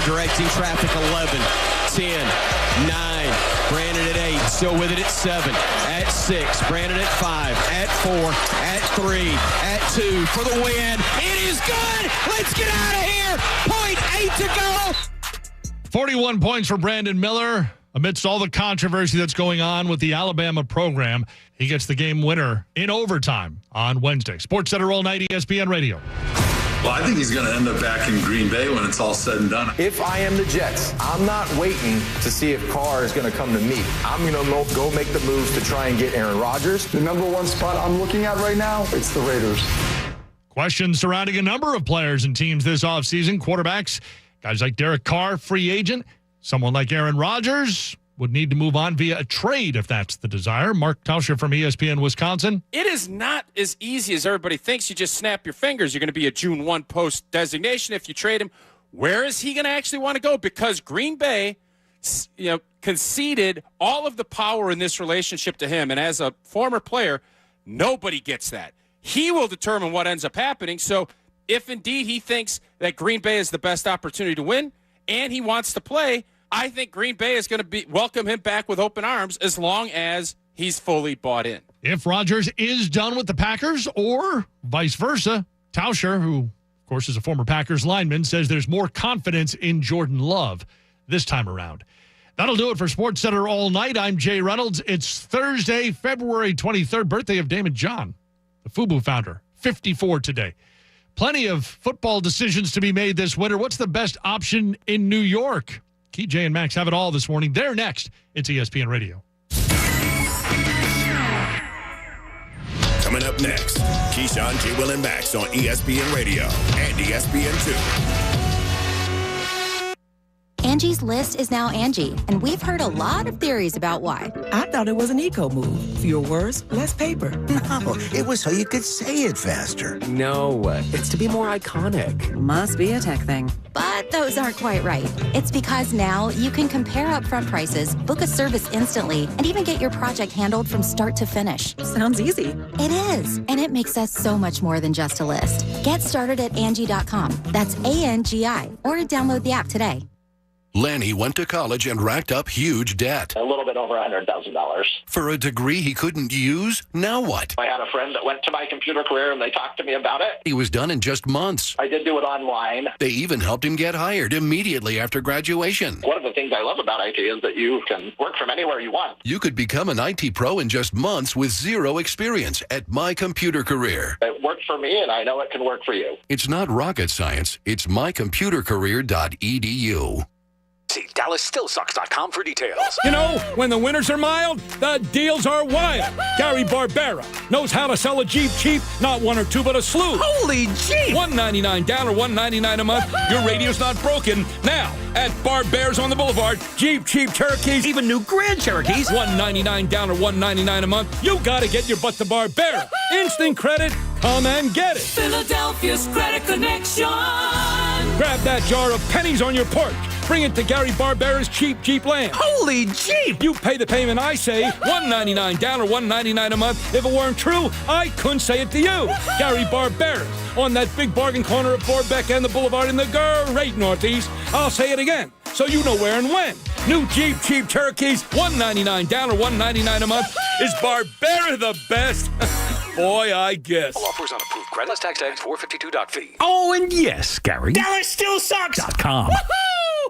directing traffic 11, 10, 9. Brandon at 8, still with it at 7, at 6. Brandon at 5, at 4, at 3, at 2 for the win. It is good. Let's get out of here. 0.8 to go. 41 points for Brandon Miller. Amidst all the controversy that's going on with the Alabama program, he gets the game winner in overtime on Wednesday. Sports Center all night, ESPN Radio. Well, I think he's going to end up back in Green Bay when it's all said and done. If I am the Jets, I'm not waiting to see if Carr is going to come to me. I'm going to go make the moves to try and get Aaron Rodgers. The number one spot I'm looking at right now, it's the Raiders. Questions surrounding a number of players and teams this offseason. Quarterbacks, guys like Derek Carr, free agent. Someone like Aaron Rodgers would need to move on via a trade if that's the desire. Mark Tauscher from ESPN Wisconsin. It is not as easy as everybody thinks. You just snap your fingers. You're going to be a June 1 post designation if you trade him. Where is he going to actually want to go? Because Green Bay, conceded all of the power in this relationship to him. And as a former player, nobody gets that. He will determine what ends up happening. So if indeed he thinks that Green Bay is the best opportunity to win and he wants to play, I think Green Bay is going to welcome him back with open arms as long as he's fully bought in. If Rodgers is done with the Packers or vice versa, Tauscher, who, of course, is a former Packers lineman, says there's more confidence in Jordan Love this time around. That'll do it for Sports Center all night. I'm Jay Reynolds. It's Thursday, February 23rd, birthday of Damon John, the FUBU founder, 54 today. Plenty of football decisions to be made this winter. What's the best option in New York? TJ and Max have it all this morning. They're next. It's ESPN Radio. Coming up next, Keyshawn, J. Will, and Max on ESPN Radio and ESPN2. Angie's List is now Angie, and we've heard a lot of theories about why. I thought it was an eco move. Fewer words, less paper. No, it was so you could say it faster. No, it's to be more iconic. Must be a tech thing. But those aren't quite right. It's because now you can compare upfront prices, book a service instantly, and even get your project handled from start to finish. Sounds easy. It is, and it makes us so much more than just a list. Get started at Angie.com. That's ANGI, or download the app today. Lanny went to college and racked up huge debt. A little bit over $100,000. For a degree he couldn't use? Now what? I had a friend that went to my computer career and they talked to me about it. He was done in just months. I did do it online. They even helped him get hired immediately after graduation. One of the things I love about IT is that you can work from anywhere you want. You could become an IT pro in just months with zero experience at My Computer Career. It worked for me and I know it can work for you. It's not rocket science. It's mycomputercareer.edu. See DallasStillSucks.com for details. You know, when the winters are mild, the deals are wild. Gary Barbera knows how to sell a Jeep cheap, not one or two, but a slew. Holy Jeep! $199 down or $199 a month. Your radio's not broken. Now, at Barbera's on the Boulevard, Jeep cheap Cherokees, even new Grand Cherokees, $199 down or $199 a month. You gotta get your butt to Barbera. Instant credit, come and get it. Philadelphia's Credit Connection. Grab that jar of pennies on your porch. Bring it to Gary Barbera's Cheap Jeep Land. Holy Jeep! You pay the payment, I say, $199 down or $199 a month. If it weren't true, I couldn't say it to you. Gary Barbera's on that big bargain corner of Borbeck and the Boulevard in the great Northeast. I'll say it again, so you know where and when. New Jeep cheap Cherokees, $199 down or $199 a month. Is Barbera the best? Boy, I guess. All offers on approved credit. Plus tax 452.fee. Oh, and yes, Gary. DallasStillSucks.com.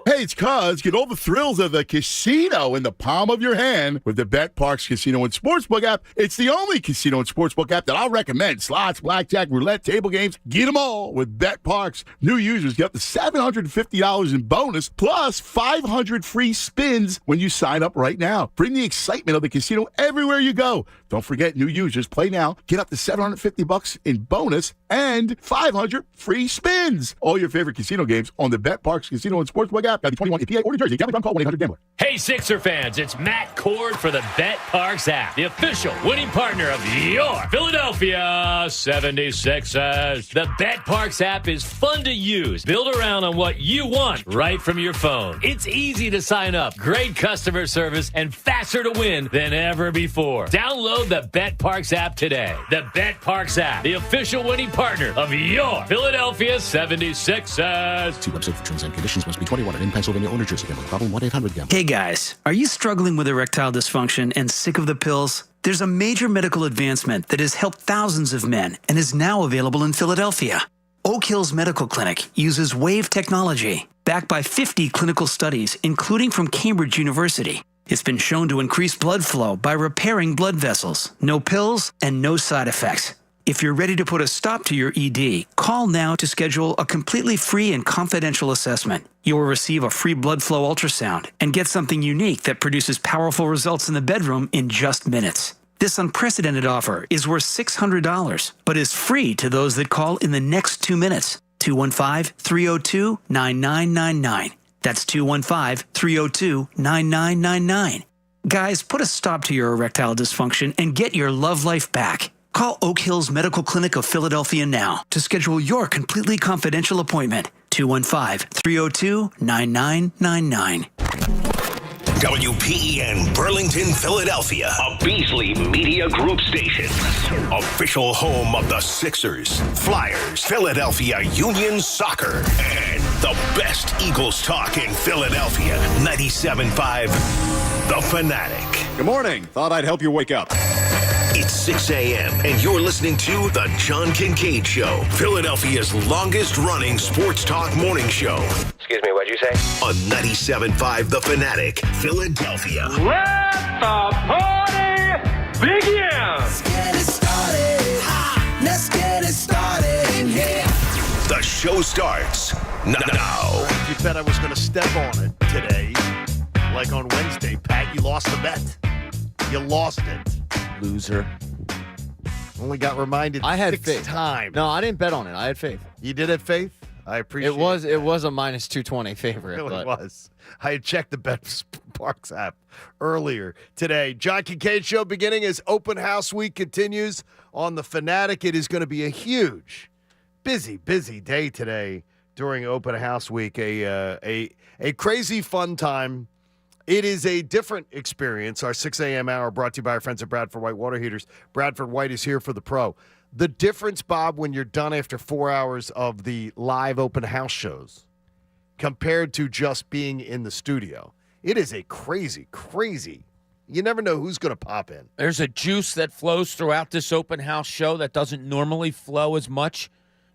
Hey, it's Cuz. Get all the thrills of the casino in the palm of your hand with the BetParx Casino and Sportsbook app. It's the only casino and sportsbook app that I'll recommend. Slots, blackjack, roulette, table games, get them all with BetParx. New users get up to $750 in bonus, plus 500 free spins when you sign up right now. Bring the excitement of the casino everywhere you go. Don't forget, new users play now. Get up to $750 in bonus and 500 free spins. All your favorite casino games on the BetParx Casino and Sportsbook app. Got 21 in PA or New Jersey. Gambling problem? Call 1-800-GAMBLER. Hey, Sixer fans, it's Matt Cord for the BetParx app, the official winning partner of your Philadelphia 76ers. The BetParx app is fun to use. Build around on what you want right from your phone. It's easy to sign up, great customer service, and faster to win than ever before. Download the BetParx app today. The BetParx app, the official winning partner of your Philadelphia 76ers. See website for terms and conditions. Must be 21 and in Pennsylvania or New Jersey. Gambling problem? 1-800-GAMBLER. Hey guys, are you struggling with erectile dysfunction and sick of the pills? There's a major medical advancement that has helped thousands of men and is now available in Philadelphia. Oak Hills Medical Clinic uses WAVE technology, backed by 50 clinical studies, including from Cambridge University. It's been shown to increase blood flow by repairing blood vessels. No pills and no side effects. If you're ready to put a stop to your ED, call now to schedule a completely free and confidential assessment. You will receive a free blood flow ultrasound and get something unique that produces powerful results in the bedroom in just minutes. This unprecedented offer is worth $600, but is free to those that call in the next 2 minutes. 215-302-9999. That's 215-302-9999. Guys, put a stop to your erectile dysfunction and get your love life back. Call Oak Hills Medical Clinic of Philadelphia now to schedule your completely confidential appointment. 215-302-9999. WPEN Burlington, Philadelphia. A Beasley Media Group station. Official home of the Sixers, Flyers, Philadelphia Union Soccer, and the best Eagles talk in Philadelphia. 97.5 The Fanatic. Good morning. Thought I'd help you wake up. It's 6 a.m. and you're listening to The John Kincade Show, Philadelphia's longest-running sports talk morning show. Excuse me, what'd you say? On 97.5 The Fanatic, Philadelphia. Let the party begin! Let's get it started. Let's get it started in here. The show starts now. You bet I was going to step on it today, like on Wednesday, Pat. You lost the bet. You lost it. Loser. Only got reminded I had 6 faith. times. No, I didn't bet on it. I had faith. You did have faith? I appreciate it. It was a minus 220 favorite. It really but was. I had checked the BetParks app earlier today. John Kincade Show beginning as open house week continues on The Fanatic. It is going to be a huge, busy day today during open house week. A crazy fun time. It is a different experience. Our 6 a.m. hour brought to you by our friends at Bradford White Water Heaters. Bradford White is here for the pro. The difference, Bob, when you're done after 4 hours of the live open house shows compared to just being in the studio, it is a crazy. You never know who's going to pop in. There's a juice that flows throughout this open house show that doesn't normally flow as much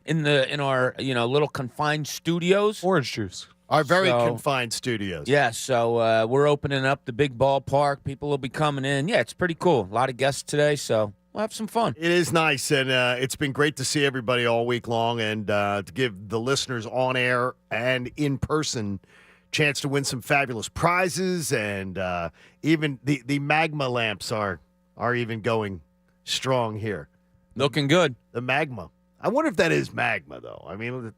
in our little confined studios. Orange juice. Our very confined studios. Yeah, so we're opening up the big ballpark. People will be coming in. Yeah, it's pretty cool. A lot of guests today, so we'll have some fun. It is nice, and it's been great to see everybody all week long and to give the listeners on air and in person chance to win some fabulous prizes, and even the magma lamps are even going strong here. Looking good. The magma. I wonder if that is magma, though. I mean,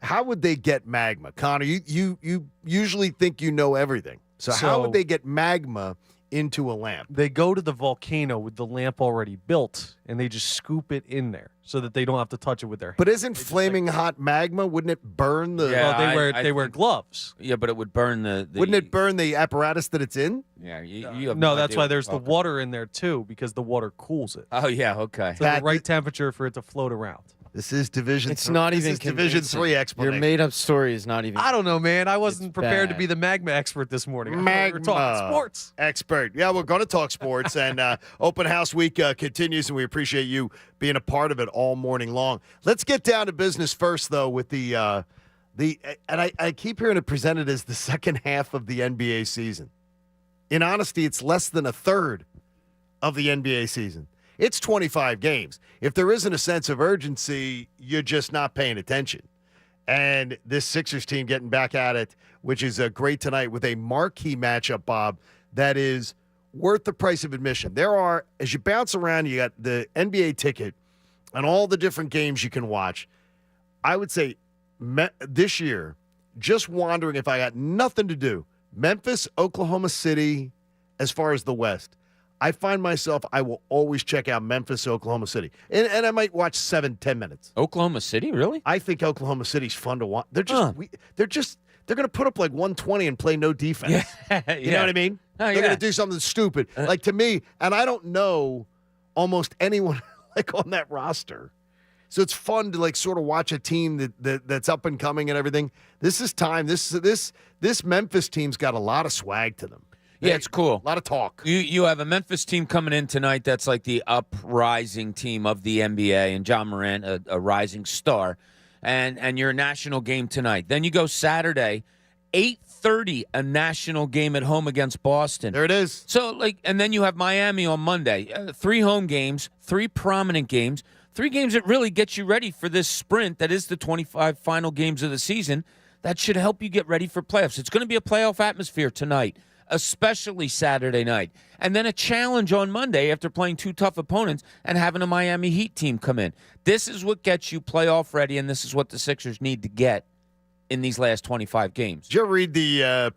how would they get magma? Connor, you usually think you know everything. So how would they get magma into a lamp? They go to the volcano with the lamp already built, and they just scoop it in there so that they don't have to touch it with their hands. But isn't flaming hot magma, wouldn't it burn the... Yeah, well, they wear gloves. Yeah, but it would burn the... Wouldn't it burn the apparatus that it's in? Yeah, you have no, that's why there's the water in there, too, because the water cools it. Oh, yeah, okay. So the right temperature for it to float around. This is Division. It's not even Division 3 explanation. Your made-up story is not even. I don't know, man. I wasn't prepared to be the magma expert this morning. Magma We're talking sports. Expert. Yeah, we're going to talk sports, and open house week continues, and we appreciate you being a part of it all morning long. Let's get down to business first, though, with and I keep hearing it presented as the second half of the NBA season. In honesty, it's less than a third of the NBA season. It's 25 games. If there isn't a sense of urgency, you're just not paying attention. And this Sixers team getting back at it, which is great tonight with a marquee matchup, Bob, that is worth the price of admission. There are, as you bounce around, you got the NBA ticket and all the different games you can watch. I would say this year, just wandering if I got nothing to do, Memphis, Oklahoma City, as far as the West, I find myself, I will always check out Memphis, Oklahoma City. And I might watch 7-10 minutes. Oklahoma City, really? I think Oklahoma City's fun to watch. They're just they're going to put up like 120 and play no defense. Yeah. You know what I mean? They're going to do something stupid. Like to me, and I don't know almost anyone like on that roster. So it's fun to like sort of watch a team that's up and coming and everything. This is time. This Memphis team's got a lot of swag to them. Yeah, it's cool. A lot of talk. You have a Memphis team coming in tonight that's like the uprising team of the NBA, and John Morant, a rising star, and your national game tonight. Then you go Saturday, 8:30, a national game at home against Boston. There it is. So and then you have Miami on Monday. 3 home games, 3 prominent games, 3 games that really get you ready for this sprint that is the 25 final games of the season. That should help you get ready for playoffs. It's going to be a playoff atmosphere tonight, especially Saturday night. And then a challenge on Monday after playing 2 tough opponents and having a Miami Heat team come in. This is what gets you playoff ready, and this is what the Sixers need to get in these last 25 games. Did you ever read the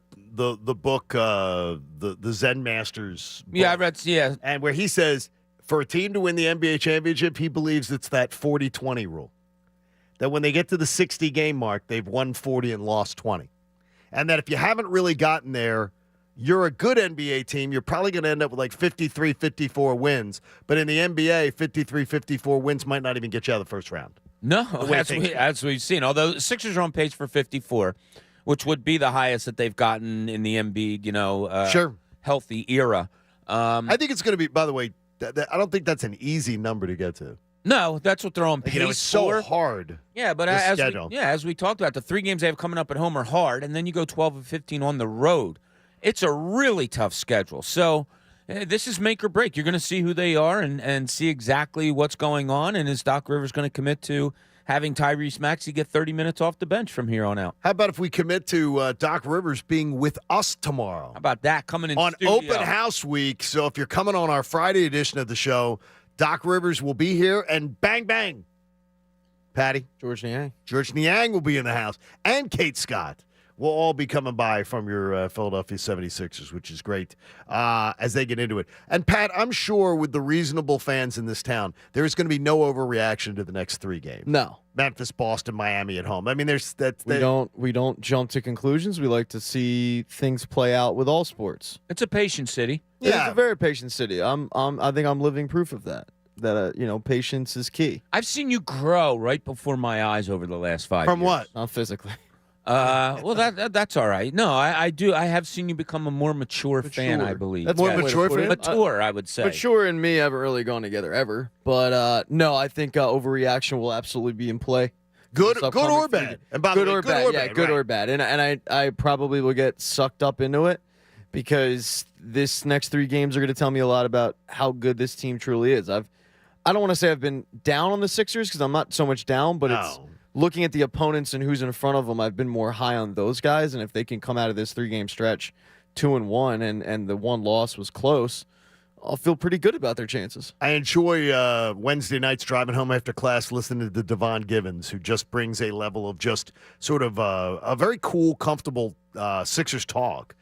book, the Zen Masters book? Yeah, I read, yeah. And where he says, for a team to win the NBA championship, he believes it's that 40-20 rule. That when they get to the 60-game mark, they've won 40 and lost 20. And that if you haven't really gotten there, you're a good NBA team. You're probably going to end up with like 53, 54 wins. But in the NBA, 53, 54 wins might not even get you out of the first round. No, as we've seen. Although the Sixers are on pace for 54, which would be the highest that they've gotten in the Embiid, sure, healthy era. I think it's going to be, by the way, I don't think that's an easy number to get to. No, that's what they're on pace it's so for. hard. Yeah, but as we talked about, the 3 games they have coming up at home are hard, and then you go 12 and 15 on the road. It's a really tough schedule. So this is make or break. You're going to see who they are and see exactly what's going on, and is Doc Rivers going to commit to having Tyrese Maxey get 30 minutes off the bench from here on out? How about if we commit to Doc Rivers being with us tomorrow? How about that? Coming in on studio. Open House Week. So if you're coming on our Friday edition of the show, Doc Rivers will be here, and bang, bang, Patty. George Niang will be in the house, and Kate Scott will all be coming by from your Philadelphia 76ers, which is great as they get into it. And, Pat, I'm sure with the reasonable fans in this town, there's going to be no overreaction to the next 3 games. No. Memphis, Boston, Miami at home. I mean, we don't jump to conclusions. We like to see things play out with all sports. It's a patient city. Yeah, it's a very patient city. I think I'm living proof of that. That patience is key. I've seen you grow right before my eyes over the last 5 years. From what? Not physically. Well, that's all right. No, I do. I have seen you become a more mature fan, I believe. That's more mature fan? Mature, I would say. Mature and me haven't really gone together ever. But no, I think overreaction will absolutely be in play. Good or bad. And by the way, good or bad. Good or bad. And I probably will get sucked up into it because this next 3 games are going to tell me a lot about how good this team truly is. I don't want to say I've been down on the Sixers because I'm not so much down, but it's looking at the opponents and who's in front of them, I've been more high on those guys. And if they can come out of this 3-game stretch 2-1 and the one loss was close, I'll feel pretty good about their chances. I enjoy Wednesday nights driving home after class listening to Devon Givens, who just brings a level of just sort of a very cool, comfortable Sixers talk.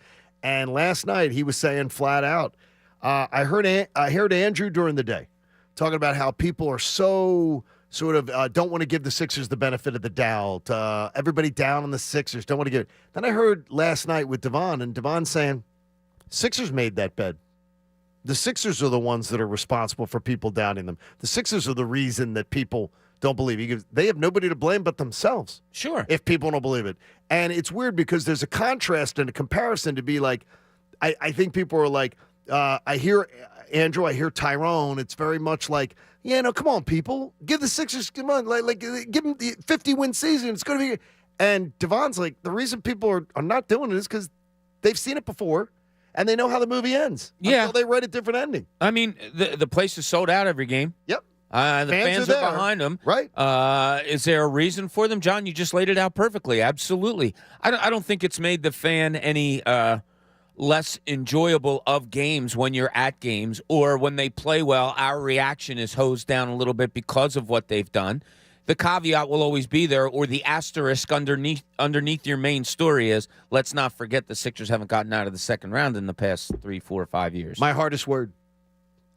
And last night he was saying flat out, I heard Andrew during the day talking about how people are so sort of don't want to give the Sixers the benefit of the doubt. Everybody down on the Sixers, don't want to give it. Then I heard last night with Devon, and Devon saying, Sixers made that bed. The Sixers are the ones that are responsible for people doubting them. The Sixers are the reason that people don't believe. They have nobody to blame but themselves. Sure. If people don't believe it. And it's weird because there's a contrast and a comparison to be like, I think people are like, I hear Andrew, I hear Tyrone. It's very much like, yeah, no, come on, people. Give the Sixers, come on, like give them the 50-win season. It's going to be. And Devon's like, the reason people are not doing it is because they've seen it before and they know how the movie ends. Yeah. Until they write a different ending. I mean, the place is sold out every game. Yep. The fans are behind them. Right. Is there a reason for them? John, you just laid it out perfectly. Absolutely. I don't think it's made the fan any less enjoyable of games when you're at games, or when they play well, our reaction is hosed down a little bit because of what they've done. The caveat will always be there, or the asterisk underneath your main story is, let's not forget the Sixers haven't gotten out of the second round in the past 3, 4, 5 years. My hardest word,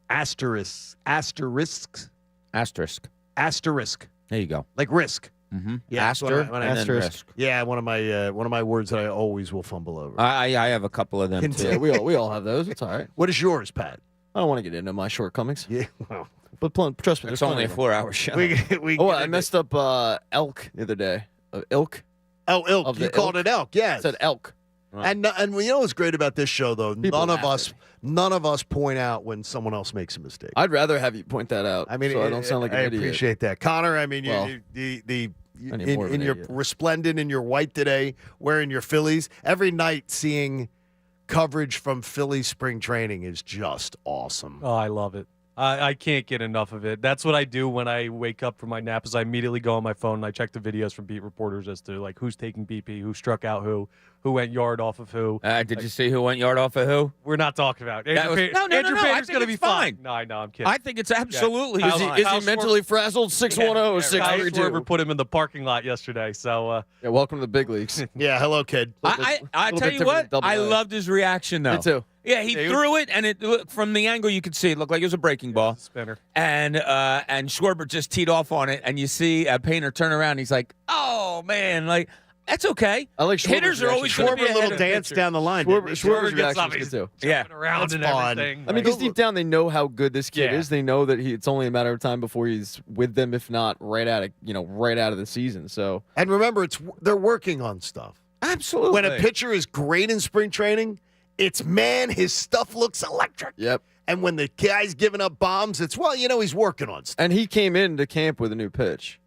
asterisk. Asterisks. Asterisk. Asterisk. There you go. Like risk. Mm-hmm. Yeah, asterisk. Yeah, one of my words that I always will fumble over. I have a couple of them too. We all have those. It's all right. What is yours, Pat? I don't want to get into my shortcomings. Yeah, well, but trust me, It's only a 4-hour show. I messed up elk the other day. Ilk. Oh, ilk. You called it elk. Yes. I said elk. And you know what's great about this show, though? People None of us point out when someone else makes a mistake. I'd rather have you point that out. I mean, so I don't sound like an idiot. I appreciate that, Connor. I mean, Well, in your resplendent in your white today, wearing your Phillies every night, seeing coverage from Phillies spring training is just awesome. Oh, I love it. I can't get enough of it. That's what I do when I wake up from my nap is I immediately go on my phone and I check the videos from beat reporters as to like who's taking BP, who struck out who went yard off of who. Did you see who went yard off of who? We're not talking about No. Andrew I Pater's think going to be it's fine. No, I know. I'm kidding. I think it's absolutely Is fine. he mentally frazzled? 610 632. Kyle Schwarber put him in the parking lot yesterday. So yeah, welcome to the big leagues. Yeah, hello, kid. I tell you what, I loved his reaction though. Me too. Yeah, he threw it, and it from the angle you could see it looked like it was a breaking ball. Spinner. And Schwarber just teed off on it, and you see Painter turn around. And he's like, "Oh man, like that's okay." I like Schwarber's hitters are always going to be Schwarber ahead little of dance pitcher. down the line. Schwarber's gets up, reaction he's too. Yeah, around and fun. everything. I mean, because deep down they know how good this kid is. They know that it's only a matter of time before he's with them, if not right out of the season. So, and remember, they're working on stuff. Absolutely. When a pitcher is great in spring training, his stuff looks electric. Yep. And when the guy's giving up bombs, it's he's working on stuff. and he came into camp with a new pitch.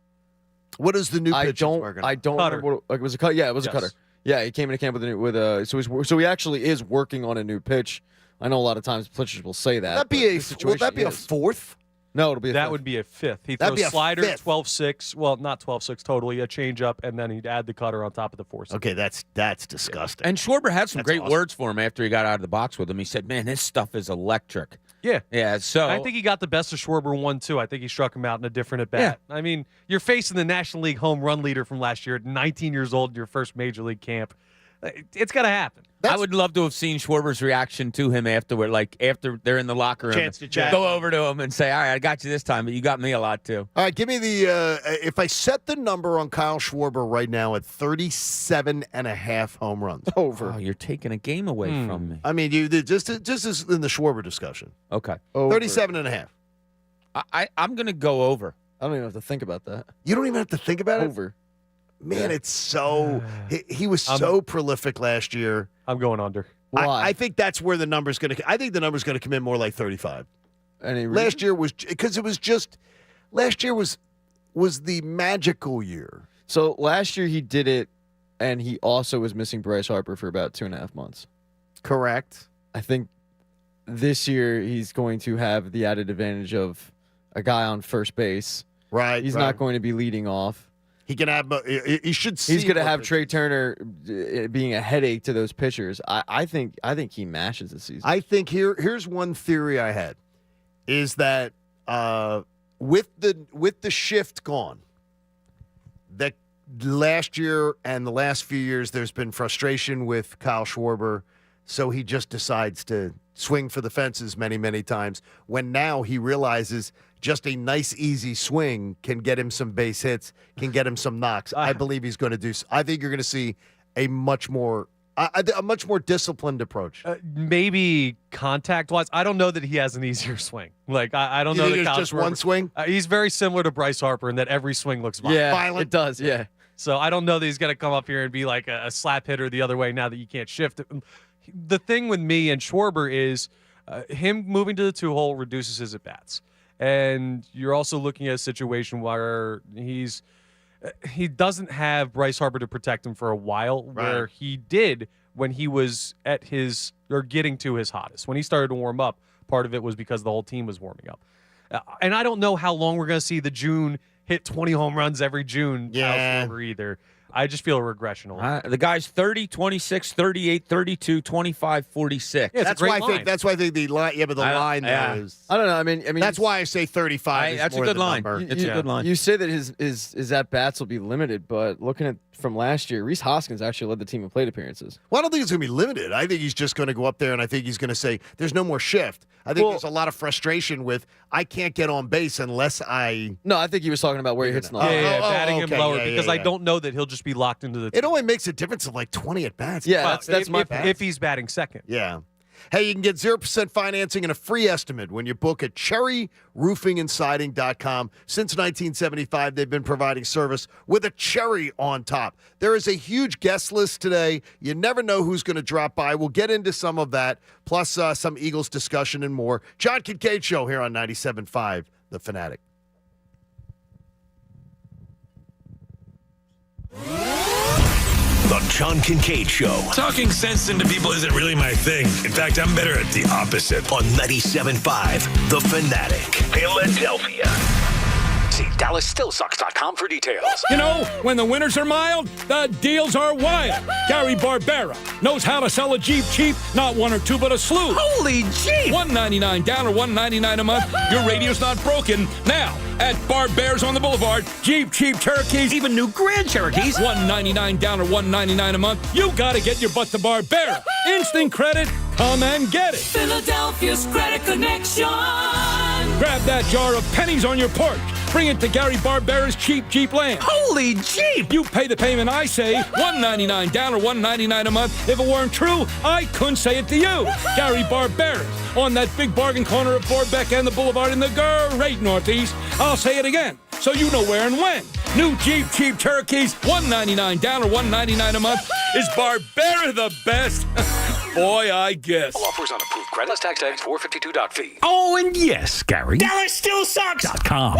What is the new pitch? I don't remember what it was a cut. Yeah, it was a cutter. Yeah, he came into camp so he actually is working on a new pitch. I know a lot of times pitchers will say that. Would that be a fourth? No, it'll be that would be a fifth. He That'd throws be a slider, fifth. 12-6. Well, not 12-6 totally, a changeup, and then he'd add the cutter on top of the 4-6. Okay, that's disgusting. And Schwarber had some great awesome. words for him after he got out of the box with him. He said, "Man, this stuff is electric." Yeah. Yeah. So I think he got the best of Schwarber 1-2. I think he struck him out in a different at bat. I mean, you're facing the National League home run leader from last year at 19 years old in your first major league camp. It's got to happen. I would love to have seen Schwarber's reaction to him afterward, like after they're in the locker room. Chance to chat. Go over to him and say, "All right, I got you this time, but you got me a lot too." All right, give me the if I set the number on Kyle Schwarber right now at 37.5 home runs. over. Oh, you're taking a game away from me. I mean, you did just as in the Schwarber discussion. Okay. 37.5. I'm going to go over. I don't even have to think about that. You don't even have to think about it. Over. Man, it's so he was so prolific last year. I'm going under. Why? I think that's where the number's going to. I think the number's going to come in more like 35. Last year was because it was just last year was the magical year. So last year he did it, and he also was missing Bryce Harper for about 2.5 months. Correct. I think this year he's going to have the added advantage of a guy on first base. Right. He's not going to be leading off. He can have. He should. See He's going to have Trey Turner being a headache to those pitchers. I think he mashes this season. I think here's one theory I had, is that with the shift gone, that last year and the last few years there's been frustration with Kyle Schwarber, so he just decides to swing for the fences many times. When now he realizes just a nice, easy swing can get him some base hits, can get him some knocks. I believe he's going to do. I think you're going to see a much more disciplined approach. Maybe contact-wise, I don't know that he has an easier swing. Like I don't You know think that it's Kyle just Schwarber- one swing. He's very similar to Bryce Harper in that every swing looks violent. Yeah, it does. Yeah. So I don't know that he's going to come up here and be like a slap hitter the other way now that you can't shift it. The thing with me and Schwarber is him moving to the 2-hole reduces his at-bats. And you're also looking at a situation where he doesn't have Bryce Harper to protect him for a while, where he did when he was at his or getting to his hottest. When he started to warm up, part of it was because the whole team was warming up. And I don't know how long we're going to see the June hit 20 home runs every June either. I just feel a regression. The guy's 30, 26, 38, 32, 25, 46. Yeah, that's why I think the line. Yeah, but the line there is. I don't know. I mean, that's why I say 35. That's is more a good the line. number. It's a good line. You say that his at bats will be limited, but looking at from last year, Rhys Hoskins actually led the team in plate appearances. Well, I don't think it's going to be limited. I think he's just going to go up there, and I think he's going to say, "There's no more shift." I think there's a lot of frustration with I can't get on base unless I. No, I think he was talking about where he hits in the line. Batting him lower because I don't know that he'll just be locked into the. It only makes a difference of like 20 at bats. Yeah, that's my if he's batting second. Yeah. Hey, you can get 0% financing and a free estimate when you book at cherryroofingandsiding.com. Since 1975, they've been providing service with a cherry on top. There is a huge guest list today. You never know who's going to drop by. We'll get into some of that, plus some Eagles discussion and more. John Kincade Show here on 97.5 The Fanatic. The John Kincade Show. Talking sense into people isn't really my thing. In fact, I'm better at the opposite. On 97.5 The Fanatic, Philadelphia. See DallasStillSucks.com for details. You know, when the winters are mild, the deals are wild. Gary Barbera knows how to sell a Jeep cheap, not one or two, but a slew. Holy Jeep! $199 down or $199 a month. Your radio's not broken. Now, at Barbera's on the Boulevard, Jeep cheap Cherokees, even new Grand Cherokees, $199 down or $199 a month. You gotta get your butt to Barbera. Instant credit, come and get it. Philadelphia's Credit Connection. Grab that jar of pennies on your porch. Bring it to Gary Barbera's Cheap Jeep Land. Holy Jeep! You pay the payment, I say, $199 down or $199 a month. If it weren't true, I couldn't say it to you. Gary Barbera's on that big bargain corner of Borbeck and the Boulevard in the great Northeast. I'll say it again, so you know where and when. New Jeep cheap Cherokees, $199 down or $199 a month. Is Barbera the best? Boy, I guess. All offers on approved credit. Plus tax 452.fee. Oh, and yes, Gary. DallasStillSucks.com.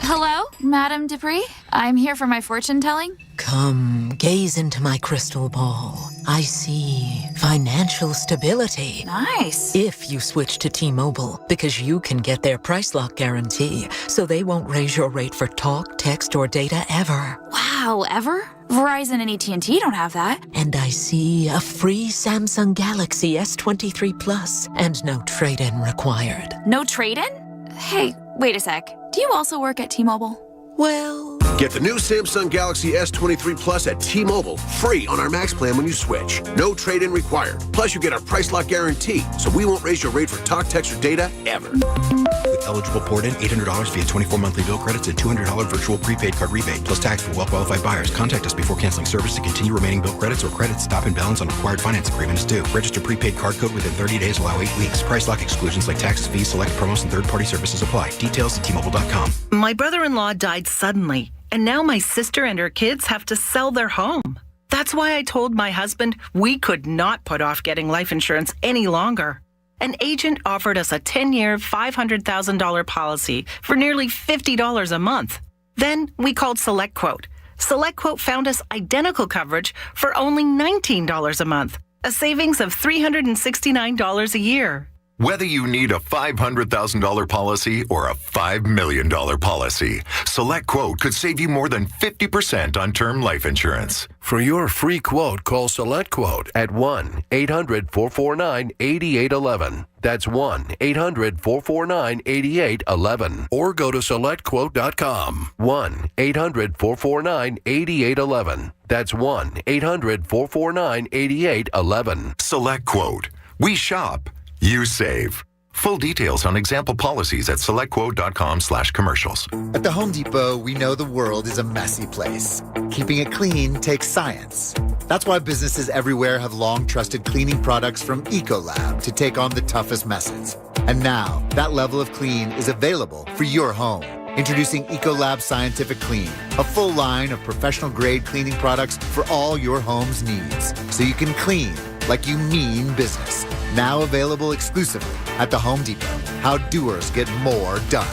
Hello, Madame Dupree. I'm here for my fortune telling. Come, gaze into my crystal ball. I see financial stability. Nice. If you switch to T-Mobile, because you can get their price lock guarantee, so they won't raise your rate for talk, text, or data ever. Wow, ever? Verizon and AT&T don't have that. And I see a free Samsung Galaxy S23 Plus and no trade-in required. No trade-in? Hey, wait a sec. Do you also work at T-Mobile? Well... Get the new Samsung Galaxy S23 Plus at T-Mobile, free on our Max plan when you switch. No trade-in required. Plus, you get our price lock guarantee, so we won't raise your rate for talk, text, or data ever. With eligible port-in, $800 via 24 monthly bill credits and $200 virtual prepaid card rebate, plus tax for well-qualified buyers. Contact us before canceling service to continue remaining bill credits or credits stop and balance on required finance agreement is due. Register prepaid card code within 30 days. Allow 8 weeks. Price lock exclusions like taxes, fees, select promos, and third-party services apply. Details at T-Mobile.com. My brother-in-law died suddenly, and now my sister and her kids have to sell their home. That's why I told my husband we could not put off getting life insurance any longer. An agent offered us a 10-year, $500,000 policy for nearly $50 a month. Then we called SelectQuote. SelectQuote found us identical coverage for only $19 a month, a savings of $369 a year. Whether you need a $500,000 policy or a $5 million policy, SelectQuote could save you more than 50% on term life insurance. For your free quote, call SelectQuote at 1-800-449-8811. That's 1-800-449-8811. Or go to SelectQuote.com. 1-800-449-8811. That's 1-800-449-8811. SelectQuote. We shop. You save. Full details on example policies at selectquote.com/commercials. At the Home Depot, we know the world is a messy place. Keeping it clean takes science. That's why businesses everywhere have long trusted cleaning products from Ecolab to take on the toughest messes. And now, that level of clean is available for your home. Introducing Ecolab Scientific Clean, a full line of professional-grade cleaning products for all your home's needs, so you can clean like you mean business. Now available exclusively at the Home Depot. How doers get more done.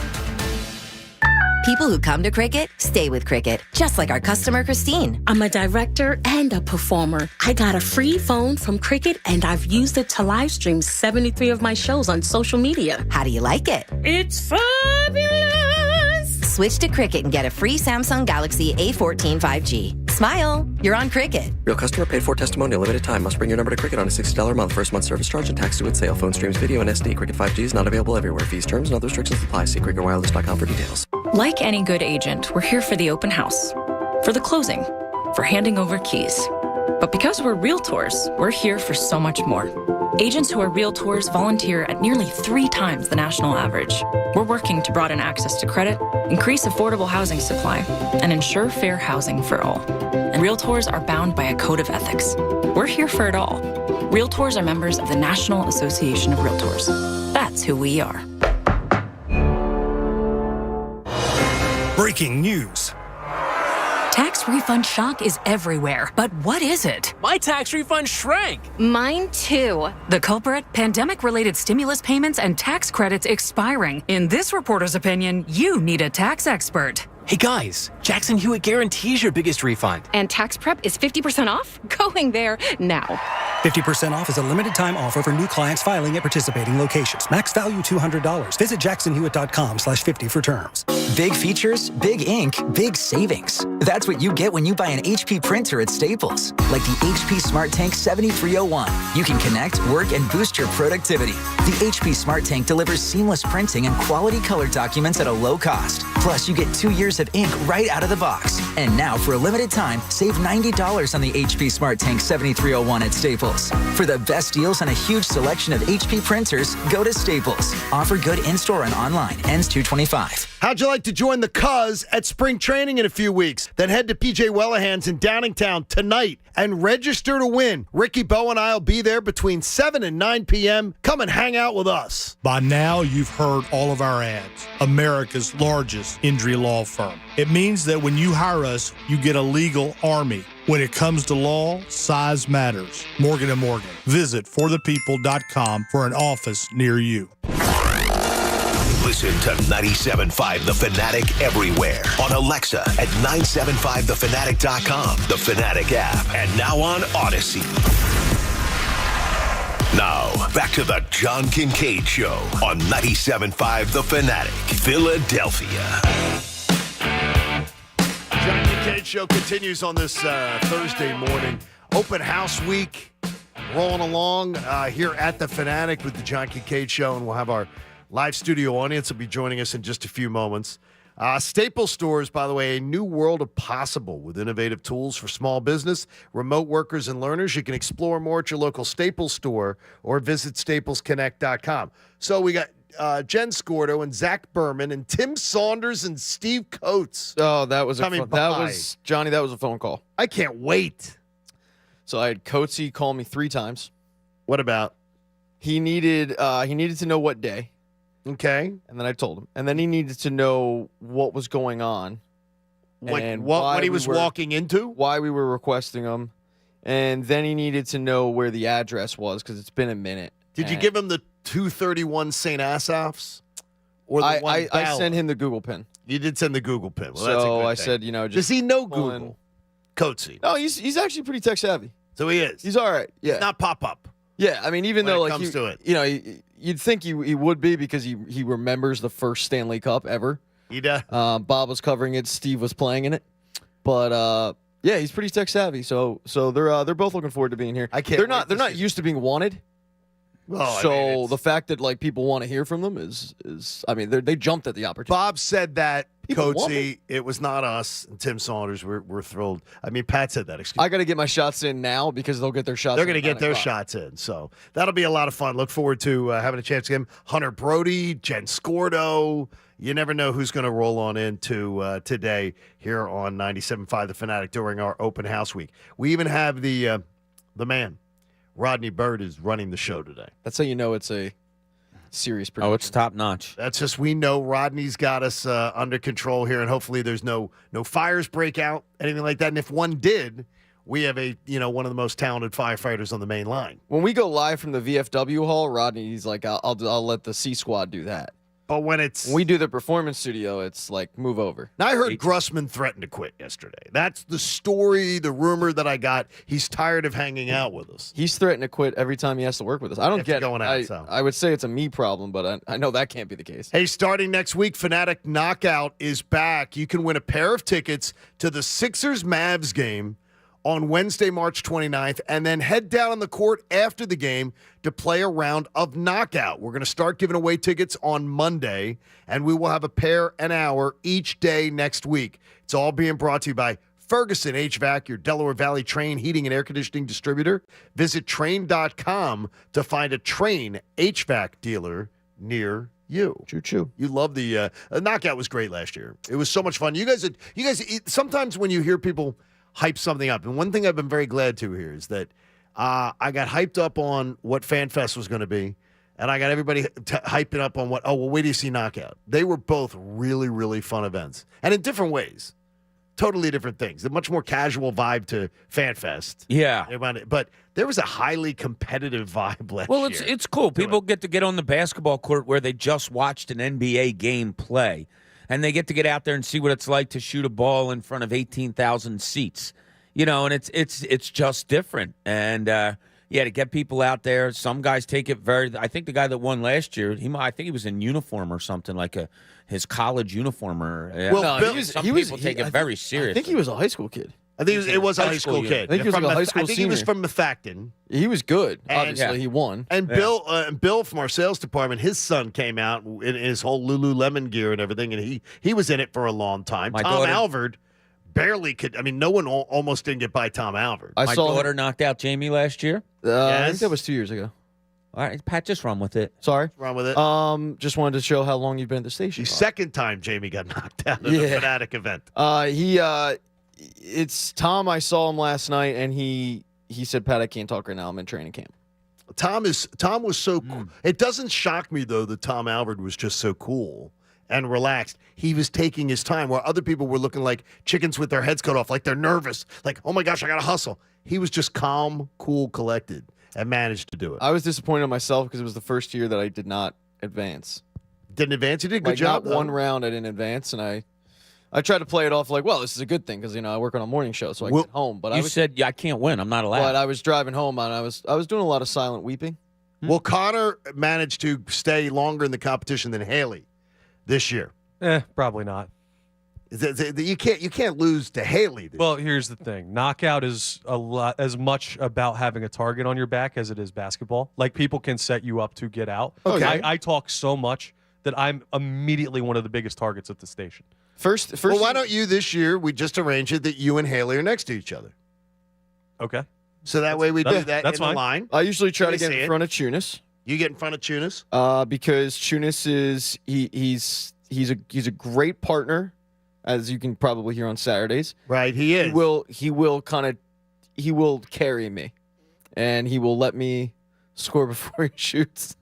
People who come to Cricket stay with Cricket, just like our customer Christine. I'm a director and a performer. I got a free phone from Cricket, and I've used it to live stream 73 of my shows on social media. How do you like it? It's fabulous! Switch to Cricket and get a free Samsung Galaxy A14 5G. Smile, you're on Cricket. Real customer paid for testimonial, limited time. Must bring your number to Cricket on a $60 a month first month service charge and tax due at sale. Phone streams video and SD. Cricket 5G is not available everywhere. Fees, terms, and other restrictions apply. See cricketwireless.com for details. Like any good agent, we're here for the open house, for the closing, for handing over keys. But because we're realtors, we're here for so much more. Agents who are realtors volunteer at nearly 3 times the national average. We're working to broaden access to credit, increase affordable housing supply, and ensure fair housing for all. And Realtors are bound by a code of ethics. We're here for it all. Realtors are members of the National Association of Realtors. That's who we are. Breaking news. Tax refund shock is everywhere. But what is it? My tax refund shrank. Mine too. The culprit? Pandemic-related stimulus payments and tax credits expiring. In this reporter's opinion, you need a tax expert. Hey guys, Jackson Hewitt guarantees your biggest refund. And tax prep is 50% off? Going there now. 50% off is a limited time offer for new clients filing at participating locations. Max value $200. Visit jacksonhewitt.com/50 for terms. Big features, big ink, big savings. That's what you get when you buy an HP printer at Staples. Like the HP Smart Tank 7301. You can connect, work, and boost your productivity. The HP Smart Tank delivers seamless printing and quality color documents at a low cost. Plus, you get 2 years of ink right out of the box. And now, for a limited time, save $90 on the HP Smart Tank 7301 at Staples. For the best deals on a huge selection of HP printers, go to Staples. Offer good in-store and online. Ends 2/25. How'd you like to join the Cuz at spring training in a few weeks? Then head to PJ Wellahan's in Downingtown tonight and register to win. Ricky Bowe and I will be there between 7 and 9 p.m. Come and hang out with us. By now, you've heard all of our ads. America's largest injury law firm. It means that when you hire us, you get a legal army. When it comes to law, size matters. Morgan & Morgan. Visit forthepeople.com for an office near you. Listen to 97.5 The Fanatic everywhere. On Alexa at 975thefanatic.com, the Fanatic app, and now on Odyssey. Now, back to the John Kincade Show on 97.5 The Fanatic, Philadelphia. John Kincade Show continues on this Thursday morning. Open house week rolling along here at the Fanatic with the John Kincade Show, and we'll have our live studio audience will be joining us in just a few moments. Staples stores, by the way, a new world of possible with innovative tools for small business, remote workers, and learners. You can explore more at your local Staples store or visit staplesconnect.com. So we got Jen Scordo and Zach Berman and Tim Saunders and Steve Coates. Oh, that was Johnny. That was a phone call. I can't wait. So I had Coatesy call me 3 times. What about? He needed to know what day. Okay. And then I told him. And then he needed to know what was going on. And what he was walking into? Why we were requesting him. And then he needed to know where the address was because it's been a minute. Did you give him the 231 St. Asaph's? Or the I sent him the Google pin. You did send the Google pin. Well, so that's a good I thing. said, just does he know Google? Coatsy. No, he's actually pretty tech savvy. So he is. He's all right. Yeah. He's not pop up. Yeah, I mean, even when though it comes to it. You'd think he would be because he remembers the first Stanley Cup ever. He does. Bob was covering it. Steve was playing in it. But yeah, he's pretty tech savvy. So they're both looking forward to being here. They're not used to being wanted. Well, the fact that people want to hear from them is they jumped at the opportunity. Bob said that, People want Coatsy, it was not us and Tim Saunders. We're thrilled. I mean, Pat said that. Excuse me. I got to get my shots in now because they'll get their shots. They're going to in get their shots in. So that'll be a lot of fun. Look forward to having a chance to get him. Hunter Brody, Jen Scordo. You never know who's going to roll on into today here on 97.5 The Fanatic during our open house week. We even have the man, Rodney Bird, is running the show today. That's how you know it's a serious production. Oh, it's top notch. That's just, we know Rodney's got us under control here, and hopefully there's no fires break out, anything like that. And if one did, we have one of the most talented firefighters on the main line. When we go live from the VFW hall, Rodney's like, I'll let the C Squad do that. But when we do the performance studio, it's like, move over. Now, I heard Grussman threatened to quit yesterday. That's the story, the rumor that I got. He's tired of hanging out with us. He's threatened to quit every time he has to work with us. I don't get going it. out, I would say it's a me problem, but I know that can't be the case. Hey, starting next week, Fanatic Knockout is back. You can win a pair of tickets to the Sixers-Mavs game on Wednesday, March 29th, and then head down on the court after the game to play a round of Knockout. We're going to start giving away tickets on Monday, and we will have a pair an hour each day next week. It's all being brought to you by Ferguson HVAC, your Delaware Valley Train heating and air conditioning distributor. Visit Train.com to find a Train HVAC dealer near you. Choo-choo. You love the Knockout was great last year. It was so much fun. You guys, sometimes when you hear people hype something up. And one thing I've been very glad to hear is that I got hyped up on what FanFest was going to be, and I got everybody hyping up on wait till you see Knockout. They were both really, really fun events, and in different ways. Totally different things. A much more casual vibe to FanFest. Yeah. But there was a highly competitive vibe last year. Well, it's cool. People get to get on the basketball court where they just watched an NBA game play, and they get out there and see what it's like to shoot a ball in front of 18,000 seats. And it's just different. And to get people out there. Some guys take it I think the guy that won last year, I think he was in uniform or something like his college uniform. Some people take it very seriously. I think he was a high school kid. I think it was a high school kid. I think he was like a high school I think senior. he was from Methacton. He was good. Obviously, he won. And Bill from our sales department, his son came out in his whole Lululemon gear and everything, and he was in it for a long time. Tom Alvord barely could. I mean, no one almost didn't get by Tom Alvord. My daughter knocked out Jamie last year. I think that was 2 years ago. All right, Pat, just run with it. Sorry. Run with it. Just wanted to show how long you've been at the station. The second time Jamie got knocked out at the Fanatic event. It's Tom. I saw him last night, and he said, "Pat, I can't talk right now. I'm in training camp." Tom was so cool. It doesn't shock me though that Tom Alvord was just so cool and relaxed. He was taking his time where other people were looking like chickens with their heads cut off, like they're nervous, like, oh my gosh, I gotta hustle. He was just calm, cool, collected, and managed to do it. I was disappointed in myself because it was the first year that I did not advance. Didn't advance? You did a good job. Not one round I didn't advance, and I tried to play it off like, well, this is a good thing because I work on a morning show, so I get home. But you said I can't win. I'm not allowed. But I was driving home, and I was doing a lot of silent weeping. Well, Connor managed to stay longer in the competition than Haley this year. Probably not. You can't lose to Haley. Well, here's the thing: knockout is as much about having a target on your back as it is basketball. Like, people can set you up to get out. Okay. I talk so much that I'm immediately one of the biggest targets at the station. First. Well, why don't you this year? We just arrange it that you and Haley are next to each other. Okay. So that way we do that that's in fine. the line. I usually try to get in front of Chunas. You get in front of Chunas? Because Chunas is he's a great partner, as you can probably hear on Saturdays. Right, he is. He will carry me, and he will let me score before he shoots.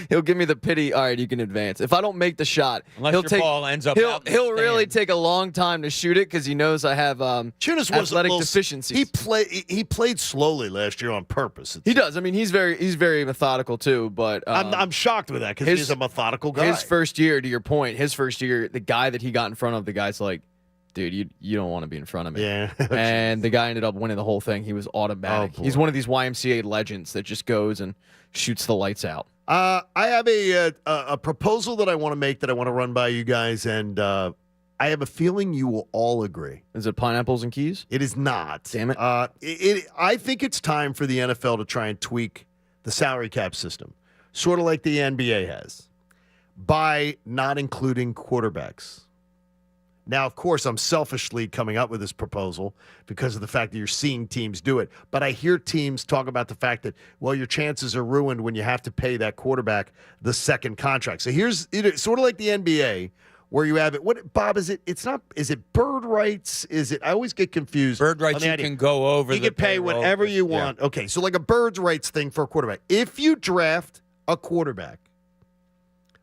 He'll give me the pity. All right, you can advance. If I don't make the shot, unless your ball ends up out in the he'll really take a long time to shoot it because he knows I have athletic deficiencies. He played slowly last year on purpose. He does. I mean, he's very methodical too. But I'm shocked with that because he's a methodical guy. His first year, to your point, the guy that he got in front of, the guy's like, dude, you don't want to be in front of me. Yeah. And the guy ended up winning the whole thing. He was automatic. Oh, he's one of these YMCA legends that just goes and shoots the lights out. I have a proposal that I want to make that I want to run by you guys, and I have a feeling you will all agree. Is it pineapples and keys? It is not. Damn it. I think it's time for the NFL to try and tweak the salary cap system, sort of like the NBA has, by not including quarterbacks. Now, of course, I'm selfishly coming up with this proposal because of the fact that you're seeing teams do it. But I hear teams talk about the fact that, well, your chances are ruined when you have to pay that quarterback the second contract. So here's sort of like the NBA where you have it. What, Bob, is it? It's not. Is it bird rights? Is it? I always get confused. Bird rights, you can go over. You can pay whatever you want. Yeah. Okay, so like a bird's rights thing for a quarterback. If you draft a quarterback,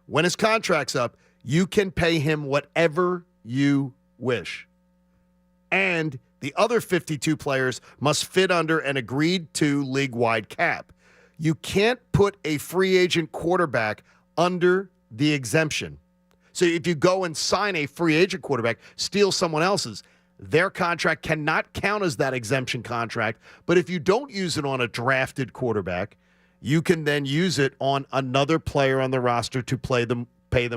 when his contract's up, you can pay him whatever you wish. And the other 52 players must fit under an agreed-to league-wide cap. You can't put a free agent quarterback under the exemption. So if you go and sign a free agent quarterback, steal someone else's, their contract cannot count as that exemption contract. But if you don't use it on a drafted quarterback, you can then use it on another player on the roster to pay them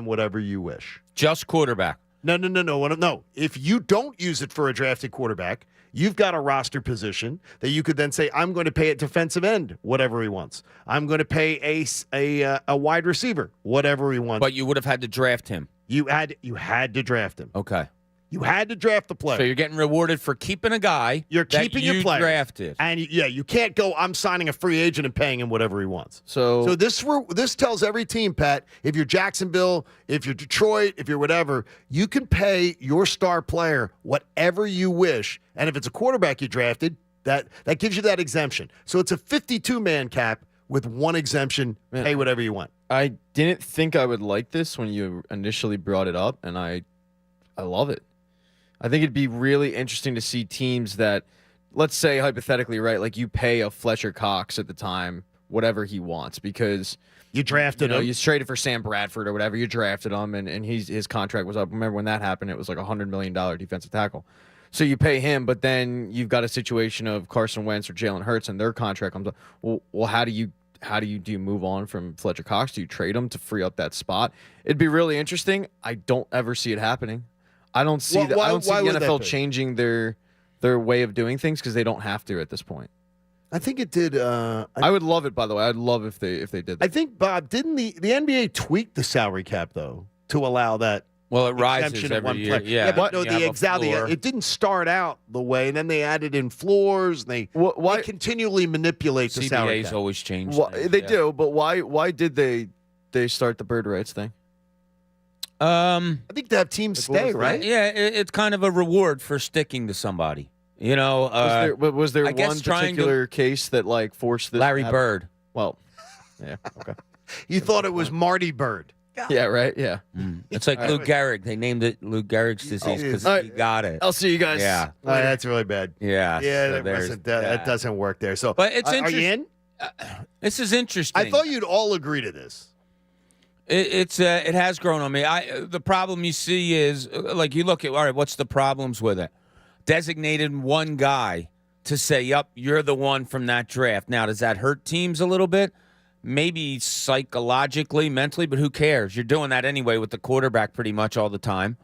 whatever you wish. Just quarterback. No. If you don't use it for a drafted quarterback, you've got a roster position that you could then say, I'm going to pay a defensive end, whatever he wants. I'm going to pay a wide receiver, whatever he wants. But you would have had to draft him. You had to draft him. Okay. You had to draft the player. So you're getting rewarded for keeping a guy You're that keeping you your player. drafted. And you can't go, I'm signing a free agent and paying him whatever he wants. So this tells every team, Pat, if you're Jacksonville, if you're Detroit, if you're whatever, you can pay your star player whatever you wish. And if it's a quarterback you drafted, that gives you that exemption. So it's a 52-man cap with one exemption, pay whatever you want. I didn't think I would like this when you initially brought it up, and I love it. I think it'd be really interesting to see teams that, let's say hypothetically, right, like you pay a Fletcher Cox at the time whatever he wants because you drafted him. You traded for Sam Bradford or whatever. You drafted him, and his contract was up. Remember when that happened? It was like $100 million defensive tackle. So you pay him, but then you've got a situation of Carson Wentz or Jalen Hurts, and their contract comes up. Well, how do you move on from Fletcher Cox? Do you trade him to free up that spot? It'd be really interesting. I don't ever see it happening. I don't see that. I don't see the NFL changing their way of doing things because they don't have to at this point. I think it did. I would love it, by the way. I'd love if they did that. I think, Bob, didn't the NBA tweak the salary cap though to allow that? Well, it rises exemption at every one year. play. Yeah, but no, it didn't start out the way, and then they added in floors. And they continually manipulate the salary CBA's cap. always changed. They do, but why did they start the bird rights thing? I think to have teams stay, right? Yeah, it's kind of a reward for sticking to somebody. You know, was there I guess one particular case that like forced this? Larry Bird. Well, yeah, okay. You thought it was Marty Bird. Yeah, right. Yeah, It's like Lou Gehrig. They named it Lou Gehrig's disease because he got it. I'll see you guys. Yeah, that's really bad. Yeah, yeah, so that doesn't work there. So, but it's are interesting. you in? This is interesting. I thought you'd all agree to this. It has grown on me. The problem you see is like you look at all right. What's the problems with it? Designated one guy to say, "Yep, you're the one from that draft." Now, does that hurt teams a little bit? Maybe psychologically, mentally, but who cares? You're doing that anyway with the quarterback pretty much all the time.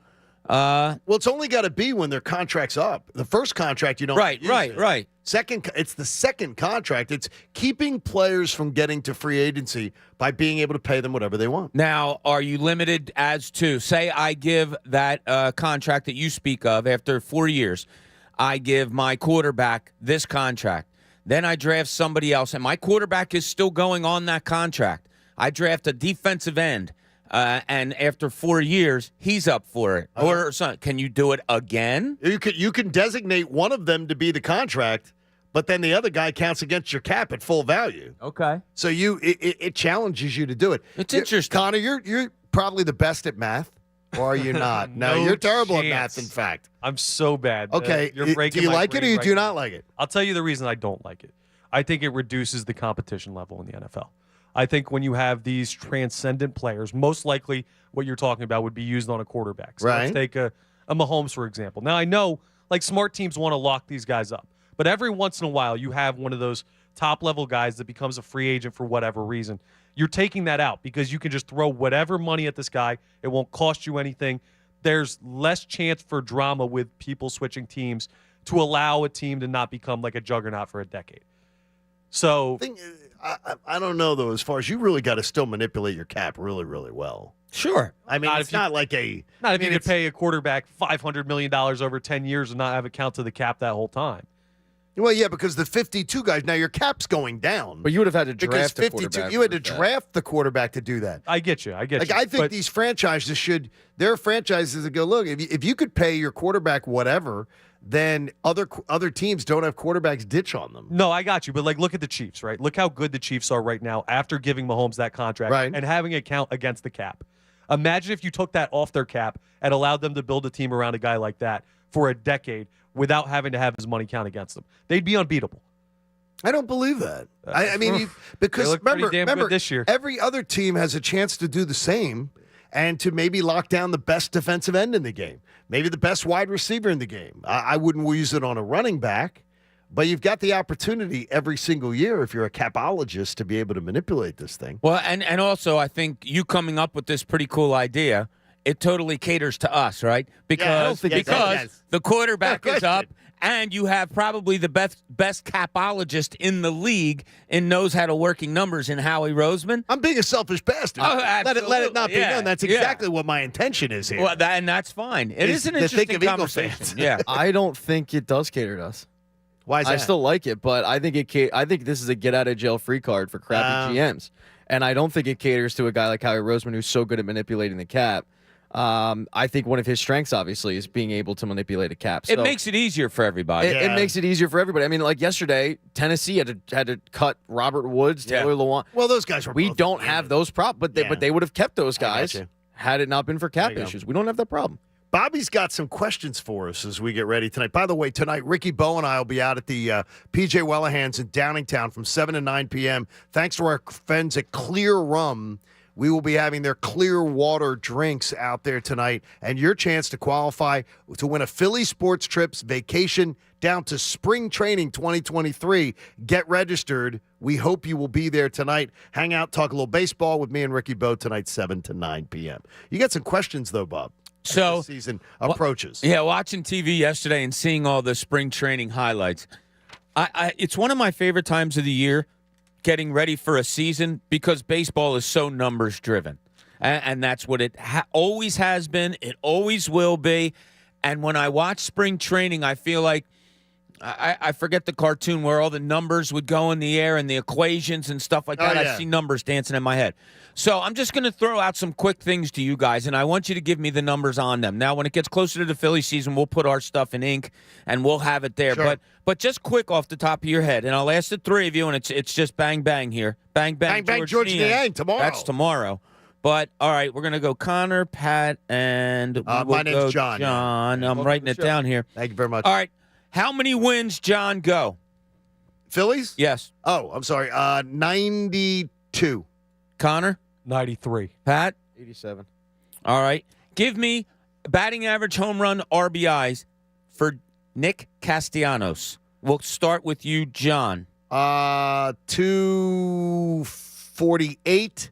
Well, it's only got to be when their contract's up. The first contract, you don't. Right. Second, it's the second contract. It's keeping players from getting to free agency by being able to pay them whatever they want. Now, are you limited as to, say I give that contract that you speak of after 4 years, I give my quarterback this contract. Then I draft somebody else, and my quarterback is still going on that contract. I draft a defensive end, and after 4 years, he's up for it. Or something. Can you do it again? You can designate one of them to be the contract, but then the other guy counts against your cap at full value. Okay. So it challenges you to do it. It's interesting. Connor, you're probably the best at math, or are you not? No, you're terrible at math, in fact. I'm so bad. Okay, you're breaking do you my like it or brain you right do now. not like it? I'll tell you the reason I don't like it. I think it reduces the competition level in the NFL. I think when you have these transcendent players, most likely what you're talking about would be used on a quarterback. So let's take a Mahomes, for example. Now, I know like smart teams want to lock these guys up, but every once in a while you have one of those top-level guys that becomes a free agent for whatever reason. You're taking that out because you can just throw whatever money at this guy. It won't cost you anything. There's less chance for drama with people switching teams to allow a team to not become like a juggernaut for a decade. So I don't know, though, as far as you really got to still manipulate your cap really, really well. Sure. I mean, it's not like a... Not if you could pay a quarterback $500 million over 10 years and not have it count to the cap that whole time. Well, yeah, because the 52 guys, now your cap's going down. But you would have had to draft because a quarterback. You had to draft the quarterback to do that. I get you. I think these franchises there are franchises that go, look, if you could pay your quarterback whatever, then other teams don't have quarterbacks ditch on them. No, I got you. But, like, look at the Chiefs, right? Look how good the Chiefs are right now after giving Mahomes that contract and having it count against the cap. Imagine if you took that off their cap and allowed them to build a team around a guy like that for a decade without having to have his money count against them. They'd be unbeatable. I don't believe that. I mean, because they look remember good this year. Every other team has a chance to do the same and to maybe lock down the best defensive end in the game, maybe the best wide receiver in the game. I wouldn't use it on a running back, but you've got the opportunity every single year if you're a capologist to be able to manipulate this thing. Well, and also I think you coming up with this pretty cool idea, it totally caters to us, right? Because the quarterback is up And you have probably the best capologist in the league and knows how to working numbers in Howie Roseman. I'm being a selfish bastard. Oh, let it not be known. That's exactly what my intention is here. Well, and that's fine. It is an interesting conversation. Yeah. I don't think it does cater to us. Why is that? I still like it, but I think I think this is a get out of jail free card for crappy GMs, and I don't think it caters to a guy like Howie Roseman who's so good at manipulating the cap. I think one of his strengths, obviously, is being able to manipulate a cap. It makes it easier for everybody. It makes it easier for everybody. I mean, like yesterday, Tennessee had to cut Robert Woods, Taylor Lewan. Well, those guys were. We don't have those problems, but they would have kept those guys had it not been for cap issues. We don't have that problem. Bobby's got some questions for us as we get ready tonight. By the way, tonight, Ricky Bowe and I will be out at the P.J. Wellahan's in Downingtown from 7 to 9 p.m. Thanks to our friends at Clear Rum. We will be having their clear water drinks out there tonight, and your chance to qualify to win a Philly Sports Trips vacation down to spring training 2023. Get registered. We hope you will be there tonight. Hang out, talk a little baseball with me and Ricky Bowe tonight, 7 to 9 p.m. You got some questions, though, Bob. So the season approaches. Yeah, watching TV yesterday and seeing all the spring training highlights. It's one of my favorite times of the year, getting ready for a season, because baseball is so numbers driven, and that's what it always has been. It always will be. And when I watch spring training, I feel like I forget the cartoon where all the numbers would go in the air and the equations and stuff like that. I see numbers dancing in my head. So I'm just going to throw out some quick things to you guys, and I want you to give me the numbers on them. Now, when it gets closer to the Philly season, we'll put our stuff in ink, and we'll have it there. Sure. But just quick off the top of your head, and I'll ask the three of you, and it's just bang, bang here. Bang, bang, George Niang tomorrow. That's tomorrow. But, all right, we're going to go Connor, Pat, and my name's John. John. I'm writing it down here. Thank you very much. All right. How many wins, John, go? Phillies? Yes. Oh, I'm sorry. 92. Connor? 93. Pat? 87. All right. Give me batting average, home run, RBIs for Nick Castellanos. We'll start with you, John. 248.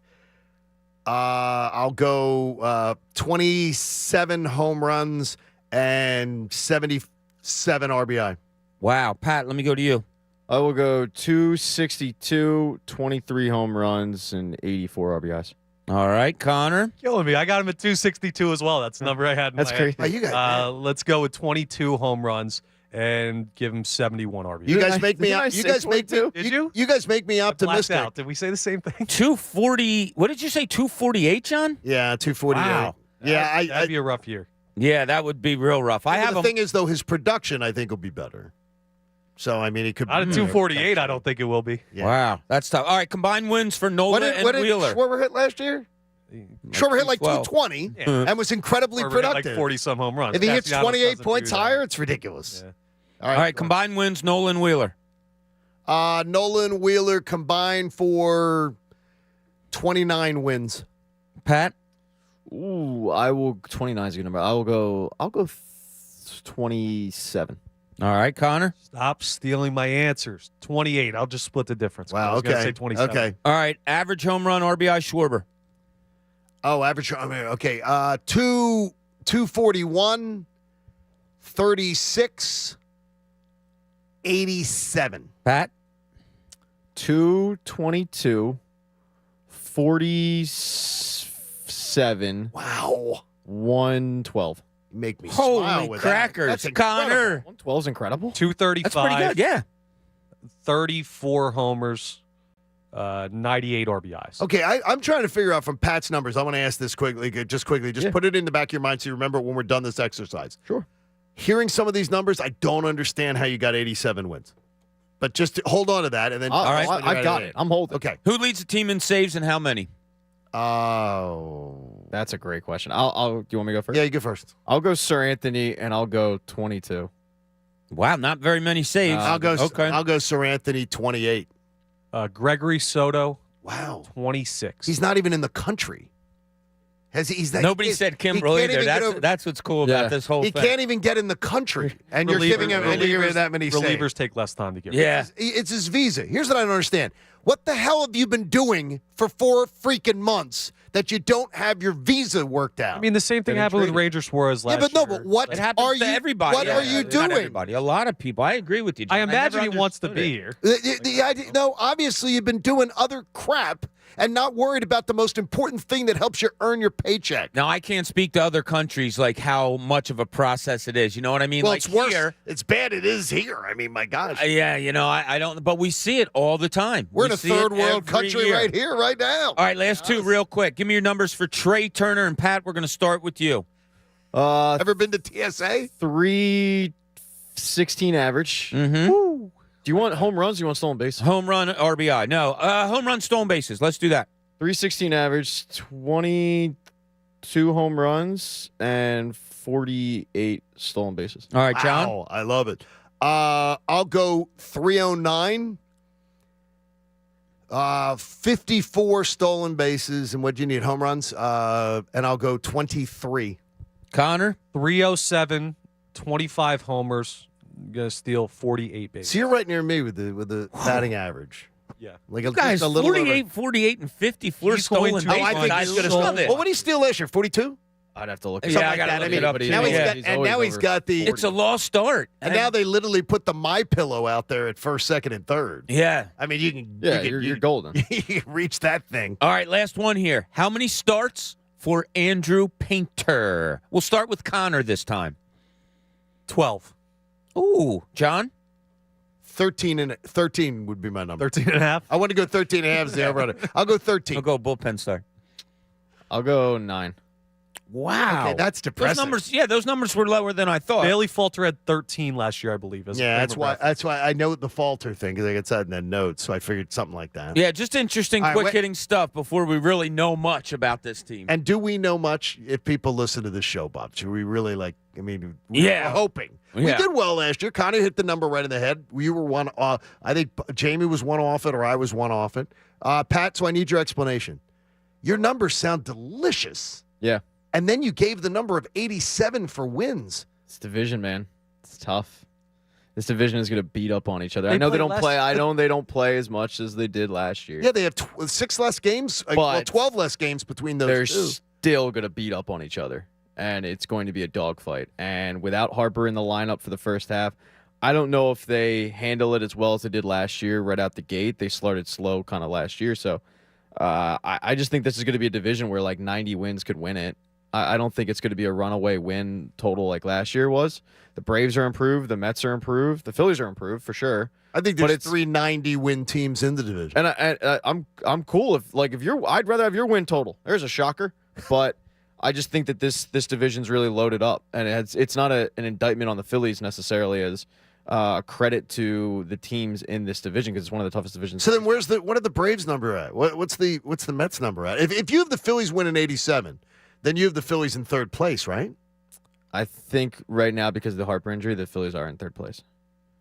I'll go 27 home runs and 77 RBI. Wow. Pat, let me go to you. I will go 262, 23 home runs, and 84 RBIs. All right, Connor. Killing me. I got him at 262 as well. That's the number I had in That's my crazy. Oh, you got let's go with 22 home runs and give him 71 RBIs. You guys make me Didn't I up. You say guys make me. 22? Did you? You guys make me Blacked optimistic. out. Did we say the same thing? 240. What did you say, 248, John? Yeah, 248. Wow. Yeah, That'd be a rough year. Yeah, that would be real rough. The thing is, though, his production, I think, will be better. So, I mean, he could be. Out of 248, I don't think it will be. Yeah. Wow, that's tough. All right, combined wins for Nola and what did Wheeler. Schwarber hit last year? Schwarber hit like 220 and was incredibly Or productive. like 40-some home runs. If he hits Castellanos 28 doesn't points do that. higher, it's ridiculous. Yeah. All right, combined wins, Nolan Wheeler. Nolan Wheeler combined for 29 wins. Pat? Ooh, I will 29 is a good number. I'll go 27. All right, Connor. Stop stealing my answers. 28. I'll just split the difference. Wow, I was gonna okay. say 27. Okay. All right, average home run, RBI, Schwarber. Oh, average. I mean, okay. 241, 36, 87. Pat? 222, 47. Wow. 112. You make me smile Holy with crackers, that. That's incredible. Connor. 112 is incredible. 235. That's pretty good, yeah. 34 homers, 98 RBIs. Okay, I'm trying to figure out from Pat's numbers. I want to ask this quickly. Just put it in the back of your mind so you remember when we're done this exercise. Sure. Hearing some of these numbers, I don't understand how you got 87 wins. But just hold on to that, and then All right, I've got it. I'm holding. Okay. Who leads the team in saves and how many? Oh, that's a great question. Do you want me to go first? Yeah, you go first. I'll go Sir Anthony, and I'll go 22. Wow, not very many saves. I'll go Sir Anthony 28. Gregory Soto. Wow, 26. He's not even in the country. Nobody said Kimbrel either. That's what's cool about this whole He thing. can't even get in the country, and you're giving him that many saves. Relievers take less time to get. Yeah, it's his visa. Here's what I don't understand: what the hell have you been doing for 4 freaking months that you don't have your visa worked out. I mean, the same thing happened with Ranger Suarez last year. Yeah, but no, but what It happens are to you? everybody. What Yeah, are you not doing? everybody. A lot of people. I agree with you, John. I imagine he never wants to understood be it. here. The idea, no, obviously you've been doing other crap and not worried about the most important thing that helps you earn your paycheck. Now, I can't speak to other countries like how much of a process it is. You know what I mean? Well, like it's worse. here, It's bad. It is here. I mean, my gosh. yeah, I don't, but we see it all the time. We're We in a see it third world every country year. right here, right now. All right, last two real quick. Give me your numbers for Trey Turner and Pat. We're going to start with you. Ever been to TSA? 316 average. Mm-hmm. Do you want home runs or you want stolen bases? Home run, RBI. No, home run, stolen bases. Let's do that. 316 average, 22 home runs, and 48 stolen bases. All right, John. Wow, I love it. I'll go 309. 54 stolen bases, and what do you need? Home runs? And I'll go 23. Connor? 307, 25 homers. Going to steal 48 bases. So you're right near me with the batting average. Yeah. Like Guys, just a little 48, and 54 He's going stolen to- bases. I think he's going to love steal. it. Well, what did he steal last year? 42? I'd have to look Yeah, at I gotta look it up, but too. Now he's Yeah. got, and now he's got the. It's a lost start. And now they literally put the My Pillow out there at first, second, and third. Yeah. I mean, you can. Yeah, you you're golden. You can reach that thing. All right, last one here. How many starts for Andrew Painter? We'll start with Connor this time. 12. Ooh, John? 13 would be my number. 13 and a half? I want to go 13 and a half as the over. I'll go 13. I'll go bullpen start. I'll go 9. Wow. Okay, that's depressing. Those numbers were lower than I thought. Bailey Falter had 13 last year, I believe. Yeah, that's why I know the Falter thing because I got that in the notes, so I figured something like that. Yeah, just interesting, All right, quick hitting stuff before we really know much about this team. And do we know much if people listen to this show, Bob? Do we really we were hoping. We Yeah. did well last year. Connor hit the number right in the head. You were one. I think Jamie was one off it, or I was one off it. Pat, so I need your explanation. Your numbers sound delicious. Yeah. And then you gave the number of 87 for wins. It's division, man. It's tough. This division is going to beat up on each other. They I know play they don't less. play. I know they don't play as much as they did last year. Yeah, they have 6 less games. But 12 less games between those They're two. still going to beat up on each other, and it's going to be a dogfight. And without Harper in the lineup for the first half, I don't know if they handle it as well as they did last year right out the gate. They started slow kind of last year. So I just think this is going to be a division where like 90 wins could win it. I don't think it's going to be a runaway win total like last year was. The Braves are improved. The Mets are improved. The Phillies are improved for sure. I think there's 3 90-win teams in the division. And I'm cool if you're. I'd rather have your win total. There's a shocker, but I just think that this division's really loaded up, and it's not an indictment on the Phillies necessarily as a credit to the teams in this division because it's one of the toughest divisions. So then, what are the Braves number at? What's the Mets number at? If you have the Phillies winning 87, then you have the Phillies in third place, right? I think right now because of the Harper injury, the Phillies are in third place.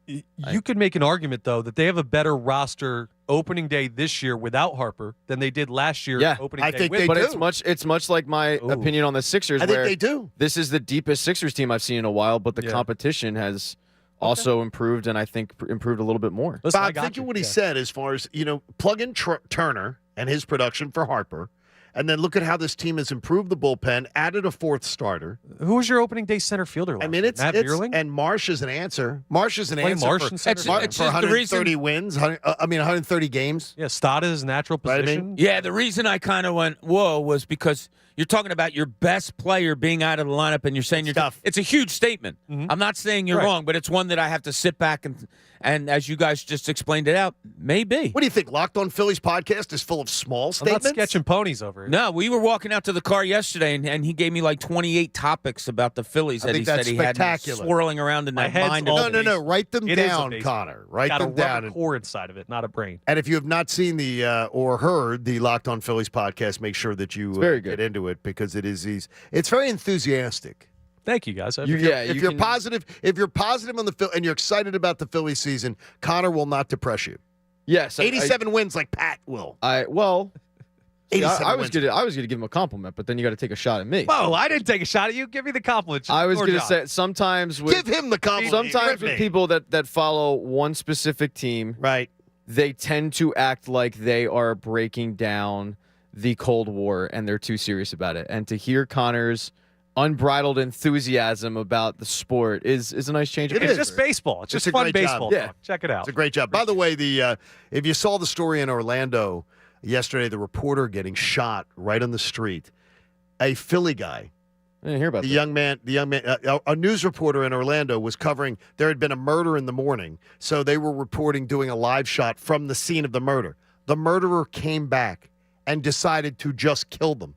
You could make an argument, though, that they have a better roster opening day this year without Harper than they did last year opening day with. But it's much like my opinion on the Sixers. I think where they do. This is the deepest Sixers team I've seen in a while, but the competition has also improved, and I think improved a little bit more. Bob, think of what he said as far as, plug in Turner and his production for Harper, and then look at how this team has improved the bullpen, added a 4th starter. Who was your opening day center fielder last year? Matt Vierling? And Marsh is an answer. Marsh is an Play answer Marsh for, in center field. for 130 wins. 130 games. Yeah, Stada is natural position. Right, I mean? Yeah, the reason I kind of went, whoa, was because you're talking about your best player being out of the lineup, and you're saying it's a huge statement. I'm not saying you're wrong, but it's one that I have to sit back and as you guys just explained it out, maybe. What do you think? Locked on Phillies podcast is full of small statements? I'm not sketching ponies over it. No, we were walking out to the car yesterday, and he gave me like 28 topics about the Phillies that he said he had swirling around in that mind. No. Write them down, Connor. Write them down. Got a core inside of it, not a brain. And if you have not seen or heard the Locked on Phillies podcast, make sure that you get into it because it's very enthusiastic. Thank you, guys. If you're positive on the Phillies and you're excited about the Phillies season, Connor will not depress you. Yes, 87 wins like Pat will. I was gonna give him a compliment, but then you got to take a shot at me. Whoa, I didn't take a shot at you. Give me the compliment. I was going to say sometimes give him the compliment. Sometimes with people that follow one specific team, right? They tend to act like they are breaking down the Cold War and they're too serious about it. And to hear Connor's unbridled enthusiasm about the sport is a nice change. It's just baseball. It's just a fun great baseball. job. Yeah, check it out. It's a great job. By the way, if you saw the story in Orlando yesterday, the reporter getting shot right on the street, a Philly guy. I didn't hear about the young man. A news reporter in Orlando was covering. There had been a murder in the morning, so they were doing a live shot from the scene of the murder. The murderer came back and decided to just kill them.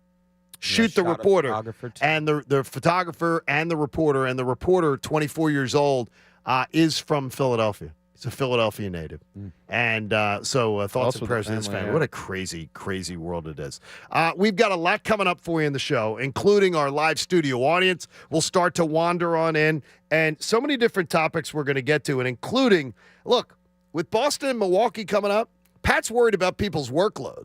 Shoot the reporter and the photographer and the reporter, 24 years old, is from Philadelphia. He's a Philadelphia native. And so thoughts and prayers to this family. What a crazy, crazy world it is. We've got a lot coming up for you in the show, including our live studio audience. We'll start to wander on in, and so many different topics we're going to get to, and including, look, with Boston and Milwaukee coming up, Pat's worried about people's workload.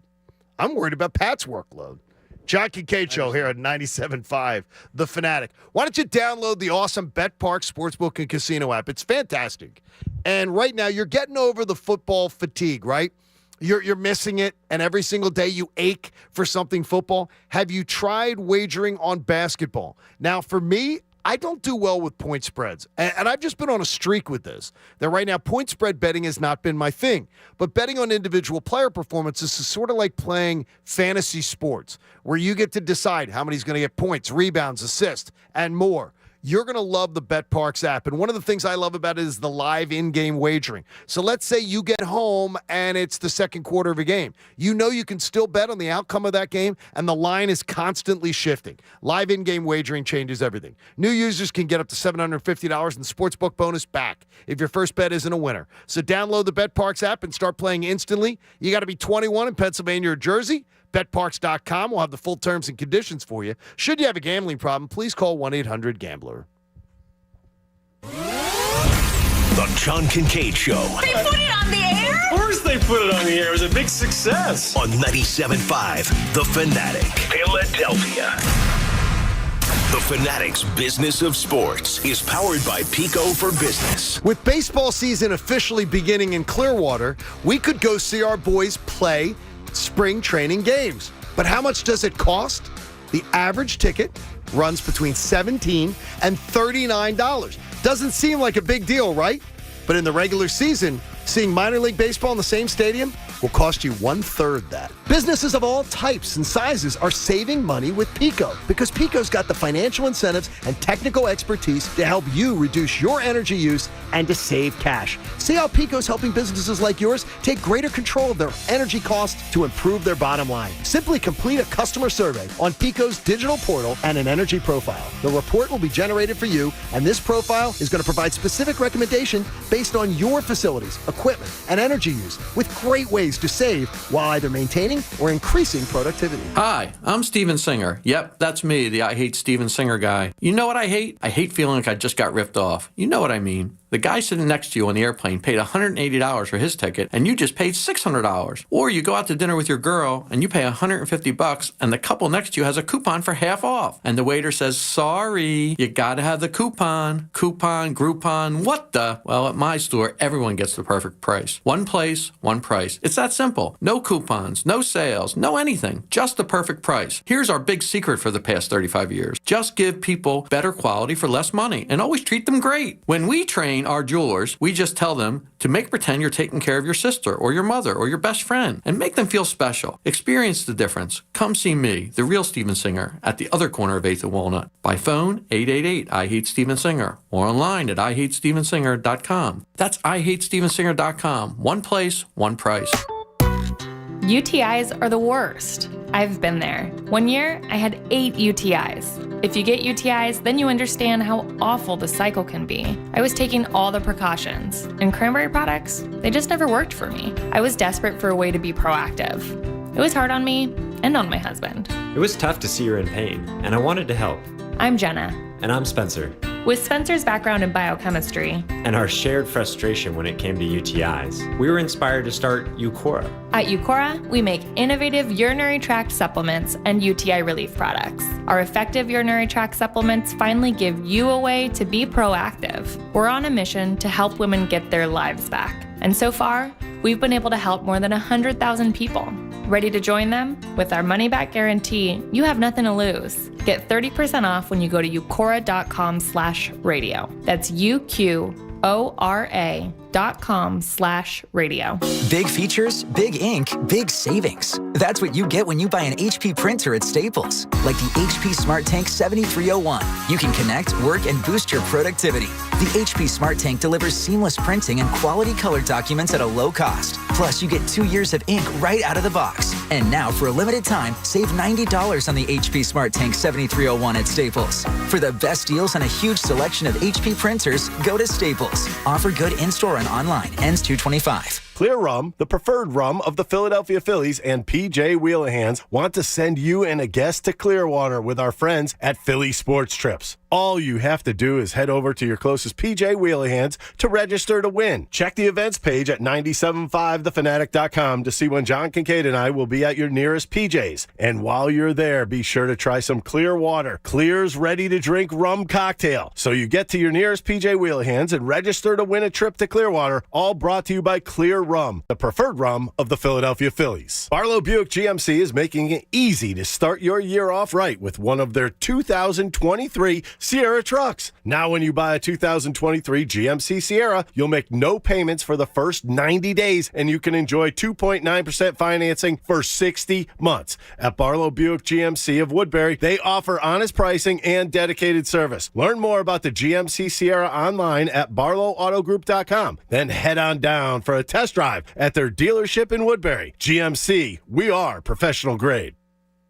I'm worried about Pat's workload. John Kincade Show here at 97.5 The Fanatic. Why don't you download the awesome BetPark Sportsbook and Casino app? It's fantastic. And right now, you're getting over the football fatigue, right? You're missing it, and every single day you ache for something football. Have you tried wagering on basketball? Now, for me, I don't do well with point spreads, and I've just been on a streak with this. That right now, point spread betting has not been my thing. But betting on individual player performances is sort of like playing fantasy sports, where you get to decide how many's going to get points, rebounds, assists, and more. You're going to love the BetParks app. And one of the things I love about it is the live in-game wagering. So let's say you get home and it's the second quarter of a game. You know you can still bet on the outcome of that game, and the line is constantly shifting. Live in-game wagering changes everything. New users can get up to $750 in sportsbook bonus back if your first bet isn't a winner. So download the BetParks app and start playing instantly. You got to be 21 in Pennsylvania or Jersey. BetParks.com will have the full terms and conditions for you. Should you have a gambling problem, please call 1-800-GAMBLER. The John Kincade Show. They put it on the air? Of course they put it on the air. It was a big success. On 97.5 The Fanatic, Philadelphia. The Fanatic's Business of Sports is powered by Pico for Business. With baseball season officially beginning in Clearwater, we could go see our boys play spring training games. But how much does it cost? The average ticket runs between $17 and $39. Doesn't seem like a big deal, right? But in the regular season, seeing minor league baseball in the same stadium will cost you 1/3 that. Businesses of all types and sizes are saving money with Pico because Pico's got the financial incentives and technical expertise to help you reduce your energy use and to save cash. See how Pico's helping businesses like yours take greater control of their energy costs to improve their bottom line. Simply complete a customer survey on Pico's digital portal and an energy profile. The report will be generated for you, and this profile is going to provide specific recommendation based on your facilities, equipment, and energy use with great ways to save while either maintaining or increasing productivity. Hi, I'm Steven Singer. Yep, that's me, the I Hate Steven Singer guy. You know what I hate? I hate feeling like I just got ripped off. You know what I mean. The guy sitting next to you on the airplane paid $180 for his ticket, and you just paid $600. Or you go out to dinner with your girl, and you pay $150, and the couple next to you has a coupon for half off. And the waiter says, sorry, you gotta have the coupon. Coupon, Groupon, what the? Well, at my store, everyone gets the perfect price. One place, one price. It's that simple. No coupons, no sales, no anything. Just the perfect price. Here's our big secret for the past 35 years. Just give people better quality for less money, and always treat them great. When we train our jewelers, we just tell them to make pretend you're taking care of your sister or your mother or your best friend and make them feel special. Experience the difference. Come see me, the real Steven Singer, at the other corner of 8th and Walnut. By phone, 888-I-HATE-STEVEN-SINGER, or online at IHateStevenSinger.com. That's IHateStevenSinger.com. One place, one price. UTIs are the worst. I've been there. One year, I had 8 UTIs. If you get UTIs, then you understand how awful the cycle can be. I was taking all the precautions, and cranberry products, they just never worked for me. I was desperate for a way to be proactive. It was hard on me and on my husband. It was tough to see her in pain, and I wanted to help. I'm Jenna. And I'm Spencer. With Spencer's background in biochemistry and our shared frustration when it came to UTIs, we were inspired to start Eucora. At Eucora, we make innovative urinary tract supplements and UTI relief products. Our effective urinary tract supplements finally give you a way to be proactive. We're on a mission to help women get their lives back. And so far, we've been able to help more than 100,000 people. Ready to join them? With our money-back guarantee, you have nothing to lose. Get 30% off when you go to Ucora.com/radio. That's UQORA.com/radio. Big features, big ink, big savings. That's what you get when you buy an HP printer at Staples. Like the HP Smart Tank 7301. You can connect, work, and boost your productivity. The HP Smart Tank delivers seamless printing and quality color documents at a low cost. Plus, you get 2 years of ink right out of the box. And now, for a limited time, save $90 on the HP Smart Tank 7301 at Staples. For the best deals on a huge selection of HP printers, go to Staples. Offer good in-store and online. Ends 2/25. Clear Rum, the preferred rum of the Philadelphia Phillies, and PJ Wheelahans want to send you and a guest to Clearwater with our friends at Philly Sports Trips. All you have to do is head over to your closest PJ Wheelahans to register to win. Check the events page at 97.5thefanatic.com to see when John Kincade and I will be at your nearest PJ's. And while you're there, be sure to try some Clearwater, Clear's ready-to-drink rum cocktail. So you get to your nearest PJ Wheelahans and register to win a trip to Clearwater, all brought to you by Clear Rum, the preferred rum of the Philadelphia Phillies. Barlow Buick GMC is making it easy to start your year off right with one of their 2023 Sierra trucks. Now when you buy a 2023 GMC Sierra, you'll make no payments for the first 90 days, and you can enjoy 2.9% financing for 60 months. At Barlow Buick GMC of Woodbury, they offer honest pricing and dedicated service. Learn more about the GMC Sierra online at barlowautogroup.com. Then head on down for a test drive at their dealership in Woodbury. GMC, we are professional grade.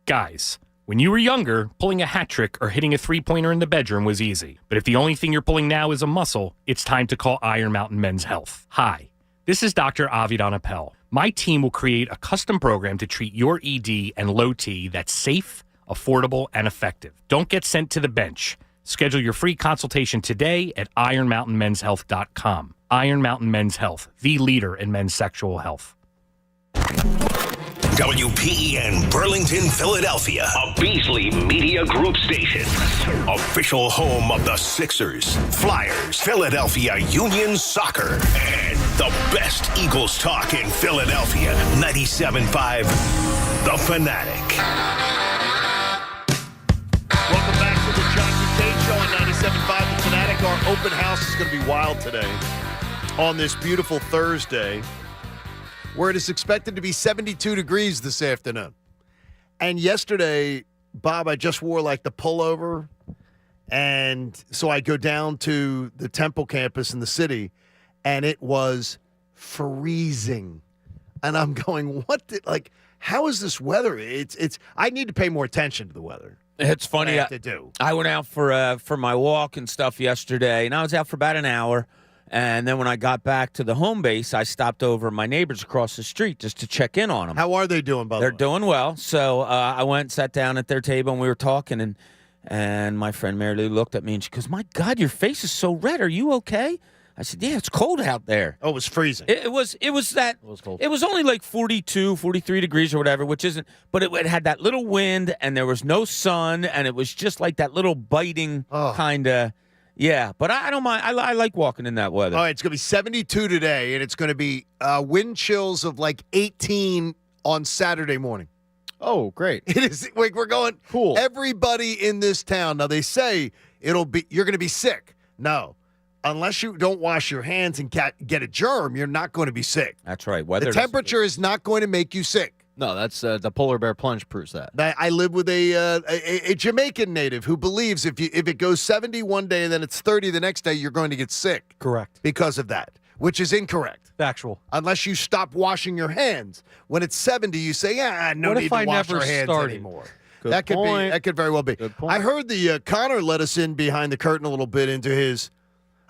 Guys, when you were younger, pulling a hat trick or hitting a three-pointer in the bedroom was easy. But if the only thing you're pulling now is a muscle, it's time to call Iron Mountain Men's Health. Hi, this is Dr. Avidan Appel. My team will create a custom program to treat your ED and low T that's safe, affordable, and effective. Don't get sent to the bench. Schedule your free consultation today at ironmountainmenshealth.com. Iron Mountain Men's Health, the leader in men's sexual health. WPEN Burlington, Philadelphia, a Beasley Media Group station. Official home of the Sixers, Flyers, Philadelphia Union Soccer, and the best Eagles talk in Philadelphia. 97.5 The Fanatic. Welcome back to the John Kincade Show on 97.5 The Fanatic. Our open house is going to be wild today on this beautiful Thursday, where it is expected to be 72 degrees this afternoon. And yesterday, Bob, I just wore like the pullover. And so I go down to the Temple campus in the city, and it was freezing. And I'm going, how is this weather? I need to pay more attention to the weather. It's funny. I went out for my walk and stuff yesterday, and I was out for about an hour. And then when I got back to the home base, I stopped over at my neighbors across the street just to check in on them. How are they doing, by the way? They're doing well. So I went and sat down at their table, and we were talking, and my friend Mary Lou looked at me, and she goes, "My God, your face is so red. Are you okay?" I said, "Yeah, it's cold out there." Oh, it was freezing. It was cold. It was only like 42, 43 degrees or whatever, which isn't, but it had that little wind, and there was no sun, and it was just like that little biting kind of. Yeah, but I don't mind. I like walking in that weather. All right, it's going to be 72 today, and it's going to be wind chills of like 18 on Saturday morning. Oh, great. It is like we're going cool. Everybody in this town. Now they say you're going to be sick. No. Unless you don't wash your hands and get a germ, you're not going to be sick. That's right. The temperature is not going to make you sick. No, that's the polar bear plunge proves that. I live with a Jamaican native who believes if it goes 70 one day and then it's 30 the next day, you're going to get sick. Correct. Because of that, which is incorrect. Factual. Unless you stop washing your hands. When it's 70, you say, no need to wash our hands anymore. That could very well be. Good point. I heard the Connor let us in behind the curtain a little bit into his.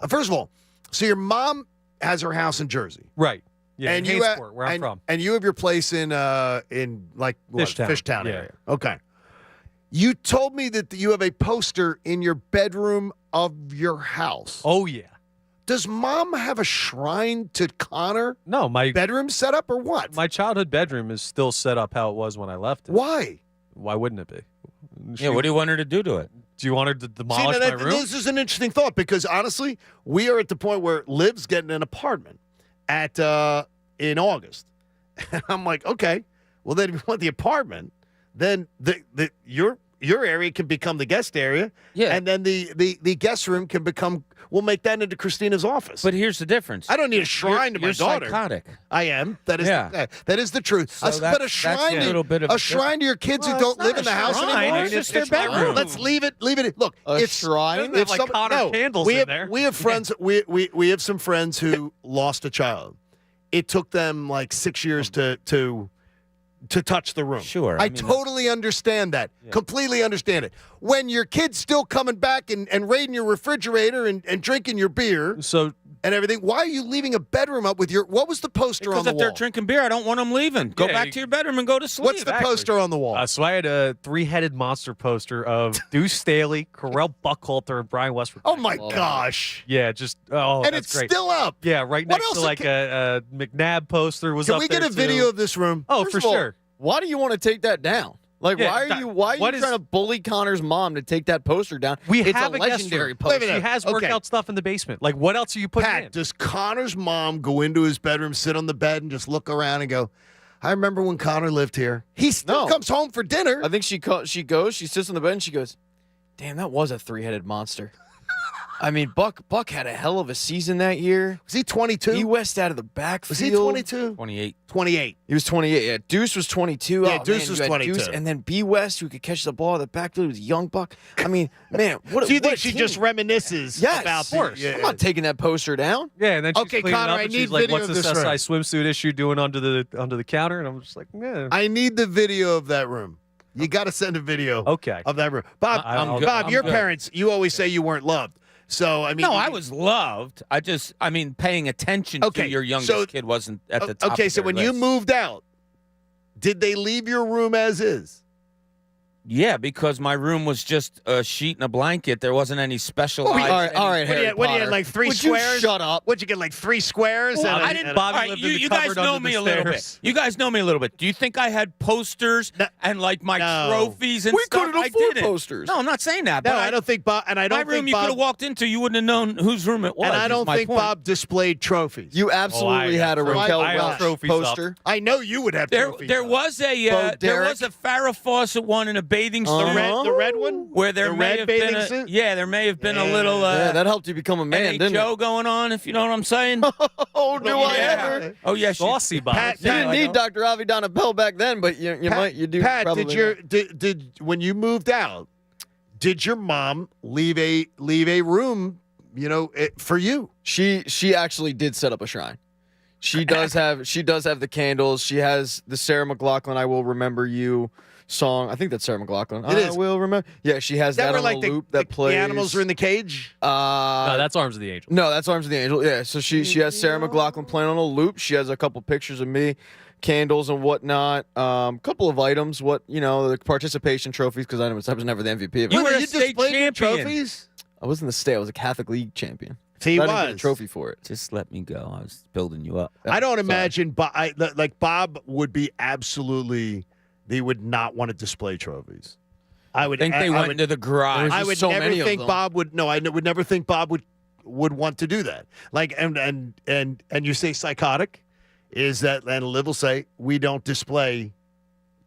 First of all, so your mom has her house in Jersey, right? Yeah, and in Hainsport, where I'm from, and you have your place in Fishtown area. Okay. You told me that you have a poster in your bedroom of your house. Oh yeah. Does mom have a shrine to Connor? No, my bedroom set up or what? My childhood bedroom is still set up how it was when I left it. Why? Why wouldn't it be? What do you want her to do to it? Do you want her to demolish my room? This is an interesting thought because honestly, we are at the point where Liv's getting an apartment in August. And I'm like, okay, Well, then if you want the apartment, then your area can become the guest area. Yeah. And then the guest room can become. We'll make that into Christina's office. But here's the difference. I don't need a shrine to my daughter. You're psychotic. I am. That is. Yeah. That is the truth. So But a shrine, that's a little bit of a shrine to your kids who don't live in the house anymore. It's just their bedroom. Let's leave it. Look, A shrine? If like Connor candles we in have, there. We have friends. We have some friends who lost a child. It took them like 6 years to touch the room. Sure. I totally understand that. Yeah. Completely understand it. When your kid's still coming back and raiding your refrigerator and drinking your beer and everything, why are you leaving a bedroom up with your – what was the poster on the wall? Because if they're drinking beer, I don't want them leaving. Go back to your bedroom and go to sleep. What's the poster on the wall? So I had a three-headed monster poster of Deuce Staley, Correll Buckhalter, and Brian Westbrook. Oh, my gosh. Yeah, just – and it's great. Still up. Yeah, right next to like a McNabb poster was Can up we there get a video of this room? Oh, First for of all, sure. Why do you want to take that down? Like, Yeah, why are you trying to bully Connor's mom to take that poster down? It's have a legendary poster. She has workout stuff in the basement. Like, what else are you putting Pat, in? does Connor's mom go into his bedroom, sit on the bed, and just look around and go, I remember when Connor lived here. He still comes home for dinner. I think she goes, she sits on the bed, and she goes, damn, that was a three-headed monster. I mean, Buck had a hell of a season that year. Was he 22? He West out of the backfield. Was he 22? 28. 28. He was 28. Yeah, Deuce was 22. Yeah, Oh, Deuce man, was you had 22. Deuce, and then B West, who could catch the ball out of the backfield, was a young Buck. I mean, man, what? Do you what think a she team. just reminisces Yes, about of course. the? I'm not taking that poster down. Yeah, and then she's Okay, cleaning Connor, up I and need she's like, video what's of this this room. SI swimsuit issue doing under the counter? And I'm just like, yeah. I need the video of that room. You got to send a video of that room. Bob, I'm good. Bob, your I'm good. parents, you always say you weren't loved. So, I mean. No, I was loved. Paying attention to your youngest kid wasn't at the top. Okay, so when you moved out, did they leave your room as is? Yeah, because my room was just a sheet and a blanket. There wasn't any special. All right, Harry What do you Potter. had, like 3 Would squares? You shut up. What'd you get, like 3 squares? Well, and I didn't. and All right, you guys know me a little bit. You guys know me a little bit. Do you think I had posters and like my trophies and We stuff? couldn't I afford didn't. posters. No, I'm not saying that. No, but I don't think Bob. And I don't my room think you Bob. could have walked into. You wouldn't have known whose room it was. And I is don't my think point. Bob displayed trophies. You absolutely had a Raquel Welch poster. I know you would have trophies. There was a Farrah Fawcett one in a bathing suit. The red one. Where there The may red have been bathing suit? there may have been a little yeah, that helped you become a man, didn't NHO it? going on, if you know what I'm saying. Oh, do I ever? Oh yeah, saucy Bob. Pat, You didn't need Dr. Avidana Bell back then, but you do. Pat, probably did when you moved out, did your mom leave a room, for you? She actually did set up a shrine. She does have the candles. She has the Sarah McLachlan "I Will Remember You" song. I think that's Sarah McLachlan. It is. I will remember. Yeah, she has that on like a loop that plays. The animals are in the cage. No, that's Arms of the Angel. No, that's Arms of the Angel. Yeah, so she has Sarah McLachlan playing on a loop. She has a couple pictures of me, candles and whatnot. Couple of items. The participation trophies because I was never the MVP of it. You were a you state displayed your champion. trophies? I wasn't the state. I was a Catholic League champion. He I didn't get a was. trophy for it. Just let me go. I was building you up. I don't imagine Bob would be absolutely. They would not want to display trophies. I would think they went into the garage. I would so never many of think them. Bob would. No, I would never think Bob would want to do that. Like and you say psychotic, is that and Liv will say we don't display.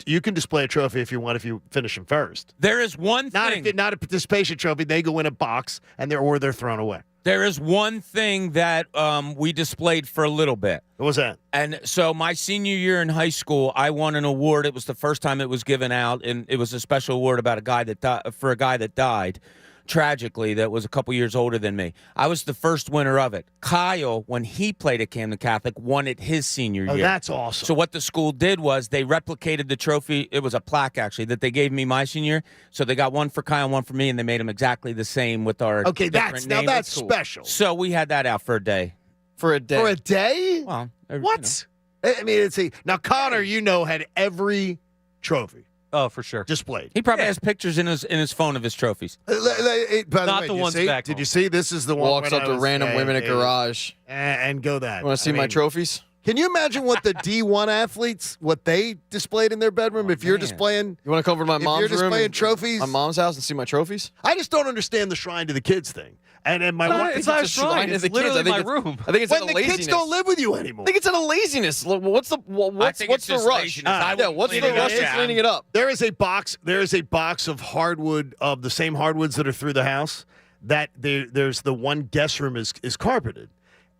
You can display a trophy if you want if you finish them first. There is one thing. Not a participation trophy. They go in a box and they're thrown away. There is one thing that we displayed for a little bit. What was that? And so my senior year in high school, I won an award. It was the first time it was given out, and it was a special award about a guy that died tragically, that was a couple years older than me. I was the first winner of it. Kyle, when he played at Camden Catholic, won it his senior year. Oh, that's awesome. So what the school did was they replicated the trophy. It was a plaque, actually, that they gave me my senior year. So they got one for Kyle and one for me, and they made them exactly the same with our Okay, different names. that's special. So we had that out for a day. For a day. For a day? Well, what? I mean, now Connor, had every trophy. Oh, for sure. Displayed. He probably has pictures in his phone of his trophies. By the Not way, the did you ones see? back Did home. you see? This is the one. Walks when up I to was- random women at garage. and go that. Want to see my trophies? Can you imagine what the D1 athletes, what they displayed in their bedroom? If you're displaying, You want to come over to my mom's you're room? displaying and- trophies? My mom's house and see my trophies? I just don't understand the shrine to the kids thing. And my wife, It's not a shrine. It's literally my room. I think it's when out the of laziness. kids don't live with you anymore. I think it's out of laziness. What's the what's think what's it's the just rush? laziness. I Yeah, would what's the clean it rush up. to cleaning it up? There is a box of hardwood, of the same hardwoods that are through the house, that there's the one guest room is carpeted.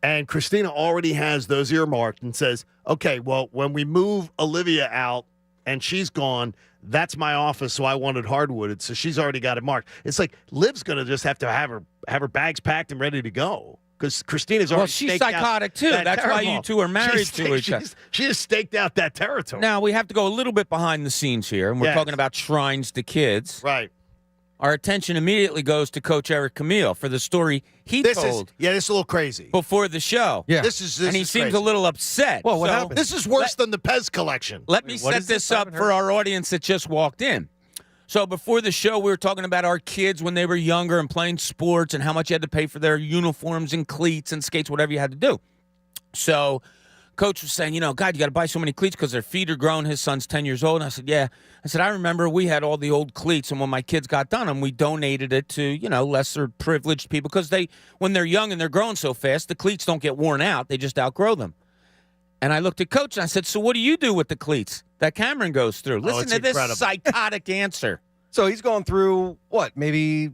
And Christina already has those earmarked and says, okay, well, when we move Olivia out and she's gone, that's my office, so I wanted hardwooded. So she's already got it marked. It's like Liv's going to just have to have her bags packed and ready to go. Because Christina's already Well, she's staked out psychotic, too. that That's why territory. you two are married to each other. She has staked out that territory. Now, we have to go a little bit behind the scenes here, and we're Yes. talking about shrines to kids. Right. Our attention immediately goes to Coach Eric Camille for the story he This told is a little crazy. before the show. Yeah. This is and he seems crazy. a little upset. Well, what So happened? This is worse than the Pez collection. Let me set this up for our audience that just walked in. So before the show, we were talking about our kids when they were younger and playing sports and how much you had to pay for their uniforms and cleats and skates, whatever you had to do. So Coach was saying, God, you got to buy so many cleats because their feet are grown. His son's 10 years old. And I said, yeah. I said, I remember we had all the old cleats, and when my kids got done them, we donated it to, lesser privileged people because when they're young and they're growing so fast, the cleats don't get worn out. They just outgrow them. And I looked at Coach and I said, so what do you do with the cleats that Cameron goes through? Listen to this psychotic answer. So he's going through, maybe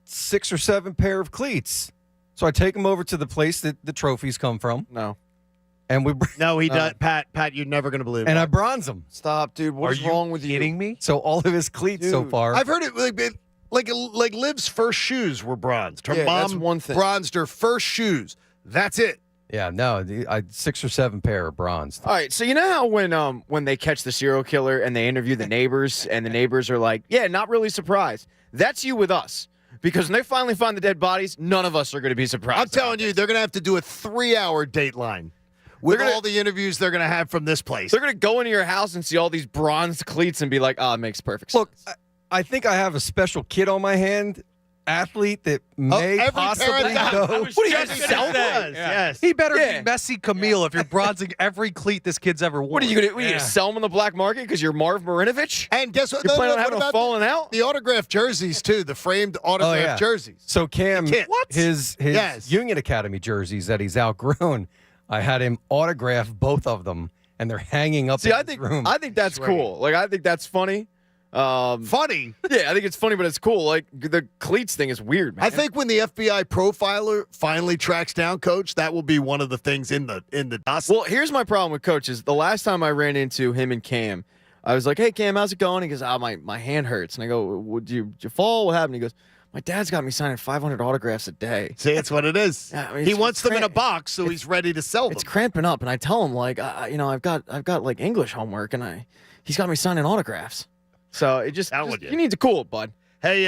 6 or 7 pair of cleats. So I take him over to the place that the trophies come from. No. And we No, he does. Pat, you're never going to believe it. and I bronze him. Stop, dude. What's wrong with you? Kidding me? So all of his cleats so Dude. far. I've heard it like Liv's first shoes were bronzed. Her Yeah, mom that's one thing. bronzed her first shoes. That's it. Yeah, no, I 6 or 7 pair are bronzed. All right, so you know how when they catch the serial killer and they interview the neighbors and the neighbors are like, yeah, not really surprised. That's you with us. Because when they finally find the dead bodies, none of us are going to be surprised. I'm telling you, they're going to have to do a 3-hour Dateline with all the interviews they're going to have from this place. They're going to go into your house and see all these bronzed cleats and be like, it makes perfect sense. Look, I think I have a special kid on my hand, athlete that may every possibly parent go. what do you sell those? Yes. He better be Messi Camille if you're bronzing every cleat this kid's ever worn. What are you going to sell them on the black market because you're Marv Marinovich? And guess what? You're planning on what having a about falling out? The autographed jerseys, too. The framed autographed jerseys. So Cam, What? his Yes. Union Academy jerseys that he's outgrown, I had him autograph both of them, and they're hanging up in his room. I think that's cool. Like, I think that's funny. Funny? Yeah, I think it's funny, but it's cool. Like, the cleats thing is weird, man. I think when the FBI profiler finally tracks down Coach, that will be one of the things in the dust. Well, here's my problem with Coach is the last time I ran into him and Cam, I was like, hey, Cam, how's it going? He goes, my hand hurts. And I go, did you fall? What happened? He goes, my dad's got me signing 500 autographs a day. See, that's what it is. Yeah, I mean, he it's wants them in a box, so he's ready to sell them. It's cramping up, and I tell him like, I've got like English homework, and he's got me signing autographs. So it just you need to cool it, bud. Hey,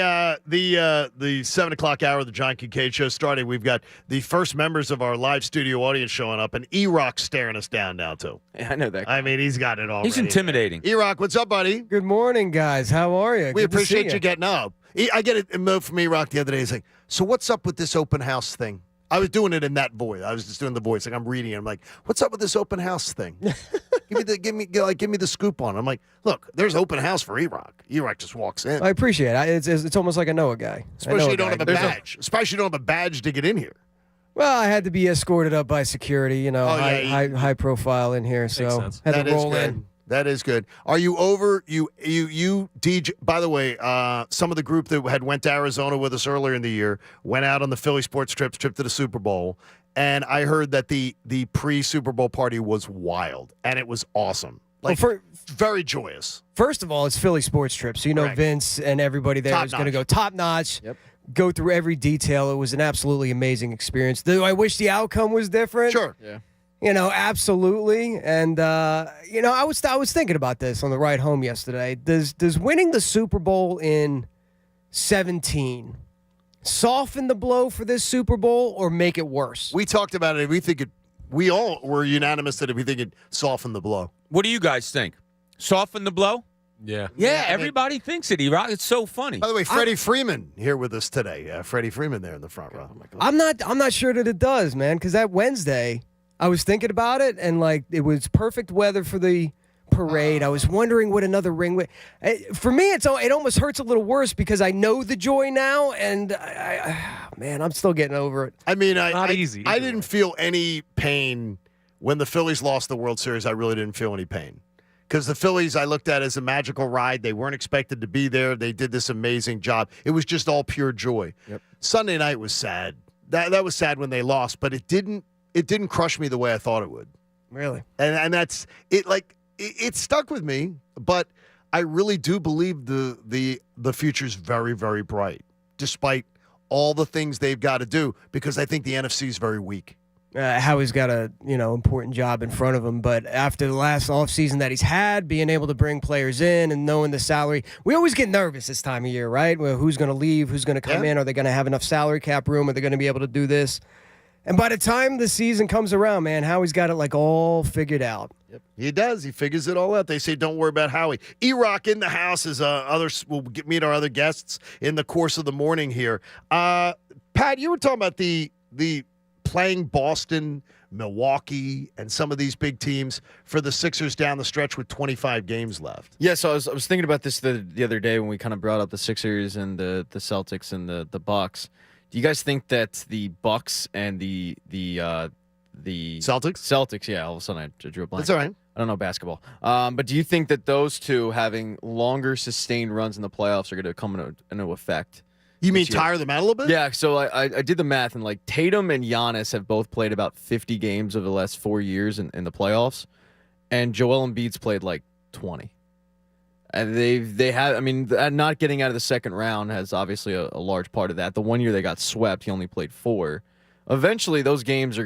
the 7 o'clock hour of the John Kincade Show starting. We've got the first members of our live studio audience showing up, and E-Rock's staring us down now, too. Yeah, I know that. I mean, he's got it all. He's intimidating. E-Rock, what's up, buddy? Good morning, guys. How are you? We Good to see appreciate you getting up. I get a note from E-Rock the other day. He's like, so what's up with this open house thing? I was doing it in that voice. I was just doing the voice. Like, I'm reading it. I'm like, what's up with this open house thing? give me the scoop on it. I'm like, look, there's open house for E-Rock. E-Rock just walks in. I appreciate it. It's almost like I know a guy. Especially you don't have a badge. Especially you don't have a badge to get in here. Well, I had to be escorted up by security, high profile in here, so sense. had That to is roll good. in. That is good. Are you over? You DJ? By the way, some of the group that had went to Arizona with us earlier in the year went out on the Philly sports trip to the Super Bowl, and I heard that the pre-Super Bowl party was wild and it was awesome. Like very joyous. First of all, it's Philly sports trip, so Correct. Vince and everybody there is going to go top notch. Yep. Go through every detail. It was an absolutely amazing experience. Do I wish the outcome was different? Sure. Yeah. Absolutely. And I was thinking about this on the ride home yesterday. Does winning the Super Bowl in 17 soften the blow for this Super Bowl or make it worse? We talked about it. We all were unanimous that we think it softened the blow. What do you guys think? Soften the blow? Yeah. Yeah, everybody thinks it, E-Rock. It's so funny. By the way, Freddie Freeman here with us today. Freddie Freeman there in the front row. I'm not sure that it does, man, because that Wednesday, I was thinking about it, and like it was perfect weather for the parade. I was wondering what another ring would. For me, it almost hurts a little worse because I know the joy now, and man, I'm still getting over it. I mean, Not easy. I didn't feel any pain when the Phillies lost the World Series. I really didn't feel any pain because the Phillies I looked at as a magical ride. They weren't expected to be there. They did this amazing job. It was just all pure joy. Yep. Sunday night was sad. That was sad when they lost, but it didn't crush me the way I thought it would. Really, and that's it. Like. It stuck with me, but I really do believe the future's very, very bright, despite all the things they've got to do, because I think the NFC is very weak. Howie's got a important job in front of him, but after the last offseason that he's had, being able to bring players in and knowing the salary, we always get nervous this time of year, right? Well, who's going to leave? Who's going to come in? Are they going to have enough salary cap room? Are they going to be able to do this? And by the time the season comes around, man, Howie's got it like all figured out. Yep. He does. He figures it all out. They say, don't worry about Howie. E-Rock in the house is others. We'll meet our other guests in the course of the morning here. Pat, you were talking about the playing Boston, Milwaukee, and some of these big teams for the Sixers down the stretch with 25 games left. Yeah, so I was thinking about this the other day when we kind of brought up the Sixers and the Celtics and the Bucks. Do you guys think that the Bucks and the Celtics, yeah, all of a sudden I drew a blank. That's all right. I don't know basketball. But do you think that those two having longer sustained runs in the playoffs are going to come into effect? You mean tire them out a little bit? Yeah, so I did the math, and like Tatum and Giannis have both played about 50 games over the last 4 years in the playoffs, and Joel Embiid's played like 20. And they have, I mean, not getting out of the second round has obviously a large part of that. The 1 year they got swept, he only played 4. Eventually, those games they're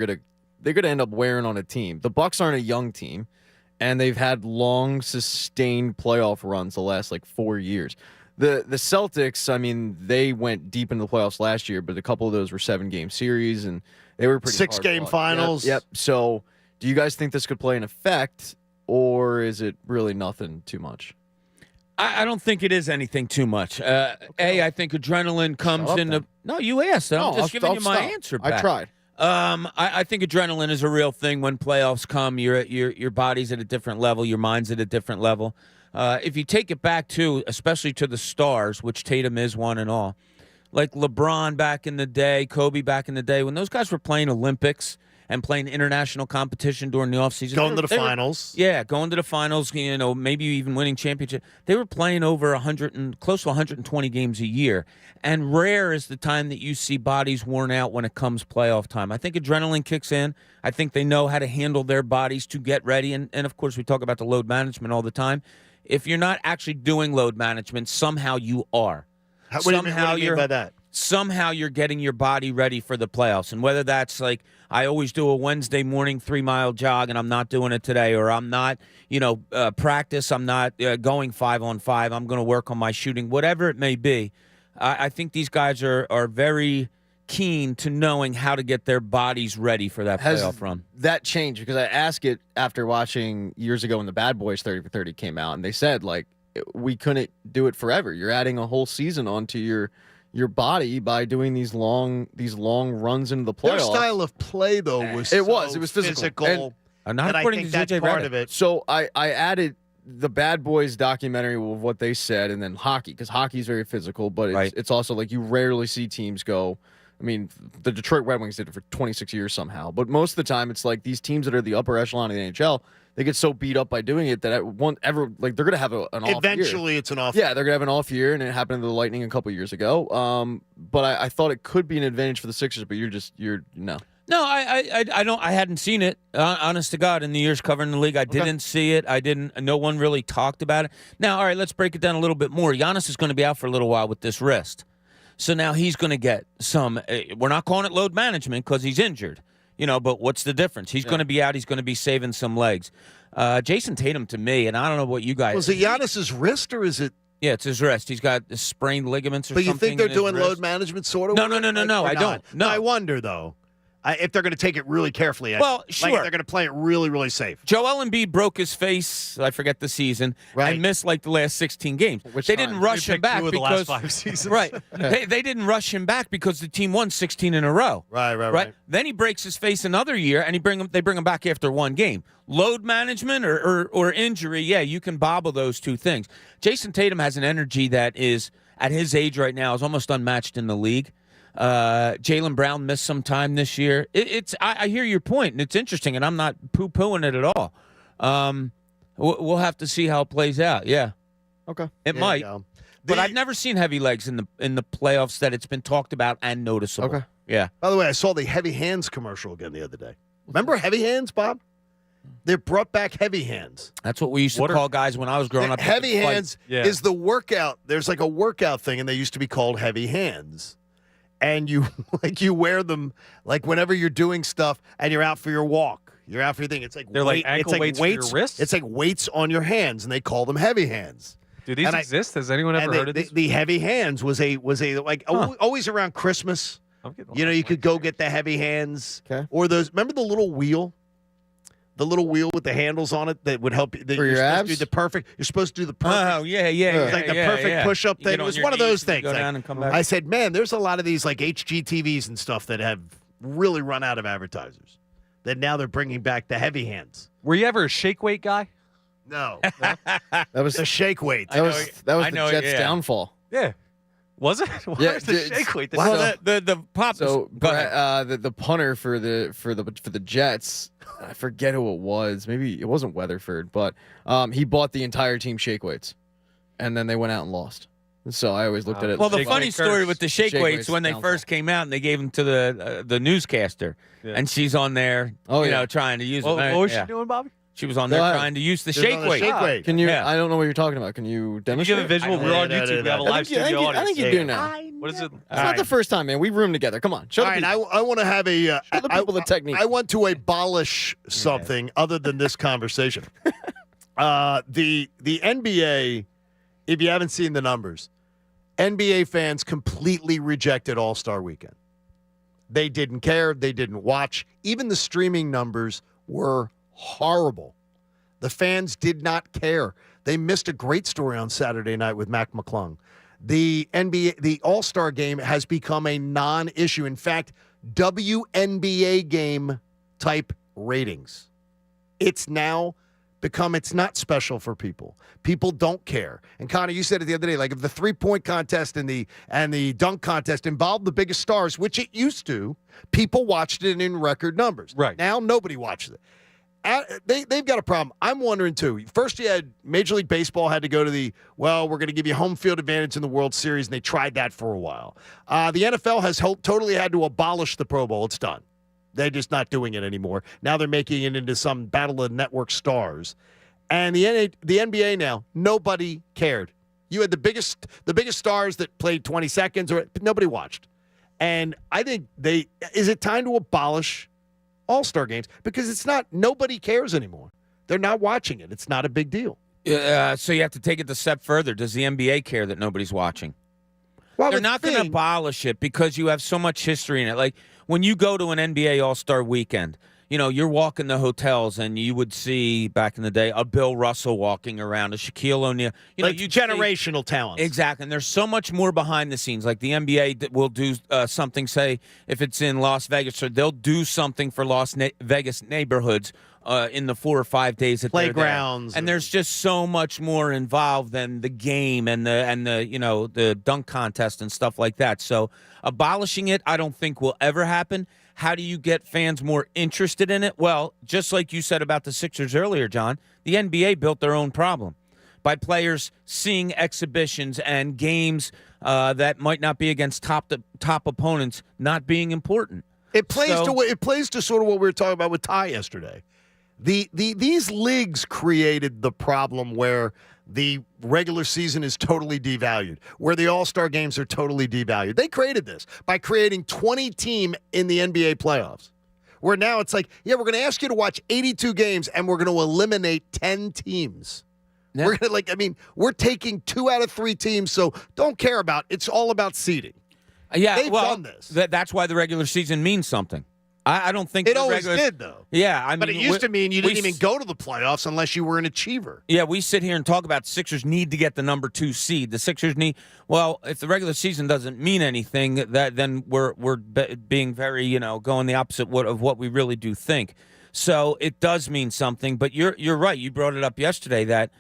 gonna end up wearing on a team. The Bucks aren't a young team, and they've had long, sustained playoff runs the last like 4 years. The Celtics, I mean, they went deep into the playoffs last year, but a couple of those were 7-game series, and they were pretty 6-game finals. Yep. So, do you guys think this could play an effect, or is it really nothing too much? I don't think it is anything too much. I think adrenaline comes into. No, you asked. I'm just giving you my answer back. I tried. I think adrenaline is a real thing when playoffs come. Your body's at a different level. Your mind's at a different level. If you take it back to, especially to the stars, which Tatum is one and all, like LeBron back in the day, Kobe back in the day, when those guys were playing Olympics and playing international competition during the offseason. Going to the finals. Going to the finals, maybe even winning championship. They were playing over close to 120 games a year. And rare is the time that you see bodies worn out when it comes playoff time. I think adrenaline kicks in. I think they know how to handle their bodies to get ready. And of course, we talk about the load management all the time. If you're not actually doing load management, somehow you are. What do you mean by that? Somehow you're getting your body ready for the playoffs. And whether that's like, I always do a Wednesday morning 3-mile jog and I'm not doing it today, or I'm not, practice, I'm not going 5-on-5, I'm going to work on my shooting, whatever it may be. I think these guys are very keen to knowing how to get their bodies ready for that playoff run. That changed? Because I asked it after watching years ago when the Bad Boys 30 for 30 came out, and they said, like, we couldn't do it forever. You're adding a whole season onto your body by doing these long runs into the playoffs. Their style of play, though, was it was physical. And not I think that's part of it. So I added the Bad Boys documentary with what they said, and then hockey, because hockey's very physical, but it's also like you rarely see teams go. I mean, the Detroit Red Wings did it for 26 years somehow, but most of the time it's like these teams that are the upper echelon of the NHL, they get so beat up by doing it that it won't ever, like, they're going to have an off year. Eventually it's an off year. Yeah, they're going to have an off year, and it happened to the Lightning a couple years ago. But I thought it could be an advantage for the Sixers, but no. No, I don't. I hadn't seen it. Honest to God, in the years covering the league, I didn't see it. No one really talked about it. Now, all right, let's break it down a little bit more. Giannis is going to be out for a little while with this wrist, so now he's going to get some. We're not calling it load management because he's injured, But what's the difference? He's going to be out. He's going to be saving some legs. Jason Tatum, to me, and I don't know what you guys. Was it Giannis's wrist or is it? Yeah, it's his wrist. He's got sprained ligaments or something. But you think they're doing load management sort of? No, I don't. No, I wonder though. If they're going to take it really carefully. Well, sure. Like they're going to play it really, really safe. Joel Embiid broke his face, I forget the season, and missed like the last 16 games. They didn't rush him back because because the last 5 seasons. Right. They didn't rush him back because the team won 16 in a row. Right. Then he breaks his face another year, and they bring him back after one game. Load management or injury, yeah, you can bobble those two things. Jason Tatum has an energy that is, at his age right now, is almost unmatched in the league. Jaylen Brown missed some time this year. I hear your point, and it's interesting, and I'm not poo-pooing it at all. We'll have to see how it plays out. Yeah. Okay. It might. But I've never seen heavy legs in the playoffs that it's been talked about and noticeable. Okay. Yeah. By the way, I saw the Heavy Hands commercial again the other day. Remember Heavy Hands, Bob? They brought back Heavy Hands. That's what we used to call guys when I was growing up. Heavy Hands is the workout. There's like a workout thing, and they used to be called Heavy Hands. And you wear them like whenever you're doing stuff and you're out for your walk. You're out for your thing. It's like they're like ankle weights for your wrists? It's like weights on your hands, and they call them Heavy Hands. Do these exist? Has anyone ever heard of these? The Heavy Hands was a always around Christmas. You could go get the Heavy Hands. Okay. Or those. Remember the little wheel? The little wheel with the handles on it that would help you. For your abs? You're supposed to do the perfect. Oh, yeah. It's like the perfect push-up thing. It was one of those things. Go down and come back. I said, man, there's a lot of these like HGTVs and stuff that have really run out of advertisers. That now they're bringing back the Heavy Hands. Were you ever a shake weight guy? No. That was the shake weight. That was the Jets' downfall. Yeah. Was it? Yeah, the shake weight? Well, the pop. So the punter for the Jets, I forget who it was. Maybe it wasn't Weatherford, but he bought the entire team shake weights, and then they went out and lost. So I always looked at it. Well, the funny story with the shake weights when they first came out and they gave them to the newscaster, and she's on there, trying to use them. What was she doing, Bobby? She was on there trying to use the shake weight. Can you? I don't know what you're talking about. Can you demonstrate? Give a visual. We're on YouTube. We have a live studio audience. I think you do now. What is it? It's not the first time, man. We roomed together. Come on, show the people. I want to have a. Show the people the technique. I want to abolish something other than this conversation. The NBA, if you haven't seen the numbers, NBA fans completely rejected All-Star Weekend. They didn't care. They didn't watch. Even the streaming numbers were horrible. The fans did not care. They missed a great story on Saturday night with Mac McClung. The NBA, the All-Star game has become a non-issue. In fact, WNBA game type ratings. It's now become, it's not special for people. People don't care. And Connor, you said it the other day, like if the 3-point contest and the dunk contest involved the biggest stars, which it used to, people watched it in record numbers. Right. Now nobody watches it. They've got a problem. I'm wondering, too. First, you had Major League Baseball had to go to we're going to give you home field advantage in the World Series, and they tried that for a while. The NFL has totally had to abolish the Pro Bowl. It's done. They're just not doing it anymore. Now they're making it into some battle of network stars. And the NBA now, nobody cared. You had the biggest stars that played 20 seconds, but nobody watched. And I think is it time to abolish All-Star games? Because it's not, nobody cares anymore. They're not watching it. It's not a big deal. So you have to take it a step further. Does the NBA care that nobody's watching? Well, they're not going to abolish it because you have so much history in it. Like when you go to an NBA All-Star weekend, you're walking the hotels and you would see back in the day a Bill Russell walking around, a Shaquille O'Neal. You generational talent. Exactly. And there's so much more behind the scenes. Like the NBA will do something, say, if it's in Las Vegas, or they'll do something for Las Vegas neighborhoods in the 4 or 5 days that playgrounds. And there's just so much more involved than the game and the dunk contest and stuff like that. So abolishing it, I don't think will ever happen. How do you get fans more interested in it? Well, just like you said about the Sixers earlier, John, the NBA built their own problem by players seeing exhibitions and games that might not be against top opponents not being important. It plays to sort of what we were talking about with Ty yesterday. These leagues created the problem where the regular season is totally devalued, where the All-Star games are totally devalued. They created this by creating 20 team in the NBA playoffs, where now it's like, we're going to ask you to watch 82 games and we're going to eliminate 10 teams. Yeah. We're going to we're taking 2 out of 3 teams, so don't care about, it's all about seeding. Yeah, They've done this. That's why the regular season means something. I don't think it the always regular- did, though. Yeah, I mean, But it used to mean you didn't we even go to the playoffs unless you were an achiever. Yeah, we sit here and talk about Sixers need to get the number 2 seed. The Sixers need. Well, if the regular season doesn't mean anything, then we're being very going the opposite of what we really do think. So it does mean something. But you're right. You brought it up yesterday that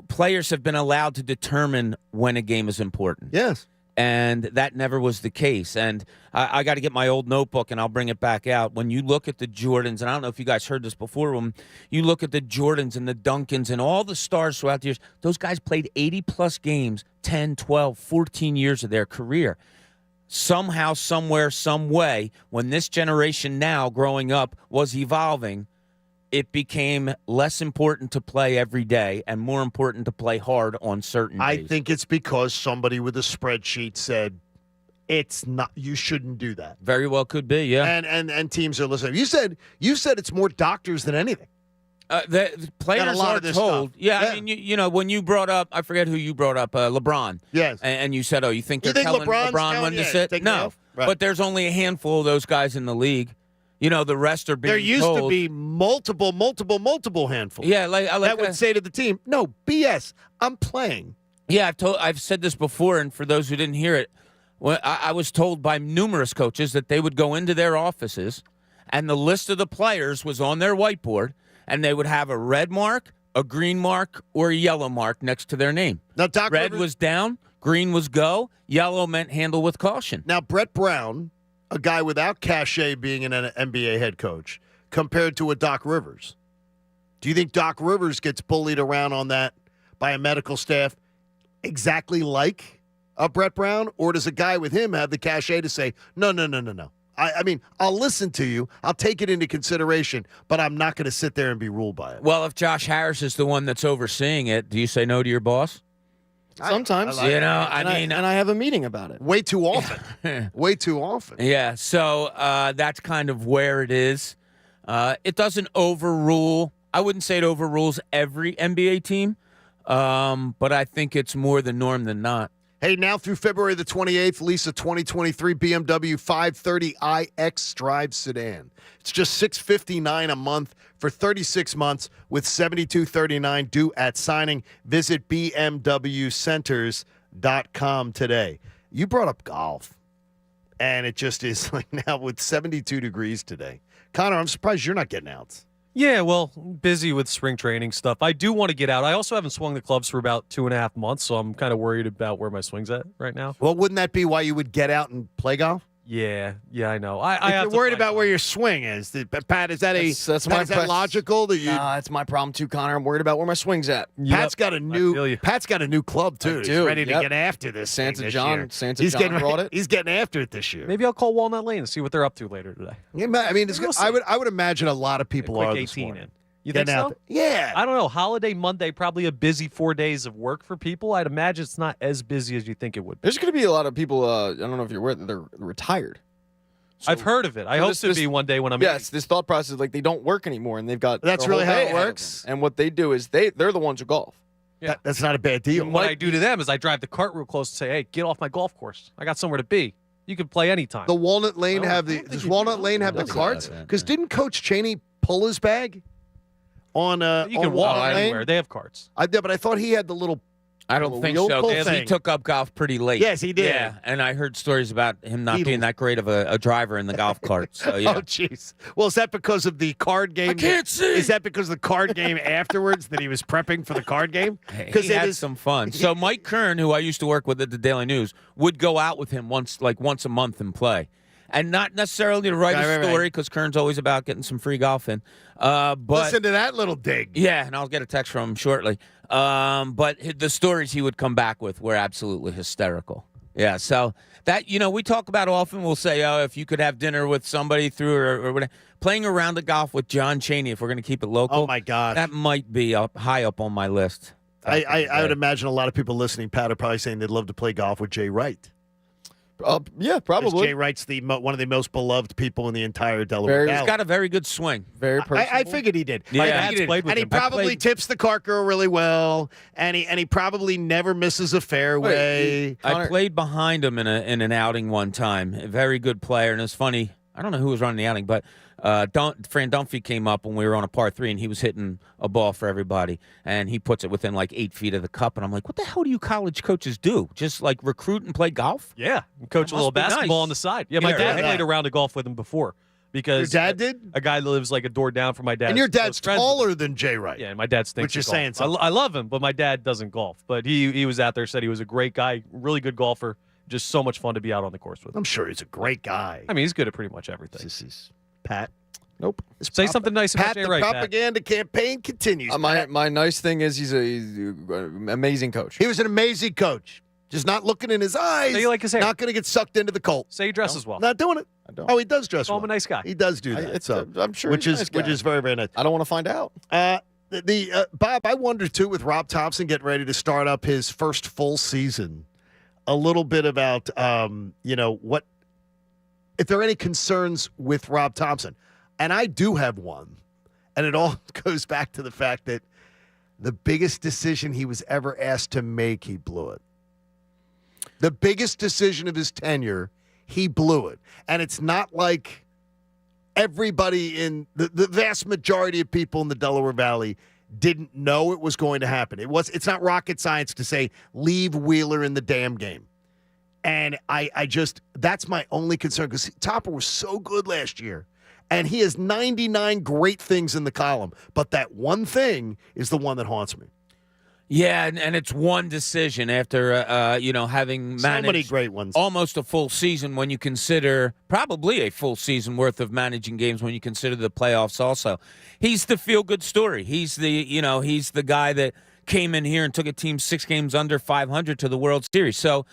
players have been allowed to determine when a game is important. Yes. And that never was the case. And I got to get my old notebook, and I'll bring it back out. When you look at the Jordans, and I don't know if you guys heard this before, when you look at the Jordans and the Duncans and all the stars throughout the years, those guys played 80-plus games, 10, 12, 14 years of their career. Somehow, somewhere, some way, when this generation now growing up was evolving, it became less important to play every day and more important to play hard on certain days. I think it's because somebody with a spreadsheet said it's not. You shouldn't do that. Very well could be, yeah. And teams are listening. You said it's more doctors than anything. The players Got a lot are of this told. stuff. Yeah, I mean, when you brought up, I forget who you brought up, LeBron. Yes. And you said, you think You they're think telling LeBron's LeBron telling when you, to sit? take me No, off? Right. but there's only a handful of those guys in the league. The rest are being There used told. to be multiple handfuls. Yeah, that would say to the team, "No BS, I'm playing." Yeah, I've said this before, and for those who didn't hear it, I was told by numerous coaches that they would go into their offices, and the list of the players was on their whiteboard, and they would have a red mark, a green mark, or a yellow mark next to their name. Now, Doc red Rivers- was down, green was go, yellow meant handle with caution. Now, Brett Brown, a guy without cachet being an NBA head coach, compared to a Doc Rivers. Do you think Doc Rivers gets bullied around on that by a medical staff exactly like a Brett Brown? Or does a guy with him have the cachet to say, no. I mean, I'll listen to you. I'll take it into consideration, but I'm not going to sit there and be ruled by it. Well, if Josh Harris is the one that's overseeing it, do you say no to your boss? Sometimes. I I have a meeting about it. Way too often. Way too often. Yeah, so that's kind of where it is. It doesn't overrule. I wouldn't say it overrules every NBA team, but I think it's more the norm than not. Hey, now through February the 28th, lease a 2023 BMW 530iX drive sedan. It's just $659 a month for 36 months with $72.39 due at signing. Visit bmwcenters.com today. You brought up golf, and it just is like now with 72 degrees today. Connor, I'm surprised you're not getting out. Yeah, well, busy with spring training stuff. I do want to get out. I also haven't swung the clubs for about 2.5 months, so I'm kind of worried about where my swing's at right now. Well, wouldn't that be why you would get out and play golf? Yeah, I know. If you're worried about where your swing is, Pat, is that That's my is that logical? That you? That's my problem too, Connor. I'm worried about where my swing's at. Pat's got a new club too. He's ready to get after this. Santa thing this John. year. Santa He's John getting brought it. He's getting after it this year. Maybe I'll call Walnut Lane and see what they're up to later today. Yeah, I mean, I would imagine a lot of people Quick are 18 this morning. in. You think Getting out so? there. Yeah. I don't know. Holiday Monday, probably a busy 4 days of work for people. I'd imagine it's not as busy as you think it would be. There's going to be a lot of people. I don't know if you're aware that they're retired. I've heard of it. I hope to be one day when I'm. Yes, this thought process, like they don't work anymore, and they've got. That's a really whole how day it ahead of works? them. And what they do is they're the ones who golf. Yeah. That's not a bad deal. And what I do to them is I drive the cart real close and say, "Hey, get off my golf course. I got somewhere to be. You can play anytime." The Walnut Lane does Walnut Lane have the carts? Because didn't Coach Chaney pull his bag on you can on walk Walnut Lane? anywhere. They have carts. I did, but I thought he had the little. I don't think wheel so, pull because he thing. took up golf pretty late. Yes, he did. Yeah, and I heard stories about him not being that great of a driver in the golf cart. So, yeah. Oh, jeez. Well, is that because of the card game? I can't see. Is that because of the card game afterwards that he was prepping for the card game? He had some fun. So Mike Kern, who I used to work with at the Daily News, would go out with him once a month and play. And not necessarily to write a story, because Kern's always about getting some free golf in. But listen to that little dig. Yeah, and I'll get a text from him shortly. But the stories he would come back with were absolutely hysterical. Yeah, so that, we talk about often. We'll say, if you could have dinner with somebody through or whatever. Playing around the golf with John Chaney, if we're going to keep it local. Oh, my gosh. That might be high up on my list. I would imagine a lot of people listening, Pat, are probably saying they'd love to play golf with Jay Wright. Yeah, probably. Jay Wright's one of the most beloved people in the entire Delaware Valley. He's got a very good swing. Very personable. I figured he did. Yeah, and he probably tips the cart girl really well, and he probably never misses a fairway. I played behind him in an outing one time. A very good player, and it's funny. I don't know who was running the outing, but Fran Dunphy came up when we were on a par 3, and he was hitting a ball for everybody, and he puts it within like 8 feet of the cup, and I'm like, what the hell do you college coaches do? Just like recruit and play golf? Yeah, coach a little basketball on the side. Yeah, my dad played a round of golf with him before. Because your dad did? A guy that lives like a door down from my dad. And your dad's taller than Jay Wright. Yeah, and my dad stinks. Which is saying something. I love him, but my dad doesn't golf. But he was out there, said he was a great guy, really good golfer, just so much fun to be out on the course with him. I'm sure he's a great guy. I mean, he's good at pretty much everything. This is Pat. Nope. Say something nice about Pat, Jay the Wright, propaganda campaign continues. My nice thing is he's an amazing coach. He was an amazing coach. Just not looking in his eyes. So you like his hair. Not going to get sucked into the cult. Say he dresses well. Not doing it. I don't. Oh, he does dress Call well. him a nice guy. He does do that. I'm sure which he's is a nice guy. which is very, very nice. I don't want to find out. Bob, I wonder too, with Rob Thompson getting ready to start up his first full season, a little bit about what if there are any concerns with Rob Thompson. And I do have one. And it all goes back to the fact that the biggest decision he was ever asked to make, he blew it. The biggest decision of his tenure, he blew it. And it's not like everybody in the vast majority of people in the Delaware Valley didn't know it was going to happen. It's not rocket science to say, leave Wheeler in the damn game. And I just, that's my only concern, because Topper was so good last year. And he has 99 great things in the column. But that one thing is the one that haunts me. Yeah, and it's one decision after, having managed so many great ones. Almost a full season when you consider, probably a full season worth of managing games when you consider the playoffs also. He's the feel-good story. He's the guy that came in here and took a team 6 games under 500 to the World Series. So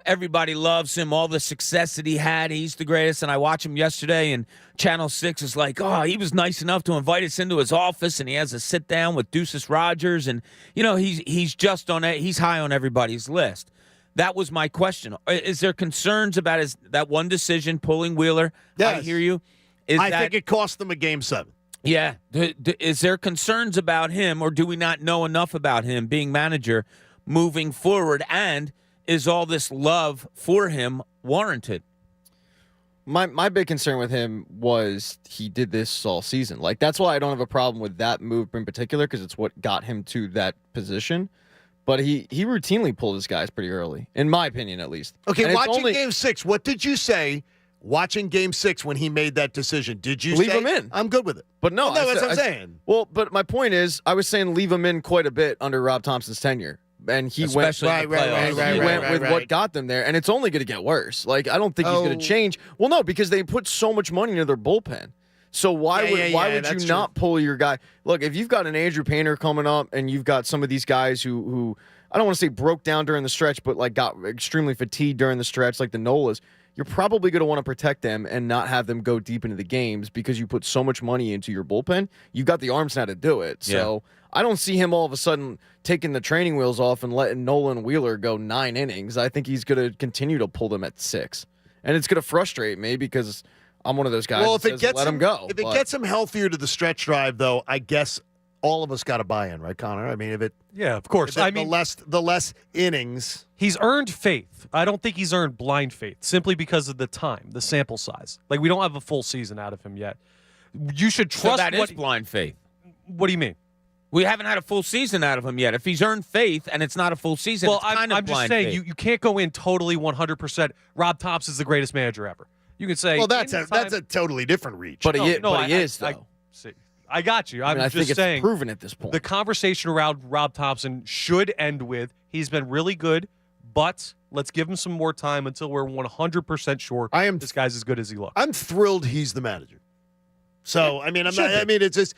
everybody loves him, all the success that he had. He's the greatest. And I watched him yesterday, and Channel 6 is like, oh, he was nice enough to invite us into his office, and he has a sit-down with Deuces Rogers. And, he's just on it. He's high on everybody's list. That was my question. Is there concerns about that one decision, pulling Wheeler? Yes. I hear you. I think it cost them a Game 7. Yeah. Is there concerns about him, or do we not know enough about him being manager moving forward? And is all this love for him warranted? My big concern with him was he did this all season. Like, that's why I don't have a problem with that move in particular, because it's what got him to that position. But he routinely pulled his guys pretty early, in my opinion, at least. Okay, and watching Game 6, what did you say watching Game 6 when he made that decision? Did you leave say, him in? I'm good with it? But no, that's what I'm saying. Well, but my point is, I was saying leave him in quite a bit under Rob Thompson's tenure. And he went with what got them there, and it's only going to get worse. Like, I don't think he's going to change. Well, no, because they put so much money into their bullpen. So why would you not pull your guy? Look, if you've got an Andrew Painter coming up, and you've got some of these guys who I don't want to say broke down during the stretch, but like got extremely fatigued during the stretch, like the Nolas, you're probably going to want to protect them and not have them go deep into the games because you put so much money into your bullpen. You've got the arms now to do it. So I don't see him all of a sudden taking the training wheels off and letting Nolan Wheeler go 9 innings. I think he's going to continue to pull them at 6. And it's going to frustrate me because I'm one of those guys that says, let him go. If it gets him healthier to the stretch drive, though, I guess all of us got to buy in, right, Connor? I mean, yeah, of course. I mean, the less innings. He's earned faith. I don't think he's earned blind faith simply because of the time, the sample size. Like, we don't have a full season out of him yet. You should trust. So that is blind faith. What do you mean? We haven't had a full season out of him yet. If he's earned faith and it's not a full season, well, it's kind of I'm just blind saying faith. you can't go in totally 100%. Rob Thompson's the greatest manager ever. You can say, well, that's a totally different reach. But he is, though. I got you. I think just saying, it's proven at this point. The conversation around Rob Thompson should end with, he's been really good, but let's give him some more time until we're 100% sure this guy's as good as he looks. I'm thrilled he's the manager. So, I mean, it's just,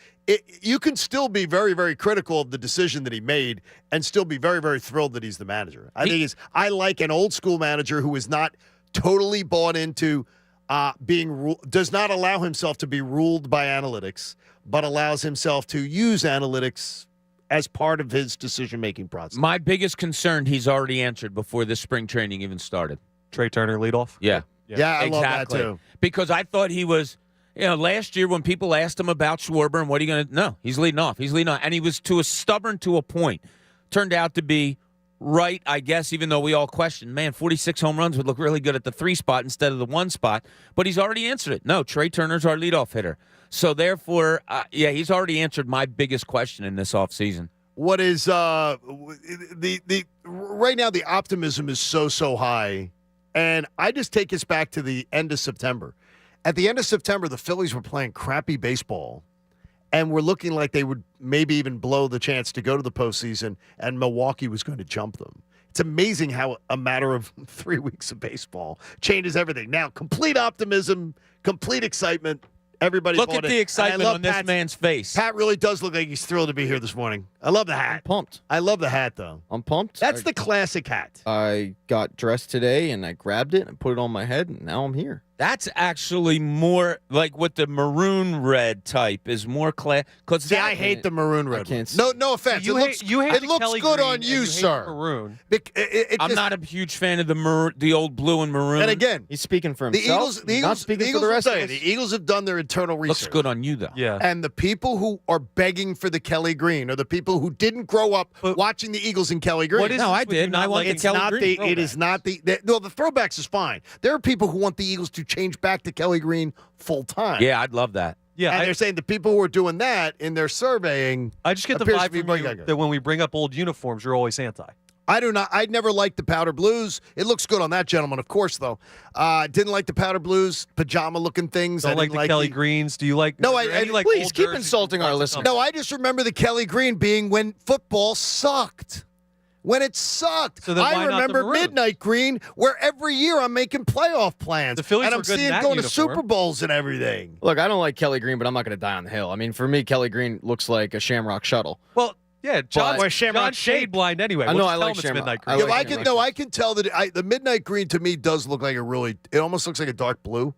you can still be very, very critical of the decision that he made and still be very, very thrilled that he's the manager. I like an old school manager who is not totally bought into does not allow himself to be ruled by analytics, but allows himself to use analytics as part of his decision-making process. My biggest concern he's already answered before this spring training even started. Trey Turner leadoff? Yeah. I love that too. Because I thought he was, last year when people asked him about Schwarber and what are you going to, no, he's leading off. And he was stubborn to a point. Turned out to be right, I guess, even though we all questioned, man, 46 home runs would look really good at the 3 spot instead of the 1 spot. But he's already answered it. No, Trey Turner's our leadoff hitter. So, therefore, he's already answered my biggest question in this offseason. What is right now the optimism is so high, and I just take us back to the end of September. At the end of September, the Phillies were playing crappy baseball, and were looking like they would maybe even blow the chance to go to the postseason, and Milwaukee was going to jump them. It's amazing how a matter of 3 weeks of baseball changes everything. Now, complete optimism, complete excitement. Everybody look at the excitement on this man's face. Pat really does look like he's thrilled to be here this morning. I love the hat. I'm pumped. I love the hat, though. I'm pumped. That's the classic hat. I got dressed today, and I grabbed it and put it on my head, and now I'm here. That's actually more like what the maroon red type is more class. See, I hate the maroon red. No offense. You it looks Kelly good green on you, hate sir. Maroon. I'm not a huge fan of the old blue and maroon. And again, he's speaking for the himself. Eagles, not speaking for the rest of us. The Eagles have done their internal research. Looks good on you, though. Yeah. And the people who are begging for the Kelly Green are the people who didn't grow up watching the Eagles in Kelly Green. No, I did. And I want the Kelly Green. It is not the throwbacks is fine. There are people who want the Eagles to change back to Kelly Green full time. Yeah, I'd love that. Yeah, and they're saying the people who are doing that in their surveying. I just get the vibe from you that when we bring up old uniforms, you're always anti. I do not. I'd never liked the powder blues. It looks good on that gentleman, of course, though. Didn't like the powder blues, pajama-looking things. Don't like the Kelly Greens. Do you like? No, please keep insulting our listeners. No, I just remember the Kelly Green being when football sucked. When it sucked. So I remember Midnight Green, where every year I'm making playoff plans. The Phillies and I'm were good seeing in that going uniform. to Super Bowls and everything. Look, I don't like Kelly Green, but I'm not going to die on the hill. I mean, for me, Kelly Green looks like a Shamrock Shuttle. Well, yeah, John's Shamrock shade blind anyway. I know. We'll I like tell him it's Shamrock. Midnight Green. I can tell that the Midnight Green to me does look like it almost looks like a dark blue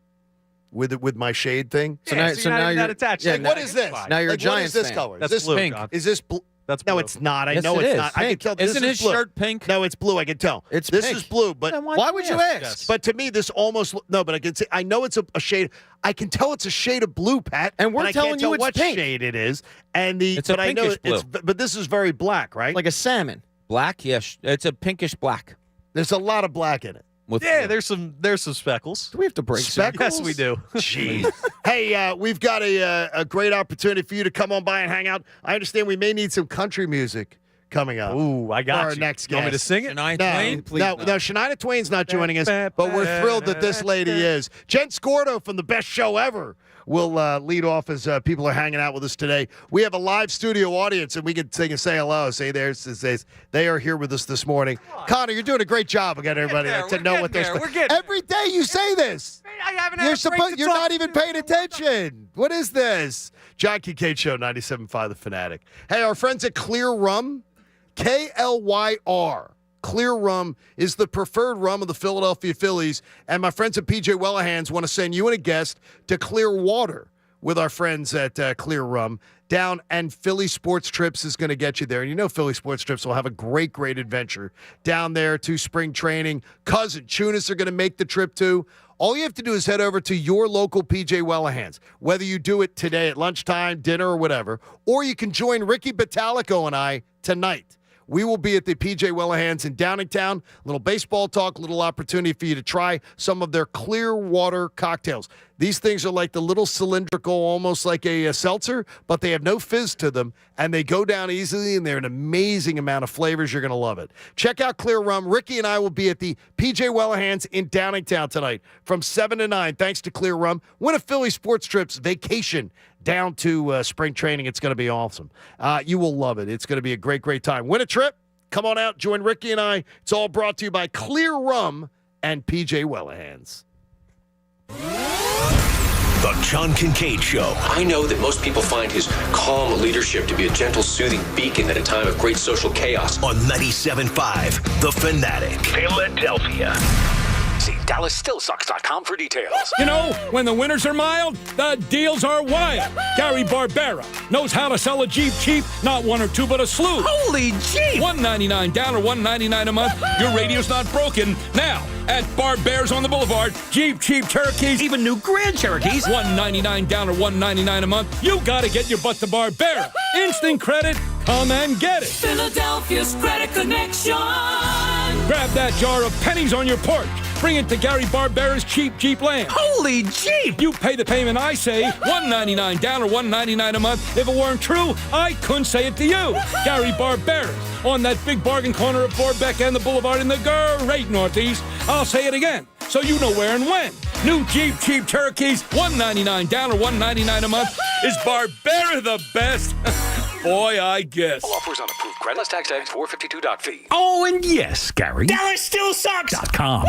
with my shade thing. So now you're not attached. Like, what is this? Now you're a What is Giants this fan. color? That's is this blue, pink? John. Is this blue? That's blue. No, it's not. I Yes, know it it's is. not. I can Pink. tell. This Isn't is his blue. shirt pink? No, it's blue. I can tell. It's this pink. is blue, but Then Why would you ask? Yes. But to me, this almost no. But I can say I know it's a shade. I can tell it's a shade of blue, Pat. And we're but I telling can't you tell it's what pink. shade it is. And It's a but I know pinkish blue. but this is very black, right? Like a salmon. Black? Yes. It's a pinkish black. There's a lot of black in it. Yeah, there's some speckles. Do we have to break Speckles? Yes, we do. Jeez. Hey, we've got a great opportunity for you to come on by and hang out. I understand we may need some country music coming up. Ooh, I got for our you. next You want me to guest. sing it? Shania No, Twain? no, Shania Twain's not joining us, but we're thrilled that this lady is. Jen Scordo from The Best Show Ever will lead off as people are hanging out with us today. We have a live studio audience, and we can say hello. They are here with us this morning. Connor, you're doing a great job of getting everybody to know what they're saying. Every day you say this. I haven't had You're not even paying attention. What is this? John Kincade Show, 97.5 The Fanatic. Hey, our friends at Clear Rum, KLYR. Clear Rum is the preferred rum of the Philadelphia Phillies. And my friends at PJ Wellahans want to send you and a guest to Clearwater with our friends at Clear Rum down, and Philly Sports Trips is going to get you there. And you know Philly Sports Trips will have a great adventure down there to spring training. Cousin Chunas are going to make the trip too. All you have to do is head over to your local PJ Wellahans, whether you do it today at lunchtime, dinner, or whatever, or you can join Ricky Batalico and I tonight. We will be at the PJ Wellahans in Downingtown. Little baseball talk, little opportunity for you to try some of their Clearwater cocktails. These things are like the little cylindrical, almost like a seltzer, but they have no fizz to them, and they go down easily, and they're an amazing amount of flavors. You're going to love it. Check out Clear Rum. Ricky and I will be at the PJ Wellahans in Downingtown tonight from 7 to 9, thanks to Clear Rum. Win a Philly Sports Trips vacation down to spring training. It's going to be awesome. You will love it. It's going to be a great time. Win a trip. Come on out. Join Ricky and I. It's all brought to you by Clear Rum and PJ Wellahans. The John Kincade Show. I know that most people find his calm leadership to be a gentle, soothing beacon at a time of great social chaos. On 97.5 The Fanatic. Philadelphia. See DallasStillSucks.com for details. You know, when the winters are mild, the deals are wild. Gary Barbera knows how to sell a Jeep cheap, not one or two, but a slew. Holy Jeep! $199 down or $199 a month. Your radio's not broken. Now, at Barbera's on the Boulevard, Jeep cheap Cherokees, Even new Grand Cherokees. $199 down or $199 a month. You gotta get your butt to Barbera. Instant credit, Come and get it. Philadelphia's Credit Connection. Grab that jar of pennies on your porch. Bring it to Gary Barbera's Cheap Jeep Land. Holy Jeep! You pay the payment I say, $199 down or $199 a month. If it weren't true, I couldn't say it to you. Gary Barbera's on that big bargain corner of Borbeck and the Boulevard in the great Northeast. I'll say it again, so you know where and when. New Jeep Cherokees, $199 down or $199 a month. Is Barbera the best? Boy, I guess. All offers on approved credit. Plus tax 452.fee. Oh, and yes, Gary. DallasStillSucks.com.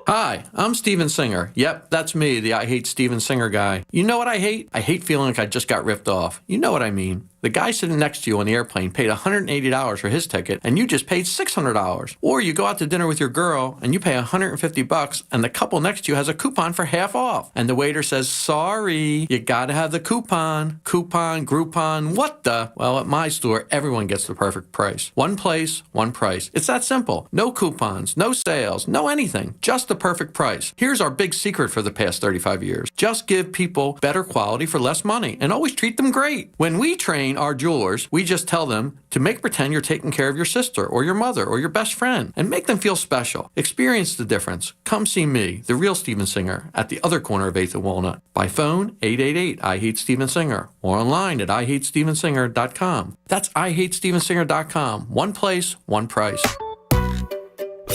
Hi, I'm Steven Singer. Yep, that's me, the I Hate Steven Singer guy. You know what I hate? I hate feeling like I just got ripped off. You know what I mean. The guy sitting next to you on the airplane paid $180 for his ticket, and you just paid $600. Or you go out to dinner with your girl, and you pay $150, and the couple next to you has a coupon for half off. And the waiter says, sorry, you gotta have the coupon. Coupon, Groupon, what the? Well, at my store, everyone gets the perfect price. One place, one price. It's that simple. No coupons, no sales, no anything. Just the perfect price. Here's our big secret for the past 35 years. Just give people better quality for less money, and always treat them great. When we train our jewelers, we just tell them to make pretend you're taking care of your sister or your mother or your best friend and make them feel special. Experience the difference. Come see me, the real Steven Singer, at the other corner of 8th and Walnut. By phone, 888-I-HATE-STEVEN-SINGER, or online at IHateStevenSinger.com. That's IHateStevenSinger.com. One place, one price.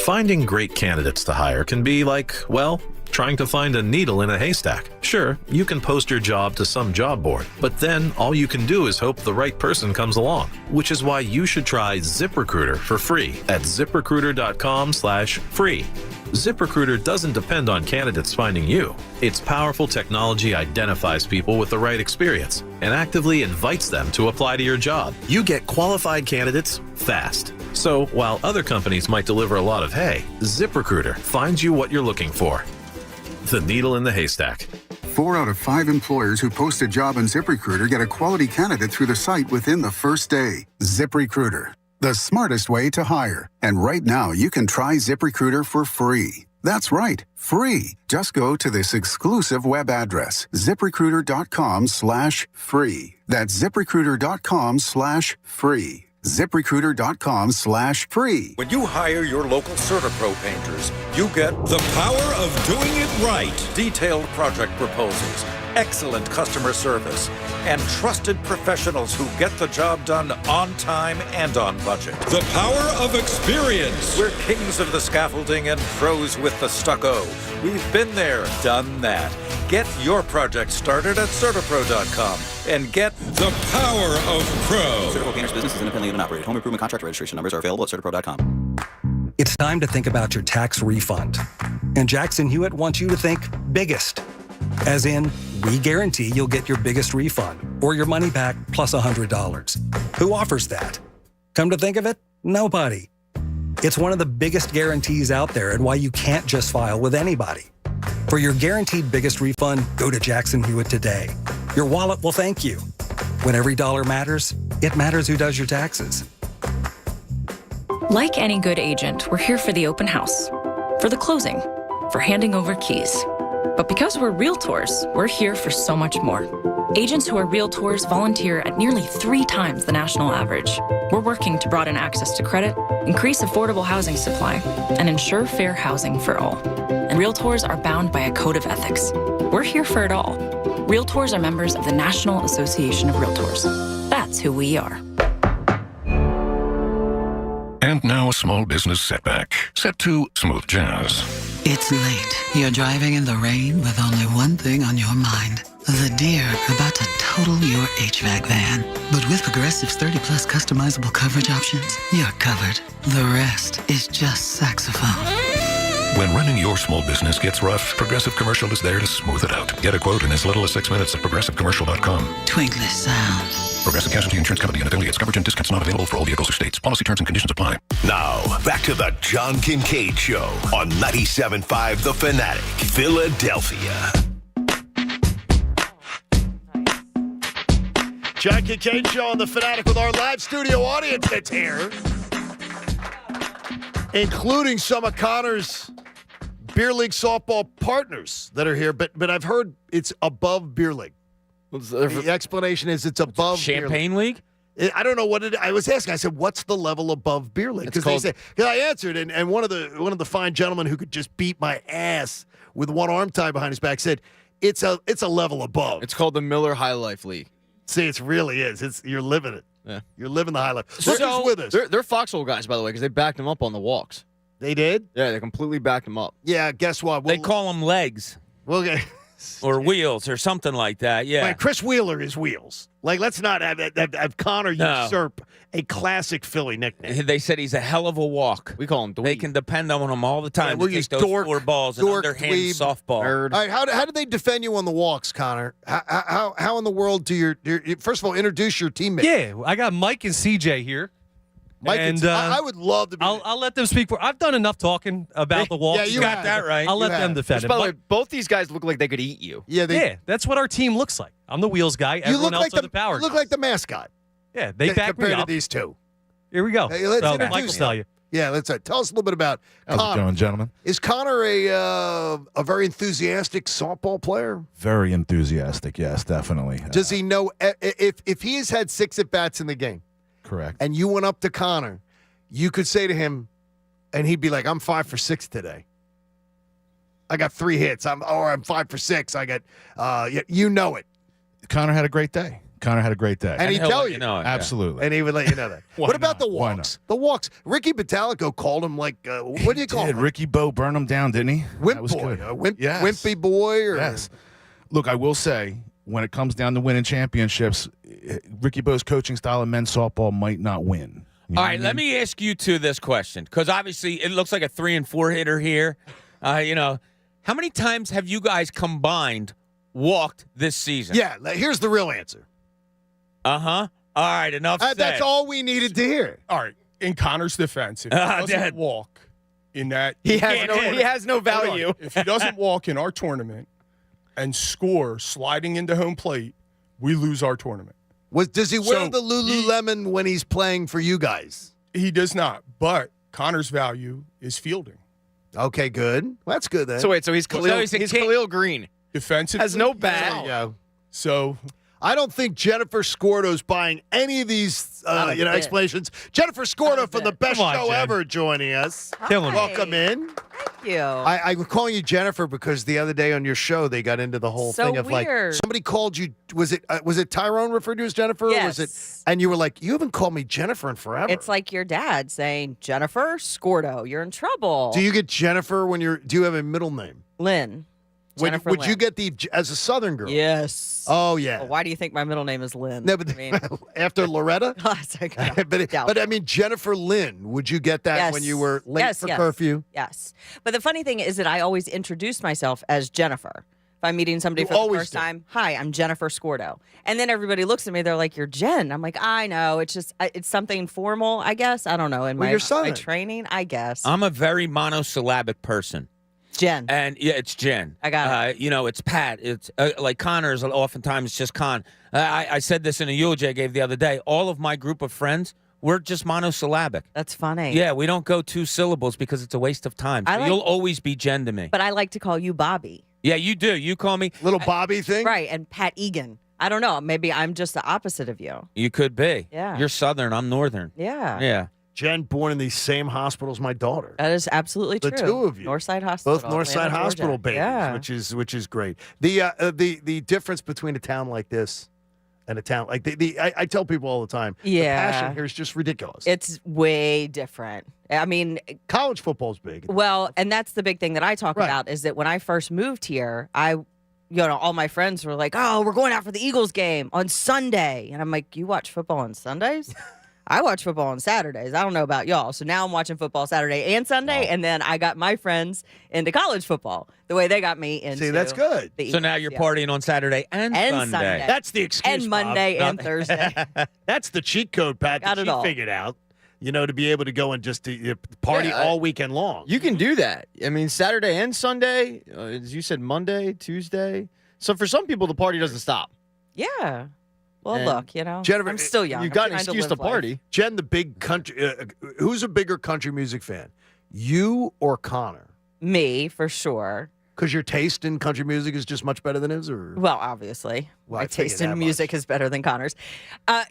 Finding great candidates to hire can be like, well, trying to find a needle in a haystack. Sure, you can post your job to some job board, but then all you can do is hope the right person comes along, which is why you should try ZipRecruiter for free at ZipRecruiter.com/free. ZipRecruiter doesn't depend on candidates finding you. Its powerful technology identifies people with the right experience and actively invites them to apply to your job. You get qualified candidates fast. So while other companies might deliver a lot of hay, ZipRecruiter finds you what you're looking for. The needle in the haystack. 4 out of 5 employers who post a job on ZipRecruiter get a quality candidate through the site within the first day. ZipRecruiter, the smartest way to hire. And right now, you can try ZipRecruiter for free. That's right, free. Just go to this exclusive web address, ZipRecruiter.com/free. That's ZipRecruiter.com/free. ZipRecruiter.com/free. When you hire your local CertaPro painters, you get the power of doing it right. Detailed project proposals, excellent customer service, and trusted professionals who get the job done on time and on budget. The power of experience. We're kings of the scaffolding and pros with the stucco. We've been there, done that. Get your project started at CertaPro.com and get the power of pro. CertaPro Painters business is independently owned and operated. Home improvement contract registration numbers are available at CertaPro.com. It's time to think about your tax refund. And Jackson Hewitt wants you to think biggest. As in, we guarantee you'll get your biggest refund or your money back plus $100. Who offers that? Come to think of it, nobody. It's one of the biggest guarantees out there and why you can't just file with anybody. For your guaranteed biggest refund, go to Jackson Hewitt today. Your wallet will thank you. When every dollar matters, it matters who does your taxes. Like any good agent, we're here for the open house, for the closing, for handing over keys. But because we're realtors, we're here for so much more. Agents who are realtors volunteer at nearly 3 times the national average. We're working to broaden access to credit, increase affordable housing supply, and ensure fair housing for all. And realtors are bound by a code of ethics. We're here for it all. Realtors are members of the National Association of Realtors. That's who we are. And now a small business setback. Set to smooth jazz. It's late. You're driving in the rain with only one thing on your mind. The deer about to total your HVAC van. But with Progressive's 30-plus customizable coverage options, you're covered. The rest is just saxophone. When running your small business gets rough, Progressive Commercial is there to smooth it out. Get a quote in as little as 6 minutes at ProgressiveCommercial.com. Twinkly sound. Progressive Casualty Insurance Company and affiliates. Coverage and discounts not available for all vehicles or states. Policy terms and conditions apply. Now, back to the John Kincade Show on 97.5 The Fanatic, Philadelphia. John Kincade Show on The Fanatic with our live studio audience that's here, including some of Connor's Beer League softball partners that are here. But I've heard it's above Beer League. The explanation is it's above Champagne League? I don't know what it. I was asking. I said, "What's the level above beer league?" Because I answered, and one of the fine gentlemen who could just beat my ass with one arm tied behind his back said, "It's a level above." It's called the Miller High Life League. See, it really is. You're living it. Yeah. You're living the high life. So, Who's with us? They're Foxhole guys, by the way, because they backed him up on the walks. They did? Yeah, they completely backed him up. Yeah, guess what? They call them legs. Okay. Or wheels or something like that. Yeah. Like Chris Wheeler is Wheels. Like, let's not have Connor usurp a classic Philly nickname. They said he's a hell of a walk. We call him Dweeb. They can depend on him all the time to take those four balls and underhand softball. All right, how did they defend you on the walks, Connor? How in the world do your first of all, introduce your teammates? Yeah, I got Mike and CJ here. Mike, and I would love to be. I'll let them speak. I've done enough talking about the walks. Yeah, you got that right. I'll let them defend it. By the way, both these guys look like they could eat you. Yeah, that's what our team looks like. I'm the wheels guy. Everyone else are the power. You look like the mascot. Yeah, they back me compared up. to these two. Here we go. Hey, let's so introduce Mike will tell you. Yeah, let's tell us a little bit about How's Connor. it going, gentlemen? Is Connor a very enthusiastic softball player? Very enthusiastic, yes, definitely. Does he know if he has had 6 at-bats in the game? Correct. And you went up to Connor, you could say to him, and he'd be like, "I'm 5 for 6 today. I got 3 hits. I'm 5 for 6. I got, you know it." Connor had a great day. And he'd tell you. Absolutely. And he would let you know that. What about the Why walks? The walks. Ricky Batalico called him like, what do you call him? Ricky Bo burned him down, didn't he? Wimp That was boy. good. Yes. Wimpy boy? Or? Yes. Look, I will say, when it comes down to winning championships, Ricky Bo's coaching style of men's softball might not win. All right, let me ask you two this question, because obviously it looks like a 3 and 4 hitter here. How many times have you guys combined walked this season? Yeah, here's the real answer. Uh-huh. All right, enough said. That's all we needed to hear. All right, in Connor's defense, if he doesn't walk in that... He has no value. If he doesn't walk in our tournament and score sliding into home plate, we lose our tournament. Does he wear the Lululemon when he's playing for you guys? He does not, but Connor's value is fielding. Okay, good. Well, that's good then. So wait, he's Khalil Green. Defensive. Has no bat. There you go. So... I don't think Jennifer Scordo's buying any of these explanations. Jennifer Scordo from the best show ever joining us. Welcome in. Thank you. I'm calling you Jennifer because the other day on your show they got into the whole So thing of weird. like somebody called you. Was it Tyrone referred to as Jennifer? Yes. Or was it? And you were like, you haven't called me Jennifer in forever. It's like your dad saying, Jennifer Scordo, you're in trouble. Do you get Jennifer when you're? Do you have a middle name? Lynn. Jennifer Would Lynn. you get the as a Southern girl? Yes. Oh yeah. Well, why do you think my middle name is Lynn? No, but after Loretta. but I mean Jennifer Lynn. Would you get that when you were late for curfew? Yes. But the funny thing is that I always introduce myself as Jennifer. If I'm meeting somebody for the first time, hi, I'm Jennifer Scordo. And then everybody looks at me, they're like, you're Jen. I'm like, I know. It's just, it's something formal, I guess. I don't know. In my training, I guess. I'm a very monosyllabic person. Jen. And yeah, it's Jen. I got it. It's Pat. It's like Connor's oftentimes just Con. I said this in a eulogy I gave the other day. All of my group of friends, we're just monosyllabic. That's funny. Yeah, we don't go 2 syllables because it's a waste of time. So you'll always be Jen to me. But I like to call you Bobby. Yeah, you do. You call me little Bobby thing? Right, and Pat Egan. I don't know. Maybe I'm just the opposite of you. You could be. Yeah. You're Southern. I'm Northern. Yeah. Yeah. Jen, born in the same hospital as my daughter. That is absolutely true. The two of you, Northside Hospital, both Northside Atlanta, Hospital Georgia. babies, Yeah. which is great. The difference between a town like this and a town like I tell people all the time. Yeah. The passion here is just ridiculous. It's way different. I mean, college football's big. Well, and that's the big thing that I talk about is that when I first moved here, all my friends were like, "Oh, we're going out for the Eagles game on Sunday," and I'm like, "You watch football on Sundays?" I watch football on Saturdays. I don't know about y'all. So now I'm watching football Saturday and Sunday, and then I got my friends into college football the way they got me into. See, that's good. So now you're partying on Saturday and Sunday. That's the excuse. And Monday Bob. and Thursday. That's the cheat code, Pat. Got that it you all. figured out. To be able to go and just party all weekend long. You can do that. I mean, Saturday and Sunday, as you said, Monday, Tuesday. So for some people, the party doesn't stop. Yeah. Well, And look, Jennifer, I'm still young. You got I'm an trying excuse to live life. party. Jen, the big country. Who's a bigger country music fan, you or Connor? Me, for sure. Because your taste in country music is just much better than his, or Well, obviously, Well, I my figured taste in that music is better than Connor's.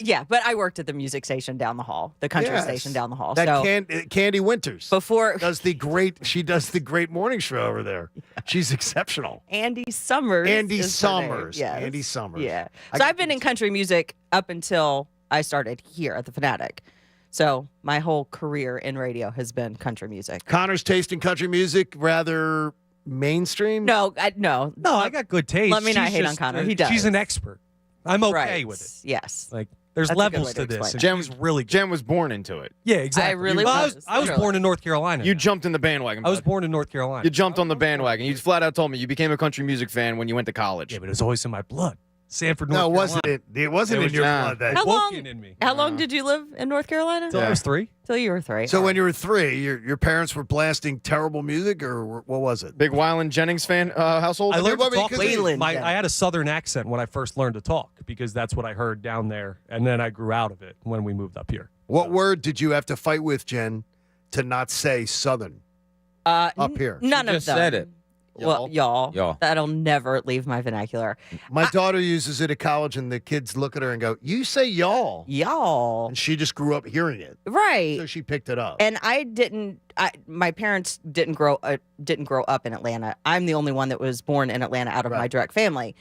Yeah, but I worked at the music station down the hall, the country Yes. station down the hall. That So Candy Winters before she does the great morning show over there. She's exceptional. Andy Summers. Andy is her name. Summers. Yes. Andy Summers. Yeah. So I've been in country music up until I started here at the Fanatic. So my whole career in radio has been country music. Connor's taste in country music rather mainstream. No, No, I got good taste. Let me not She's hate on just, Connor. He does. She's an expert. I'm okay Right. with it. Yes. Like there's That's a good way levels to to this. explain And Jen she's really good. Jen was born into it. Yeah, exactly. I really Well, was. I was born in North Carolina. You jumped in the bandwagon. I was bud. born in North Carolina. You jumped on the bandwagon. You flat out told me you became a country music fan when you went to college. Yeah, but it was always in my blood. Sanford, North No, Carolina. wasn't it? It wasn't It in was your not. blood. That How long? Woken in me. How long did you live in North Carolina? Till I was 3. Till you were 3. So when you were 3, your parents were blasting terrible music, or what was it? Big Wyland Jennings fan household. I learned what to were talk. you- Wayland, I yeah. had a southern accent when I first learned to talk because that's what I heard down there, and then I grew out of it when we moved up here. What word did you have to fight with, Jen, to not say Southern up here? None She of just them. said it. Well, y'all. Y'all. That'll never leave my vernacular. My daughter uses it at college, and the kids look at her and go, "You say y'all," Y'all. and she just grew up hearing it, Right. so she picked it up. And I didn't. My parents didn't grow up in Atlanta. I'm the only one that was born in Atlanta out of my direct family.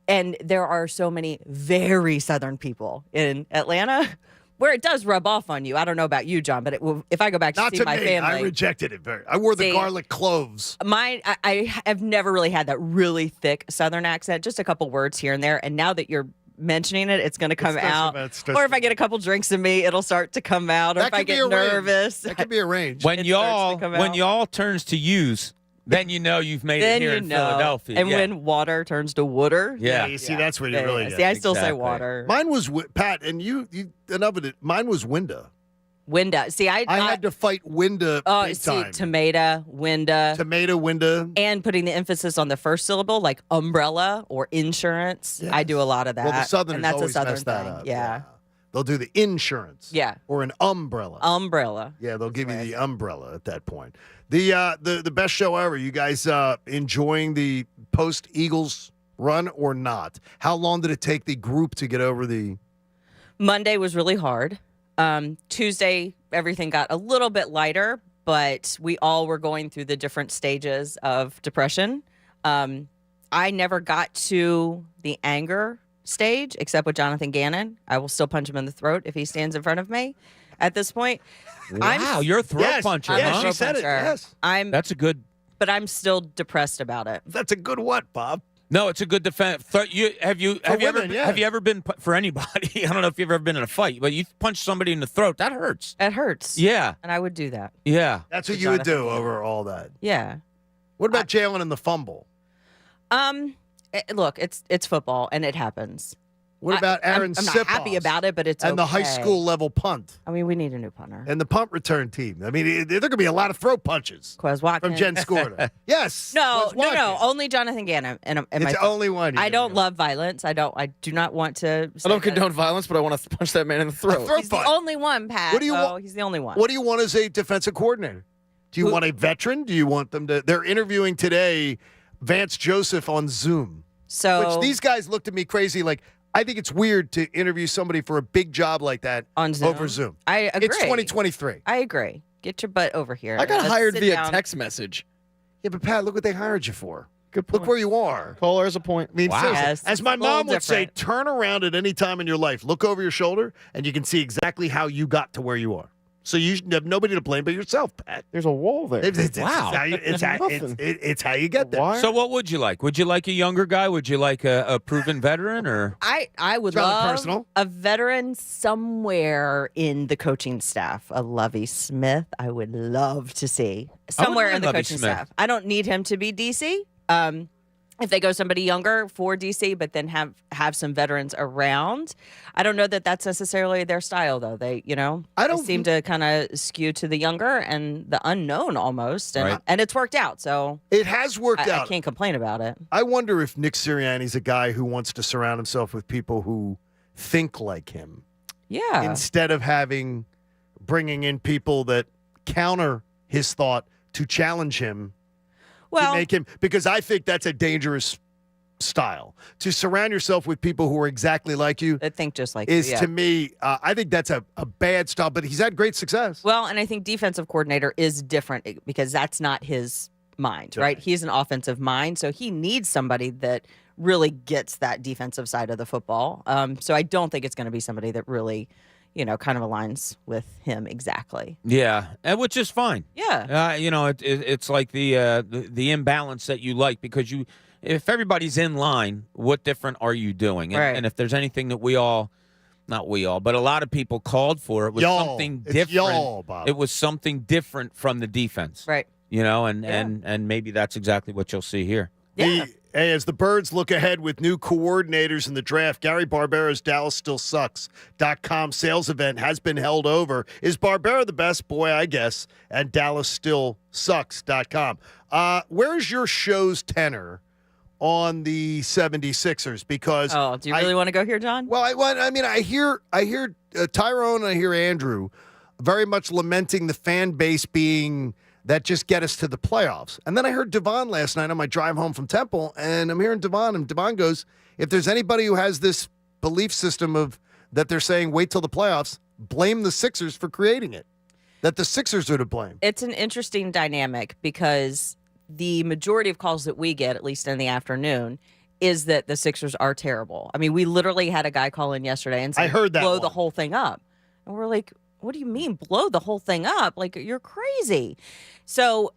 And there are so many very Southern people in Atlanta where it does rub off on you. I don't know about you, John, but if I go back to Not see to my me. family, I rejected it very. I wore the See, garlic cloves. I have never really had that really thick Southern accent. Just a couple words here and there. And now that you're mentioning it, it's going to come out. Or if I get a couple drinks in me, it'll start to come out. Or That if I could be get arranged. nervous, That could be arranged. When It starts to come out. y'all turns to use, then you know you've made then it here you in know. Philadelphia. And yeah. when water turns to water, Yeah. You see, that's where you really get. See, I still say Exactly. water. Mine was Pat, and you enough of it. Mine was Winda. Winda. See, I had to fight Winda Oh, big see, time. tomato, winda, Winda. and putting the emphasis on the first syllable, like umbrella or insurance. I do a lot of that. Well, the Southerners and that's always a Southern mess that thing. up. Yeah. They'll do the insurance. Yeah. Or an umbrella. Umbrella. Yeah, they'll give you the umbrella at that point. The best show ever. You guys enjoying the post Eagles run or not? How long did it take the group to get over the? Monday was really hard. Tuesday, everything got a little bit lighter, but we all were going through the different stages of depression. I never got to the anger stage except with Jonathan Gannon. I will still punch him in the throat if he stands in front of me at this point. Wow, you're a throat puncher. Yeah, huh? she said it. Yes. That's a good. But I'm still depressed about it. That's a good what, Bob? No, it's a good defense. Have you women, yes. have you ever been for anybody? I don't know if you've ever been in a fight, but you punch somebody in the throat. That hurts. It hurts. Yeah. And I would do that. Yeah. That's what To you would Jonathan do Gannon. over all that. Yeah. What about Jalen and the fumble? Look, it's football and it happens. What about Aaron I'm not happy Sipos about it, but it's and the high okay. school level punt I mean, we need a new punter. and the punt return team? I mean, there could be a lot of throat punches Quez Watkins. from Jen Scorda. Yes. No, Quez no, Watkins. only Jonathan Gannon. And It's only one. I don't love violence. I do not want to. I don't condone violence, but I want to punch that man in the throat. He's the only one, Pat. What do you want? He's the only one. What do you want as a defensive coordinator? Do you want a veteran? Do you want them to? They're interviewing today Vance Joseph on Zoom. So which these guys looked at me crazy. Like, I think it's weird to interview somebody for a big job like that on Zoom. over Zoom. I agree. It's 2023. I agree. Get your butt over here. I got Let's hired sit via down. text message. Yeah, but Pat, look what they hired you for. Good Look where you are. Caller has a point. I mean, seriously, Yes, as my it's a little mom would say, different. turn around at any time in your life, look over your shoulder, and you can see exactly how you got to where you are. So you have nobody to blame but yourself, Pat. There's a wall there. It's Wow. how you, it's how you get there. So what would you like? Would you like a younger guy? Would you like a proven veteran or? I would Rather love personal. a veteran somewhere in the coaching staff. A Lovie Smith, I would love to see somewhere in mind the Lovie coaching Smith. staff. I don't need him to be DC. If they go somebody younger for DC, but then have some veterans around, I don't know that that's necessarily their style, though. They seem to kind of skew to the younger and the unknown almost, and Right. and it's worked out. So It has worked I out. can't complain about it. I wonder if Nick Sirianni's a guy who wants to surround himself with people who think like him. Yeah. Instead of bringing in people that counter his thought to challenge him. Well- to make him, because I think that's a dangerous style. To surround yourself with people who are exactly like you, that think just like is you, yeah. to me, I think that's a bad style, but he's had great success. Well, and I think defensive coordinator is different because that's not his mind, right? He's an offensive mind, so he needs somebody that really gets that defensive side of the football. So I don't think it's going to be somebody that really, kind of aligns with him exactly. Yeah, and which is fine. Yeah. It's like the imbalance that you like, because if everybody's in line, what different are you doing? And, Right. and if there's anything that not we all, but a lot of people called for, it was something It's different. y'all, Bob. It was something different from the defense. Right. And maybe that's exactly what you'll see here. Yeah. Hey, as the Birds look ahead with new coordinators in the draft, Gary Barbera's Dallas Still Sucks.com sales event has been held over. Is Barbera the best? Boy, I guess. And Dallas Still Sucks.com. Where's your show's tenor on the 76ers? Because do you really want to go here, John? Well, I hear Tyrone and I hear Andrew very much lamenting the fan base being that just get us to the playoffs. And then I heard Devon last night on my drive home from Temple, and I'm hearing Devon, and Devon goes, if there's anybody who has this belief system of that they're saying wait till the playoffs, blame the Sixers for creating it, that the Sixers are to blame. It's an interesting dynamic because the majority of calls that we get, at least in the afternoon, is that the Sixers are terrible. I mean, we literally had a guy call in yesterday and say, I heard that blow one. the whole thing up. And we're like, what do you mean blow the whole thing up? Like, you're crazy. So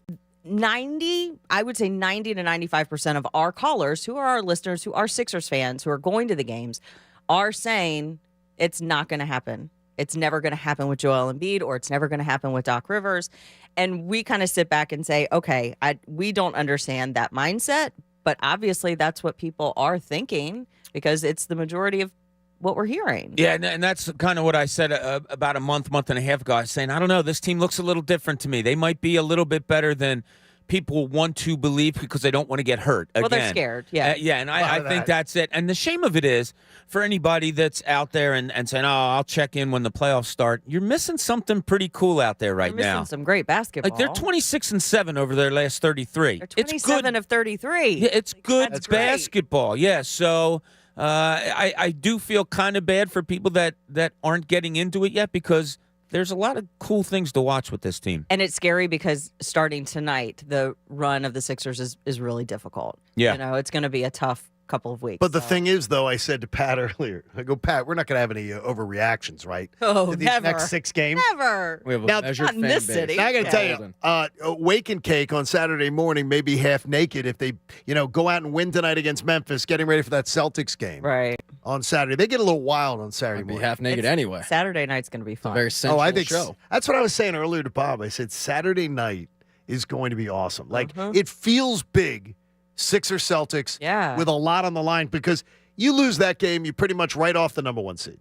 I would say 90 to 95% of our callers, who are our listeners, who are Sixers fans, who are going to the games, are saying it's not going to happen. It's never going to happen with Joel Embiid, or it's never going to happen with Doc Rivers. And we kind of sit back and say, okay, we don't understand that mindset, but obviously that's what people are thinking because it's the majority of what we're hearing. Yeah, and that's kind of what I said about a month and a half ago. I was saying, I don't know, this team looks a little different to me. They might be a little bit better than people want to believe because they don't want to get hurt again. Well, they're scared, yeah. And I think that's it. And the shame of it is, for anybody that's out there and saying, oh, I'll check in when the playoffs start, you're missing something pretty cool out there right They're missing now. some great basketball. Like, they're 26-7 over their last 33. They're 27 of 33. Yeah, it's good That's great. basketball. Yeah, so I do feel kind of bad for people that aren't getting into it yet, because there's a lot of cool things to watch with this team. And it's scary because starting tonight, the run of the Sixers is really difficult. Yeah. It's going to be a tough couple of weeks. But the thing is, though, I said to Pat earlier, I go, Pat, we're not going to have any overreactions, right? Oh, to these never. next 6 games. Never. We have a Now, measured not in fan this base. city. Now, I got to tell you, Wake and Cake on Saturday morning may be half naked if they, go out and win tonight against Memphis, getting ready for that Celtics game. Right. On Saturday. They get a little wild on Saturday I'd be morning. half naked anyway. Saturday night's going to be fun. Very sensual I think show. that's what I was saying earlier to Bob. I said Saturday night is going to be awesome. Like, it feels big, Sixers Celtics, Yeah. with a lot on the line, because you lose that game, you pretty much right off the number 1 seed.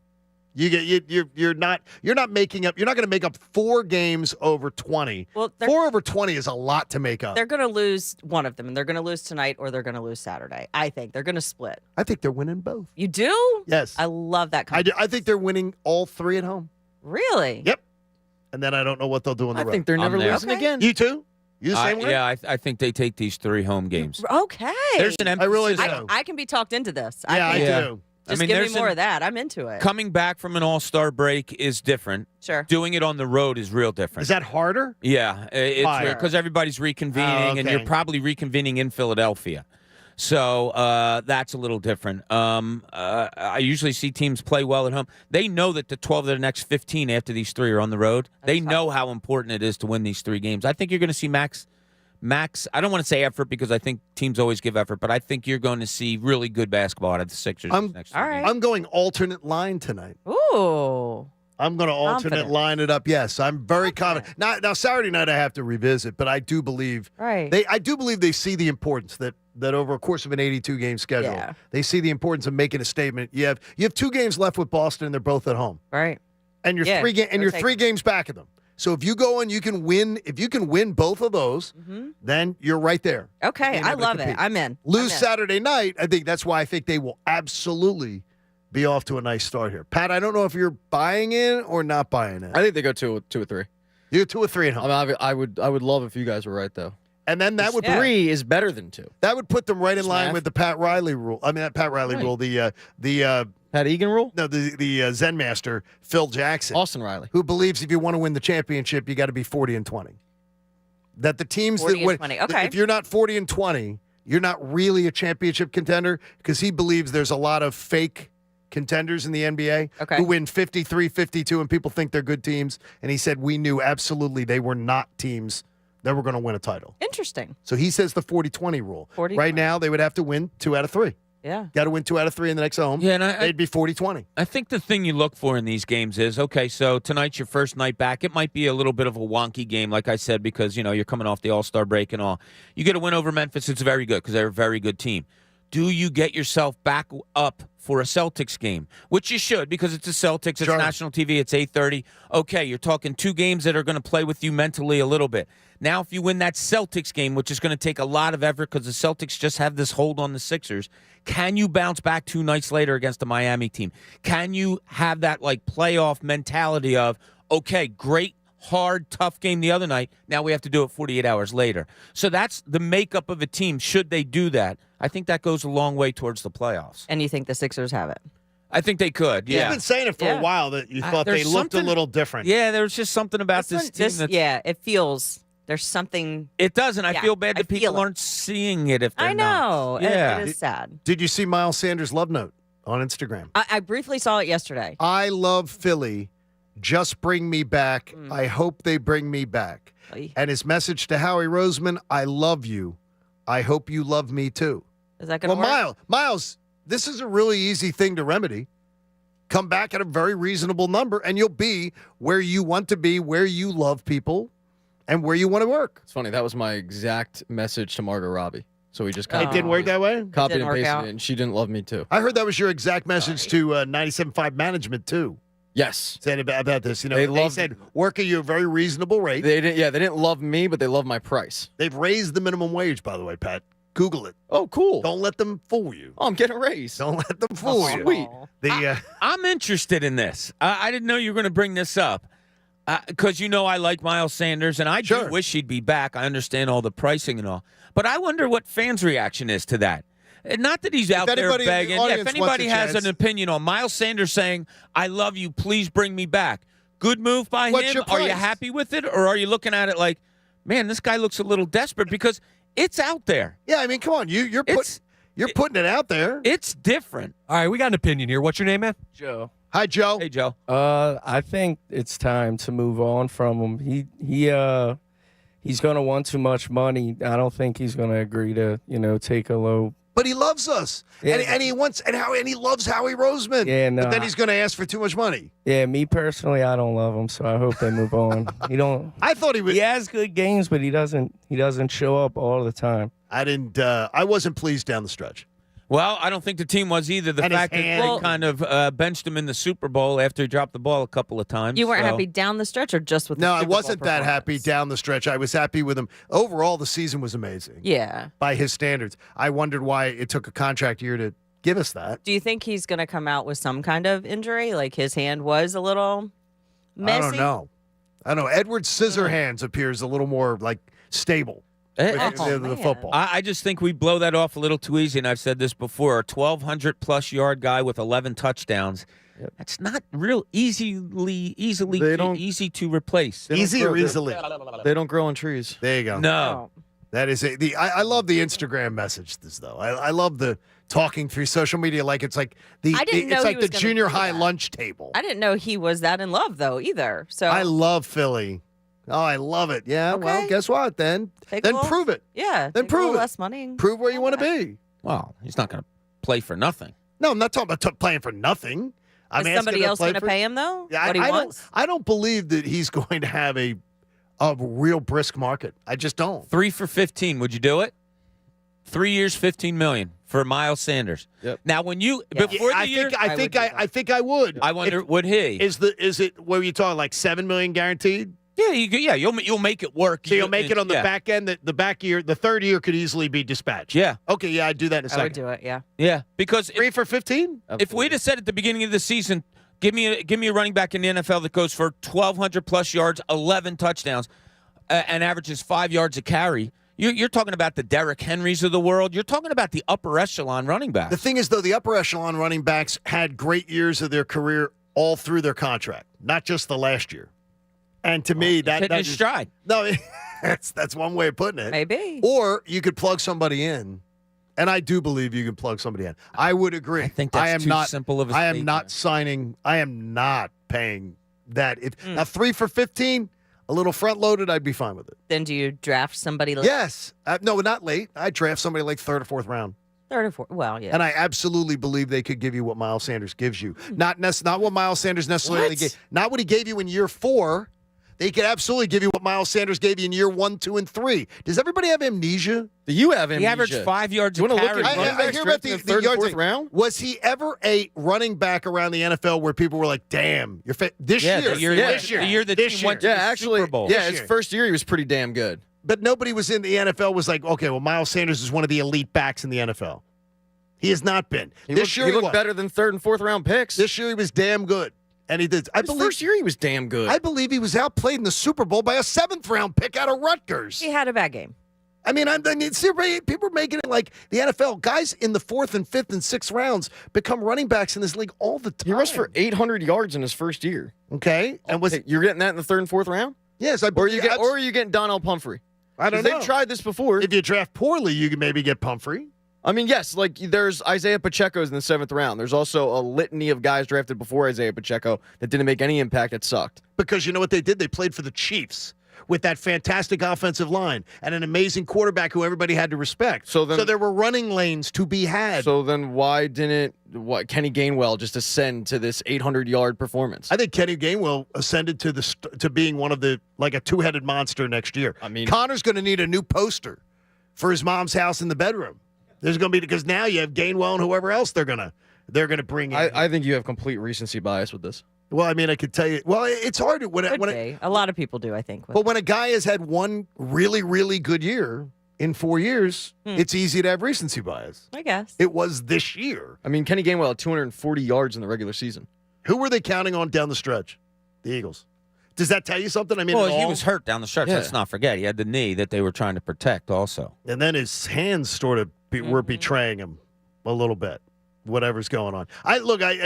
You're not making up. You're not going to make up 4 games over 20. Well, 4 over 20 is a lot to make up. They're going to lose one of them, and they're going to lose tonight or they're going to lose Saturday. I think they're going to split. I think they're winning both. You do? Yes. I love that I think they're winning all 3 at home. Really? Yep. And then I don't know what they'll do on the I road. think they're never there. losing Okay. again. You too? You the same way? Yeah, I think they take these 3 home games. Okay. There's an emphasis. I really do. I can be talked into this. Yeah, I think. do. Just I mean, give me there's more an- of that. I'm into it. Coming back from an all-star break is different. Sure. Doing it on the road is real different. Is that harder? Yeah, it's Why? because everybody's reconvening, and you're okay. probably reconvening in Philadelphia. So that's a little different. I usually see teams play well at home. They know that the 12 of their next 15 after these 3 are on the road. They know how important it is to win these 3 games. I think you're going to see max, I don't want to say effort because I think teams always give effort, but I think you're going to see really good basketball out of the Sixers next 3 games. I'm going alternate line tonight. Ooh. I'm going to alternate Confident. line it up. Yes, I'm very confident. Now Saturday night I have to revisit, but I do believe I do believe they see the importance that over a course of an 82 game schedule, Yeah. they see the importance of making a statement. You have 2 games left with Boston, and they're both at home, Right. and you're Yeah, you're take 3 games back of them. So if you go and you can win, if you can win both of those, then you're right there. Okay. Being I able to love it. compete. I'm in. Lose I'm in. Saturday night, I think that's why I think they will absolutely be off to a nice start here. Pat, I don't know if you're buying in or not buying in. I think they go 2 or 3. You're 2 or 3 at home. I would love if you guys were right though. And then that would 3 is better than 2. That would put them right in line with the Pat Riley rule. I mean, that Pat Riley rule, the Pat Egan rule? No, the Zen master, Phil Jackson. Austin Riley. Who believes if you want to win the championship, you got to be 40-20. That the teams 40 that and 20. Okay. if you're not 40-20, you're not really a championship contender because he believes there's a lot of fake contenders in the NBA who win 53, 52, and people think they're good teams. And he said we knew absolutely they were not teams that were going to win a title. Interesting. So he says the 40-20 rule. 40-20. Right now, they would have to win 2 out of 3. Yeah. Got to win 2 out of 3 in the next home. Yeah, and they'd be 40-20. I think the thing you look for in these games is, okay, so tonight's your first night back. It might be a little bit of a wonky game, like I said, because, you're coming off the All-Star break and all. You get a win over Memphis, it's very good because they're a very good team. Do you get yourself back up for a Celtics game? Which you should because it's a Celtics, it's national TV, it's 8:30. Okay, you're talking 2 games that are going to play with you mentally a little bit. Now, if you win that Celtics game, which is going to take a lot of effort because the Celtics just have this hold on the Sixers, can you bounce back 2 nights later against the Miami team? Can you have that playoff mentality of, okay, great, hard, tough game the other night. Now we have to do it 48 hours later. So that's the makeup of a team. Should they do that? I think that goes a long way towards the playoffs. And you think the Sixers have it? I think they could, yeah. You've been saying it for a while that you thought they looked a little different. Yeah, there's just something about this team it feels there's something. It does, and I feel bad that people aren't seeing it if they're I know. not. Yeah. It is sad. Did you see Miles Sanders' love note on Instagram? I briefly saw it yesterday. I love Philly. Just bring me back. I hope they bring me back. And his message to Howie Roseman, I love you. I hope you love me too. Is that going to work? Miles, this is a really easy thing to remedy. Come back at a very reasonable number, and you'll be where you want to be, where you love people, and where you want to work. It's funny. That was my exact message to Margot Robbie. So we just It didn't work that way? Copied and pasted it, and she didn't love me too. I heard that was your exact message to 97.5 management, too. Yes. Said about this. They said, work at your very reasonable rate. They didn't love me, but they love my price. They've raised the minimum wage, by the way, Pat. Google it. Oh, cool. Don't let them fool you. Oh, I'm getting a raise. Don't let them fool you. Sweet. I'm interested in this. I didn't know you were going to bring this up because I like Miles Sanders, and I do wish he'd be back. I understand all the pricing and all. But I wonder what fans' reaction is to that. Not that he's out there begging. If anybody has an opinion on Miles Sanders saying, I love you, please bring me back. Good move by him. Are you happy with it? Or are you looking at it like, man, this guy looks a little desperate because it's out there. Yeah, I mean, come on. You're putting it out there. It's different. All right, we got an opinion here. What's your name, man? Joe. Hi, Joe. Hey, Joe. I think it's time to move on from him. He's going to want too much money. I don't think he's going to agree to, take a low. But he loves us, Yeah. and he loves Howie Roseman. Yeah, no, but then he's going to ask for too much money. Yeah, me personally, I don't love him, so I hope they move on. I thought he would. He has good games, but he doesn't show up all the time. I didn't. I wasn't pleased down the stretch. Well, I don't think the team was either. The fact that they kind of benched him in the Super Bowl after he dropped the ball a couple of times. You weren't happy down the stretch or just with the No, Super I wasn't Bowl that happy down the stretch. I was happy with him. Overall, the season was amazing. Yeah. By his standards. I wondered why it took a contract year to give us that. Do you think he's going to come out with some kind of injury? Like his hand was a little messy? I don't know. Edward Scissorhands appears a little more stable. The football. I just think we blow that off a little too easy, and I've said this before. A 1,200-plus yard guy with 11 touchdowns. Yep. That's not real easy to replace. Easy or easily? They don't grow on trees. There you go. No. That is it. I love the Instagram messages, though. I love the talking through social media it's like the junior high lunch table. I didn't know he was that in love, though, either. So I love Philly. Oh, I love it. Yeah, Okay. Well, guess what, then? Prove it. Yeah. Then prove it. Less money. Prove where you want to be. Well, he's not going to play for nothing. No, I'm not talking about playing for nothing. Is somebody else going to pay him, though? Yeah, what he wants? I don't believe that he's going to have a real brisk market. I just don't. 3 for 15. Would you do it? 3 years, $15 million for Miles Sanders. Yep. Now, when you before the year, I think I would. I wonder, would he? Is it? What are you talking like $7 million guaranteed? Yeah, you'll make it work. So you'll make it on the back end. The back year, the third year could easily be dispatched. Yeah. Okay. Yeah, I'd do that in a second. I would do it. Yeah. Yeah, because 3 for 15. If we'd have said at the beginning of the season, give me a running back in the NFL that goes for 1,200 plus yards, 11 touchdowns, and averages 5 yards a carry, You're talking about the Derrick Henrys of the world. You're talking about the upper echelon running backs. The thing is, though, the upper echelon running backs had great years of their career all through their contract, not just the last year. And to me, that his stride. No, that's one way of putting it. Maybe. Or you could plug somebody in, and I do believe you can plug somebody in. I would agree. I think that's too simple of a I am statement. not signing. I am not paying that. Now 3 for 15, a little front loaded, I'd be fine with it. Then do you draft somebody late? Yes. No, not late. I draft somebody like 3rd or 4th round. 3rd or 4th. Well, yeah. And I absolutely believe they could give you what Miles Sanders gives you. Not what Miles Sanders necessarily gave. Not what he gave you in year 4. They could absolutely give you what Miles Sanders gave you in year 1, 2, and 3. Does everybody have amnesia? Do you have amnesia? He averaged 5 yards You a wanna look carry. at running I backs hear about the third yard and fourth thing. round? Was he ever a running back around the NFL where people were like, "Damn, you're this year, the year the this team year." went to the Super Bowl. Yeah, his first year he was pretty damn good. But nobody was in the NFL was like, okay, well, Miles Sanders is one of the elite backs in the NFL. He has not been. He This year looked was. better than 3rd and 4th round picks. This year he was damn good. And he did. His first year he was damn good. I believe he was outplayed in the Super Bowl by a 7th round pick out of Rutgers. He had a bad game. I mean, people are making it like the NFL. Guys in the 4th and 5th and 6th rounds become running backs in this league all the time. He rushed for 800 yards in his first year. Okay. And you're getting that in the 3rd and 4th round? Yes, Or are you getting Donnell Pumphrey? I don't know. They've tried this before. If you draft poorly, you can maybe get Pumphrey. I mean, yes, like there's Isaiah Pacheco's in the 7th round. There's also a litany of guys drafted before Isaiah Pacheco that didn't make any impact. That sucked. Because you know what they did? They played for the Chiefs with that fantastic offensive line and an amazing quarterback who everybody had to respect. So there were running lanes to be had. So then why didn't Kenny Gainwell just ascend to this 800-yard performance? I think Kenny Gainwell ascended to being one of the like a two-headed monster next year. I mean, Connor's going to need a new poster for his mom's house in the bedroom. There's going to be because now you have Gainwell and whoever else they're gonna bring in. I think you have complete recency bias with this. Well, I mean, I could tell you. Well, it's hard to A lot of people do, I think. But when a guy has had one really, really good year in 4 years, it's easy to have recency bias. I guess. It was this year. I mean, Kenny Gainwell had 240 yards in the regular season. Who were they counting on down the stretch? The Eagles. Does that tell you something? I mean, well, he was hurt down the stretch. Yeah. Let's not forget. He had the knee that they were trying to protect also. And then his hands sort of were betraying him a little bit. Whatever's going on. I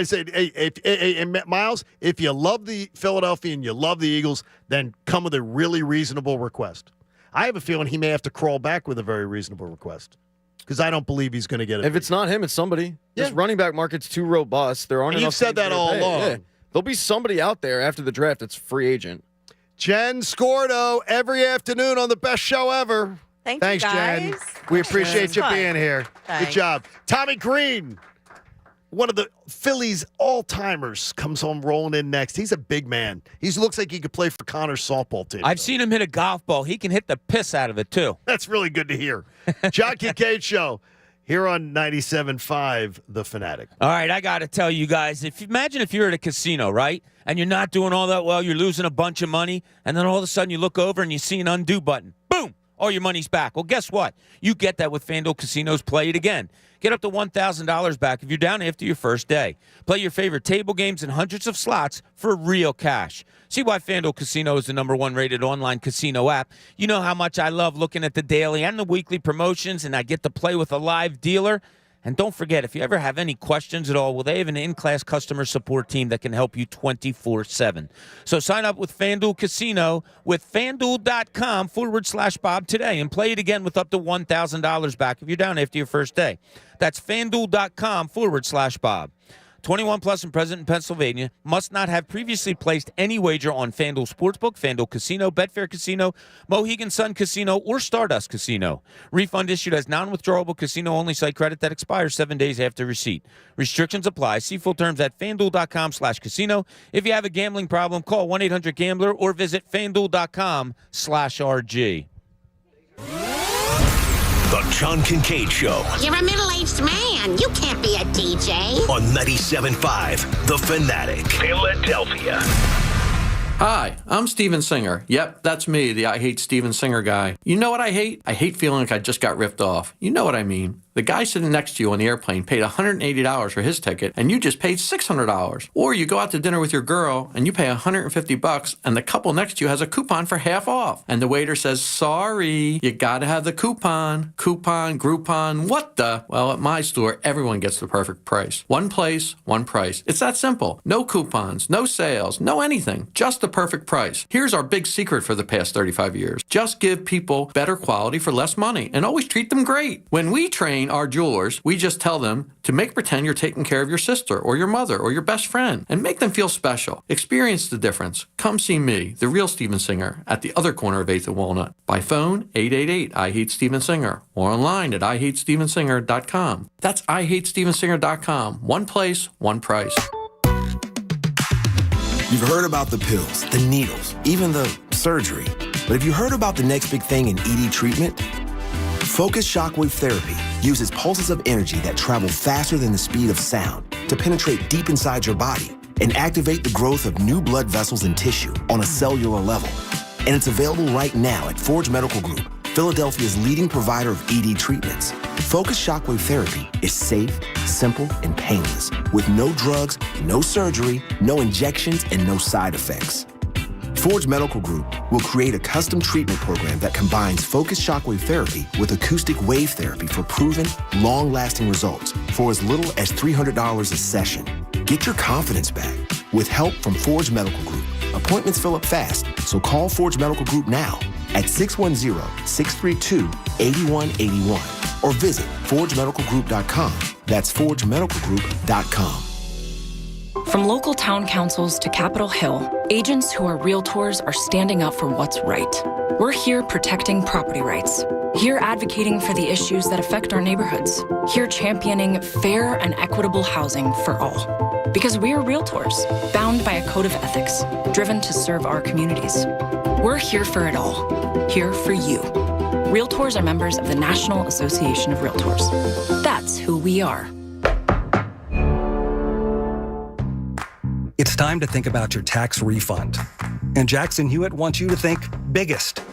said, hey, Miles, if you love the Philadelphia and you love the Eagles, then come with a really reasonable request. I have a feeling he may have to crawl back with a very reasonable request because I don't believe he's going to get it. If it's not him, it's somebody. This running back market's too robust. There aren't And enough. you've said that all along. Yeah. There'll be somebody out there after the draft that's free agent. Jen Scordo every afternoon on the best show ever. Thanks, Jen. guys. We appreciate you Fun. being here. Thanks. Good job. Tommy Green, one of the Phillies all-timers, comes home rolling in next. He's a big man. He looks like he could play for Connor's softball team. I've seen him hit a golf ball. He can hit the piss out of it, too. That's really good to hear. John Kincade Show here on 97.5 The Fanatic. All right, I got to tell you guys, imagine if you're at a casino, right, and you're not doing all that well, you're losing a bunch of money, and then all of a sudden you look over and you see an undo button. Boom! All your money's back. Well, guess what? You get that with FanDuel Casino's Play It Again. Get up to $1,000 back if you're down after your first day. Play your favorite table games and hundreds of slots for real cash. See why FanDuel Casino is the #1 rated online casino app. You know how much I love looking at the daily and the weekly promotions, and I get to play with a live dealer. And don't forget, if you ever have any questions at all, well, they have an in-class customer support team that can help you 24/7. So sign up with FanDuel Casino with FanDuel.com/Bob today and play it again with up to $1,000 back if you're down after your first day. That's FanDuel.com/Bob. 21 plus and present in Pennsylvania, must not have previously placed any wager on FanDuel Sportsbook, FanDuel Casino, Betfair Casino, Mohegan Sun Casino, or Stardust Casino. Refund issued as non-withdrawable casino-only site credit that expires 7 days after receipt. Restrictions apply. See full terms at FanDuel.com/casino. If you have a gambling problem, call 1-800-GAMBLER or visit FanDuel.com/RG. The John Kincade Show You're a middle-aged man. You can't be a DJ. on 97.5 The Fanatic, Philadelphia. Hi, I'm Steven Singer. Yep, that's me, the I Hate Steven Singer guy. You know what I hate? I hate feeling like I just got ripped off. You know what I mean. The guy sitting next to you on the airplane paid $180 for his ticket, and you just paid $600. Or you go out to dinner with your girl, and you pay $150, and the couple next to you has a coupon for half off. And the waiter says, sorry, you gotta have the coupon. Coupon, Groupon, what the? Well, at my store, everyone gets the perfect price. One place, one price. It's that simple. No coupons, no sales, no anything. Just the perfect price. Here's our big secret for the past 35 years. Just give people better quality for less money, and always treat them great. When we train our jewelers, we just tell them to make pretend you're taking care of your sister or your mother or your best friend and make them feel special. Experience the difference. Come see me, the real Steven Singer, at the other corner of 8th and Walnut. By phone, 888-I-HATE-STEVEN-SINGER, or online at IHateStevenSinger.com. That's IHateStevenSinger.com. One place, one price. You've heard about the pills, the needles, even the surgery. But have you heard about the next big thing in ED treatment? Focused Shockwave Therapy uses pulses of energy that travel faster than the speed of sound to penetrate deep inside your body and activate the growth of new blood vessels and tissue on a cellular level. And it's available right now at Forge Medical Group, Philadelphia's leading provider of ED treatments. Focused Shockwave Therapy is safe, simple, and painless, with no drugs, no surgery, no injections, and no side effects. Forge Medical Group will create a custom treatment program that combines focused shockwave therapy with acoustic wave therapy for proven, long-lasting results for as little as $300 a session. Get your confidence back with help from Forge Medical Group. Appointments fill up fast, so call Forge Medical Group now at 610-632-8181 or visit forgemedicalgroup.com. That's forgemedicalgroup.com. From local town councils to Capitol Hill, agents who are realtors are standing up for what's right. We're here protecting property rights. Here advocating for the issues that affect our neighborhoods. Here championing fair and equitable housing for all. Because we are realtors, bound by a code of ethics, driven to serve our communities. We're here for it all. Here for you. Realtors are members of the National Association of Realtors. That's who we are. It's time to think about your tax refund. And Jackson Hewitt wants you to think biggest.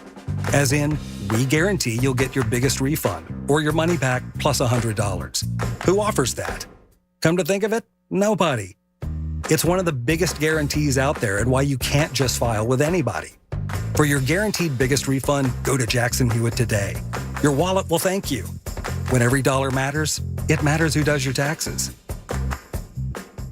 As in, we guarantee you'll get your biggest refund or your money back plus $100. Who offers that? Come to think of it, nobody. It's one of the biggest guarantees out there and why you can't just file with anybody. For your guaranteed biggest refund, go to Jackson Hewitt today. Your wallet will thank you. When every dollar matters, it matters who does your taxes.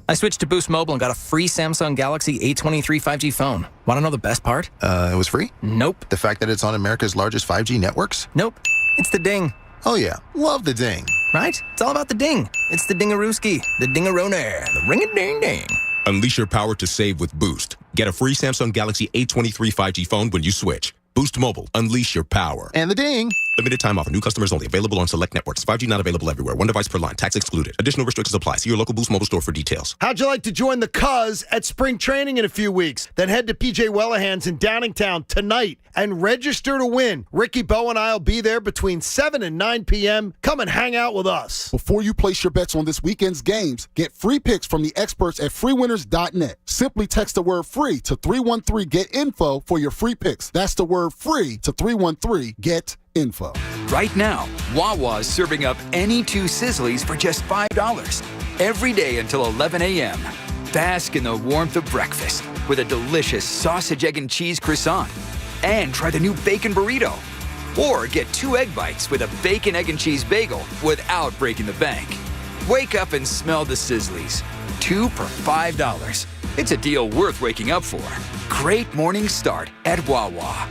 I switched to Boost Mobile and got a free Samsung Galaxy A23 5G phone. Want to know the best part? It was free? Nope. The fact that it's on America's largest 5G networks? Nope. It's the ding. Oh yeah, love the ding. Right? It's all about the ding. It's the dingarooski, the dingaroner, the ring-a-ding-ding. Unleash your power to save with Boost. Get a free Samsung Galaxy A23 5G phone when you switch. Boost Mobile. Unleash your power. And the ding. Limited time offer. New customers only. Available on select networks. 5G not available everywhere. One device per line. Tax excluded. Additional restrictions apply. See your local Boost Mobile store for details. How'd you like to join the Cuz at spring training in a few weeks? Then head to PJ Wellahan's in Downingtown tonight and register to win. Ricky Bowe and I will be there between 7 and 9 p.m. Come and hang out with us. Before you place your bets on this weekend's games, get free picks from the experts at freewinners.net. Simply text the word free to 313-GET-INFO for your free picks. That's the word free to 313-GET-INFO. Right now, Wawa's serving up any two Sizzlies for just $5 every day until 11 a.m. Bask in the warmth of breakfast with a delicious sausage, egg, and cheese croissant. And try the new bacon burrito. Or get 2 egg bites with a bacon, egg, and cheese bagel without breaking the bank. Wake up and smell the Sizzlies. 2 for $5. It's a deal worth waking up for. Great morning start at Wawa.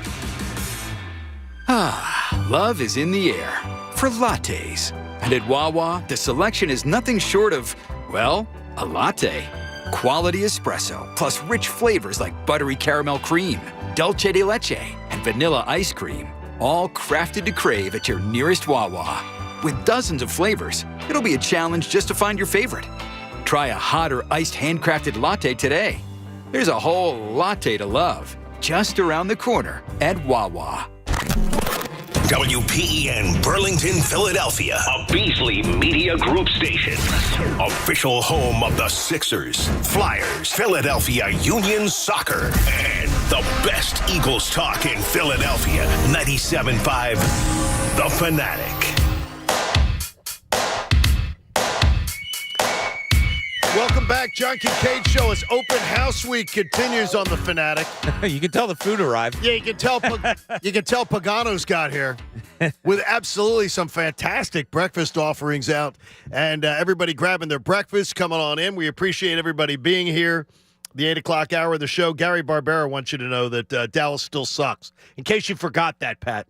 Love is in the air for lattes. And at Wawa, the selection is nothing short of, well, a latte. Quality espresso, plus rich flavors like buttery caramel cream, dulce de leche, and vanilla ice cream. All crafted to crave at your nearest Wawa. With dozens of flavors, it'll be a challenge just to find your favorite. Try a hot or iced handcrafted latte today. There's a whole latte to love just around the corner at Wawa. WPEN Burlington, Philadelphia, a Beasley Media Group station. Official home of the Sixers, Flyers, Philadelphia Union Soccer, and the best Eagles talk in Philadelphia. 97.5 The Fanatic. Welcome back, John Kincade Show. As open house week continues on the Fanatic. You can tell the food arrived. Yeah, you can tell Pagano's got here with absolutely some fantastic breakfast offerings out, and everybody grabbing their breakfast, coming on in. We appreciate everybody being here. The 8 o'clock hour of the show. Gary Barbera wants you to know that Dallas still sucks. In case you forgot that, Pat,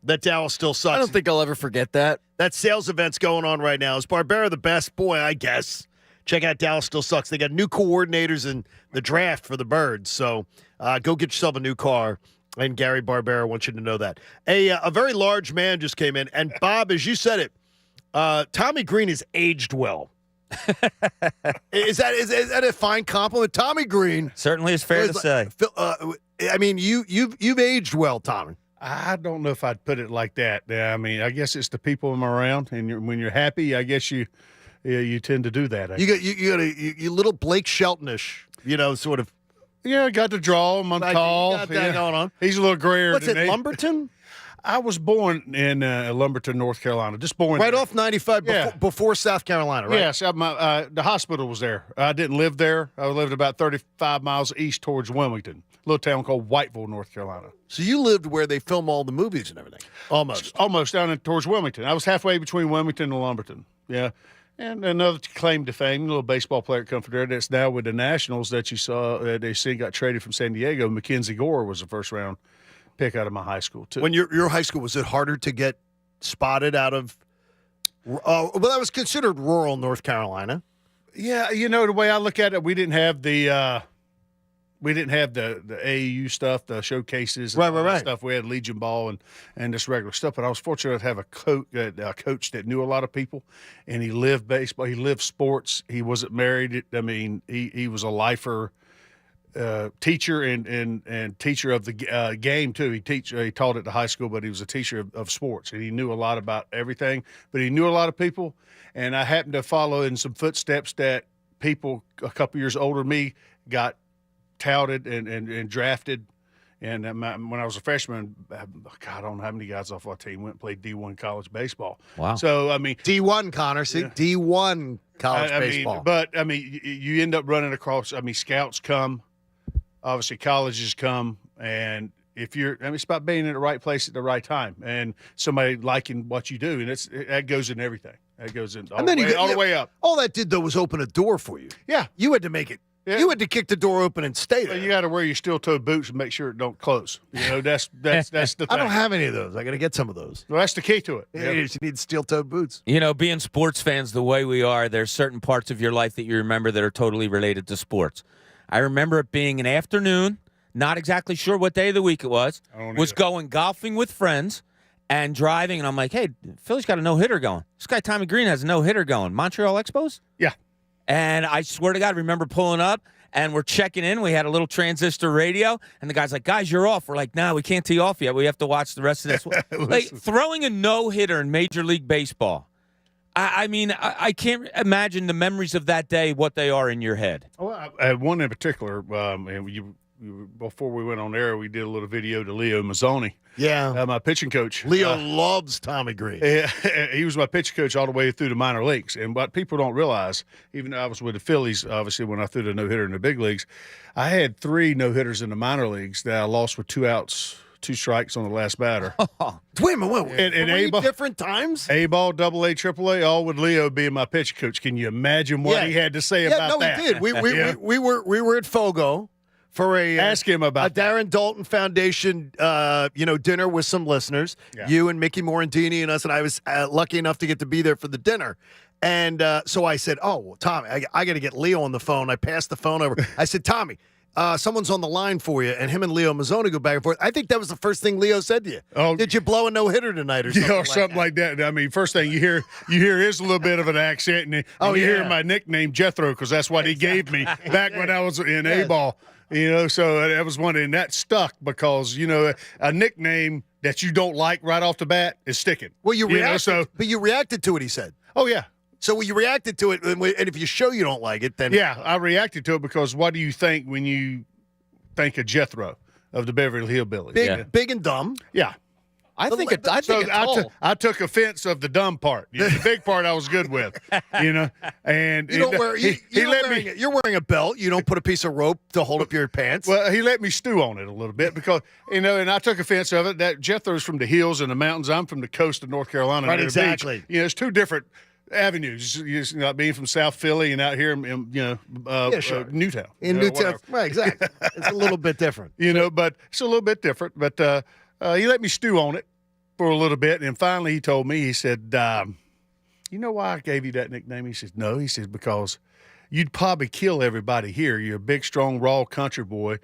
that Dallas still sucks. I don't think I'll ever forget that. That sales event's going on right now. Is Barbera the best? Boy, I guess. Check out Dallas Still Sucks. They got new coordinators in the draft for the Birds. So go get yourself a new car. And Gary Barbera wants you to know that. A very large man just came in. And, Bob, as you said it, Tommy Green has aged well. Is that a fine compliment? Tommy Green. Certainly is fair to say. I mean, you've aged well, Tommy. I don't know if I'd put it like that. I mean, I guess it's the people I'm around. And when you're happy, I guess you tend to do that. You got a little Blake Shelton-ish, sort of. Yeah, got to draw him. I'm tall. Got that going on. He's a little grayer. What's it, Lumberton? I was born in Lumberton, North Carolina. Just born right there. off 95 before South Carolina, right? Yes, the hospital was there. I didn't live there. I lived about 35 miles east towards Wilmington, a little town called Whiteville, North Carolina. So you lived where they film all the movies and everything? Almost down towards Wilmington. I was halfway between Wilmington and Lumberton. Yeah. And another claim to fame, a little baseball player come from there that's now with the Nationals that you saw they got traded from San Diego. Mackenzie Gore was the first round pick out of my high school, too. When your high school, was it harder to get spotted out of well, that was considered rural North Carolina. Yeah, the way I look at it, we didn't have the AAU stuff, the showcases, and all that stuff. We had Legion Ball and this regular stuff. But I was fortunate to have a coach that knew a lot of people, and he lived baseball. He lived sports. He wasn't married. I mean, he was a lifer, teacher and teacher of the game too. He taught at the high school, but he was a teacher of sports, and he knew a lot about everything. But he knew a lot of people, and I happened to follow in some footsteps that people a couple years older than me got touted and drafted. And when I was a freshman, God, I don't know how many guys off our team went and played D1 college baseball. Wow. So, I mean. D1, Connor. See, D1 college baseball. You end up running across, scouts come. Obviously, colleges come. And it's about being in the right place at the right time and somebody liking what you do. And that goes in everything. That goes in all the way up. All that did, though, was open a door for you. Yeah. You had to make it. Yeah. You had to kick the door open and stay there. Well, you got to wear your steel-toed boots and make sure it don't close. That's the thing. I don't have any of those. I got to get some of those. Well, that's the key to it. You need steel-toed boots. Being sports fans the way we are, there's certain parts of your life that you remember that are totally related to sports. I remember it being an afternoon, not exactly sure what day of the week it was going golfing with friends and driving, and I'm like, hey, Philly's got a no-hitter going. This guy Tommy Green has a no-hitter going. Montreal Expos? Yeah. And I swear to God, I remember pulling up, and we're checking in. We had a little transistor radio, and the guy's like, guys, you're off. We're like, nah, we can't tee off yet. We have to watch the rest of this. Like, throwing a no-hitter in Major League Baseball. I can't imagine the memories of that day, what they are in your head. Well, I had one in particular, before we went on air, we did a little video to Leo Mazzoni. Yeah. My pitching coach. Leo loves Tommy Green. He was my pitching coach all the way through the minor leagues. And what people don't realize, even though I was with the Phillies, obviously, when I threw the no-hitter in the big leagues, I had 3 no-hitters in the minor leagues that I lost with 2 outs, 2 strikes on the last batter. Wait a minute. And 3 different times? A-ball, AA, AAA, all with Leo being my pitching coach. Can you imagine what he had to say about that? Yeah, no, we did. We were at Fogo for ask him about a Darren Dalton Foundation, dinner with some listeners. Yeah. You and Mickey Morandini and us, and I was lucky enough to get to be there for the dinner. And so I said, Tommy, I got to get Leo on the phone. I passed the phone over. I said, Tommy, someone's on the line for you, and him and Leo Mazzoni go back and forth. I think that was the first thing Leo said to you. Oh, did you blow a no-hitter tonight or something? Something like that. I mean, first thing you hear is a little bit of an accent, and you hear my nickname Jethro because that's what he gave me back when I was in A-ball. So that was one, and that stuck because a nickname that you don't like right off the bat is sticking. Well, you reacted, but you reacted to it. He said, "Oh yeah." So you reacted to it, and if you show you don't like it, then I reacted to it because what do you think when you think of Jethro of the Beverly Hillbillies? Big and dumb. Yeah. I think I took offense of the dumb part. The big part I was good with, and you're wearing a belt. You don't put a piece of rope to hold up your pants. Well, he let me stew on it a little bit because and I took offense of it. That Jethro's from the hills and the mountains. I'm from the coast of North Carolina. Right, exactly. Beach. It's two different avenues. Being from South Philly and out here in Newtown. In Newtown, right? Exactly. It's a little bit different. But it's a little bit different. But he let me stew on it for a little bit, and finally he told me. He said, "You know why I gave you that nickname?" He said, "No." He says, "Because you'd probably kill everybody here. You're a big, strong, raw country boy,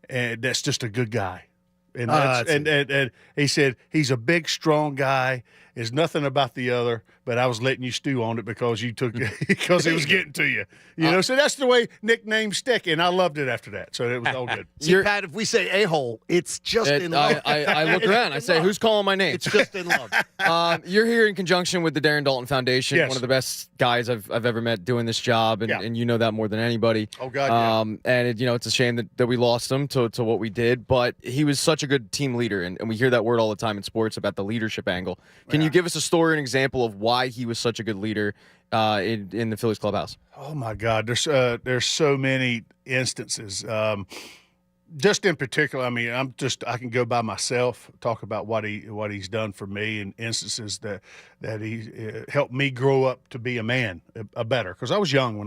and that's just a good guy." And and he said he's a big, strong guy. There's nothing about the other, but I was letting you stew on it because you took because it was getting to you. So that's the way nicknames stick, and I loved it after that. So it was all good. See, Pat, if we say a-hole, it's just in love. I look around. I say, who's calling my name? It's just in love. You're here in conjunction with the Darren Dalton Foundation, Yes. one of the best guys I've ever met doing this job, and you know that more than anybody. Oh, God, And it's a shame that we lost him to what we did, but he was such a good team leader, and we hear that word all the time in sports about the leadership angle. Can you give us a story, an example of why he was such a good leader in the Phillies clubhouse? Oh my God, there's so many instances. Just in particular, I mean, I can go by myself, talk about what he's done for me, and instances that he helped me grow up to be a man, a better. Because I was young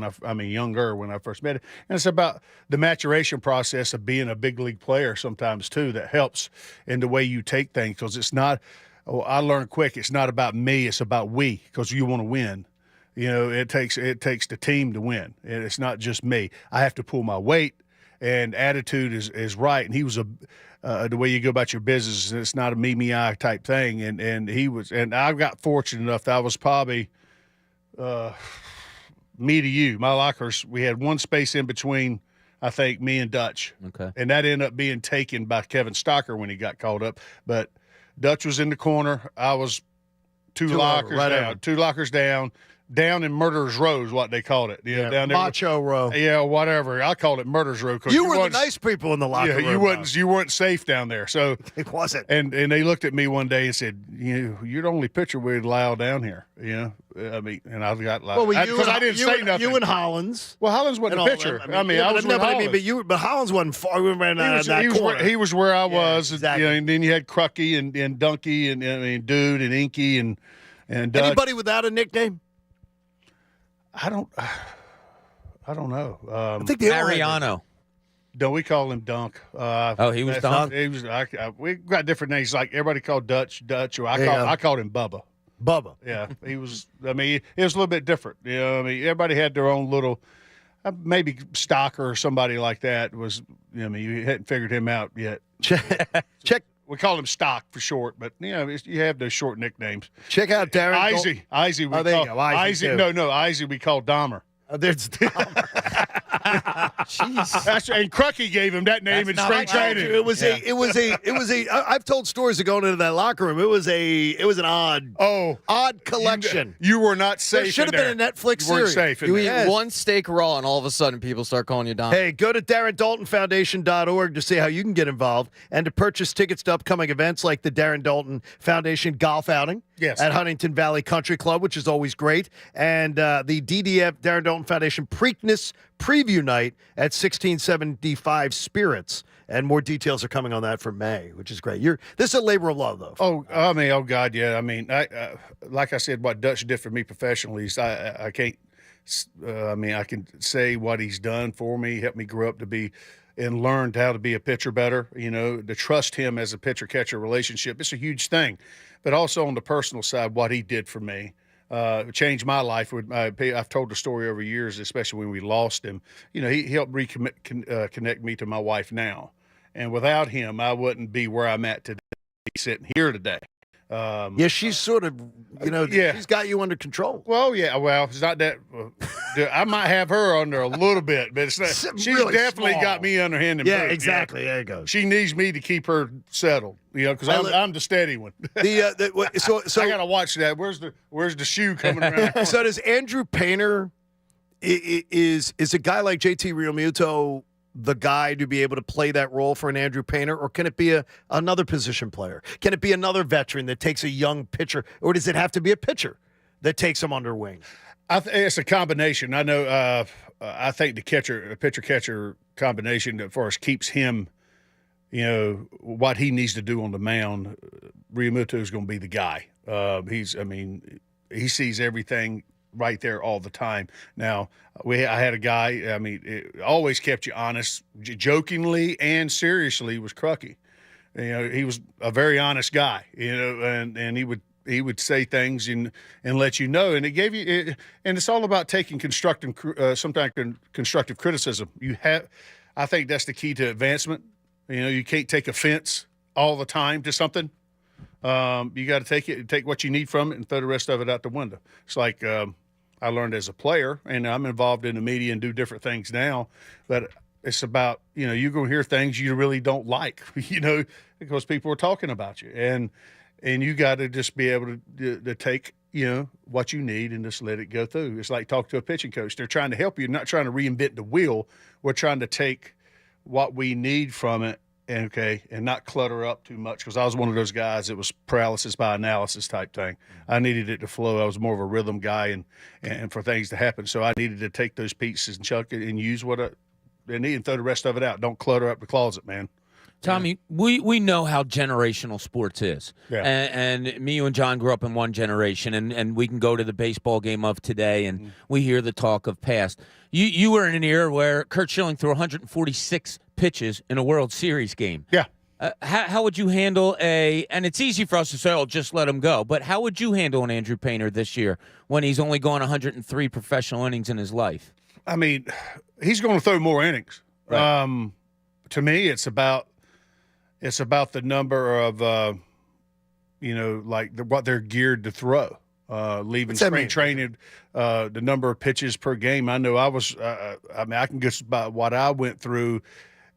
younger when I first met him, and it's about the maturation process of being a big league player sometimes too that helps in the way you take things. Because it's not. I learned quick. It's not about me. It's about we. Because you want to win. It takes the team to win. It's not just me. I have to pull my weight, and attitude is right. And he was the way you go about your business. It's not a me-I type thing. And he was. And I got fortunate enough that I was probably me to you. My lockers. We had one space in between. I think me and Dutch. Okay. And that ended up being taken by Kevin Stocker when he got called up, but. Dutch was in the corner. I was two lockers down in Murderer's Row is what they called it. Down there. Macho Row. Yeah, whatever. I called it Murderer's Row. You were the nice people in the locker room. You weren't safe down there. So it wasn't. And they looked at me one day and said, "You're the only pitcher we'd allow down here." I mean, and I got like, because I didn't say nothing. You and Hollins. Well, Hollins wasn't a pitcher. I was with Hollins. But Hollins wasn't far. We ran out of that corner. He was where I was. Exactly. And then you had Crucky and Dunky and Dude and Inky and Dutch. Anybody without a nickname? I don't know. I think Mariano. No, we call him Dunk. He was Dunk. He was. We got different names. Like everybody called Dutch, or I called him Bubba. Bubba. Yeah, he was. I mean, it was a little bit different. Everybody had their own little. Maybe Stocker or somebody like that was. You hadn't figured him out yet. Check. We call him Stock for short, but you have those short nicknames. Check out Darren. Izzy. Izzy we call Dahmer. There's Dahmer. Jeez. And Crucky gave him that name in spring training. It was a. I've told stories of going into that locker room. It was an odd collection. You were not safe. There should have been a Netflix you series. You eat one steak raw, and all of a sudden, people start calling you Don. Hey, go to DarrenDaltonFoundation.org to see how you can get involved and to purchase tickets to upcoming events like the Darren Dalton Foundation Golf Outing. Yes. At Huntington Valley Country Club, which is always great, and the DDF Darren Dalton Foundation Preakness Preview Night at 1675 Spirits, and more details are coming on that for May, which is great. This is a labor of love, though. Oh God, yeah. I mean, like I said, what Dutch did for me professionally, I can't. I can say what he's done for me, helped me grow up to be. And learned how to be a pitcher better, to trust him as a pitcher-catcher relationship. It's a huge thing. But also on the personal side, what he did for me changed my life. I've told the story over years, especially when we lost him. He helped connect me to my wife now. And without him, I wouldn't be where I'm at today, sitting here today. She's sort of, she's got you under control. Well, yeah. Well, it's not that. I might have her under a little bit, but it's not. She's really definitely small. got me under hand and Yeah, boot, exactly. There you go. She needs me to keep her settled, because I'm the steady one. So I gotta watch that. Where's the shoe coming around? So does Andrew Painter is a guy like JT Realmuto the guy to be able to play that role for an Andrew Painter, or can it be another position player? Can it be another veteran that takes a young pitcher, or does it have to be a pitcher that takes him under wing? It's a combination. I know. I think the pitcher-catcher combination that for us keeps him, what he needs to do on the mound. Realmuto is going to be the guy. He sees everything right there all the time. Now, I had a guy, it always kept you honest, jokingly and seriously, was Crucky. He was a very honest guy, and he would say things and let you know, and it gave you and it's all about taking constructive criticism. I think that's the key to advancement. You can't take offense all the time to something. You got to take what you need from it and throw the rest of it out the window. It's like I learned as a player, and I'm involved in the media and do different things now, but it's about, you're going to hear things you really don't like, because people are talking about you. And you got to just be able to take, what you need and just let it go through. It's like talk to a pitching coach. They're trying to help you, not trying to reinvent the wheel. We're trying to take what we need from it and not clutter up too much, because I was one of those guys that was paralysis by analysis type thing. I needed it to flow. I was more of a rhythm guy and for things to happen. So I needed to take those pieces and chuck it and use what they need and throw the rest of it out. Don't clutter up the closet, man. Tommy, we know how generational sports is. Yeah. And me, you, and John grew up in one generation, and we can go to the baseball game of today, and we hear the talk of past. You were in an era where Curt Schilling threw 146 pitches in a World Series game. Yeah. How would you handle and it's easy for us to say, oh, just let him go, but how would you handle an Andrew Painter this year when he's only gone 103 professional innings in his life? He's going to throw more innings. Right. To me, it's about the number of, what they're geared to throw. Leaving spring training, the number of pitches per game. I know I was, I can guess about what I went through.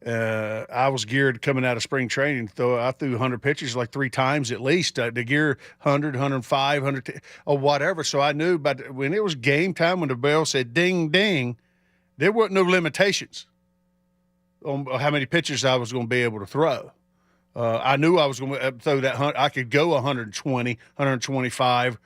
I was geared coming out of spring training. I threw 100 pitches like 3 times at least. The gear 100, 105, 100, or whatever. So I knew, but when it was game time, when the bell said ding, ding, there weren't no limitations on how many pitches I was going to be able to throw. I knew I was going to throw that. I could go 120, 125.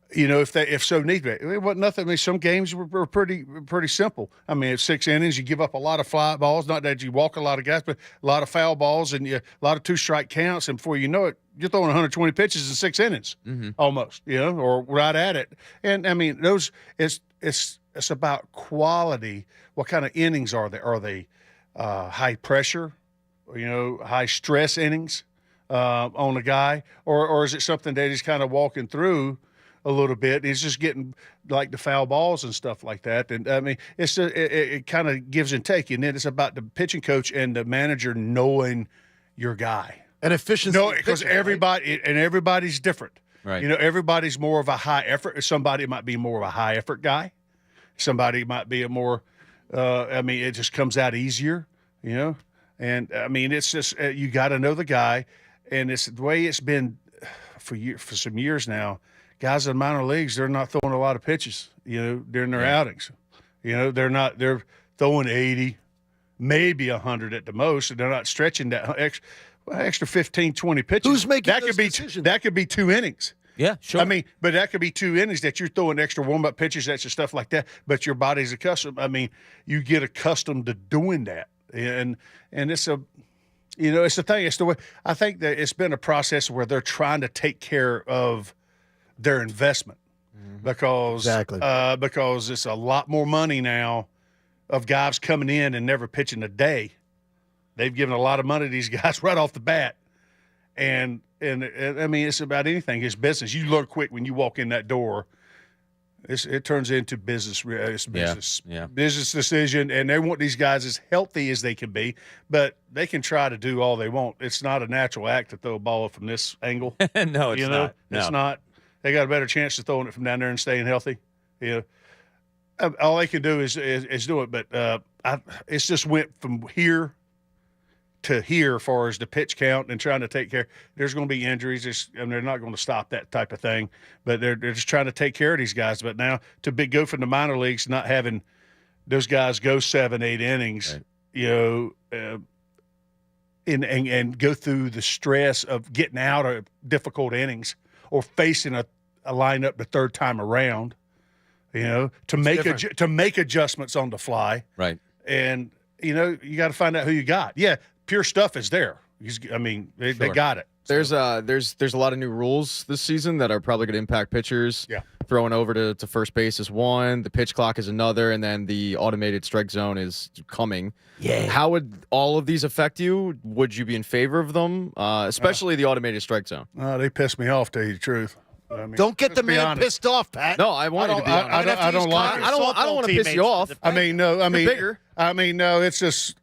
If so need be. It wasn't nothing. Some games were pretty simple. It's 6 innings. You give up a lot of fly balls. Not that you walk a lot of guys, but a lot of foul balls and a lot of 2-strike counts. And before you know it, you're throwing 120 pitches in 6 innings, almost. Or right at it. And those. It's about quality. What kind of innings are they? Are they high pressure? High stress innings on a guy, or is it something that he's kind of walking through a little bit? He's just getting like the foul balls and stuff like that. And it kind of gives and take. And then it's about the pitching coach and the manager knowing your guy and efficiency. No, because everybody's different. Right. Everybody's more of a high effort. Somebody might be more of a high effort guy. Somebody might be a more. It just comes out easier. And it's just you got to know the guy, and it's the way it's been for some years now. Guys in the minor leagues, they're not throwing a lot of pitches, during their outings. They're throwing 80, maybe 100 at the most, and they're not stretching that extra 15, 20 pitches. Who's making that? That could be 2 innings. Yeah, sure. But that could be 2 innings that you're throwing extra warm-up pitches, extra stuff like that. But your body's accustomed. You get accustomed to doing that. And it's it's the thing. It's the way I think that it's been a process where they're trying to take care of their investment because it's a lot more money now of guys coming in and never pitching a day. They've given a lot of money to these guys right off the bat, and it's about anything. It's business. You learn quick when you walk in that door. It turns into business. It's business, business decision, and they want these guys as healthy as they can be, but they can try to do all they want. It's not a natural act to throw a ball from this angle. No, it's not. No. It's not. They got a better chance of throwing it from down there and staying healthy. All they can do is do it, but it's just went from here to here as far as the pitch count and trying to take care. There's going to be injuries, and they're not going to stop that type of thing. But they're just trying to take care of these guys. But now to go from the minor leagues, not having those guys go 7, 8 innings, and go through the stress of getting out of difficult innings or facing a lineup the third time around, to make adjustments on the fly. Right. And, you got to find out who you got. Yeah, pure stuff is there. They got it. There's a lot of new rules this season that are probably going to impact pitchers. Yeah. Throwing over to first base is one, the pitch clock is another, and then the automated strike zone is coming. Yeah. How would all of these affect you? Would you be in favor of them, especially the automated strike zone? They piss me off, to tell you the truth. Don't get the man honest. pissed off, Pat. No, I want you to be honest. I don't like it. I don't want to piss you off. You're bigger. No, it's just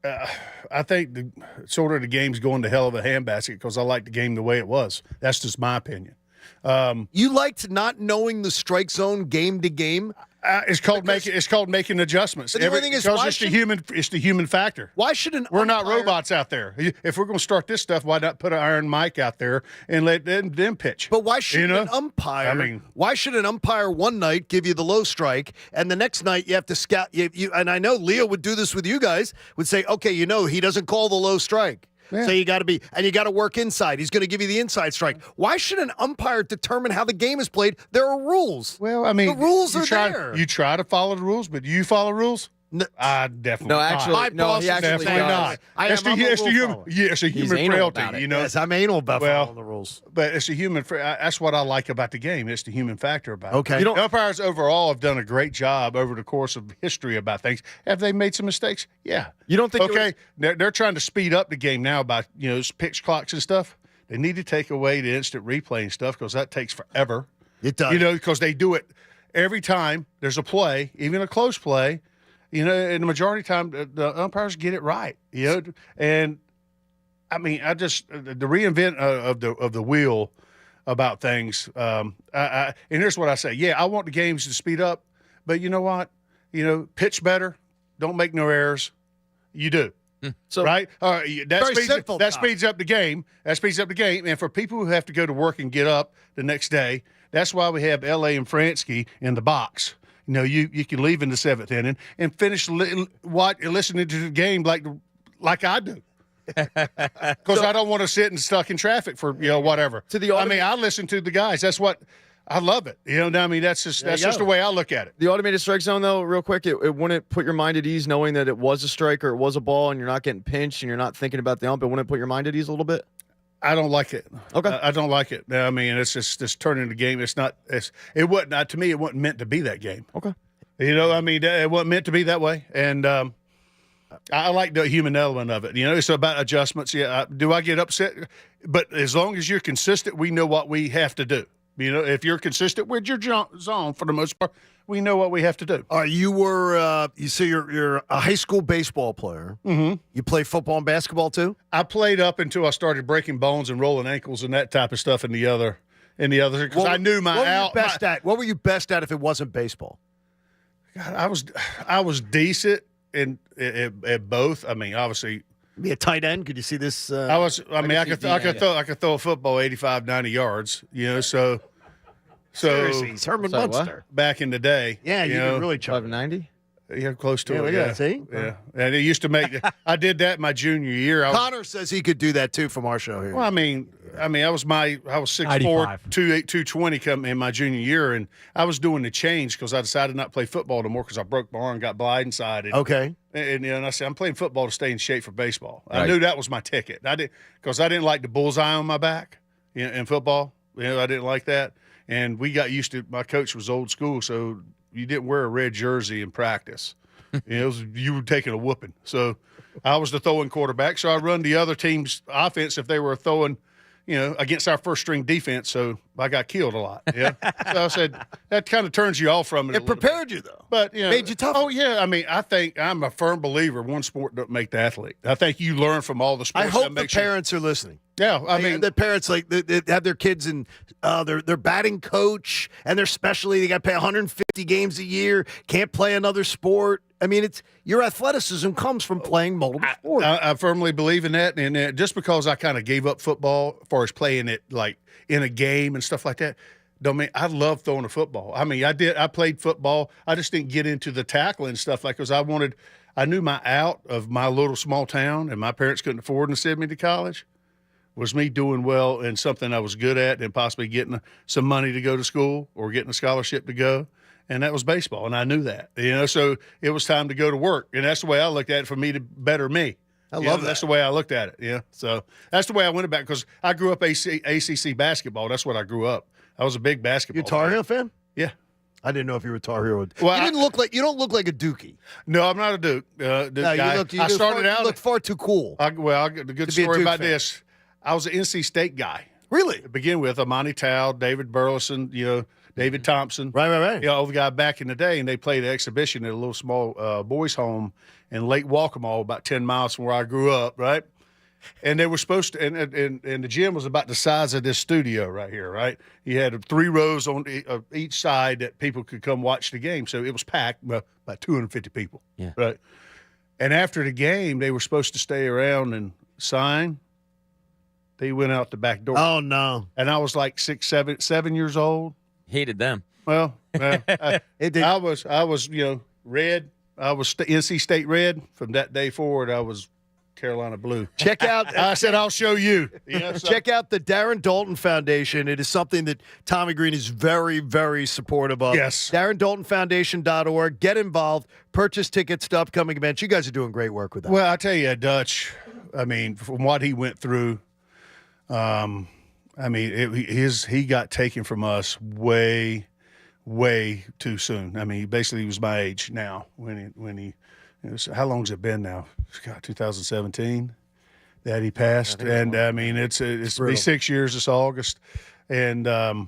I think the game's going to hell of a handbasket because I like the game the way it was. That's just my opinion. You liked not knowing the strike zone game to game? It's called making adjustments. But the only thing is, it's the human factor. Why should an We're not umpire- robots out there. If we're going to start this stuff, why not put an iron mic out there and let them pitch? But why should an umpire? Why should an umpire one night give you the low strike, and the next night you have to scout? And I know Leo would do this with you guys. Would say, okay, he doesn't call the low strike. Yeah. So you got to work inside. He's going to give you the inside strike. Why should an umpire determine how the game is played? There are rules. Well, the rules are there. You try to follow the rules, but do you follow rules? No, definitely. No, actually, not. he actually definitely does. not. It's a human frailty. Yes, I'm anal about following the rules. But it's a human. That's what I like about the game. It's the human factor about it. Okay. The umpires overall have done a great job over the course of history about things. Have they made some mistakes? Yeah. You don't think? Okay. They're trying to speed up the game now by pitch clocks and stuff. They need to take away the instant replay and stuff because that takes forever. It does. Because they do it every time there's a play, even a close play. And the majority of the time, the umpires get it right. And I the reinvent of the wheel about things. And here's what I say: yeah, I want the games to speed up, but you know what? Pitch better, don't make no errors. You do. So, right? That speeds up the game. That speeds up the game. And for people who have to go to work and get up the next day, that's why we have L.A. and Fransky in the box. You can leave in the seventh inning and finish listening to the game like I do. Because I don't want to sit and stuck in traffic for whatever. I listen to the guys. That's what I love it. That's just the way I look at it. The automated strike zone, though, real quick, it wouldn't put your mind at ease knowing that it was a strike or it was a ball, and you're not getting pinched and you're not thinking about the ump. It wouldn't put your mind at ease a little bit. I don't like it. Okay. I don't like it. It's just turning the game. It wasn't, to me, it wasn't meant to be that game. Okay. It wasn't meant to be that way. And I like the human element of it. It's about adjustments. Yeah. Do I get upset? But as long as you're consistent, we know what we have to do. If you're consistent with your zone for the most part, we know what we have to do. You were you're a high school baseball player. Mm-hmm. You play football and basketball too? I played up until I started breaking bones and rolling ankles and that type of stuff in the other because I knew what were you best at if it wasn't baseball? God, I was decent at both. Obviously. Be a tight end. Could you see this? I could throw a football 85, 90 yards. So seriously, he's Herman Munster back in the day. Yeah, you can really chop 590. Yeah, close to it. Yeah, see? Yeah, and it used to make. I did that my junior year. Connor says he could do that too from our show here. Well, I was 6'4", 220 coming in my junior year, and I was doing the change because I decided not to play football no more because I broke my arm, got blindsided. Okay. And I said I'm playing football to stay in shape for baseball. Right. I knew that was my ticket. I didn't like the bullseye on my back in football. I didn't like that, and we got used to. My coach was old school, so you didn't wear a red jersey in practice. You were taking a whooping. So I was the throwing quarterback, so I run the other team's offense if they were throwing, against our first string defense. So I got killed a lot. Yeah. So I said that kind of turns you off from it. It prepared you though, but made you tough. Oh yeah. I think I'm a firm believer. One sport don't make the athlete. I think you learn from all the sports. I hope the parents are listening. Yeah, the parents they have their kids in their batting coach and their specialty. They got to pay 150 games a year. Can't play another sport. It's your athleticism comes from playing multiple sports. I firmly believe in that, and just because I kind of gave up football as far as playing it like in a game and stuff like that, don't mean I love throwing a football. I played football. I just didn't get into the tackling stuff because I I knew my out of my little small town, and my parents couldn't afford to send me to college, was me doing well in something I was good at and possibly getting some money to go to school or getting a scholarship to go. And that was baseball, and I knew that. So it was time to go to work, and that's the way I looked at it for me to better me. I love that. That's the way I looked at it. So that's the way I went about it, because I grew up ACC basketball. That's what I grew up. I was a big basketball. You a Tar Heel fan? Yeah. I didn't know if you were a Tar Heel. Well, you don't look like a Dookie. No, I'm not a Duke. You look far too cool. The good story about this, I was an NC State guy. Really? To begin with, Amani Tao, David Burleson, David Thompson. Right. All the guy back in the day, and they played an exhibition at a little small boys' home in Lake Waccamaw, about 10 miles from where I grew up, right? And they were supposed to, and the gym was about the size of this studio right here, right? You had 3 rows on each side that people could come watch the game. So it was packed, about 250 people, right? And after the game, they were supposed to stay around and sign. They went out the back door. Oh, no. And I was like 7 years old. Hated them. Well, I was, red. I was NC State red. From that day forward, I was Carolina blue. Check out. I said, I'll show you. Check out the Darren Dalton Foundation. It is something that Tommy Green is very, very supportive of. Yes. DarrenDaltonFoundation.org. Get involved. Purchase tickets to upcoming events. You guys are doing great work with that. Well, I tell you, Dutch, from what he went through, he got taken from us way too soon. Basically, he was my age now when he how long's it been now? God, 2017 that he passed, and it's be 6 years this August, and like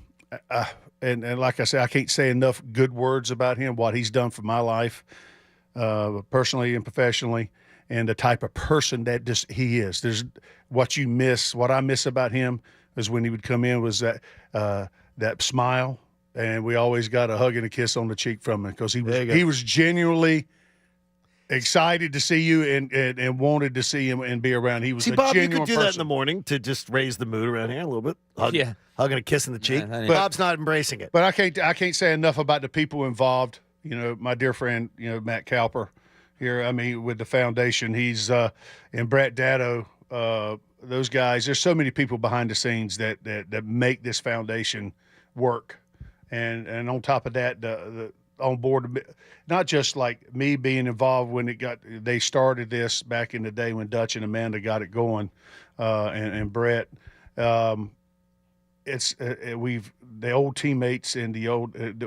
I said, I can't say enough good words about him, what he's done for my life, personally and professionally, and the type of person that he is. There's what I miss about him is when he would come in was that smile. And we always got a hug and a kiss on the cheek from him, because he was genuinely excited to see you and wanted to see him and be around. He was a Bob, genuine you could do person. that in the morning to just raise the mood around here a little bit. Hug and a kiss in the cheek. Yeah, Bob's not embracing it. But I can't say enough about the people involved. My dear friend, Matt Cowper here. With the foundation, he's and Brett Datto. Those guys. There's so many people behind the scenes that make this foundation work. And on top of that, the on board, not just like me being involved when they started this back in the day when Dutch and Amanda got it going, and Brett. We've the old teammates and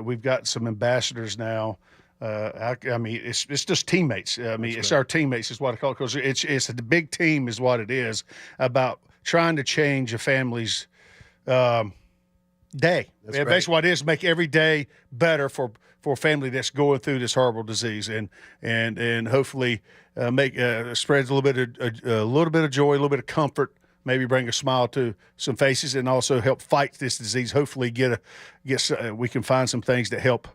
we've got some ambassadors now. It's just teammates. It's our teammates is what I call it, because it's the big team is what it is about trying to change a family's day. Basically what it is, make every day better for a family that's going through this horrible disease, and hopefully make spreads a little bit of joy, a little bit of comfort, maybe bring a smile to some faces, and also help fight this disease. Hopefully we can find some things that help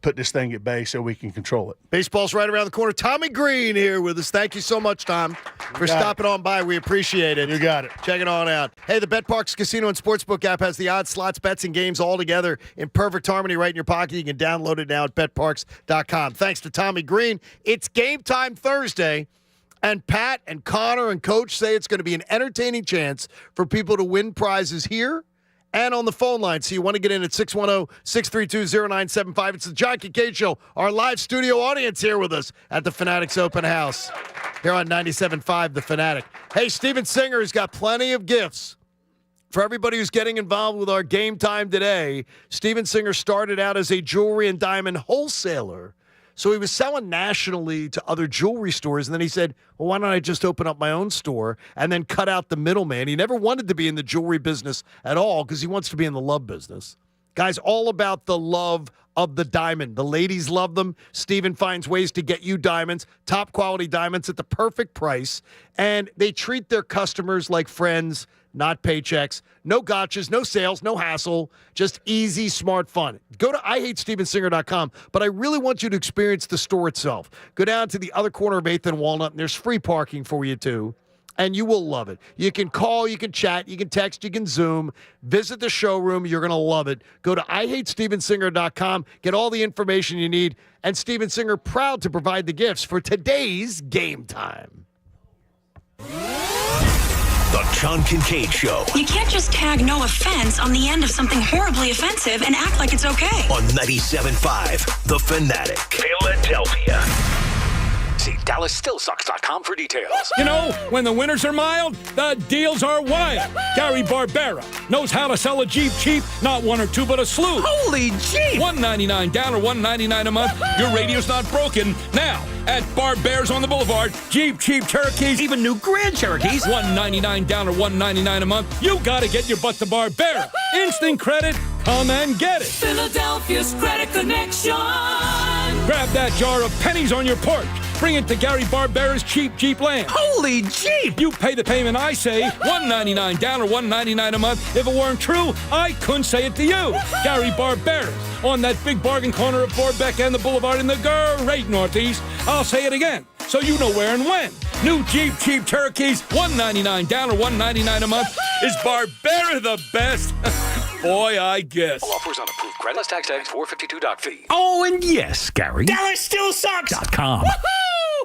put this thing at bay so we can control it. Baseball's right around the corner. Tommy Green here with us. Thank you so much, Tom, for stopping on by. We appreciate it. You got it. Check it on out. Hey, the BetParks Casino and Sportsbook app has the odds, slots, bets, and games all together in perfect harmony right in your pocket. You can download it now at betparks.com. Thanks to Tommy Green. It's Game Time Thursday, and Pat and Connor and Coach say it's going to be an entertaining chance for people to win prizes here and on the phone line. So you want to get in at 610-632-0975. It's the John Kincade Show. Our live studio audience here with us at the Fanatics Open House here on 97.5 The Fanatic. Hey, Steven Singer has got plenty of gifts for everybody who's getting involved with our game time today. Steven Singer started out as a jewelry and diamond wholesaler. So he was selling nationally to other jewelry stores, and then he said, well, why don't I just open up my own store and then cut out the middleman? He never wanted to be in the jewelry business at all because he wants to be in the love business. Guys, all about the love of the diamond. The ladies love them. Steven finds ways to get you diamonds, top quality diamonds at the perfect price, and they treat their customers like friends, not paychecks. No gotchas, no sales, no hassle, just easy, smart fun. Go to IHateStevenSinger.com, but I really want you to experience the store itself. Go down to the other corner of 8th and Walnut, and there's free parking for you, too. and you will love it. You can call, you can chat, you can text, you can Zoom. Visit the showroom. You're going to love it. Go to IHateStevenSinger.com. Get all the information you need. And Steven Singer, proud to provide the gifts for today's game time. The John Kincade Show. You can't just tag no offense on the end of something horribly offensive and act like it's okay. On 97.5 The Fanatic. Philadelphia. See DallasStillSucks.com for details. You know, when the winters are mild, the deals are wild. Gary Barbera knows how to sell a Jeep cheap, not one or two, but a slew. Holy Jeep! $199 down or $199 a month. Your radio's not broken. Now, at Barbera's on the Boulevard, Jeep cheap Cherokees, even new Grand Cherokees, $199 down or $199 a month. You gotta get your butt to Barbera. Instant credit, come and get it. Philadelphia's Credit Connection. Grab that jar of pennies on your porch. Bring it to Gary Barbera's Cheap Jeep Land. Holy Jeep! You pay the payment, I say, $199 down or $199 a month. If it weren't true, I couldn't say it to you. Gary Barbera's on that big bargain corner of Borbeck and the Boulevard in the great Northeast. I'll say it again, so you know where and when. New Jeep cheap Cherokees, $199 down or $199 a month. Is Barbera the best? Boy, I guess. All offers on approved credit. Plus tax 452 fee. Oh, and yes, Gary. DallasStillSucks.com.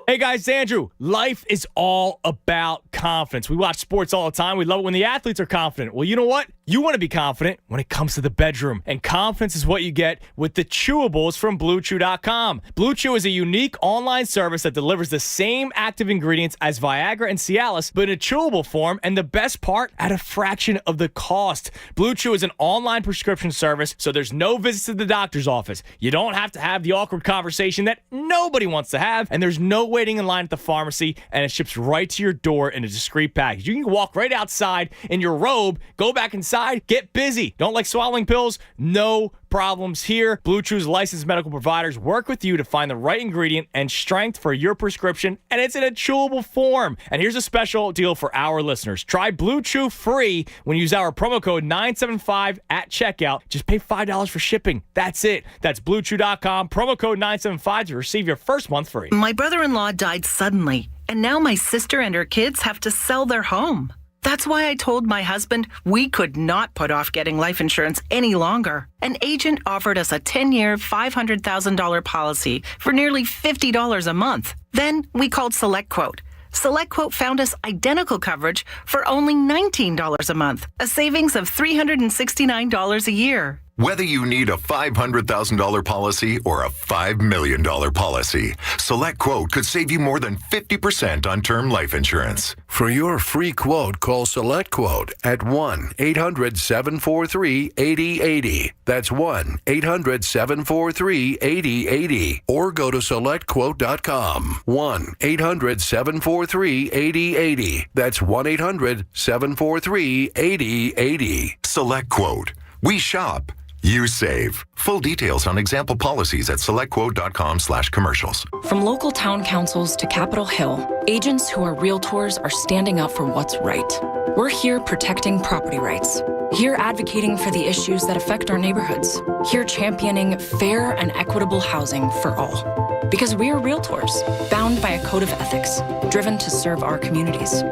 Hey guys, it's Andrew. Life is all about confidence. We watch sports all the time. We love it when the athletes are confident. Well, you know what? You want to be confident when it comes to the bedroom. And confidence is what you get with the chewables from BlueChew.com. Blue Chew is a unique online service that delivers the same active ingredients as Viagra and Cialis, but in a chewable form, and the best part, at a fraction of the cost. Blue Chew is an online prescription service, so there's no visits to the doctor's office. You don't have to have the awkward conversation that nobody wants to have, and there's no waiting in line at the pharmacy, and it ships right to your door in a discreet package. You can walk right outside in your robe, go back inside, get busy. Don't like swallowing pills? No problems here. Blue Chew's licensed medical providers work with you to find the right ingredient and strength for your prescription, and it's in a chewable form. And here's a special deal for our listeners. Try Blue Chew free when you use our promo code 975 at checkout. Just pay $5 for shipping. That's it. That's BlueChew.com, promo code 975 to receive your first month free. My brother-in-law died suddenly, and now my sister and her kids have to sell their home. That's why I told my husband we could not put off getting life insurance any longer. An agent offered us a 10-year, $500,000 policy for nearly $50 a month. Then we called SelectQuote. SelectQuote found us identical coverage for only $19 a month, a savings of $369 a year. Whether you need a $500,000 policy or a $5 million policy, SelectQuote could save you more than 50% on term life insurance. For your free quote, call SelectQuote at 1-800-743-8080. That's 1-800-743-8080. Or go to SelectQuote.com. 1-800-743-8080. That's 1-800-743-8080. SelectQuote. We shop. You save. Full details on example policies at selectquote.com/commercials. From local town councils to Capitol Hill, agents who are realtors are standing up for what's right. We're here protecting property rights. Here advocating for the issues that affect our neighborhoods. Here championing fair and equitable housing for all. Because we are realtors, bound by a code of ethics, driven to serve our communities.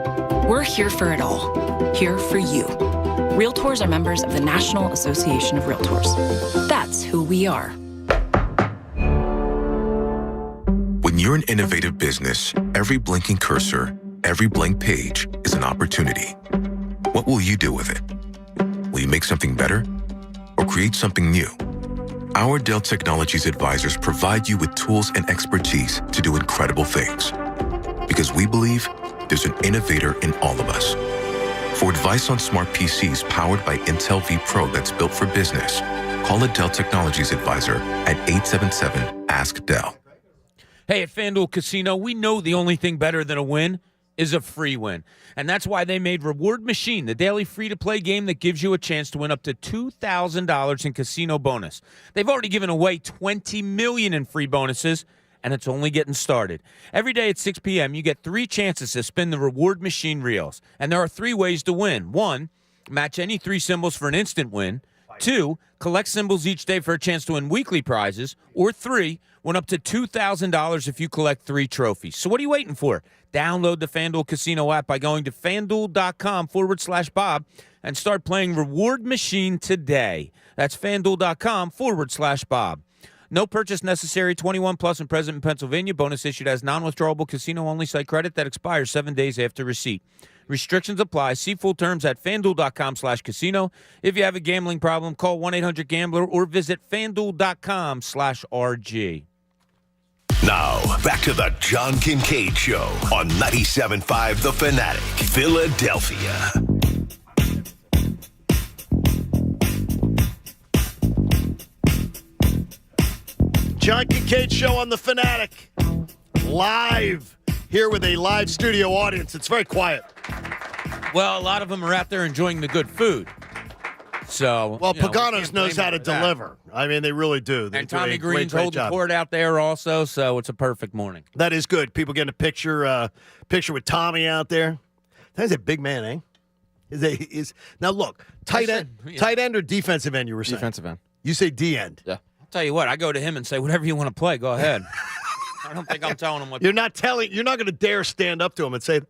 We're here for it all. Here for you. Realtors are members of the National Association of Realtors. That's who we are. When you're an innovative business, every blinking cursor, every blank page is an opportunity. What will you do with it? Will you make something better or create something new? Our Dell Technologies advisors provide you with tools and expertise to do incredible things. Because we believe there's an innovator in all of us. For advice on smart PCs powered by Intel V Pro that's built for business, call a Dell Technologies advisor at 877-ASK-DELL. Hey, at FanDuel Casino, we know the only thing better than a win is a free win. And that's why they made Reward Machine, the daily free-to-play game that gives you a chance to win up to $2,000 in casino bonus. They've already given away $20 million in free bonuses, and it's only getting started. Every day at 6 p.m., you get 3 chances to spin the Reward Machine reels. And there are 3 ways to win. 1, match any 3 symbols for an instant win. 2, collect symbols each day for a chance to win weekly prizes. Or 3, win up to $2,000 if you collect 3 trophies. So what are you waiting for? Download the FanDuel Casino app by going to FanDuel.com/Bob and start playing Reward Machine today. That's FanDuel.com/Bob. No purchase necessary. 21 plus and present in Pennsylvania. Bonus issued as non-withdrawable casino-only site credit that expires 7 days after receipt. Restrictions apply. See full terms at FanDuel.com/casino. If you have a gambling problem, call 1-800-GAMBLER or visit FanDuel.com/RG. Now, back to the John Kincade Show on 97.5 The Fanatic, Philadelphia. John Kincade Show on The Fanatic. Live here with a live studio audience. It's very quiet. Well, a lot of them are out there enjoying the good food. So, Well, you know, Pagano's knows how to deliver. I mean, they really do. They And do a Tommy great Green's holding job. court out there also, so it's a perfect morning. That is good. People getting a picture with Tommy out there. That's a big man, eh? Now look, tight end or defensive end? You were saying Defensive end. You say D end. Yeah. I'll tell you what, I go to him and say, whatever you want to play, go ahead. I don't think I'm telling him what. You're not going to dare stand up to him and say.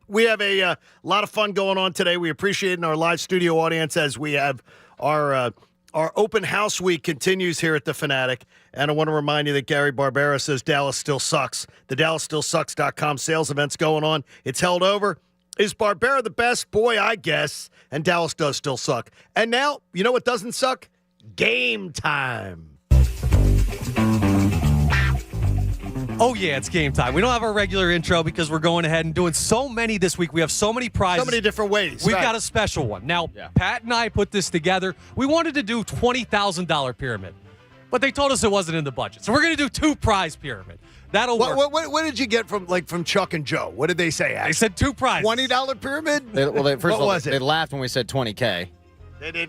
We have a lot of fun going on today. We appreciate it in our live studio audience as we have our open house week continues here at the Fanatic. And I want to remind you that Gary Barbera says Dallas still sucks. The DallasStillSucks.com sales event's going on. It's held over. Is Barbera the best? Boy, I guess. And Dallas does still suck. And now, you know what doesn't suck? Game time. Oh, yeah, it's game time. We don't have our regular intro because we're going ahead and doing so many this week. We have so many prizes. So many different ways. We've got a special one. Now, Pat and I put this together. We wanted to do $20,000 pyramid, but they told us it wasn't in the budget. So we're going to do 2 prize pyramid. That'll work. What did you get from Chuck and Joe? What did they say? They said 2 prizes. $20 pyramid? First of all, was it? they laughed when we said $20K.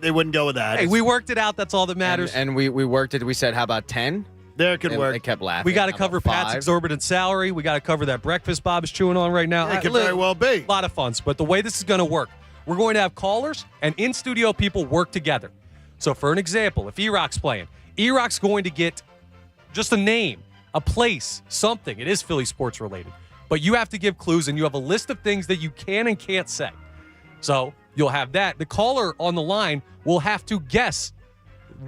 They wouldn't go with that. Hey, we worked it out. That's all that matters. And we worked it. We said, how about 10? There could work. They kept laughing. We got to How cover about Pat's 5? exorbitant salary. We got to cover that breakfast Bob is chewing on right now. Yeah, it could very well be. A lot of fun. But the way this is going to work, we're going to have callers and in-studio people work together. So for an example, if E-Rock's playing, E-Rock's going to get just a name, a place, something. It is Philly sports related. But you have to give clues, and you have a list of things that you can and can't say. So you'll have that. The caller on the line will have to guess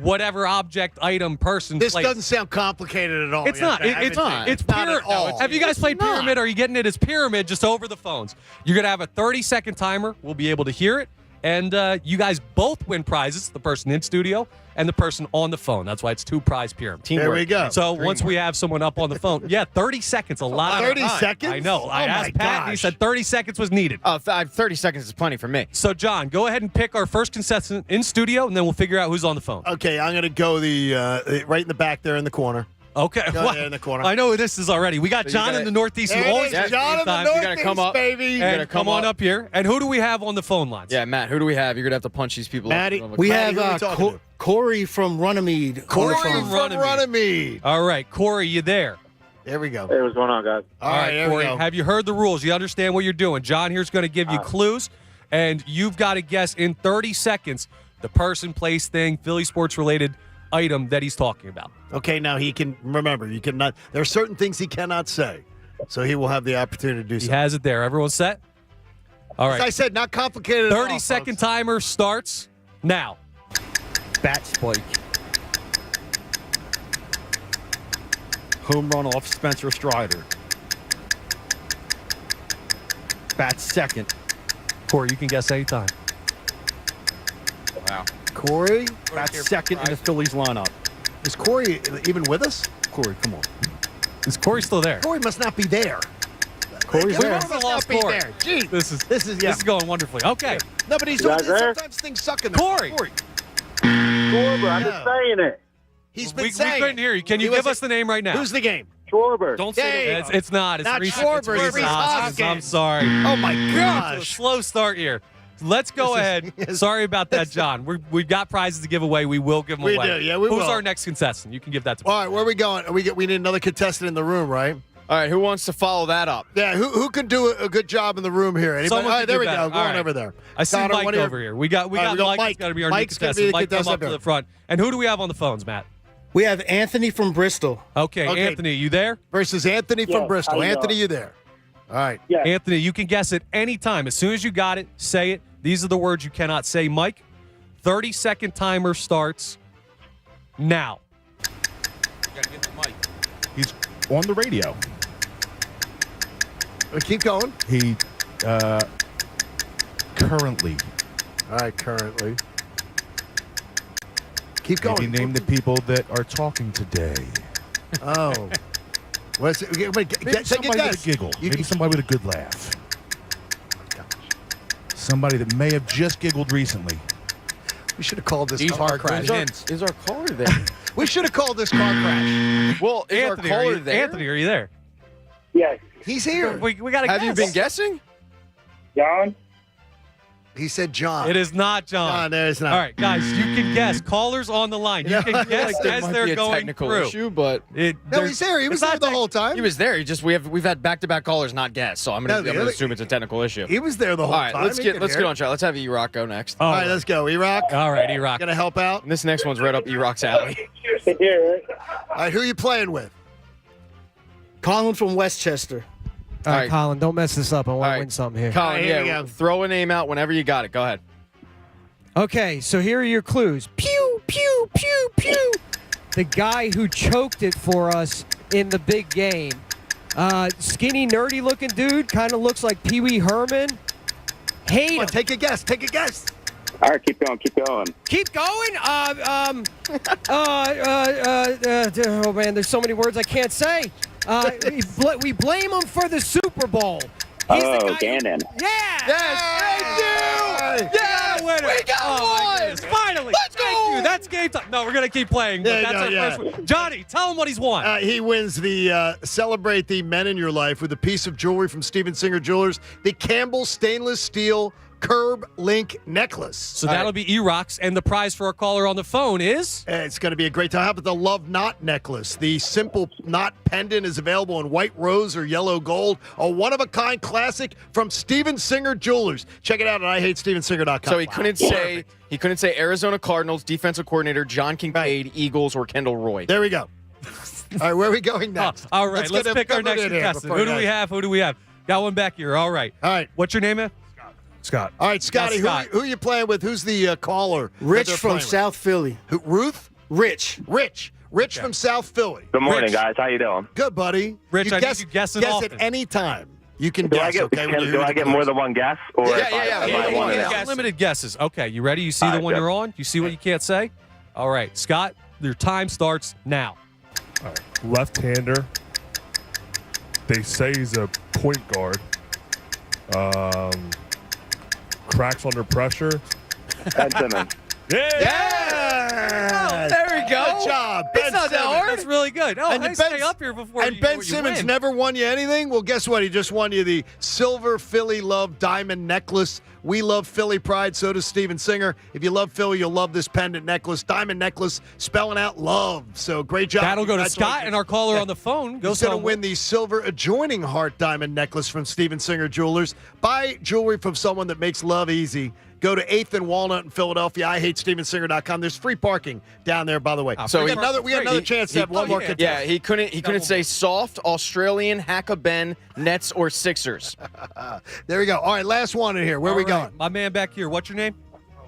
whatever object, item, person. This place. doesn't sound complicated at all. It's not. It's not. It's not at all. Have you guys played Pyramid? Are you getting it as Pyramid just over the phones? You're going to have a 30-second timer. We'll be able to hear it. And you guys both win prizes, the person in studio and the person on the phone. That's why it's 2 prize pyramid. There we go. So once we have someone up on the phone, 30 seconds, a lot of 30 seconds? I know. I asked Pat, and he said 30 segens was needed. 30 seconds is plenty for me. So, John, go ahead and pick our first contestant in studio, and then we'll figure out who's on the phone. Okay, I'm going to go the right in the back there in the corner. Okay. Go there in the corner. I know who this is already. We got John in the Northeast. There who always it is, has John in the time. Northeast, You gotta come up, baby. You And gotta come on up here. And who do we have on the phone lines? Yeah, Matt, who do we have? You're going to have to punch these people Maddie, up. we Maddie, have who are we talking to? Corey from Runnymede. Corey from Runnymede. All right, Corey, you there? There we go. Hey, what's going on, guys? All right, there Corey, we go. have you heard the rules? You understand what you're doing. John here's going to give you clues, and you've got to guess in 30 seconds the person, place, thing, Philly sports-related item that he's talking about. Okay, now he can remember. You cannot. There are certain things he cannot say, so he will have the opportunity to do so. He has it there. Everyone set? All right. As I said, not complicated. 30-second timer starts now. Bat spike. Home run off Spencer Strider. Bat second. Corey, you can guess anytime. Wow. Corey, Bat second in the Phillies lineup. Is Corey even with us? Corey, come on. Is Corey still there? Corey must not be there. Corey's there. Must not be there. Gee, This is this is going wonderfully. Okay. No, but he's You guys there? sometimes things suck in there. Corey. Schwarber, I've been saying it. He's been We saying. couldn't hear you. Can you He give wasn't- us the name right now? Who's the game? Schwarber. Don't Hey, say that. It's not. It's not Reese. Schwarber, It's it's Reese Hoskins. I'm Hoskins. sorry. Oh my A gosh! slow start here. Let's go ahead. Sorry about that, John. We've got prizes to give away. We will give them We away. do, yeah, we Who's will. our next contestant? You can give that to me. All right, where are we going? We need another contestant in the room, right? All right, who wants to follow that up? Yeah, who can do a good job in the room here? Anybody? Someone All right, can there do we better. go. Go All on right. over there. I see Connor, Mike one of your- over here. We got All right, Mike. Mike. He's got to be our Mike's new gonna be contestant. the Mike, come up contestant to there. the front. And who do we have on the phones, Matt? We have Anthony from Bristol. Okay, Anthony, you there? Versus Anthony from Bristol. Anthony, you there? All right. Anthony, you can guess at any time. As soon as you got it, say it. These are the words you cannot say. Mike, 30-second timer starts now. You gotta get the mic. He's on the radio. Keep going. He currently. All right, currently. Keep going. Maybe name the people that are talking today. Oh. What's it? Wait, Maybe take a somebody guess. with a giggle. Maybe somebody with a good laugh. Somebody that may have just giggled recently. We should have called this These car are crash. good hints. Is our caller there? We should have called this car crash. Well, is Anthony, our are caller you, there? Anthony, are you there? Yes. He's here. We got to guess. Have you been guessing? John? He said John. It is not John. John, there is not. All right, guys, you can guess. Callers on the line. You can guess There as might they're be a going technical through. issue, but No, there's- he's there. He was it's there not the whole time. he was there. We've had back-to-back callers not guess, so I'm No, gonna assume it's a technical issue. He was there the whole All right, time. let's He get could hear on it. track. Let's have E-Rock go next. All right, let's go. E-Rock. All right, E-Rock. Gonna help out. And this next one's right up E-Rock's alley. Yeah. All right, who are you playing with? Colin from Westchester. All right, Colin, don't mess this up. I want All to right. win something here. All right, Colin, here we yeah, go. throw a name out whenever you got it. Go ahead. Okay, so here are your clues. Pew, pew, pew, pew. The guy who choked it for us in the big game. Skinny, nerdy-looking dude. Kind of looks like Pee Wee Herman. Hate Come on, him. take a guess. Take a guess. All right, keep going, keep going. Keep going. Oh man, there's so many words I can't say. We blame him for the Super Bowl. He's the guy who- Gannon. Yeah. Yes, thank you. Yeah, winner. We got Oh, my one. goodness. Finally. Let's Thank go. you. That's game time. No, we're going to keep playing, but Yeah, that's our yeah. first one. Johnny, tell him what he's won. He wins the Celebrate the Men in Your Life with a piece of jewelry from Steven Singer Jewelers, the Campbell stainless steel curb link necklace. So that'll be E-Rocks, and the prize for our caller on the phone is? It's going to be a great time. How about the Love Knot necklace? The simple knot pendant is available in white rose or yellow gold. A one-of-a-kind classic from Steven Singer Jewelers. Check it out at IHateStevenSinger.com. So he couldn't say Arizona Cardinals defensive coordinator John Kincade, Eagles, or Kendall Roy. There we go. All right, where are we going next? All right, let's get pick our him next in here contestant. before Who do guys- we have? Who do we have? Got one back here. All right. All right. What's your name, man? Scott. All right, Scotty, Scott. who are you playing with? Who's the caller? that Rich they're from playing with? South Philly. Who, Ruth? Rich. Rich from South Philly. Good morning, Rich. guys. How you doing? Good, buddy. Rich, I need you guessing guess often. at any time. You can Do guess, I get, okay? when you do hear I the get clues. more than one guess? Or Yeah, if I, yeah, am yeah, I yeah, one yeah. and out? Guess. Limited guesses. Okay, you ready? You see All the right, one good. you're on? You see what you can't say? All right, Scott, your time starts now. Left-hander. They say he's a point guard. Cracks under pressure. Ben Simmons. Yeah! There we go. Good job. It's Ben not that Simmons. hard. That's really good. Oh, And hey, Ben- stay up here before And you Ben you Simmons win. never won you anything? Well, guess what? He just won you the Silver Philly Love Diamond Necklace. We love Philly pride. So does Steven Singer. If you love Philly, you'll love this pendant necklace. Diamond necklace spelling out love. So great job. That'll go to Scott, Congratulations. and our caller on the phone goes He's going to home. win the silver adjoining heart diamond necklace from Steven Singer Jewelers. Buy jewelry from someone that makes love easy. Go to 8th and Walnut in Philadelphia. IHateStevenSinger.com. There's free parking down there, by the way. So we he- got another chance to have one more contest. Yeah, he couldn't say soft, Australian, Hack-a-Ben, Nets, or Sixers. There we go. All right, last one in here. Where All we right, going? My man back here. What's your name?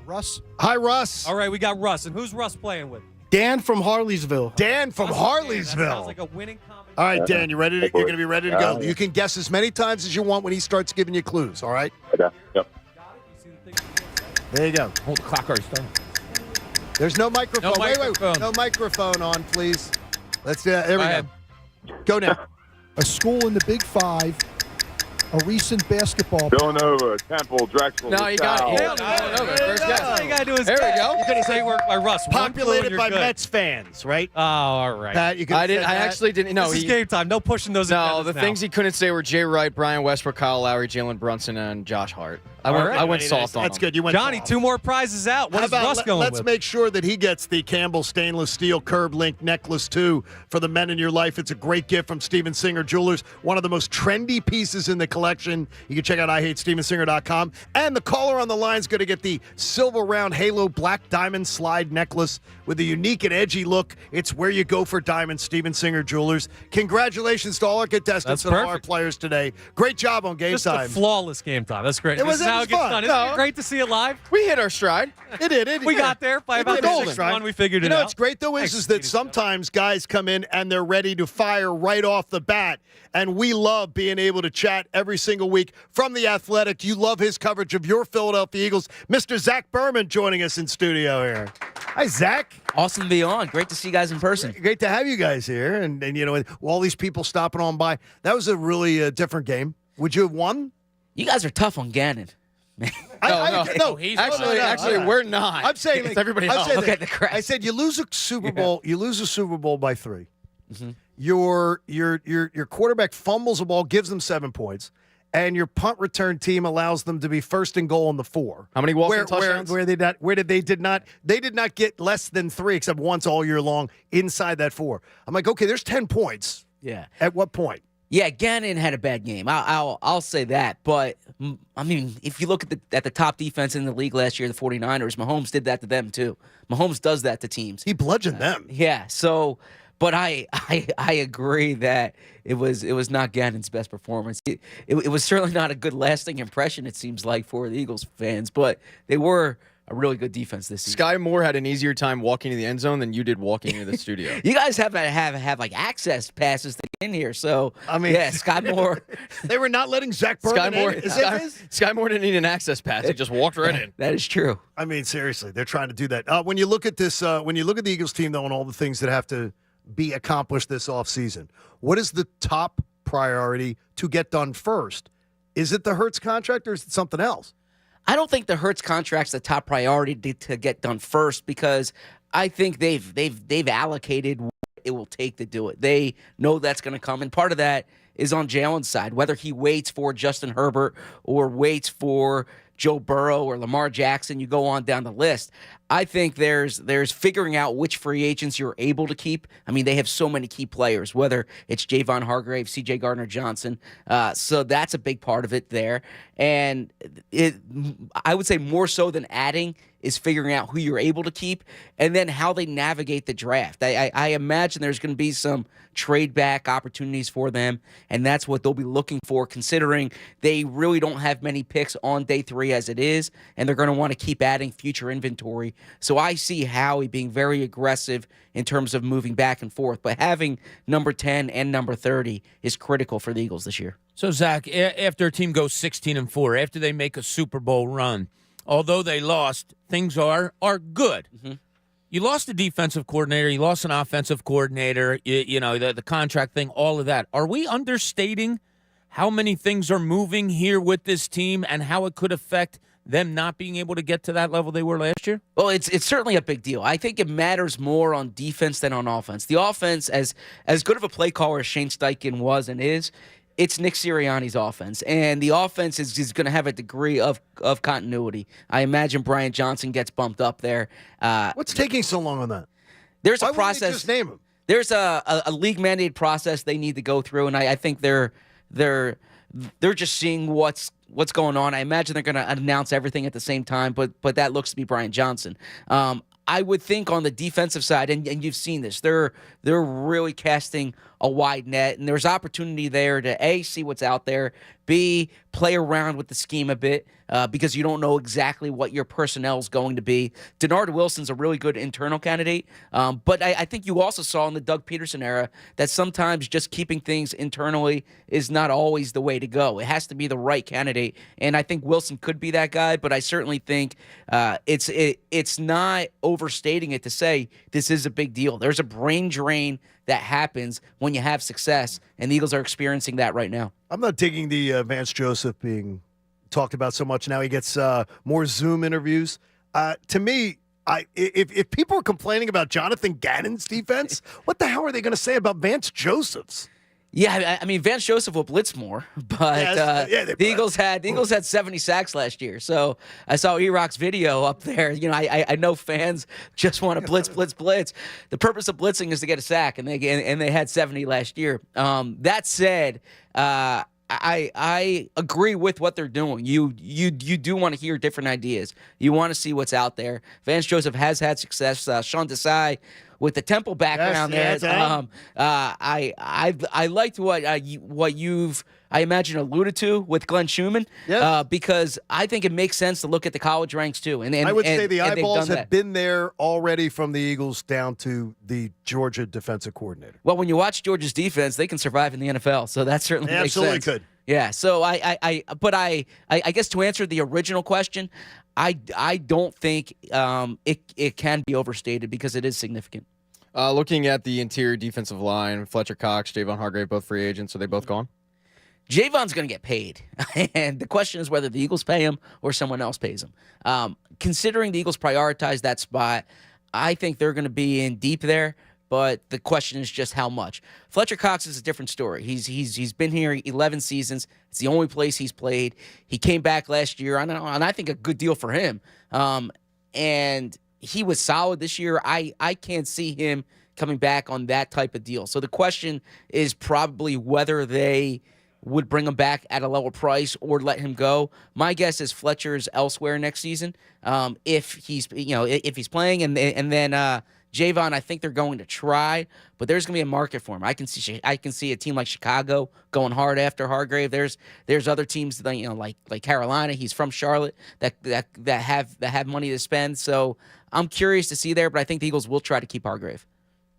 Russ. Hi, Russ. All right, we got Russ. And who's Russ playing with? Dan from Harleysville. Dan from That Harleysville. sounds like a winning combination. All right, Dan, you ready? You're going to be ready to go. You can guess as many times as you want when he starts giving you clues. All right. Okay. Yep. There you go. Hold the clock already started. There's no microphone. No microphone. Wait. No microphone on, please. Let's. There we Go go. ahead. Go now. A school in the Big Five, a recent basketball. Villanova, Temple, Drexel. No, you got it. LaSalle. Yeah, first guess. All you gotta do is There we go. You could say work by Russ. One clue and Populated you're by good. Mets fans, right? Oh, all right. Pat, you could I actually didn't. No, this is game time. No pushing those. No, the agendas now. things he couldn't say were Jay Wright, Brian Westbrook, Kyle Lowry, Jalen Brunson, and Josh Hart. I went soft on That's him. good. You went Johnny, soft. 2 more prizes out. What How is about Russ going let's with? make sure that he gets the Campbell stainless steel curb link necklace too for the men in your life. It's a great gift from Steven Singer Jewelers, one of the most trendy pieces in the collection. You can check out IHateStevenSinger.com. And the caller on the line is going to get the silver round halo black diamond slide necklace with a unique and edgy look. It's where you go for diamonds, Steven Singer Jewelers. Congratulations to all our contestants and all our players today. Great job on game Just time. a flawless game time. That's great. It This was- is it how was it gets fun. done. Isn't No. it great to see it live? We hit our stride. It did. We got there by about the sixth one. We figured it You know out. what's great though is that sometimes guys come in and they're ready to fire right off the bat, and we love being able to chat every single week from The Athletic. You love his coverage of your Philadelphia Eagles. Mr. Zach Berman joining us in studio here. Hi, Zach. Awesome to be on. Great to see you guys in person. Great to have you guys here, and you know, all these people stopping on by. That was a really different game. Would you have won? You guys are tough on Gannon. No, Actually, we're not. I'm saying It's everybody I'm else. saying Look that- at the crowd. I said you lose a Super Bowl. You lose a Super Bowl by 3. Mm-hmm. Your quarterback fumbles a ball, gives them 7 points, and your punt return team allows them to be first and goal on the 4. How many walking touchdowns? Where they did not get less than 3 except once all year long inside that 4. I'm like, okay, there's 10 points. Yeah. At what point? Yeah, Gannon had a bad game. I'll say that. But, I mean, if you look at the top defense in the league last year, the 49ers, Mahomes did that to them too. Mahomes does that to teams. He bludgeoned them. Yeah, so... But I agree that it was not Gannon's best performance. It was certainly not a good lasting impression, it seems like, for the Eagles fans. But they were a really good defense this season. Sky Moore had an easier time walking to the end zone than you did walking into the studio. You guys have like access passes to get in here. So I mean, yeah, Sky Moore. They were not letting Zach Berman Sky Moore didn't need an access pass. He just walked right in. That is true. I mean, seriously, they're trying to do that. When you look at this, when you look at the Eagles team, though, and all the things that have to be accomplished this offseason, what is the top priority to get done first? Is it the Hurts contract or is it something else? I don't think the Hurts contract's the top priority to get done first because I think they've allocated what it will take to do it. They know that's going to come, and part of that is on Jalen's side. Whether he waits for Justin Herbert or waits for Joe Burrow or Lamar Jackson, you go on down the list. I think there's figuring out which free agents you're able to keep. I mean, they have so many key players, whether it's Javon Hargrave, C.J. Gardner-Johnson. So that's a big part of it there. And I would say more so than adding is figuring out who you're able to keep and then how they navigate the draft. I imagine there's going to be some trade back opportunities for them, and that's what they'll be looking for, considering they really don't have many picks on day 3 as it is, and they're going to want to keep adding future inventory. So I see Howie being very aggressive in terms of moving back and forth, but having number 10 and number 30 is critical for the Eagles this year. So, Zach, after a team goes 16-4, after they make a Super Bowl run, although they lost, things are good. Mm-hmm. You lost a defensive coordinator. You lost an offensive coordinator. You know, the contract thing, all of that. Are we understating how many things are moving here with this team and how it could affect them not being able to get to that level they were last year? Well, it's certainly a big deal. I think it matters more on defense than on offense. The offense, as good of a play caller as Shane Steichen was and is, it's Nick Sirianni's offense, and the offense is going to have a degree of continuity. I imagine Brian Johnson gets bumped up there. What's taking so long on that? There's Why a process. wouldn't they just name him? There's a league mandated process they need to go through, and I think they're just seeing what's going on. I imagine they're going to announce everything at the same time, but that looks to be Brian Johnson. I would think on the defensive side, and you've seen this, they're really casting a wide net, and there's opportunity there to A, see what's out there, B, play around with the scheme a bit because you don't know exactly what your personnel is going to be. Denard Wilson's a really good internal candidate, but I think you also saw in the Doug Peterson era that sometimes just keeping things internally is not always the way to go. It has to be the right candidate, and I think Wilson could be that guy, but I certainly think it's not overstating it to say this is a big deal. There's a brain drain that happens when you have success, and the Eagles are experiencing that right now. I'm not digging the Vance Joseph being talked about so much. Now he gets more Zoom interviews. to me, if people are complaining about Jonathan Gannon's defense, what the hell are they going to say about Vance Joseph's? Yeah, I mean Vance Joseph will blitz more, but the Eagles had 70 sacks last year. So I saw E-Rock's video up there. You know, I know fans just want to blitz. The purpose of blitzing is to get a sack, and they had 70 last year. That said, I agree with what they're doing. You do want to hear different ideas. You want to see what's out there. Vance Joseph has had success. Sean Desai with the Temple background there. I liked what you've I imagine alluded to with Glenn Schumann. Because I think it makes sense to look at the college ranks too. And I would say the eyeballs have been there already from the Eagles down to the Georgia defensive coordinator. Well, when you watch Georgia's defense, they can survive in the NFL. So that certainly makes sense. Absolutely could. Yeah. So I guess to answer the original question, I don't think it can be overstated because it is significant. Looking at the interior defensive line, Fletcher Cox, Javon Hargrave, both free agents. Are they both gone? Javon's going to get paid, and the question is whether the Eagles pay him or someone else pays him. Considering the Eagles prioritize that spot, I think they're going to be in deep there, but the question is just how much. Fletcher Cox is a different story. He's been here 11 seasons. It's the only place he's played. He came back last year, and I think a good deal for him. And he was solid this year. I can't see him coming back on that type of deal. So the question is probably whether they would bring him back at a lower price or let him go. My guess is Fletcher's elsewhere next season. If he's playing, and then Javon, I think they're going to try, but there's going to be a market for him. I can see a team like Chicago going hard after Hargrave. There's other teams that, like Carolina. He's from Charlotte that have money to spend. So I'm curious to see there, but I think the Eagles will try to keep Hargrave.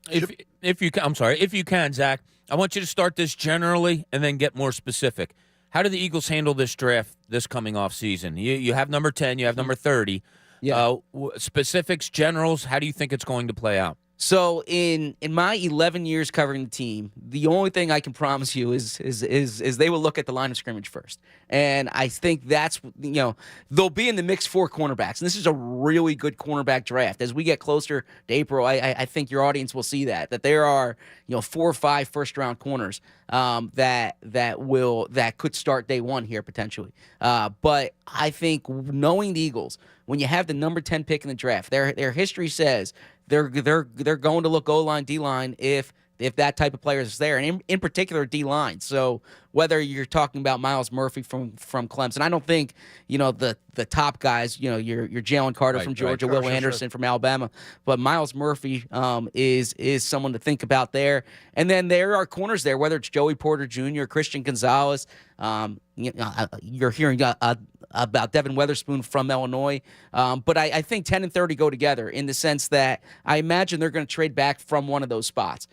If you can, Zach, I want you to start this generally and then get more specific. How do the Eagles handle this draft this coming off season? You have number 10, you have number 30. Yeah. Specifics, generals, how do you think it's going to play out? So in my 11 years covering the team, the only thing I can promise you is they will look at the line of scrimmage first. And I think that's, they'll be in the mix for cornerbacks. And this is a really good cornerback draft. As we get closer to April, I think your audience will see that there are, 4 or 5 first-round corners that could start day one here potentially. But I think knowing the Eagles, when you have the number 10 pick in the draft, their history says they're going to look O-line, D-line if that type of player is there, and in particular D-line. So whether you're talking about Miles Murphy from Clemson, I don't think the top guys, your Jalen Carter from Georgia, Will Anderson from Alabama, but Miles Murphy is someone to think about there. And then there are corners there, whether it's Joey Porter Jr., Christian Gonzalez. You're hearing about Devin Weatherspoon from Illinois. But I think 10 and 30 go together in the sense that I imagine they're going to trade back from one of those spots.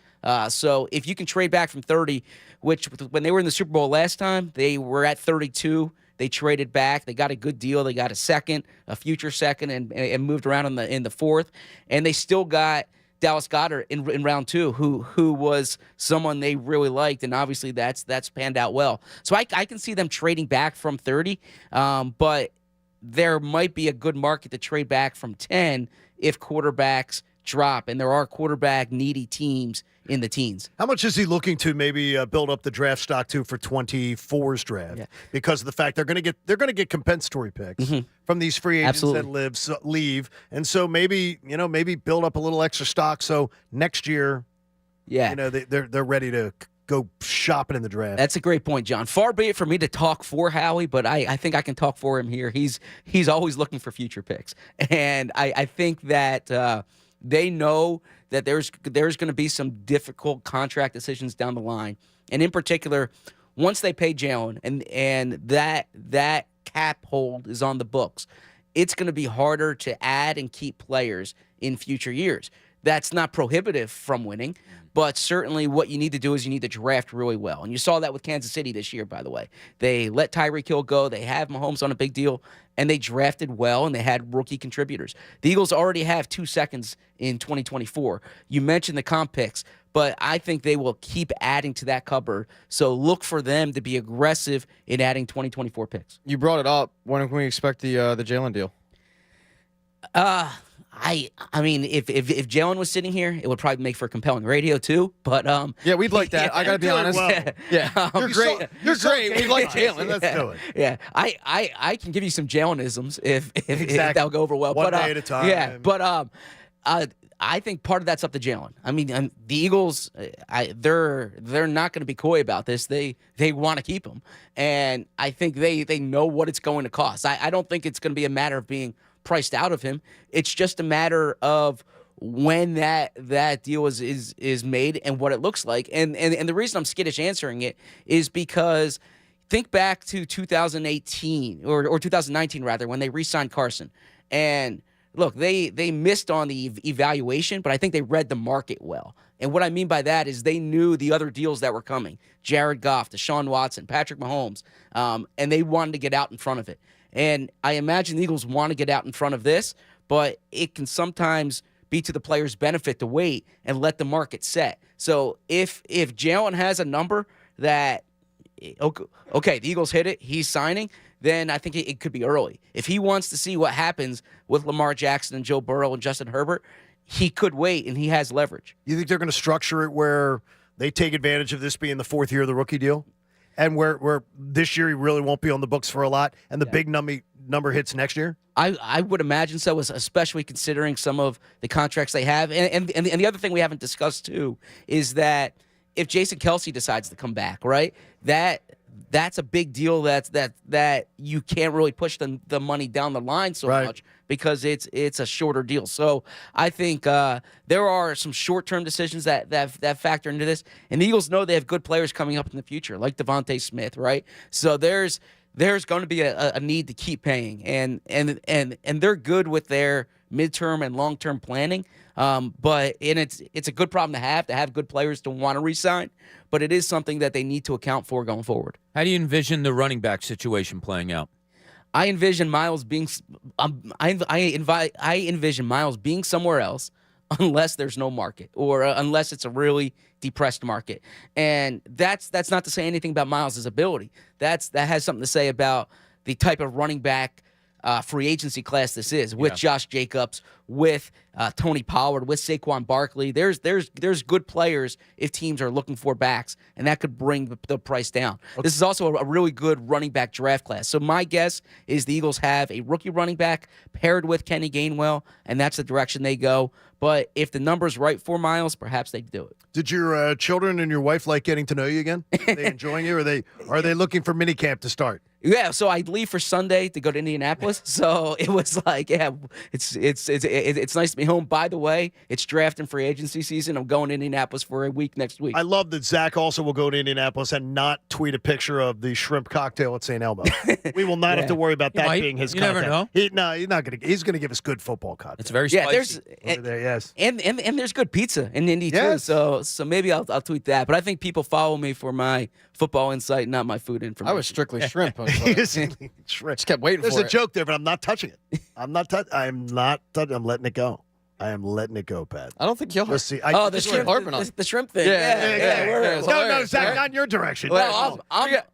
So if you can trade back from 30, which when they were in the Super Bowl last time, they were at 32. They traded back. They got a good deal. They got a second, a future second, and moved around in the fourth. And they still got Dallas Goedert in round 2, who was someone they really liked, and obviously that's panned out well. So I can see them trading back from 30, but there might be a good market to trade back from 10 if quarterbacks drop, and there are quarterback needy teams in the teens. How much is he looking to maybe build up the draft stock to for 24's draft? Yeah. Because of the fact they're going to get compensatory picks from these free agents that leave, and so maybe build up a little extra stock so next year, they're ready to go shopping in the draft. That's a great point, John. Far be it for me to talk for Howie, but I think I can talk for him here. He's always looking for future picks, and I think that they know that there's going to be some difficult contract decisions down the line, and in particular, once they pay Jalen and that cap hold is on the books, it's going to be harder to add and keep players in future years. That's not prohibitive from winning, but certainly what you need to do is you need to draft really well. And you saw that with Kansas City this year, by the way. They let Tyreek Hill go. They have Mahomes on a big deal, and they drafted well, and they had rookie contributors. The Eagles already have 2 seconds in 2024. You mentioned the comp picks, but I think they will keep adding to that cupboard. So look for them to be aggressive in adding 2024 picks. You brought it up. When can we expect the Jalen deal? I mean, if Jalen was sitting here, it would probably make for compelling radio too. But yeah, we'd like that. I gotta be honest. Well. Yeah, you're great. You're great. We like Jalen. Let's do it. Yeah, I can give you some Jalenisms if Exactly. that'll go over well. One but, day at a time. Yeah, but I think part of that's up to Jalen. I mean, the Eagles, they're not going to be coy about this. They want to keep him, and I think they know what it's going to cost. I don't think it's going to be a matter of being priced out of him. It's just a matter of when that deal is made and what it looks like. And the reason I'm skittish answering it is because think back to 2018 or 2019 rather, when they re-signed Carson. And look, they missed on the evaluation, but I think they read the market well. And what I mean by that is they knew the other deals that were coming: Jared Goff, Deshaun Watson, Patrick Mahomes, and they wanted to get out in front of it. And I imagine the Eagles want to get out in front of this, but it can sometimes be to the player's benefit to wait and let the market set. So if Jalen has a number that, okay, the Eagles hit it, he's signing, then I think it could be early. If he wants to see what happens with Lamar Jackson and Joe Burrow and Justin Herbert, he could wait, and he has leverage. You think they're going to structure it where they take advantage of this being the fourth year of the rookie deal? And where this year he really won't be on the books for a lot, and the big number hits next year? I would imagine so, especially considering some of the contracts they have. And the other thing we haven't discussed, too, is that if Jason Kelce decides to come back, right, that's a big deal that you can't really push the money down the line so much because it's a shorter deal. So I think there are some short-term decisions that factor into this. And the Eagles know they have good players coming up in the future, like Devontae Smith, right? So there's going to be a need to keep paying. And they're good with their midterm and long-term planning. But it's a good problem to have good players to want to re-sign. But it is something that they need to account for going forward. How do you envision the running back situation playing out? I envision Miles being I envision Miles being somewhere else unless there's no market or unless it's a really depressed market. And that's not to say anything about Miles' ability. That has something to say about the type of running back free agency class this is, with Josh Jacobs, with Tony Pollard, with Saquon Barkley. There's good players if teams are looking for backs, and that could bring the price down. Okay. This is also a really good running back draft class. So my guess is the Eagles have a rookie running back paired with Kenny Gainwell, and that's the direction they go. But if the number's right for Miles, perhaps they do it. Did your children and your wife like getting to know you again? Are they enjoying you, or are they looking for minicamp to start? Yeah, so I leave for Sunday to go to Indianapolis. So it was like, it's nice to be home. By the way, it's draft and free agency season. I'm going to Indianapolis for a week next week. I love that Zach also will go to Indianapolis and not tweet a picture of the shrimp cocktail at St. Elmo. We will not have to worry about that being his content. Never know. He's not going to. He's going to give us good football content. It's very spicy. Yes. And there's good pizza in Indy too. So maybe I'll tweet that. But I think people follow me for my football insight, not my food information. I was strictly shrimp. Shrimp. Just kept waiting There's for it. There's a joke there, but I'm not touching it. I'm letting it go. I am letting it go, Pat. I don't think you'll. Let's see. The shrimp thing. Yeah. No, Zach, not in your direction. I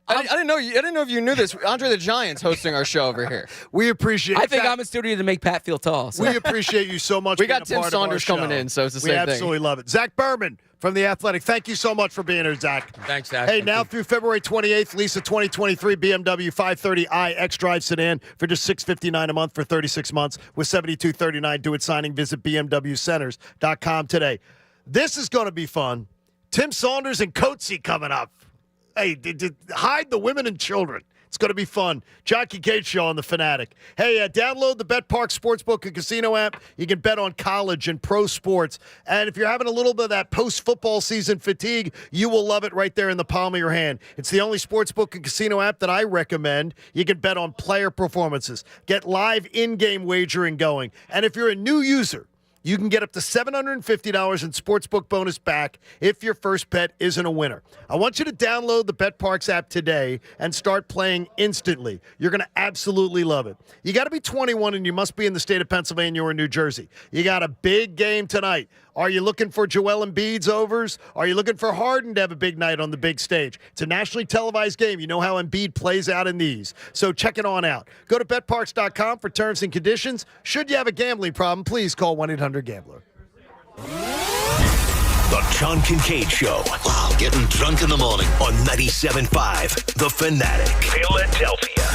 didn't know. I didn't know if you knew this. Andre the Giant's hosting our show over here. We appreciate. I think I'm in studio to make Pat feel tall. So. We appreciate you so much. We got Tim Saunders coming in, so it's the same thing. We absolutely love it. Zach Berman from The Athletic. Thank you so much for being here, Zach. Thanks, Zach. Hey, now through February 28th, Lisa 2023 BMW 530i X-Drive sedan for just $659 a month for 36 months with $72.39 due at signing. Visit BMWCenters.com today. This is going to be fun. Tim Saunders and Coatsy coming up. Hey, hide the women and children. It's going to be fun. John Kincade Show on The Fanatic. Hey, download the Bet Park Sportsbook and Casino app. You can bet on college and pro sports. And if you're having a little bit of that post-football season fatigue, you will love it right there in the palm of your hand. It's the only sportsbook and casino app that I recommend. You can bet on player performances, get live in-game wagering going. And if you're a new user, You can get up to $750 in sportsbook bonus back if your first bet isn't a winner. I want you to download the BetParks app today and start playing instantly. You're going to absolutely love it. You got to be 21 and you must be in the state of Pennsylvania or New Jersey. You got a big game tonight. Are you looking for Joel Embiid's overs? Are you looking for Harden to have a big night on the big stage? It's a nationally televised game. You know how Embiid plays out in these. So check it on out. Go to betparks.com for terms and conditions. Should you have a gambling problem, please call 1-800-GAMBLER. The John Kincade Show. Wow, getting drunk in the morning on 97.5 The Fanatic, Philadelphia.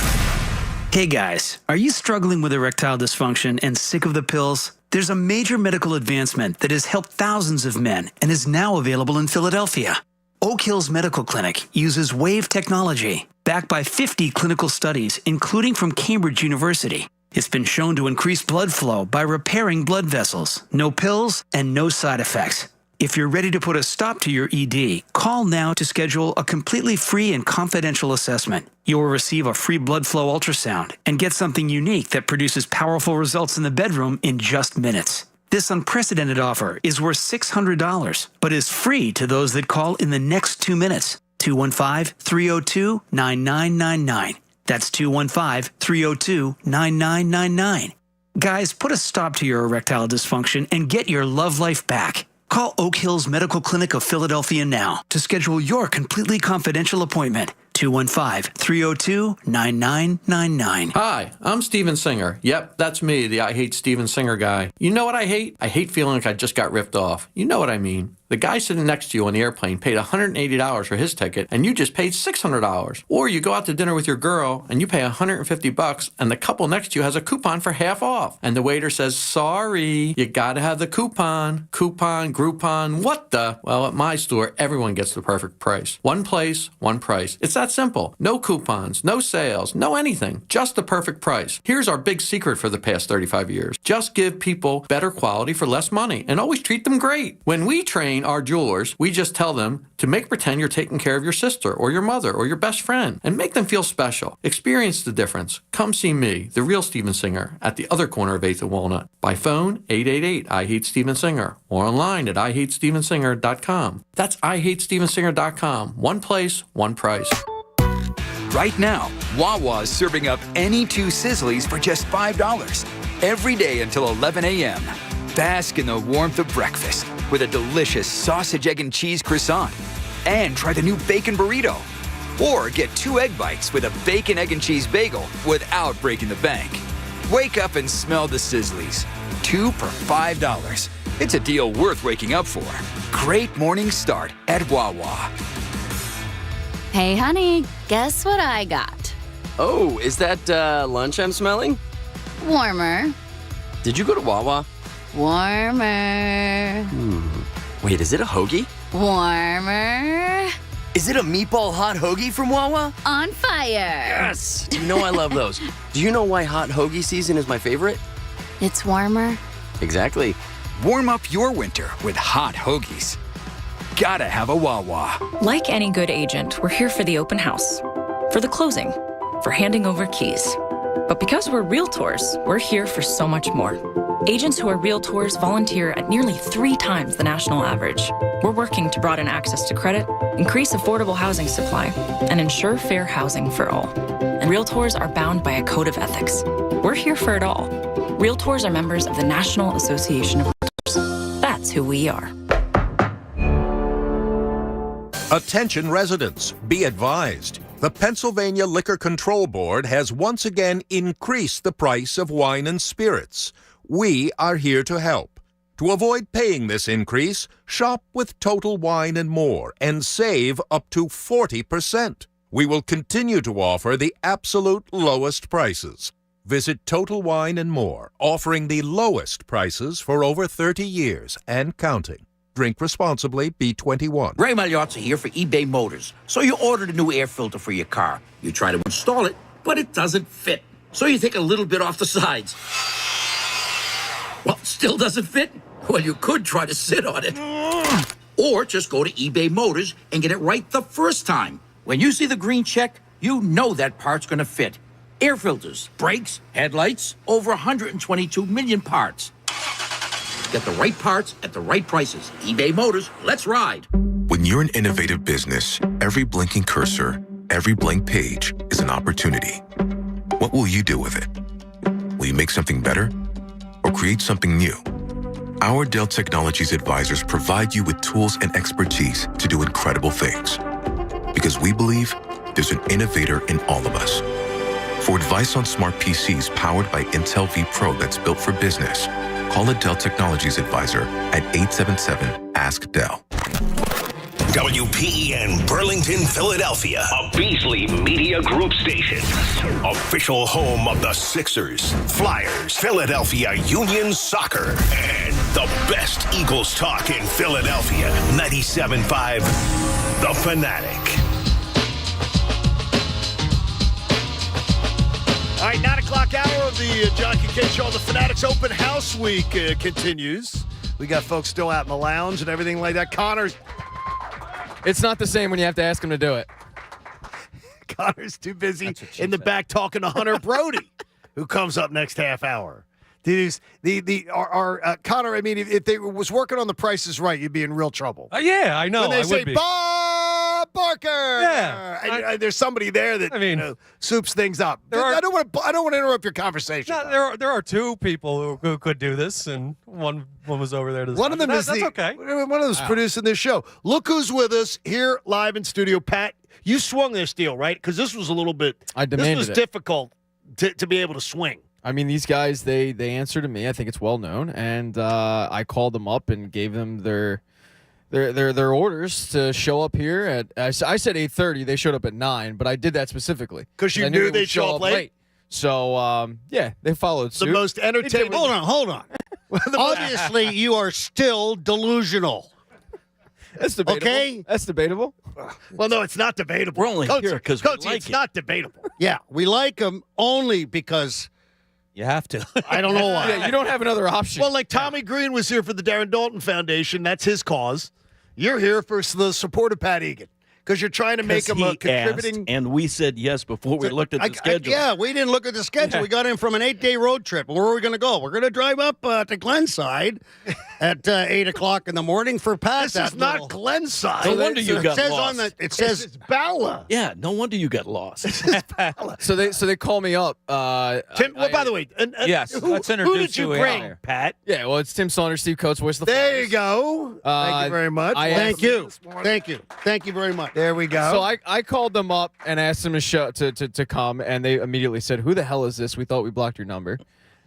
Hey guys, are you struggling with erectile dysfunction and sick of the pills? There's a major medical advancement that has helped thousands of men and is now available in Philadelphia. Oak Hills Medical Clinic uses WAVE technology, backed by 50 clinical studies, including from Cambridge University. It's been shown to increase blood flow by repairing blood vessels. No pills and no side effects. If you're ready to put a stop to your ED, call now to schedule a completely free and confidential assessment. You will receive a free blood flow ultrasound and get something unique that produces powerful results in the bedroom in just minutes. This unprecedented offer is worth $600, but is free to those that call in the next 2 minutes. 215-302-9999. That's 215-302-9999. Guys, put a stop to your erectile dysfunction and get your love life back. Call Oak Hills Medical Clinic of Philadelphia now to schedule your completely confidential appointment. 215-302-9999. Hi, I'm Steven Singer. Yep, that's me, the I Hate Steven Singer guy. You know what I hate? I hate feeling like I just got ripped off. You know what I mean. The guy sitting next to you on the airplane paid $180 for his ticket, and you just paid $600. Or you go out to dinner with your girl, and you pay $150, and the couple next to you has a coupon for half off. And the waiter says, sorry, you gotta have the coupon. Coupon, Groupon, what the? Well, at my store, everyone gets the perfect price. One place, one price. It's that simple. No coupons, no sales, no anything. Just the perfect price. Here's our big secret for the past 35 years. Just give people better quality for less money, and always treat them great. When we train our jewelers, we just tell them to make pretend you're taking care of your sister or your mother or your best friend and make them feel special. Experience the difference. Come see me, the real Steven Singer, at the other corner of 8th and Walnut. By phone, 888-I-HATE-STEVEN-SINGER, or online at IHateStevenSinger.com. That's IHateStevenSinger.com. One place, one price. Right now, Wawa is serving up any 2 Sizzlies for just $5 every day until 11 a.m. Bask in the warmth of breakfast with a delicious sausage, egg, and cheese croissant. And try the new bacon burrito. Or get 2 egg bites with a bacon, egg, and cheese bagel without breaking the bank. Wake up and smell the Sizzlies. 2 for $5. It's a deal worth waking up for. Great morning start at Wawa. Hey, honey, guess what I got? Oh, is that lunch I'm smelling? Warmer. Did you go to Wawa? Warmer. Wait, is it a hoagie? Warmer. Is it a meatball hot hoagie from Wawa? On fire. Yes! You know I love those. Do you know why hot hoagie season is my favorite? It's warmer. Exactly. Warm up your winter with hot hoagies. Gotta have a Wawa. Like any good agent, we're here for the open house, for the closing, for handing over keys. But because we're realtors, we're here for so much more. Agents who are realtors volunteer at nearly 3 times the national average. We're working to broaden access to credit, increase affordable housing supply, and ensure fair housing for all. And realtors are bound by a code of ethics. We're here for it all. Realtors are members of the National Association of Realtors. That's who we are. Attention residents, be advised. The Pennsylvania Liquor Control Board has once again increased the price of wine and spirits. We are here to help. To avoid paying this increase, shop with Total Wine & More and save up to 40%. We will continue to offer the absolute lowest prices. Visit Total Wine & More, offering the lowest prices for over 30 years and counting. Drink responsibly, be 21. Ray Magliozzi here for eBay Motors. So you ordered a new air filter for your car. You try to install it, but it doesn't fit. So you take a little bit off the sides. Well, still doesn't fit? Well, you could try to sit on it. Or just go to eBay Motors and get it right the first time. When you see the green check, you know that part's going to fit. Air filters, brakes, headlights, over 122 million parts. Get the right parts at the right prices. eBay Motors, let's ride. When you're an innovative business, every blinking cursor, every blank page is an opportunity. What will you do with it? Will you make something better or create something new? Our Dell Technologies advisors provide you with tools and expertise to do incredible things. Because we believe there's an innovator in all of us. For advice on smart PCs powered by Intel V Pro that's built for business, call a Dell Technologies advisor at 877-ASK-DELL. WPEN Burlington, Philadelphia, a Beasley Media Group station. Official home of the Sixers, Flyers, Philadelphia Union Soccer, and the best Eagles talk in Philadelphia. 97.5 The Fanatic. All right, 9 o'clock hour of the John Kincade Show. The Fanatics Open House Week continues. We got folks still out in the lounge and everything like that. Connor's. It's not the same when you have to ask him to do it. Connor's too busy in the back talking to Hunter Brody, who comes up next half hour. Connor, I mean, if they was working on The Price is Right, you'd be in real trouble. Yeah, I know. When they I say, would be. Bob Barker! Yeah. And there's somebody there that soups things up. I don't want to interrupt your conversation. No, there are two people who could do this, and one was over there. One of them is that's okay. One of them is producing this show. Look who's with us here live in studio. Pat, you swung this deal, right? Because this was a little bit. I demanded This was it. difficult to be able to swing. I mean, these guys, they answer to me. I think it's well known, and I called them up and gave them their orders to show up here at. I said 8:30. They showed up at 9, but I did that specifically because you I knew they they'd would show up late. So yeah, they followed suit. The most entertaining. Hold on. Obviously, you are still delusional. That's debatable. Okay? That's debatable. Well, no, it's not debatable. We're only here because we like it's it. not debatable. Yeah, we like them only because you have to. I don't know why. Yeah, you don't have another option. Well, like Tommy Green was here for the Darren Dalton Foundation. That's his cause. You're here for the support of Pat Egan because you're trying to make him a contributing. Asked, and we said yes before we looked at the schedule. Yeah, we didn't look at the schedule. We got in from an 8-day road trip. Where are we going to go? We're going to drive up to Glenside at 8 o'clock in the morning for Pat. This is not Glenside. No wonder you got says lost. It says it's Bala. Yeah, no wonder you got lost. So they call me up. Tim. Well, by the way, yes, let's who introduce did you who bring, are. Pat? Yeah, well, it's Tim Saunders, Steve Coates, voice of the There Flyers. you go. Thank you very much. Thank you. Thank you very much. There we go. So I called them up and asked them to come, and they immediately said, "Who the hell is this? We thought we blocked your number."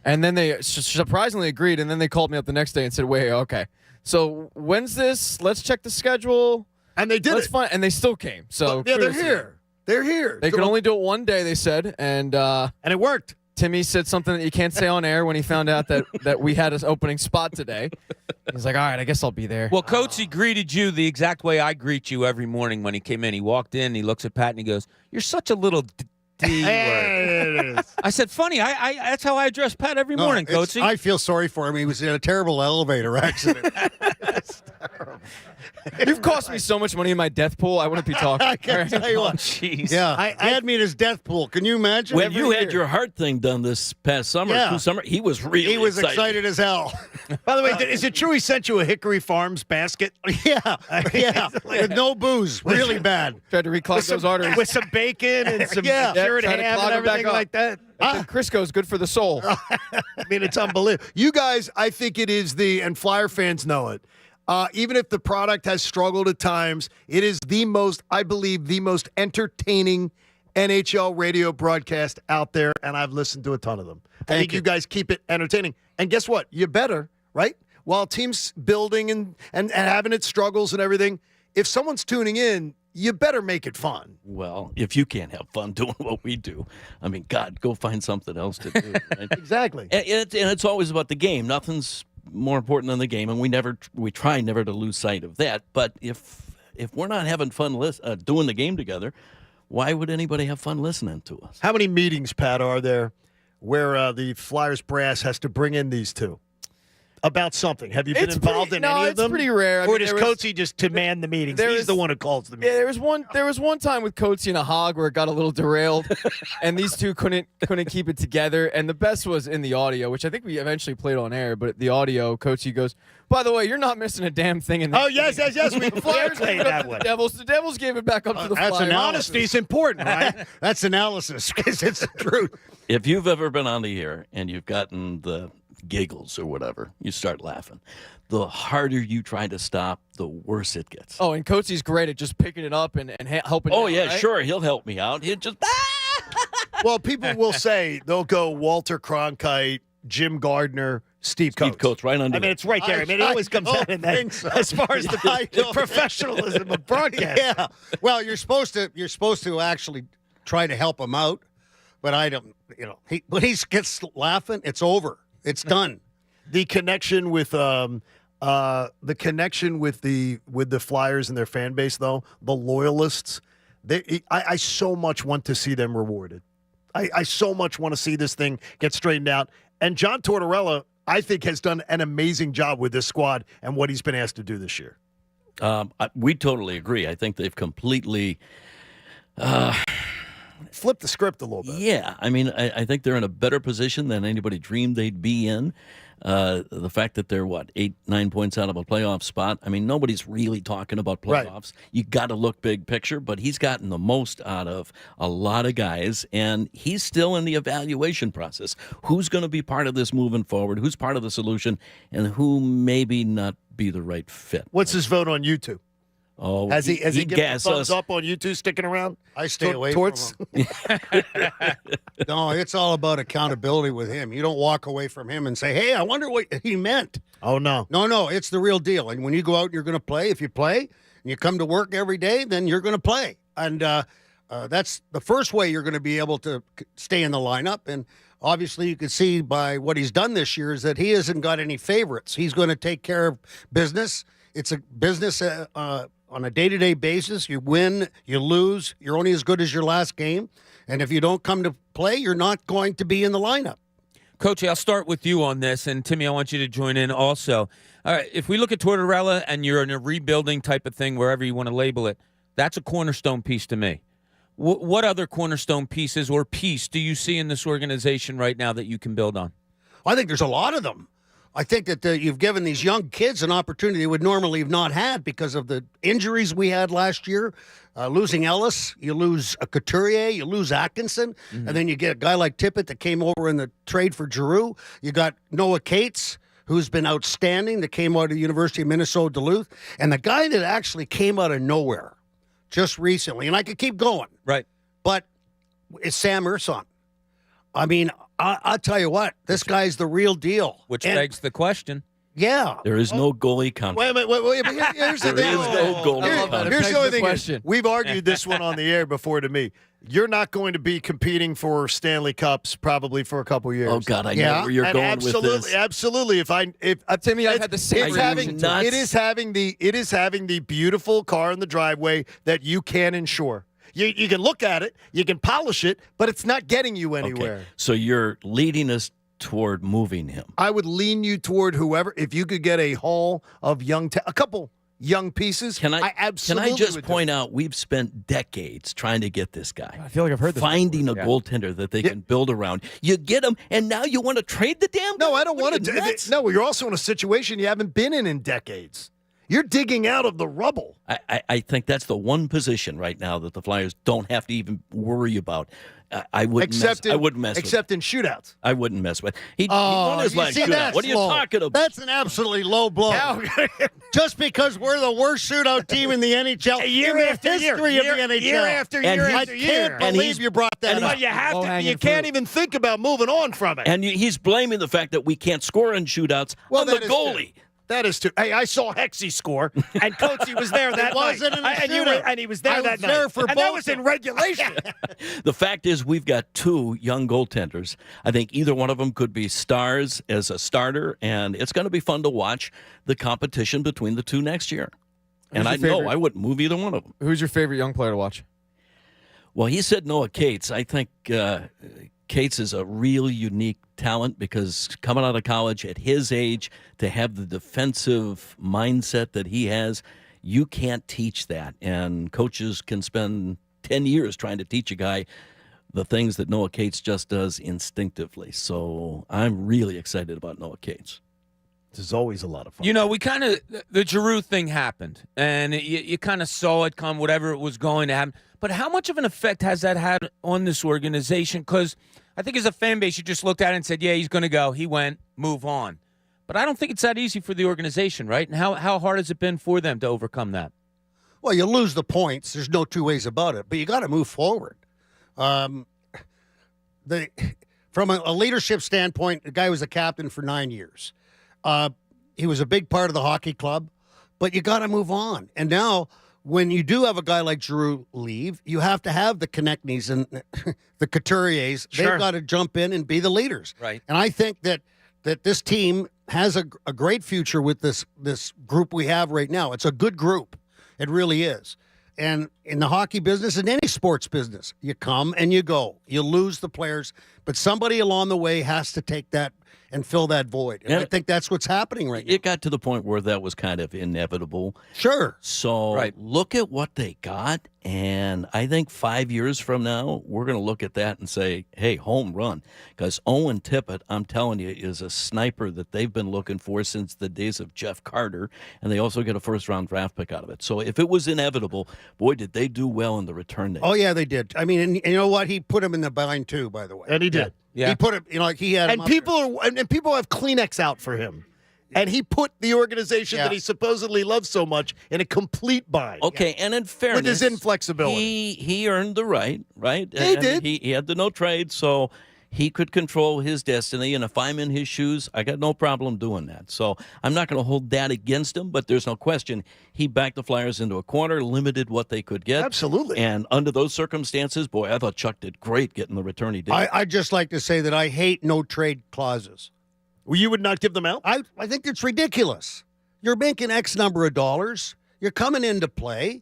And then they surprisingly agreed, and then they called me up the next day and said, "Wait, okay. So when's this? Let's check the schedule." And they did Let's it. find, and they still came. So yeah, they're kudos to them. here. They're here. They could only do it one day, they said, and it worked. Timmy said something that you can't say on air when he found out that we had an opening spot today. He's like, all right, I guess I'll be there. Well, Coatsy greeted you the exact way I greet you every morning when he came in. He walked in, he looks at Pat, and he goes, "You're such a little D word." I said, "Funny, I that's how I address Pat every morning, Coatsy." I feel sorry for him. He was in a terrible elevator accident. You've cost me so much money in my death pool. I wouldn't be talking. I can't tell you what. Jeez. Yeah, I had me in his death pool. Can you imagine? When you had your heart thing done this past summer, Yeah. 2 summer, he was really He was excited as hell. By the way, is it true he sent you a Hickory Farms basket? Yeah, with no booze, really bad. Tried to reclog those arteries. With some bacon and some Yeah. cured Tried to ham clog and them back everything up. like that. Crisco's good for the soul. I mean, it's unbelievable. You guys, I think it is and Flyer fans know it. Even if the product has struggled at times, it is I believe, the most entertaining NHL radio broadcast out there, and I've listened to a ton of them. I think you guys keep it entertaining. And guess what? You better, right? While teams building and having its struggles and everything, if someone's tuning in, you better make it fun. Well, if you can't have fun doing what we do, I mean, God, go find something else to do. Right? Exactly. And it's always about the game. Nothing's more important than the game, and we try never to lose sight of that. But if we're not having fun doing the game together, why would anybody have fun listening to us? How many meetings, Pat, are there where the Flyers brass has to bring in these two? about something. Have you been It's involved pretty- in no, any of it's them? pretty rare. I Or mean, does there was- Coatsy just demand the meetings? there He's was- the one who calls the meetings. Yeah, there was one time with Coatsy and a hog where it got a little derailed, and these two couldn't keep it together. And the best was in the audio, which I think we eventually played on air. But the audio, Coatsy goes, "By the way, you're not missing a damn thing in this." Oh, yes. We The Flyers played gave it up that to one. the Devils. The Devils gave it back up to the That's Flyers. analysis. Honesty's important, right? That's analysis because it's the truth. If you've ever been on the air and you've gotten the giggles or whatever, you start laughing. The harder you try to stop, the worse it gets. Oh, and Coatsy's great at just picking it up and helping. Oh, out, yeah, right? sure. He'll help me out. He'll just. Well, people will say they'll go Walter Cronkite, Jim Gardner, Steve Coates. Right under I mean, it's right there. I mean, it always comes out in that so. as far as the professionalism of broadcast. Yeah. Well, you're supposed to actually try to help him out, but I don't. When he gets laughing, it's over. It's done. The connection with the Flyers and their fan base, though, the loyalists, I so much want to see them rewarded. I so much want to see this thing get straightened out. And John Tortorella, I think, has done an amazing job with this squad and what he's been asked to do this year. We totally agree. I think they've completely flipped the script a little bit. Yeah. I mean, I think they're in a better position than anybody dreamed they'd be in. The fact that they're, 8-9 points out of a playoff spot. I mean, nobody's really talking about playoffs. Right. You got to look big picture, but he's gotten the most out of a lot of guys, and he's still in the evaluation process. Who's going to be part of this moving forward? Who's part of the solution? And who maybe not be the right fit? What's his vote on YouTube? Oh, Has he given a gassed thumbs us. up on YouTube sticking around? I stay away Torts? from him. No, it's all about accountability with him. You don't walk away from him and say, "Hey, I wonder what he meant." Oh, no. No, it's the real deal. And when you go out and you're going to play, if you play and you come to work every day, then you're going to play. And that's the first way you're going to be able to stay in the lineup. And obviously, you can see by what he's done this year is that he hasn't got any favorites. He's going to take care of business. It's a business on a day-to-day basis. You win, you lose. You're only as good as your last game. And if you don't come to play, you're not going to be in the lineup. Coach, I'll start with you on this, and Timmy, I want you to join in also. All right, if we look at Tortorella and you're in a rebuilding type of thing, wherever you want to label it, that's a cornerstone piece to me. What other cornerstone pieces or piece do you see in this organization right now that you can build on? I think there's a lot of them. I think that you've given these young kids an opportunity they would normally have not had because of the injuries we had last year. Losing Ellis, you lose Couturier, you lose Atkinson, and then you get a guy like Tippett that came over in the trade for Giroux. You got Noah Cates, who's been outstanding, that came out of the University of Minnesota Duluth, and the guy that actually came out of nowhere just recently, and I could keep going. Right. But it's Sam Urson. I mean, I'll tell you what, this guy's the real deal. Which begs the question. Yeah. There is no goalie contract. Wait. Here's the There thing. is no goalie contract. Here's the only thing. question. We've argued this one on the air before to me. You're not going to be competing for Stanley Cups probably for a couple years. Oh, God, I know where you're going with this. Absolutely. Timmy, I've had the same reaction. It is having the beautiful car in the driveway that you can insure. You can look at it, you can polish it, but it's not getting you anywhere. Okay. So you're leading us toward moving him. I would lean you toward whoever. If you could get a haul of a couple young pieces, I absolutely Can I just would point out we've spent decades trying to get this guy. I feel like I've heard this finding before. a goaltender that they can build around. You get him, and now you want to trade the damn guy? No, I don't What want are you, nuts? to. No, you're also in a situation you haven't been in decades. You're digging out of the rubble. I think that's the one position right now that the Flyers don't have to even worry about. I wouldn't mess with. Except in shootouts. I wouldn't mess with. He won his last shootout. What are you talking about? That's an absolutely low blow. Just because we're the worst shootout team in the NHL Year in the after year, history of the NHL. year after And year he- I after year. can't believe you brought that up. But you have to. Low-hanging You can't fruit. even think about moving on from it. And he's blaming the fact that we can't score in shootouts on the that is goalie. true. That is true. Hey, I saw Hexy score, and Coatsy was there that It wasn't in a night. shootout. And he was there I that was night. there for and that both was of in them. regulation. The fact is, we've got two young goaltenders. I think either one of them could be stars as a starter, and it's going to be fun to watch the competition between the two next year. And I Who's your know favorite? I wouldn't move either one of them. Who's your favorite young player to watch? Well, he said Noah Cates. I think Cates is a real unique talent because coming out of college at his age to have the defensive mindset that he has, you can't teach that. And coaches can spend 10 years trying to teach a guy the things that Noah Cates just does instinctively. So I'm really excited about Noah Cates. This is always a lot of fun. You know, we kind of, the Giroux thing happened, and you kind of saw it come, whatever it was going to happen. But how much of an effect has that had on this organization? Because I think as a fan base, you just looked at it and said, yeah, he's going to go. He went, move on. But I don't think it's that easy for the organization, right? And how hard has it been for them to overcome that? Well, you lose the points. There's no two ways about it. But you got to move forward. From a leadership standpoint, the guy was a captain for 9 years. He was a big part of the hockey club, but you got to move on. And now, when you do have a guy like Giroux leave, you have to have the Konechny's and the Couturiers. Sure. They've got to jump in and be the leaders. Right. And I think that this team has a great future with this group we have right now. It's a good group. It really is. And in the hockey business, in any sports business, you come and you go. You lose the players, but somebody along the way has to take that and fill that void. And I think that's what's happening right now. It got to the point where that was kind of inevitable. Sure. So look at what they got, and I think 5 years from now, we're going to look at that and say, hey, home run. Because Owen Tippett, I'm telling you, is a sniper that they've been looking for since the days of Jeff Carter, and they also get a first-round draft pick out of it. So if it was inevitable, boy, did they do well in the return day. Oh, yeah, they did. I mean, and you know what? He put him in the bind, too, by the way. And he did. Yeah. He put him, like he had him and up people there. and people have Kleenex out for him. And he put the organization that he supposedly loves so much in a complete bind. Okay, and in fairness, with his inflexibility. He earned the right? He did. He had the no trade, so he could control his destiny. And if I'm in his shoes, I got no problem doing that. So I'm not going to hold that against him, but there's no question he backed the Flyers into a corner, limited what they could get. Absolutely. And under those circumstances, boy, I thought Chuck did great getting the return he did. I'd just like to say that I hate no trade clauses. Well, you would not give them out? I think it's ridiculous. You're making X number of dollars. You're coming into play.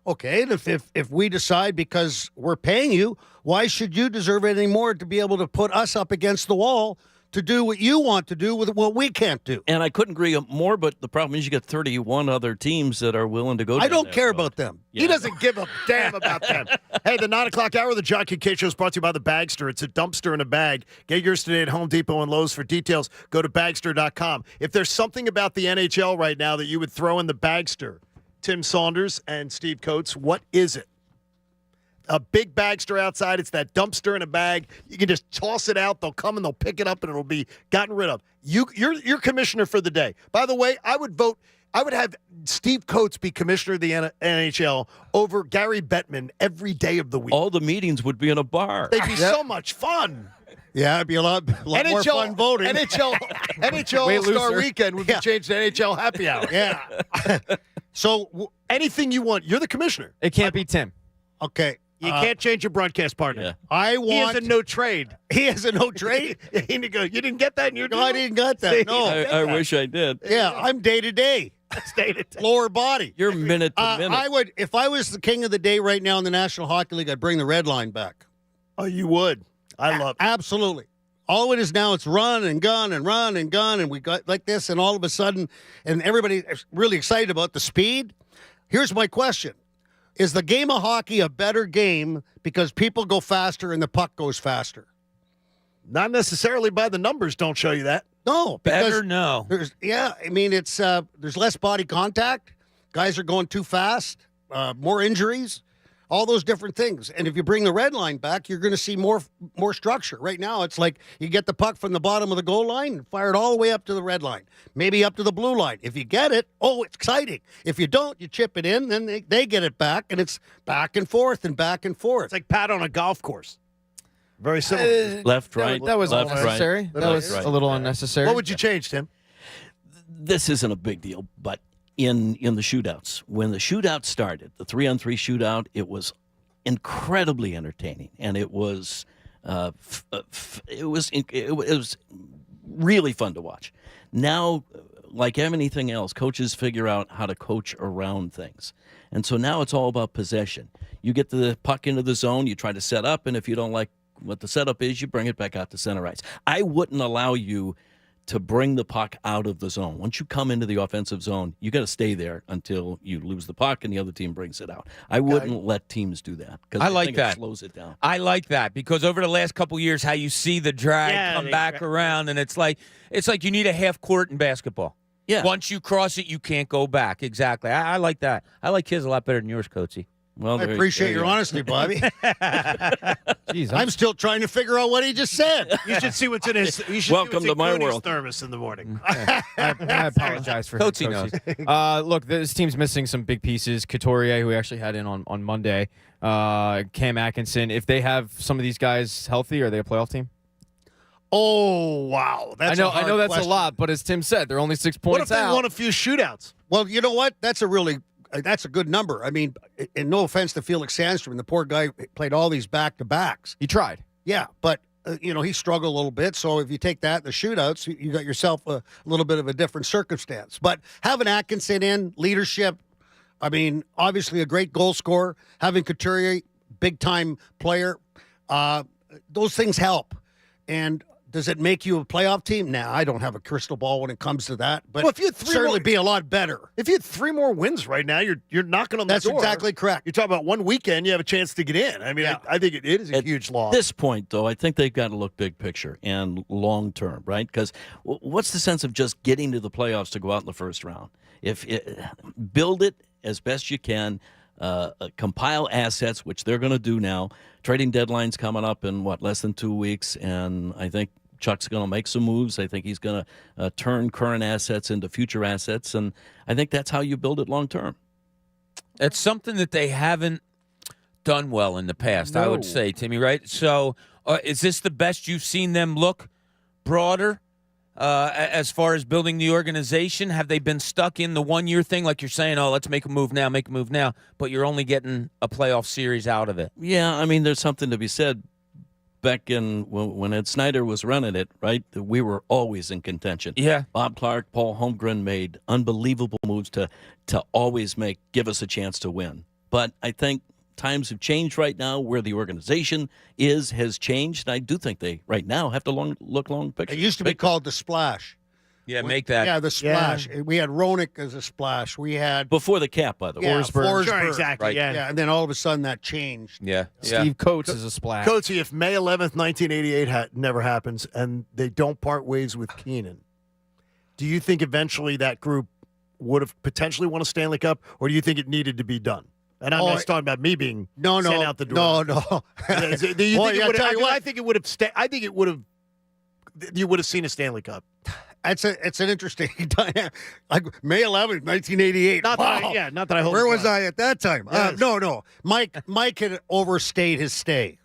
Okay, and if we decide because we're paying you, why should you deserve any more to be able to put us up against the wall to do what you want to do with what we can't do? And I couldn't agree more, but the problem is you got 31 other teams that are willing to go I down don't that care road. about them. He doesn't give a damn about them. Hey, the 9 o'clock hour of the John Kincade Show is brought to you by the Bagster. It's a dumpster in a bag. Get yours today at Home Depot and Lowe's. For details, go to Bagster.com. If there's something about the NHL right now that you would throw in the Bagster, Tim Saunders and Steve Coates, what is it? A big Bagster outside. It's that dumpster in a bag. You can just toss it out. They'll come and they'll pick it up, and it'll be gotten rid of. You're commissioner for the day. By the way, I would vote. I would have Steve Coates be commissioner of the NHL over Gary Bettman every day of the week. All the meetings would be in a bar. They'd be so much fun. Yeah, it'd be a lot more fun voting. NHL Way All-Star looser. Weekend would be changed to NHL Happy Hour. Yeah. So anything you want. You're the commissioner. It can't be Tim. Okay. You can't change your broadcast partner. I want. He has a no trade. He has a no trade. You didn't get that in your No, I didn't get that. No. I wish I did. Yeah, I'm day to day. Lower body. You're minute to minute. I would, if I was the king of the day right now in the National Hockey League, I'd bring the red line back. Oh, you would. I love it. Absolutely. All it is now, it's run and gun and run and gun, and we got like this, and all of a sudden, and everybody's really excited about the speed. Here's my question. Is the game of hockey a better game because people go faster and the puck goes faster? Not necessarily by the numbers don't show you that. No. Better no. I mean, it's there's less body contact. Guys are going too fast, more injuries, all those different things. And if you bring the red line back, you're going to see more structure. Right now, it's like you get the puck from the bottom of the goal line and fire it all the way up to the red line, maybe up to the blue line. If you get it, it's exciting. If you don't, you chip it in, then they get it back, and it's back and forth and back and forth. It's like Pat on a golf course. Very similar. Left, right. That was left, unnecessary. right. That was Left, a little unnecessary. What would you change, Tim? This isn't a big deal, but in the shootouts, when the shootout started, the 3-on-3 shootout, it was incredibly entertaining, and it was really fun to watch. Now, like anything else, coaches figure out how to coach around things, and so now it's all about possession. You get the puck into the zone, you try to set up, and if you don't like what the setup is, you bring it back out to center ice. I wouldn't allow you to bring the puck out of the zone. Once you come into the offensive zone, you got to stay there until you lose the puck and the other team brings it out. I wouldn't let teams do that because I like think that. It slows it down. I like that because over the last couple of years, how you see the drag come back around, and it's like you need a half court in basketball. Yeah. Once you cross it, you can't go back. Exactly. I like that. I like his a lot better than yours, Coatsy. Well, I appreciate your honesty, Bobby. Jeez, I'm still trying to figure out what he just said. You should see what's in his. You should Welcome see what's to my in Cooney's world. thermos in the morning. I apologize for Coatsy knows. Look, this team's missing some big pieces. Couturier, who we actually had in on Monday, Cam Atkinson. If they have some of these guys healthy, are they a playoff team? Oh wow, that's I know that's question. a lot, but as Tim said, they're only 6 points What if they out. won a few shootouts? Well, you know what? That's a good number. I mean, and no offense to Felix Sandstrom, the poor guy played all these back-to-backs. He tried. Yeah, but he struggled a little bit. So if you take that, the shootouts, you got yourself a little bit of a different circumstance. But having Atkinson in, leadership, I mean, obviously a great goal scorer. Having Couturier, big-time player, those things help. And does it make you a playoff team? Nah, I don't have a crystal ball when it comes to that. But Well, if you had three certainly more- be a lot better. If you had 3 more wins right now, you're knocking on the That's door. exactly correct. You're talking about one weekend, you have a chance to get in. I mean, I think it is a huge loss. At this point, though, I think they've got to look big picture and long term, right? Because what's the sense of just getting to the playoffs to go out in the first round? Build it as best you can, compile assets, which they're going to do now. Trading deadline's coming up in less than 2 weeks, and I think Chuck's going to make some moves. I think he's going to turn current assets into future assets, and I think that's how you build it long term. It's something that they haven't done well in the past, I would say, Timmy, right? So is this the best you've seen them look broader as far as building the organization? Have they been stuck in the one-year thing like you're saying, let's make a move now, but you're only getting a playoff series out of it? Yeah, I mean, there's something to be said. Back in when Ed Snyder was running it, right, we were always in contention. Yeah. Bob Clark, Paul Holmgren made unbelievable moves to always give us a chance to win. But I think times have changed right now. Where the organization has changed. And I do think they right now have to look long picture. It used to be called the Splash. Yeah, make that. Yeah, the Splash. We had Roenick as a Splash. We had before the cap, by the way. Forsberg. Sure, exactly. Right. Yeah. And then all of a sudden that changed. Yeah. Steve Coates is a splash. Coatsy, if May 11th, 1988 never happens and they don't part ways with Keenan, do you think eventually that group would have potentially won a Stanley Cup, or do you think it needed to be done? And I'm not talking about me being sent out the door. No. Do you think I think it would have. I think it would have. You would have seen a Stanley Cup. It's an interesting time. Like May 11th, 1988. Not wow. that I, not that I hold. Where it was wrong. I at that time? Yes. No. Mike had overstayed his stay.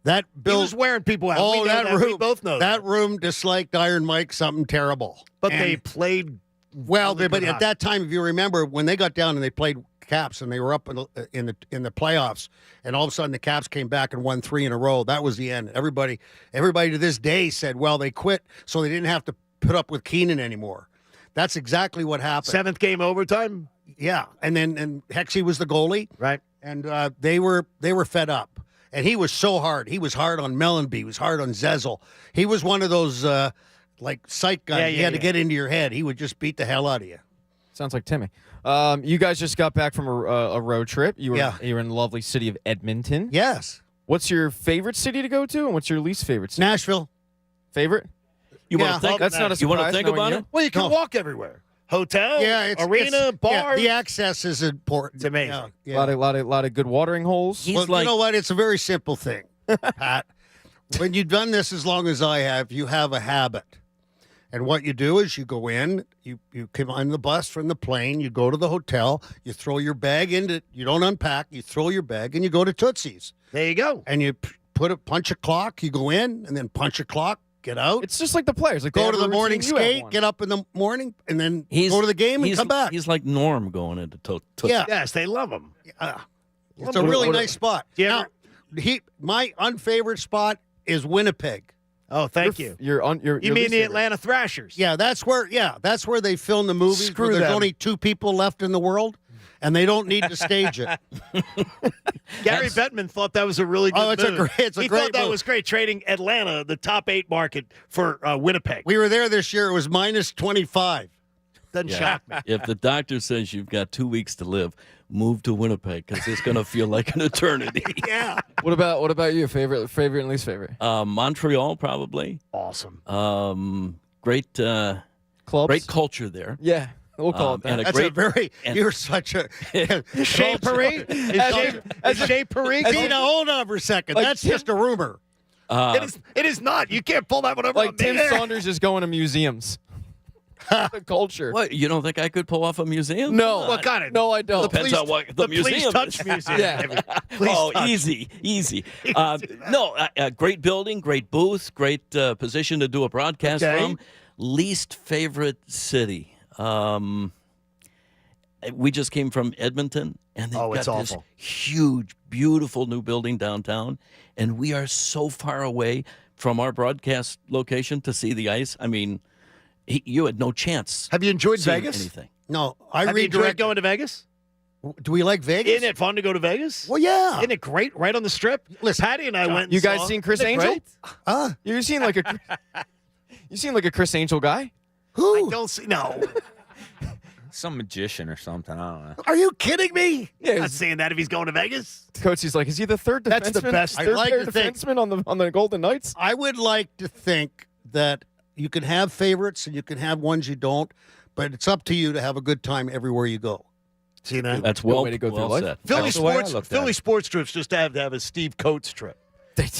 That He was wearing people out. Oh, We know that that. room. We both know that room disliked Iron Mike something terrible. But And- they played well. really But good at hockey. that time, if you remember, when they got down and they played Caps and they were up in the playoffs, and all of a sudden the Caps came back and won 3 in a row. That was the end. Everybody to this day said, well, they quit so they didn't have to put up with Keenan anymore. That's exactly what happened. 7th game overtime. Yeah, and Hexie was the goalie, right? And they were fed up, and he was so hard. He was hard on Mellenby. He was hard on Zezel. He was one of those psych guys. You had to get into your head. He would just beat the hell out of you. Sounds like Timmy. You guys just got back from a road trip. You were in the lovely city of Edmonton. Yes. What's your favorite city to go to, and what's your least favorite city? Nashville. Favorite? You want to think? That's not a surprise. You want to think knowing about you. it? Well, you can walk everywhere. Hotel, arena, bar. The access is important. It's amazing. Yeah. A lot of good watering holes. You know what? It's a very simple thing, Pat. When you've done this as long as I have, you have a habit. And what you do is you go in, you come on the bus from the plane, you go to the hotel, you throw your bag into, you don't unpack, you throw your bag, and you go to Tootsie's. There you go. And you punch a clock, you go in, and then punch a clock, get out. It's just like the players. Like they go have to a the morning routine, you have skate, one. get up in the morning, and then go to the game and come back. He's like Norm going into Yeah. Yes, they love him. It's a really nice spot. Now, my unfavorite spot is Winnipeg. Oh, thank you. You mean the Atlanta Thrashers? Yeah, that's where they film the movies. Screw where there's them. only 2 people left in the world, and they don't need to stage it. Gary Bettman thought that was a really good move. It's a he great thought that move. was great, trading Atlanta, the top 8 market, for Winnipeg. We were there this year. It was minus 25. Doesn't shock me. If the doctor says you've got 2 weeks to live, move to Winnipeg because it's going to feel like an eternity. Yeah. What about you? Favorite and least favorite? Montreal, probably. Awesome. Great Clubs? Great culture there. Yeah. We'll call it that. And That's a very. You're such a. Shea Paris? Is Shea Paris? Tina, hold on for a second. Like That's Tim- just a rumor. It is not. You can't pull that one over Like on me. Tim Saunders is going to museums. The culture. What, you don't think I could pull off a museum? No. What kind of? No, I don't. Depends on what the museum Please touch is. museum. Yeah. Please touch. Easy. Great building, great booth, great position to do a broadcast Okay. from. Least favorite city. We just came from Edmonton, and they've it's got this awful. huge, beautiful new building downtown, and we are so far away from our broadcast location to see the ice. I mean, you had no chance. Have you enjoyed seeing Vegas? anything. No, I Have you enjoyed redirect. going to Vegas? Do we like Vegas? Isn't it fun to go to Vegas? Well, yeah. Isn't it great? Right on the strip. Listen, Patty and I went. And You guys saw. seen Chris Isn't it Angel? great? You seem like a you seem like a Chris Angel guy. I don't see. No. Some magician or something. I don't know. Are you kidding me? Yeah, Not saying that if he's going to Vegas. Coach, he's like, is he the third defenseman? That's the best. Third I like pair to think- defenseman on the Golden Knights. I would like to think that you can have favorites and you can have ones you don't, but it's up to you to have a good time everywhere you go. See that? That's Good well, way to go through well life. said. Philly That's the way I sports. looked at Philly it. sports trips just have to have a Steve Coates trip,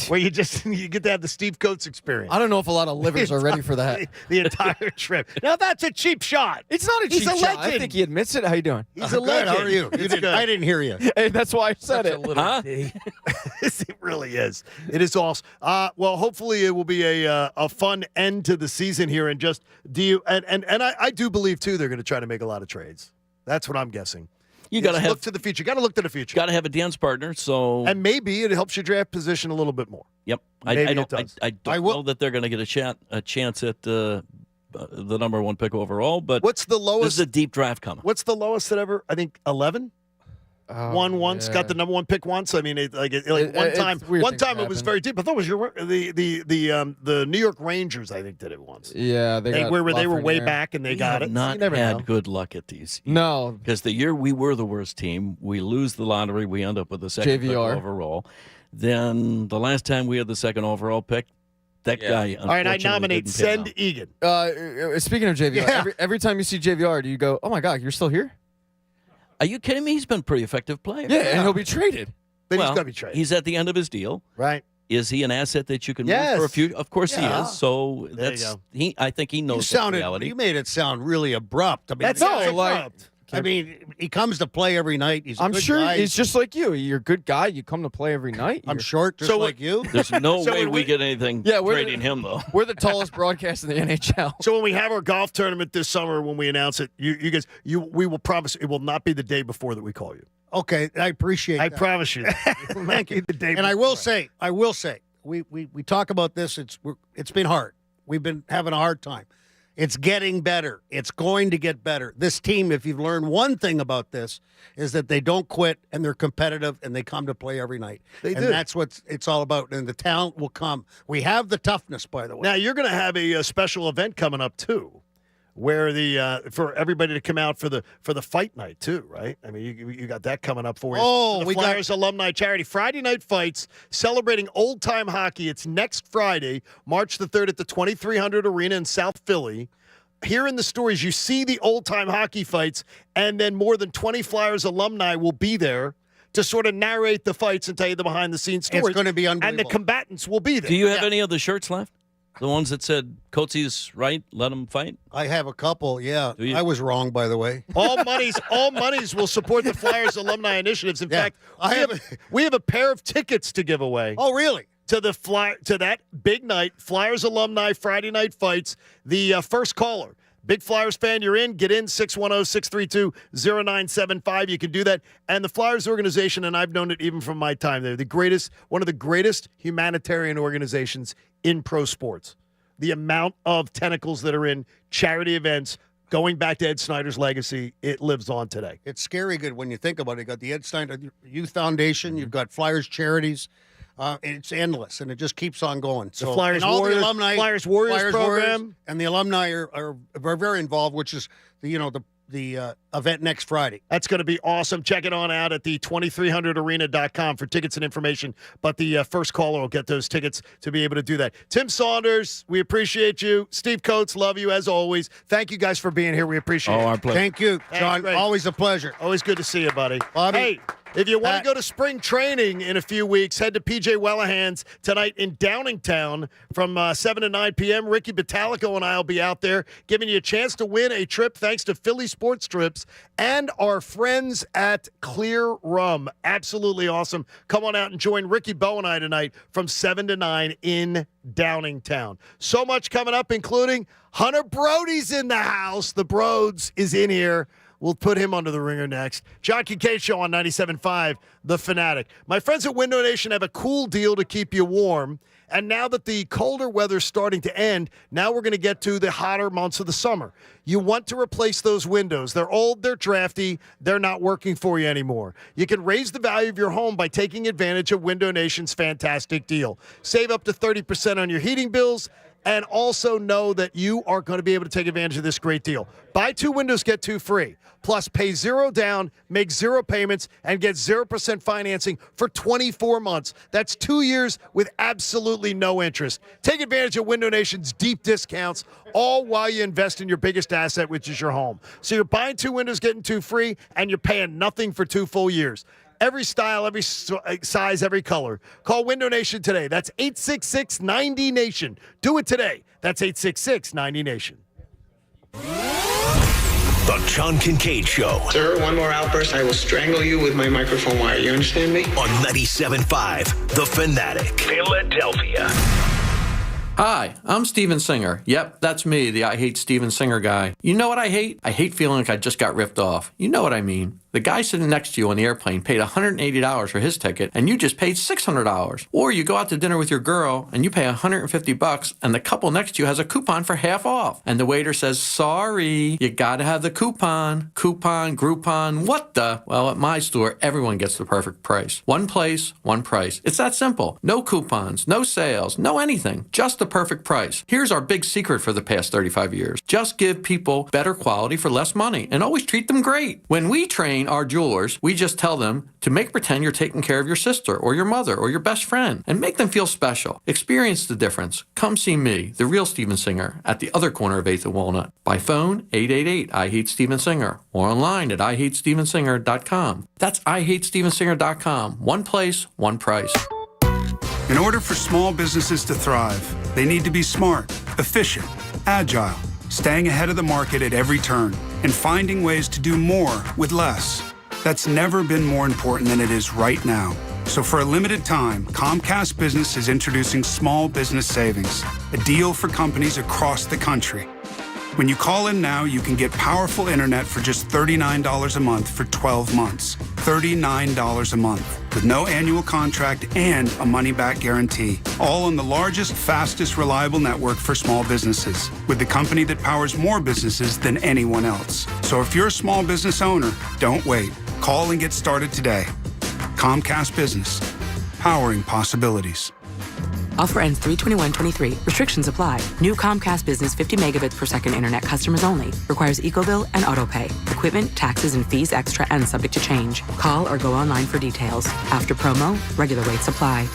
where you get to have the Steve Coates experience. I don't know if a lot of livers are ready for that. The entire trip. Now that's a cheap shot. It's not a He's cheap a shot. I legend. think he admits it. How you doing? He's a Good, legend. how are you? It's good. I didn't hear you. Hey, that's why I said it. Huh? It really is. It is awesome. Well, hopefully it will be a fun end to the season here. And just I do believe too they're going to try to make a lot of trades. That's what I'm guessing. You got to Just have look to the future. Got to look to the future. got to have a dance partner. So And maybe it helps your draft position a little bit more. yep, maybe I it don't. does. I don't know that they're going to get a chance at the number 1 pick overall. But What's the this lowest? is a deep draft coming. What's the lowest that ever? I think 11. Won once, got the number 1 pick once. I mean, one time. weird One things time it was happen. very deep. I thought it was the New York Rangers. I think did it once. Yeah, They got were they were Buffett way there. back and they We got have it. not You never had know. good luck at these. No, Because the year we were the worst team, we lose the lottery, we end up with the second pick JVR. overall. Then the last time we had the second overall pick, that guy. All right, I unfortunately nominate didn't pan Send out. Speaking of JVR, Yeah. every time you see JVR, do you go, "Oh my God, you're still here"? Are you kidding me? He's been a pretty effective player. Yeah, and he'll be traded. Then well, he's got to be traded. He's at the end of his deal. Right. Is he an asset that you can Yes. move for a few? Of course Yeah. he is. So There you that's go. I think he knows You that reality. You made it sound really abrupt. I mean, That's No, not like- abrupt. I mean, he comes to play every night. He's a I'm good sure guy. he's just like you. You're a good guy. You come to play every night. I'm You're- short, just So like you. There's no So way when we we- get anything Yeah, we're trading him though. We're the tallest broadcast in the NHL. So when we have our golf tournament this summer, when we announce it, you guys, we will promise it will not be the day before that we call you. Okay, I appreciate I that. promise you. Thank you. The day And I will before. say, we talk about this. It's been hard. We've been having a hard time. It's getting better. It's going to get better. This team, if you've learned one thing about this, is that they don't quit and they're competitive and they come to play every night. They and do. that's what it's all about. And the talent will come. We have the toughness, by the way. Now you're going to have a special event coming up too, where for everybody to come out for the fight night too, right? I mean, you got that coming up for you. Oh, the we got- Flyers alumni charity Friday night fights celebrating old time hockey. It's next Friday, March the 3rd at the 2300 Arena in South Philly. Here in the stories, you see the old time hockey fights, and then more than 20 Flyers alumni will be there to sort of narrate the fights and tell you the behind the scenes stories. It's going to be and the unbelievable. combatants will be there. Do you have any of the shirts left? The ones that said Coates's right, let him fight? I have a couple. Yeah, Do you? I was wrong, by the way. All monies will support the Flyers alumni initiatives. In Yeah. fact, I we have a pair of tickets to give away. Oh, really? To that big night, Flyers alumni Friday night fights. The first caller, big Flyers fan, you're in. Get in 610-632-0975. You can do that. And the Flyers organization, and I've known it even from my time there, one of the greatest humanitarian organizations in pro sports. The amount of tentacles that are in charity events, going back to Ed Snyder's legacy, it lives on today. It's scary good when you think about it. You got the Ed Snyder Youth Foundation. You've got Flyers charities. It's endless, and it just keeps on going. The Flyers and all Warriors, the alumni, Flyers Warriors program, and the alumni are very involved, which is the event next Friday. That's going to be awesome. Check it on out at the 2300arena.com for tickets and information. But the first caller will get those tickets to be able to do that. Tim Saunders, we appreciate you. Steve Coates, love you as always. Thank you guys for being here. We appreciate it. Our pleasure. Thank you, John. Always a pleasure. Always good to see you, buddy. Bobby, hey, if you want to go to spring training in a few weeks, head to PJ Wellahan's tonight in Downingtown from 7 to 9 p.m. Ricky Batalico and I will be out there giving you a chance to win a trip thanks to Philly Sports Trips and our friends at Clear Rum. Absolutely awesome. Come on out and join Ricky Bowe and I tonight from 7 to 9 in Downingtown. So much coming up, including Hunter Brody's in the house. The Broads is in here. We'll put him under the ringer next. John Kincade Show on 97.5 The Fanatic. My friends at Window Nation have a cool deal to keep you warm. And now that the colder weather's starting to end, now we're going to get to the hotter months of the summer. You want to replace those windows. They're old, they're drafty, they're not working for you anymore. You can raise the value of your home by taking advantage of Window Nation's fantastic deal. Save up to 30% on your heating bills. And also know that you are going to be able to take advantage of this great deal. Buy 2 windows, get 2 free. Plus, pay 0 down, make 0 payments, and get 0% financing for 24 months. That's 2 years with absolutely no interest. Take advantage of Window Nation's deep discounts, all while you invest in your biggest asset, which is your home. So you're buying 2 windows, getting 2 free, and you're paying nothing for 2 full years. Every style, every size, every color. Call Window Nation today. That's 866-90-NATION. Do it today. That's 866-90-NATION. The John Kincade Show. Sir, one more outburst, I will strangle you with my microphone wire. You understand me? On 97.5 The Fanatic. Philadelphia. Hi, I'm Steven Singer. Yep, that's me, the I Hate Steven Singer guy. You know what I hate? I hate feeling like I just got ripped off. You know what I mean. The guy sitting next to you on the airplane paid $180 for his ticket, and you just paid $600. Or you go out to dinner with your girl, and you pay $150, and the couple next to you has a coupon for half off. And the waiter says, sorry, you gotta have the coupon. Coupon, Groupon, what the? Well, at my store, everyone gets the perfect price. One place, one price. It's that simple. No coupons, no sales, no anything. Just the perfect price. Here's our big secret for the past 35 years. Just give people better quality for less money, and always treat them great. When we train our jewelers, we just tell them to make pretend you're taking care of your sister or your mother or your best friend and make them feel special. Experience the difference. Come see me, the real Steven Singer, at the other corner of 8th and Walnut. By phone, 888 I Hate Steven Singer, or online at IHateStevenSinger.com. That's IHateStevenSinger.com. One place, one price. In order for small businesses to thrive, they need to be smart, efficient, agile, staying ahead of the market at every turn, and finding ways to do more with less. That's never been more important than it is right now. So for a limited time, Comcast Business is introducing Small Business Savings, a deal for companies across the country. When you call in now, you can get powerful internet for just $39 a month for 12 months. $39 a month, with no annual contract and a money-back guarantee. All on the largest, fastest, reliable network for small businesses, with the company that powers more businesses than anyone else. So if you're a small business owner, don't wait. Call and get started today. Comcast Business, powering possibilities. Offer ends 3/21/23. Restrictions apply. New Comcast Business 50 megabits per second internet customers only. Requires EcoBill and AutoPay. Equipment, taxes, and fees extra and subject to change. Call or go online for details. After promo, regular rates apply.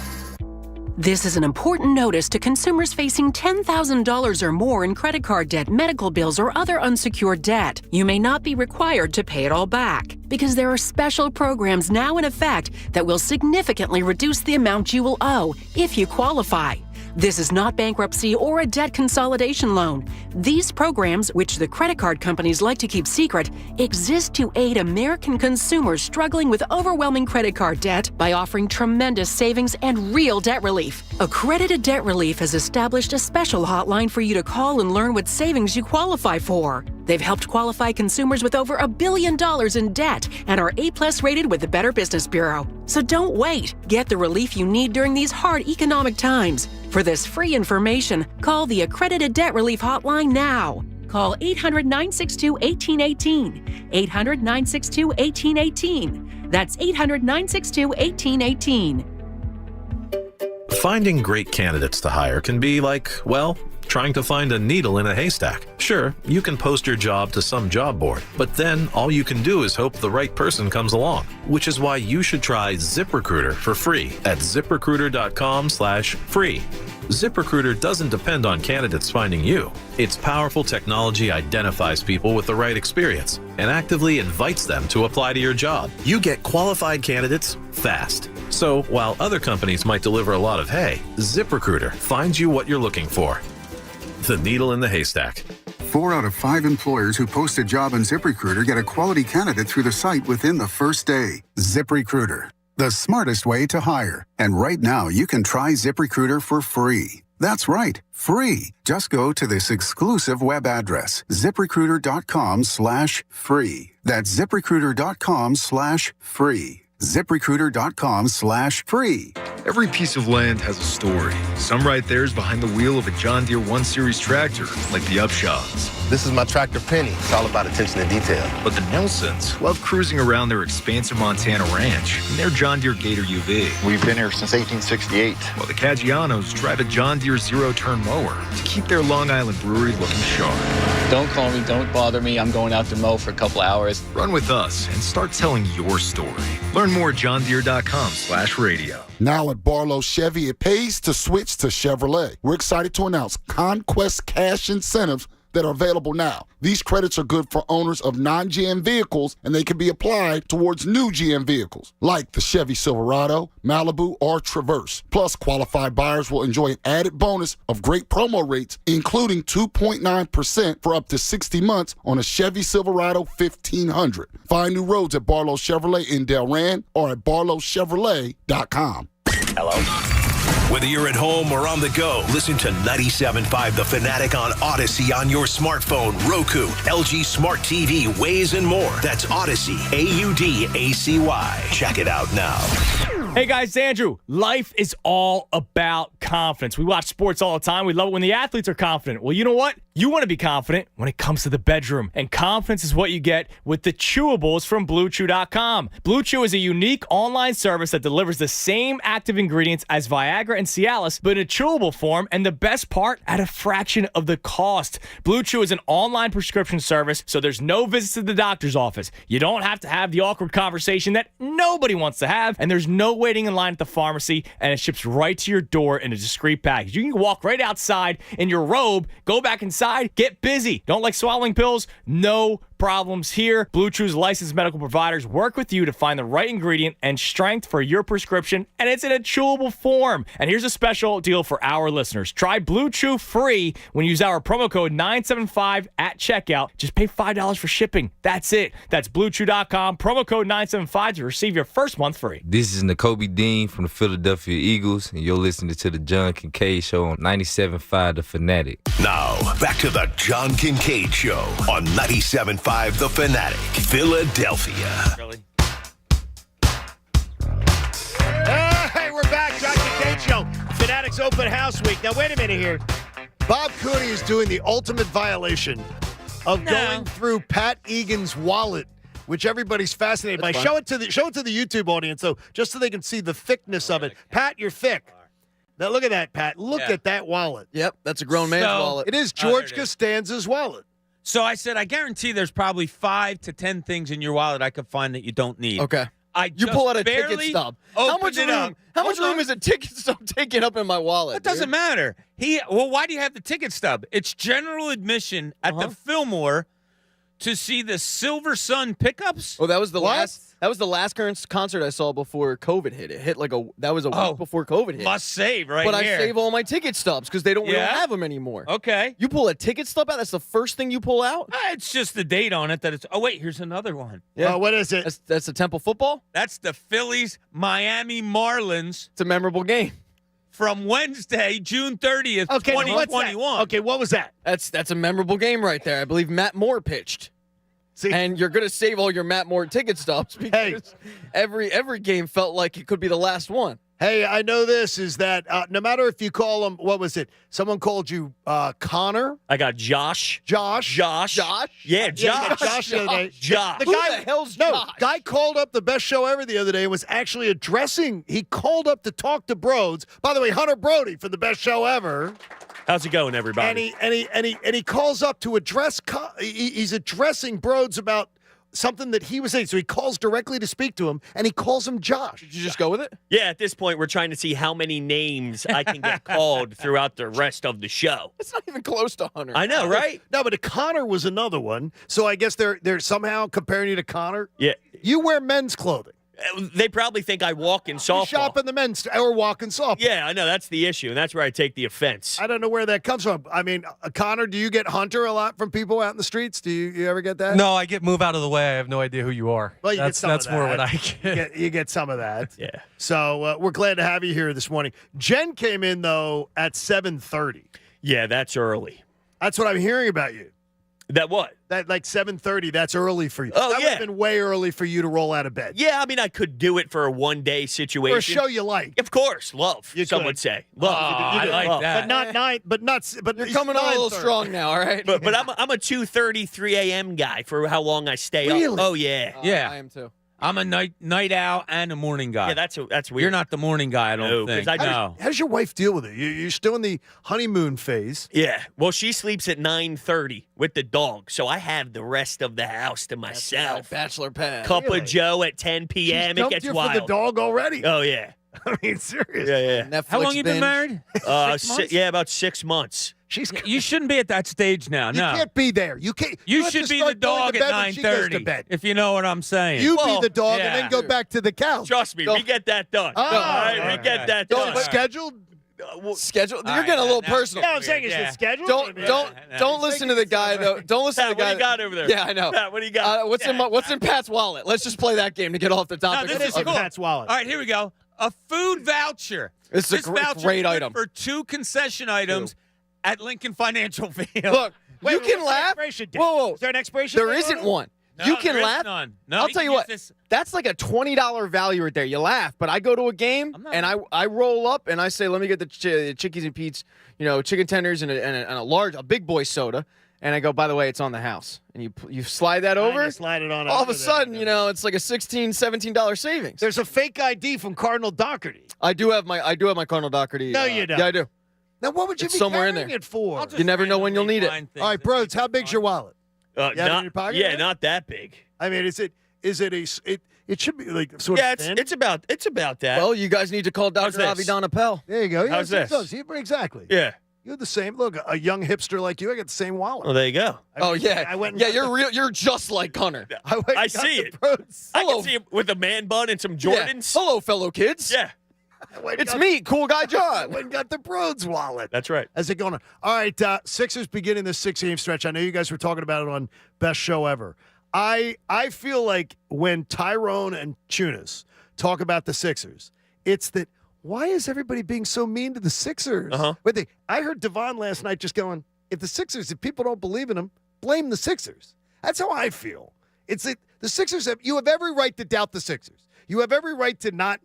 This is an important notice to consumers facing $10,000 or more in credit card debt, medical bills, or other unsecured debt. You may not be required to pay it all back because there are special programs now in effect that will significantly reduce the amount you will owe if you qualify. This is not bankruptcy or a debt consolidation loan. These programs, which the credit card companies like to keep secret, exist to aid American consumers struggling with overwhelming credit card debt by offering tremendous savings and real debt relief. Accredited Debt Relief has established a special hotline for you to call and learn what savings you qualify for. They've helped qualify consumers with over $1 billion in debt and are A+ rated with the Better Business Bureau. So don't wait. Get the relief you need during these hard economic times. For this free information, call the Accredited Debt Relief Hotline now. call 800-962-1818. 800-962-1818. That's 800-962-1818. Finding great candidates to hire can be like, well, trying to find a needle in a haystack. Sure, you can post your job to some job board, but then all you can do is hope the right person comes along, which is why you should try ZipRecruiter for free at ziprecruiter.com/free. ZipRecruiter doesn't depend on candidates finding you. Its powerful technology identifies people with the right experience and actively invites them to apply to your job. You get qualified candidates fast. So while other companies might deliver a lot of hay, ZipRecruiter finds you what you're looking for. The needle in the haystack. 4 out of 5 employers who post a job on ZipRecruiter get a quality candidate through the site within the first day. ZipRecruiter, the smartest way to hire. And right now, you can try ZipRecruiter for free. That's right, free. Just go to this exclusive web address, ziprecruiter.com/free. That's ziprecruiter.com/free. ZipRecruiter.com/free. Every piece of land has a story. Some right there's behind the wheel of a John Deere 1 Series tractor, like the Upshaws. This is my tractor Penny. It's all about attention to detail. But the Nelsons love cruising around their expansive Montana ranch in their John Deere Gator UV. We've been here since 1868. While the Caggianos drive a John Deere zero-turn mower to keep their Long Island brewery looking sharp. Don't call me, don't bother me. I'm going out to mow for a couple hours. Run with us and start telling your story. Learn more at johndeere.com/radio. Now at Barlow Chevy, it pays to switch to Chevrolet. We're excited to announce Conquest cash incentives that are available now. These credits are good for owners of non-GM vehicles, and they can be applied towards new GM vehicles, like the Chevy Silverado, Malibu, or Traverse. Plus, qualified buyers will enjoy an added bonus of great promo rates, including 2.9% for up to 60 months on a Chevy Silverado 1500. Find new roads at Barlow Chevrolet in Delran or at barlowchevrolet.com. Hello? Whether you're at home or on the go, listen to 97.5 The Fanatic on Odyssey on your smartphone, Roku, LG Smart TV, Waze, and more. That's Odyssey, AUDACY. Check it out now. Hey guys, it's Andrew. Life is all about confidence. We watch sports all the time. We love it when the athletes are confident. Well, you know what? You want to be confident when it comes to the bedroom. And confidence is what you get with the chewables from BlueChew.com. Blue Chew is a unique online service that delivers the same active ingredients as Viagra and Cialis, but in a chewable form, and the best part, at a fraction of the cost. Blue Chew is an online prescription service, so there's no visits to the doctor's office. You don't have to have the awkward conversation that nobody wants to have, and there's no waiting in line at the pharmacy, and it ships right to your door in a discreet package. You can walk right outside in your robe, go back inside, get busy. Don't like swallowing pills? No problems here. Blue Chew's licensed medical providers work with you to find the right ingredient and strength for your prescription, and it's in a chewable form. And here's a special deal for our listeners. Try Blue Chew free when you use our promo code 975 at checkout. Just pay $5 for shipping. That's it. That's BlueChew.com, promo code 975 to receive your first month free. This is N'Kobe Dean from the Philadelphia Eagles, and you're listening to the John Kincade Show on 97.5 The Fanatic. Now, back to the John Kincade Show on 97.5 The Fanatic, Philadelphia. Really? Hey, we're back. John Kincade Show. Fanatics Open House Week. Now, wait a minute here. Bob Cooney is doing the ultimate violation of going through Pat Egan's wallet, which everybody's fascinated by. Show it to the YouTube audience, so just so they can see the thickness of it. Pat, you're thick. Now, look at that, Pat. Look at that wallet. Yep, that's a grown man's wallet. It is George Costanza's wallet. So I said, I guarantee there's probably 5 to 10 things in your wallet I could find that you don't need. Okay. You pull out a ticket stub. How much room is a ticket stub taking up in my wallet? It doesn't matter. Why do you have the ticket stub? It's general admission at the Fillmore to see the Silver Sun pickups. Oh, that was the last. That was the last concert I saw before COVID hit. It hit that was a week before COVID hit. Must save right but here. I save all my ticket stubs because they don't really have them anymore. Okay. You pull a ticket stub out. That's the first thing you pull out. It's just the date on it that it's. Oh wait, here's another one. Yeah. What is it? That's the Temple football. That's the Phillies Miami Marlins. It's a memorable game. From Wednesday, June 30th, 2021. Okay, what was that? That's a memorable game right there. I believe Matt Moore pitched. See, and you're going to save all your Matt Moore ticket stubs because every game felt like it could be the last one. Hey, I know this is that no matter if you call him, what was it? Someone called you Connor? I got Josh. Josh? Yeah, Josh. Josh the other day. Josh. The guy, guy called up the best show ever the other day and was actually addressing. He called up to talk to Broads. By the way, Hunter Brody for the best show ever. How's it going, everybody? And he calls up to address. He's addressing Broads about something that he was saying. So he calls directly to speak to him, and he calls him Josh. Did you just go with it? Yeah, at this point, we're trying to see how many names I can get called throughout the rest of the show. It's not even close to Hunter. I know, right? No, but Connor was another one. So I guess they're somehow comparing you to Connor. Yeah. You wear men's clothing. They probably think I walk in softball. You shop in the men's or walk in softball. Yeah, I know. That's the issue, and that's where I take the offense. I don't know where that comes from. I mean, Connor, do you get Hunter a lot from people out in the streets? Do you ever get that? No, I get move out of the way. I have no idea who you are. Well, that's more what I get. You get some of that. Yeah. So we're glad to have you here this morning. Jen came in, though, at 7:30. Yeah, that's early. That's what I'm hearing about you. That what? That like 7:30, that's early for you. Oh, that would have been way early for you to roll out of bed. Yeah, I mean, I could do it for a one-day situation. For a show you like. Of course, love, some could. would say. Love. I like love. that. But not 9, but You're coming on a little strong now, all right? But I'm a 2:30, 3 a.m. guy for how long I stay Really? up. Oh, yeah. Yeah. I am too. I'm a night owl and a morning guy. Yeah, that's weird. You're not the morning guy, I don't No, think. 'cause I- No. How does your wife deal with it? You're still in the honeymoon phase. Yeah. Well, she sleeps at 9:30 with the dog, so I have the rest of the house to myself. Bachelor pad. Cup Really? of Joe at 10 p.m. She's It dumped gets you wild. for the dog already? Oh, yeah. I mean, serious. Yeah. Netflix How long you been binge. married? 6 months? Yeah, about 6 months. You shouldn't be at that stage now. You No. can't be there. You can't. You have should to be the start going dog to at bed when she goes to 9:30, bed. if you know what I'm saying. You Well, be the dog and yeah. then go back to the couch. Trust me, we get that done. Oh, All right, all we right. get that Don't done. scheduled. Schedule. All You're right, getting a little now- personal. Yeah, I'm saying it's the schedule. Don't listen to the guy though. Don't listen to Pat, the guy. what do you got over there? Yeah, I know. Pat, what do you got? What's in Pat's wallet? Let's just play that game to get off the topic. No, this is in cool. Pat's wallet. All right, here we go. A food voucher. This is a voucher great is good item. for 2 concession items at Lincoln Financial Field. Look, you what's can the laugh. expiration date? Whoa, Is there an expiration there date on isn't it? one. No, You can there is laugh. none. No, I'll you tell can you use what. this- That's like a $20 value right there. You laugh, but I go to a game and I roll up and I say, let me get the Chickies and Pete's, chicken tenders and a big boy soda. And I go, by the way, it's on the house. And you slide that over. Slide it on. All of over a sudden, it's like a $16, $17 savings. There's a fake ID from Cardinal Doherty. I do have my Cardinal Doherty. No, you don't. Yeah, I do. Now, what would you It's be somewhere in carrying there. it for? I'll just You never know when you'll need it. find things All right, that Broads, make how it big's fun. your wallet? You have it in your pocket? Yeah, there? not that big. I mean, is it it should be like sort Yeah, of thin? it's about that. Well, you guys need to call How's Dr. this? Avidon Appel. There you go. How's Yes, this? Exactly. Yeah. You have the same look. A young hipster like you, I got the same wallet. Well, there you go. Oh yeah, I went and yeah. got You're real. You're just like Hunter. I went and I got see the it. Broads. I Hello. can see him with a man bun and some Yeah. Jordans. Hello, fellow kids. Yeah, I went and It's got- me, cool guy I John. went and got the Broads wallet. that's right. How's it going on? All right, Sixers beginning this 6-game stretch. I know you guys were talking about it on Best Show Ever. I feel like when Tyrone and Tunis talk about the Sixers, it's that why is everybody being so mean to the Sixers? Uh-huh. But I heard Devon last night just going, if people don't believe in them, blame the Sixers. That's how I feel. It's that the Sixers you have every right to doubt the Sixers. You have every right to not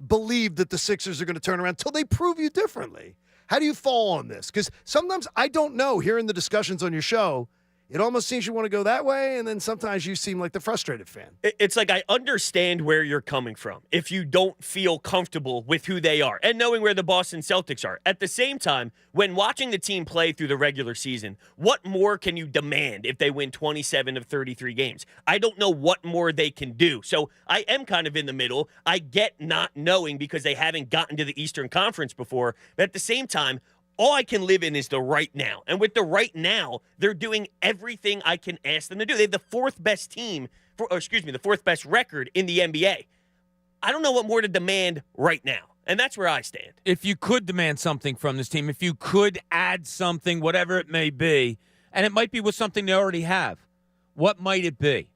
believe that the Sixers are going to turn around until they prove you differently. How do you fall on this? Because sometimes I don't know, hearing the discussions on your show, it almost seems you want to go that way, and then sometimes you seem like the frustrated fan. It's like I understand where you're coming from if you don't feel comfortable with who they are and knowing where the Boston Celtics are. At the same time, when watching the team play through the regular season, what more can you demand if they win 27 of 33 games? I don't know what more they can do. So I am kind of in the middle. I get not knowing because they haven't gotten to the Eastern Conference before. But at the same time, all I can live in is the right now. And with the right now, they're doing everything I can ask them to do. They have the fourth best the fourth best record in the NBA. I don't know what more to demand right now. And that's where I stand. If you could demand something from this team, if you could add something, whatever it may be, and it might be with something they already have, what might it be?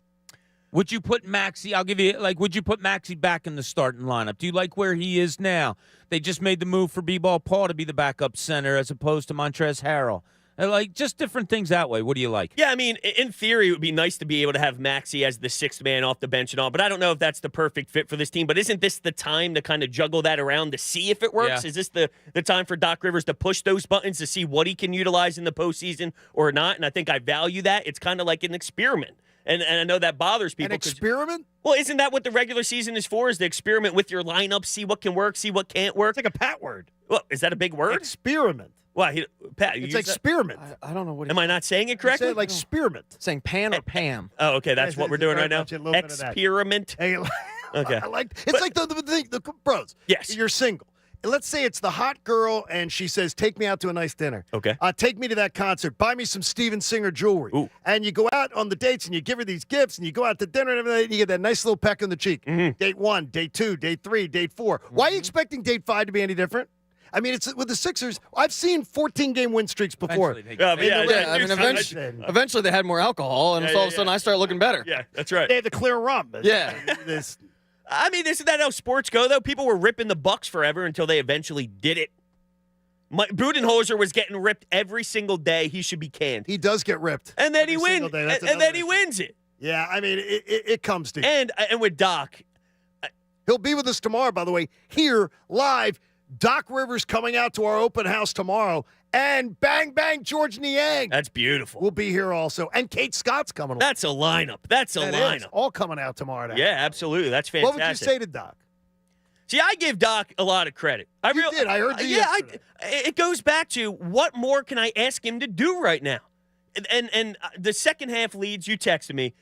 Would you put Maxey, would you put Maxey back in the starting lineup? Do you like where he is now? They just made the move for B-Ball Paul to be the backup center as opposed to Montrezl Harrell. Like, just different things that way. What do you like? Yeah, I mean, in theory, it would be nice to be able to have Maxey as the sixth man off the bench and all, but I don't know if that's the perfect fit for this team. But isn't this the time to kind of juggle that around to see if it works? Yeah. Is this the time for Doc Rivers to push those buttons to see what he can utilize in the postseason or not? And I think I value that. It's kind of like an experiment. And I know that bothers people. An experiment? Well, isn't that what the regular season is for? Is the experiment with your lineup, see what can work, see what can't work? It's like a Pat word. Well, is that a big word? Experiment. Why, Pat? You It's use that? experiment. I don't know what. Am I not saying it correctly? Say it like experiment. Saying Pan or Pam? Oh, okay. That's Yes, what we're it's doing very right now. much a little bit of that. Experiment. Hey, Okay. I like. It's like the thing. The bros. Yes. You're single. And let's say it's the hot girl, and she says, "Take me out to a nice dinner. Okay. Take me to that concert. Buy me some Steven Singer jewelry." Ooh. And you go out on the dates, and you give her these gifts, and you go out to dinner and everything. And you get that nice little peck on the cheek. Mm-hmm. Date 1, date 2, date 3, date 4. Why are you expecting date 5 to be any different? I mean, it's with the Sixers. I've seen 14-game win streaks before. Eventually they had more alcohol, and all of a sudden I start looking better. Yeah, that's right. They had the clear rum. Yeah. This. I mean, isn't that how sports go, though? People were ripping the Bucks forever until they eventually did it. Budenholzer was getting ripped every single day. He should be canned. He does get ripped. And then every he wins. single day. That's And then he another wins it. Yeah, I mean, it comes to you. And with Doc. He'll be with us tomorrow, by the way, here live. Doc Rivers coming out to our open house tomorrow. And bang, bang, George Niang. That's beautiful. We'll be here also. And Kate Scott's coming along. That's a lineup. That's a That lineup. is. All coming out tomorrow night. Yeah, absolutely. That's fantastic. What would you say to Doc? See, I give Doc a lot of credit. I did. I heard you yesterday. It goes back to what more can I ask him to do right now? And the second half leads, you texted me.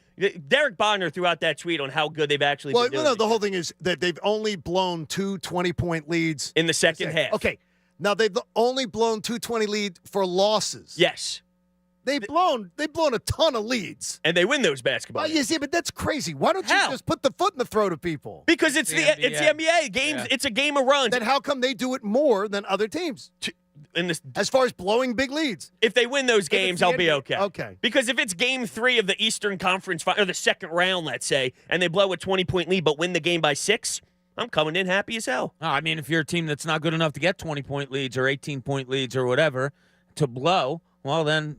Derek Bonner threw out that tweet on how good they've actually been doing. No, the whole thing is that they've only blown 2 20-point leads. In the second half. Okay. Now, they've only blown 2 20 leads for losses. Yes. They've blown a ton of leads. And they win those basketball games. You see, but that's crazy. Why don't you just put the foot in the throat of people? Because it's the NBA. Games. It's a game of runs. Then how come they do it more than other teams? As far as blowing big leads. If they win those games, I'll be okay. Okay. Because if it's game 3 of the Eastern Conference, or the second round, let's say, and they blow a 20-point lead but win the game by 6, I'm coming in happy as hell. Oh, I mean, if you're a team that's not good enough to get 20-point leads or 18-point leads or whatever to blow, well, then,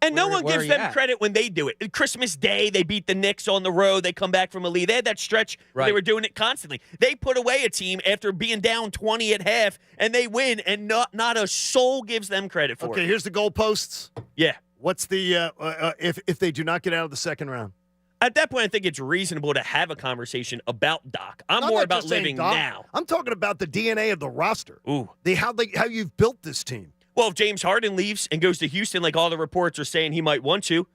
And no one gives them credit when they do it. Christmas Day, they beat the Knicks on the road. They come back from a lead. They had that stretch where they were doing it constantly. They put away a team after being down 20 at half, and they win, and not a soul gives them credit for it. Okay, here's the goalposts. Yeah. What's the if they do not get out of the second round? At that point, I think it's reasonable to have a conversation about Doc. I'm more not about just saying living Doc. now. I'm talking about the DNA of the roster. Ooh. How you've built this team. Well, if James Harden leaves and goes to Houston, like all the reports are saying he might want to,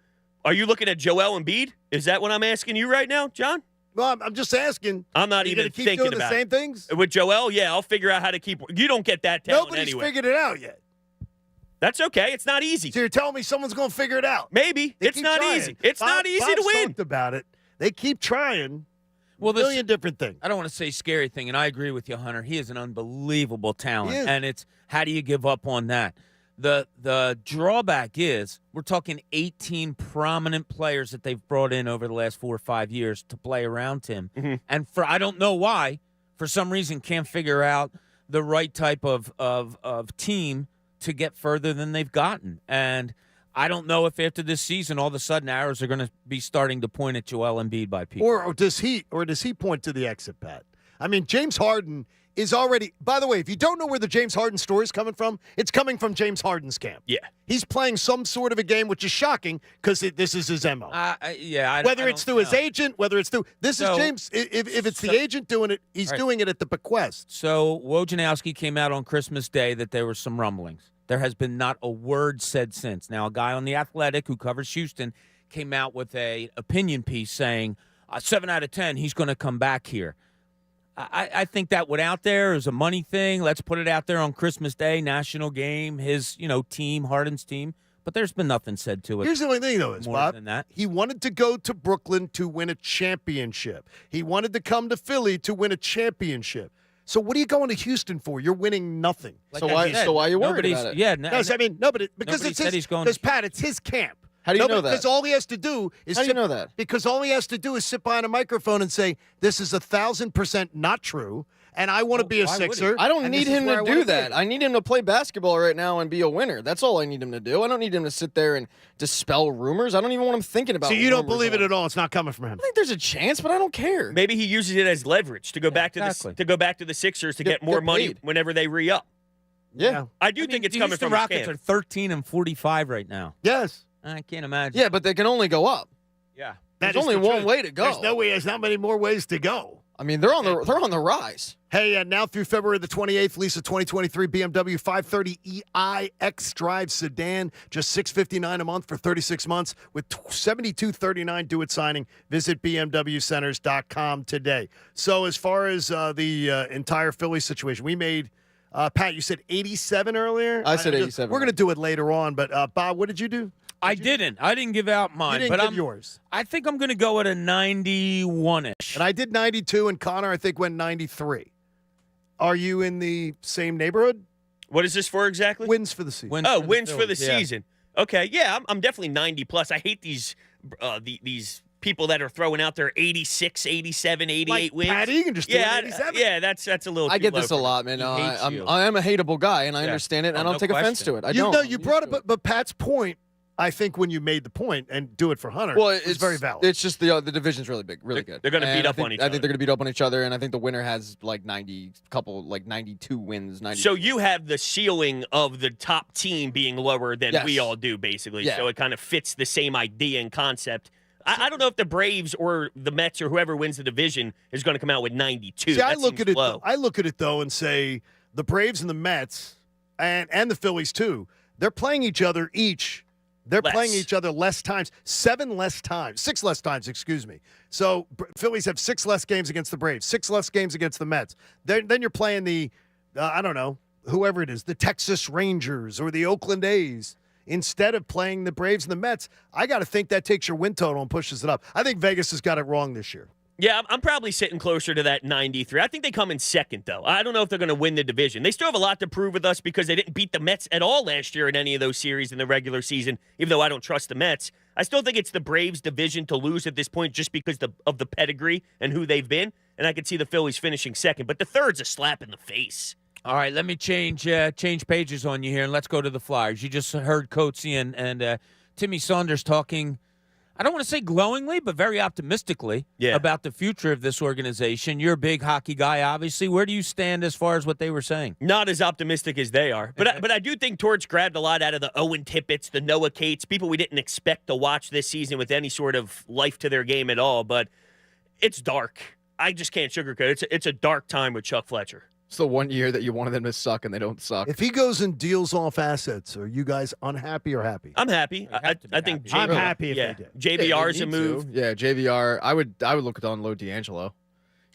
are you looking at Joel Embiid? Is that what I'm asking you right now, John? Well, I'm just asking. I'm not Are you even gonna keep thinking doing about the same things. With Joel, yeah, I'll figure out how to keep. You don't get that talent Nobody's anyway. figured it out yet. That's okay. It's not easy. So you're telling me someone's going to figure it out? Maybe. They It's keep not trying. easy. It's not easy to Bob's win. Talked about it. They keep trying. Well, a million different things. I don't want to say scary thing, and I agree with you, Hunter. He is an unbelievable talent, He is. and it's how do you give up on that? The drawback is we're talking 18 prominent players that they've brought in over the last 4 or 5 years to play around him, and for I don't know why, for some reason, can't figure out the right type of team to get further than they've gotten, and I don't know if after this season all of a sudden arrows are going to be starting to point at Joel Embiid by people. Or does he point to the exit, Pat? I mean, James Harden is already. By the way, if you don't know where the James Harden story is coming from, it's coming from James Harden's camp. Yeah, he's playing some sort of a game, which is shocking because this is his MO. Whether it's through his agent, whether it's through is James. If it's the agent doing it, he's doing it at the bequest. So Wojnarowski came out on Christmas Day that there were some rumblings. There has been not a word said since. Now, a guy on The Athletic who covers Houston came out with a opinion piece saying 7 out of 10, he's going to come back here. I think that went out there as a money thing. Let's put it out there on Christmas Day, national game, his team, Harden's team. But there's been nothing said to it. Here's the only thing, though, is, more Bob, than that. he wanted to go to Brooklyn to win a championship. He wanted to come to Philly to win a championship. So what are you going to Houston for? You're winning nothing. So why are you worried about it? Yeah, because it's his. Because Pat, it's his camp. How do you know that? Because all he has to do is. How do you know that? Because all he has to do is sit behind a microphone and say, "This is 1,000% not true," and I want to be a why would he? Sixer. I don't and need this is him where to I wanna do be. that. I need him to play basketball right now and be a winner. That's all I need him to do. I don't need him to sit there and dispel rumors. I don't even want him thinking about So you don't rumors believe it all- at all? It's not coming from him. I think there's a chance, but I don't care. Maybe he uses it as leverage to go back to exactly. the Sixers to Get- get more get money paid. whenever they re-up. Yeah. I do think it's the coming Houston from Rockets his are 13-45 right now. Yes. I can't imagine. Yeah, but they can only go up. Yeah. There's That is only the one truth. way to go. There's no way. There's not many more ways to go. I mean, they're on the rise. Hey, now through February the 28th, lease a 2023 BMW 530 EI X-Drive sedan, just $659 a month for 36 months with $72.39 due at signing. Visit BMWCenters.com today. So as far as the entire Philly situation, we made, Pat, you said 87 earlier? I said 87. We're going to do it later on, but Bob, what did you do? I didn't give out mine. You didn't but give I'm yours. I think I'm going to go at a 91-ish. And I did 92, and Connor, I think, went 93. Are you in the same neighborhood? What is this for exactly? Wins for the season. Wins for the Phillies, yeah. season. Okay, yeah, I'm definitely 90 plus. I hate these people that are throwing out there 86, 87, 88 Like wins. Pat Egan just doing 87. Yeah, that's a little. I too get low this for a me. lot, man. He hates you. I am a hateable guy, and I understand it, and I don't no take offense question. to it. I You don't. know, I'm you used brought to it, but Pat's point, I think, when you made the point and do it for Hunter, Well, is very valid. It's just the division's really big, really good. They're gonna And beat I up think- on each I other. think they're going to beat up on each other, and I think the winner has like 92 wins. 90. So you have the ceiling of the top team being lower than Yes. we all do, basically. Yeah. So it kind of fits the same idea and concept. I don't know if the Braves or the Mets or whoever wins the division is going to come out with 92. See, That I look seems at it. low. I look at it though, and say the Braves and the Mets, and the Phillies too. They're playing each other each. They're Less. playing each other less times, 6 less times, excuse me. So Phillies have 6 less games against the Braves, 6 less games against the Mets. Then you're playing the, I don't know, whoever it is, the Texas Rangers or the Oakland A's. Instead of playing the Braves and the Mets, I got to think that takes your win total and pushes it up. I think Vegas has got it wrong this year. Yeah, I'm probably sitting closer to that 93. I think they come in second, though. I don't know if they're going to win the division. They still have a lot to prove with us because they didn't beat the Mets at all last year in any of those series in the regular season, even though I don't trust the Mets. I still think it's the Braves' division to lose at this point just because of the pedigree and who they've been, and I could see the Phillies finishing second. But the third's a slap in the face. All right, let me change pages on you here, and let's go to the Flyers. You just heard Coatsy and Timmy Saunders talking, I don't want to say glowingly, but very optimistically about the future of this organization. You're a big hockey guy, obviously. Where do you stand as far as what they were saying? Not as optimistic as they are. But I do think Torch grabbed a lot out of the Owen Tippett's, the Noah Cates, people we didn't expect to watch this season with any sort of life to their game at all. But it's dark. I just can't sugarcoat it. It's a dark time with Chuck Fletcher. It's the one year that you wanted them to suck, and they don't suck. If he goes and deals off assets, are you guys unhappy or happy? I'm happy. I think I'm JVR happy if they did. JVR is a move. Yeah, JVR. I would look to unload D'Angelo.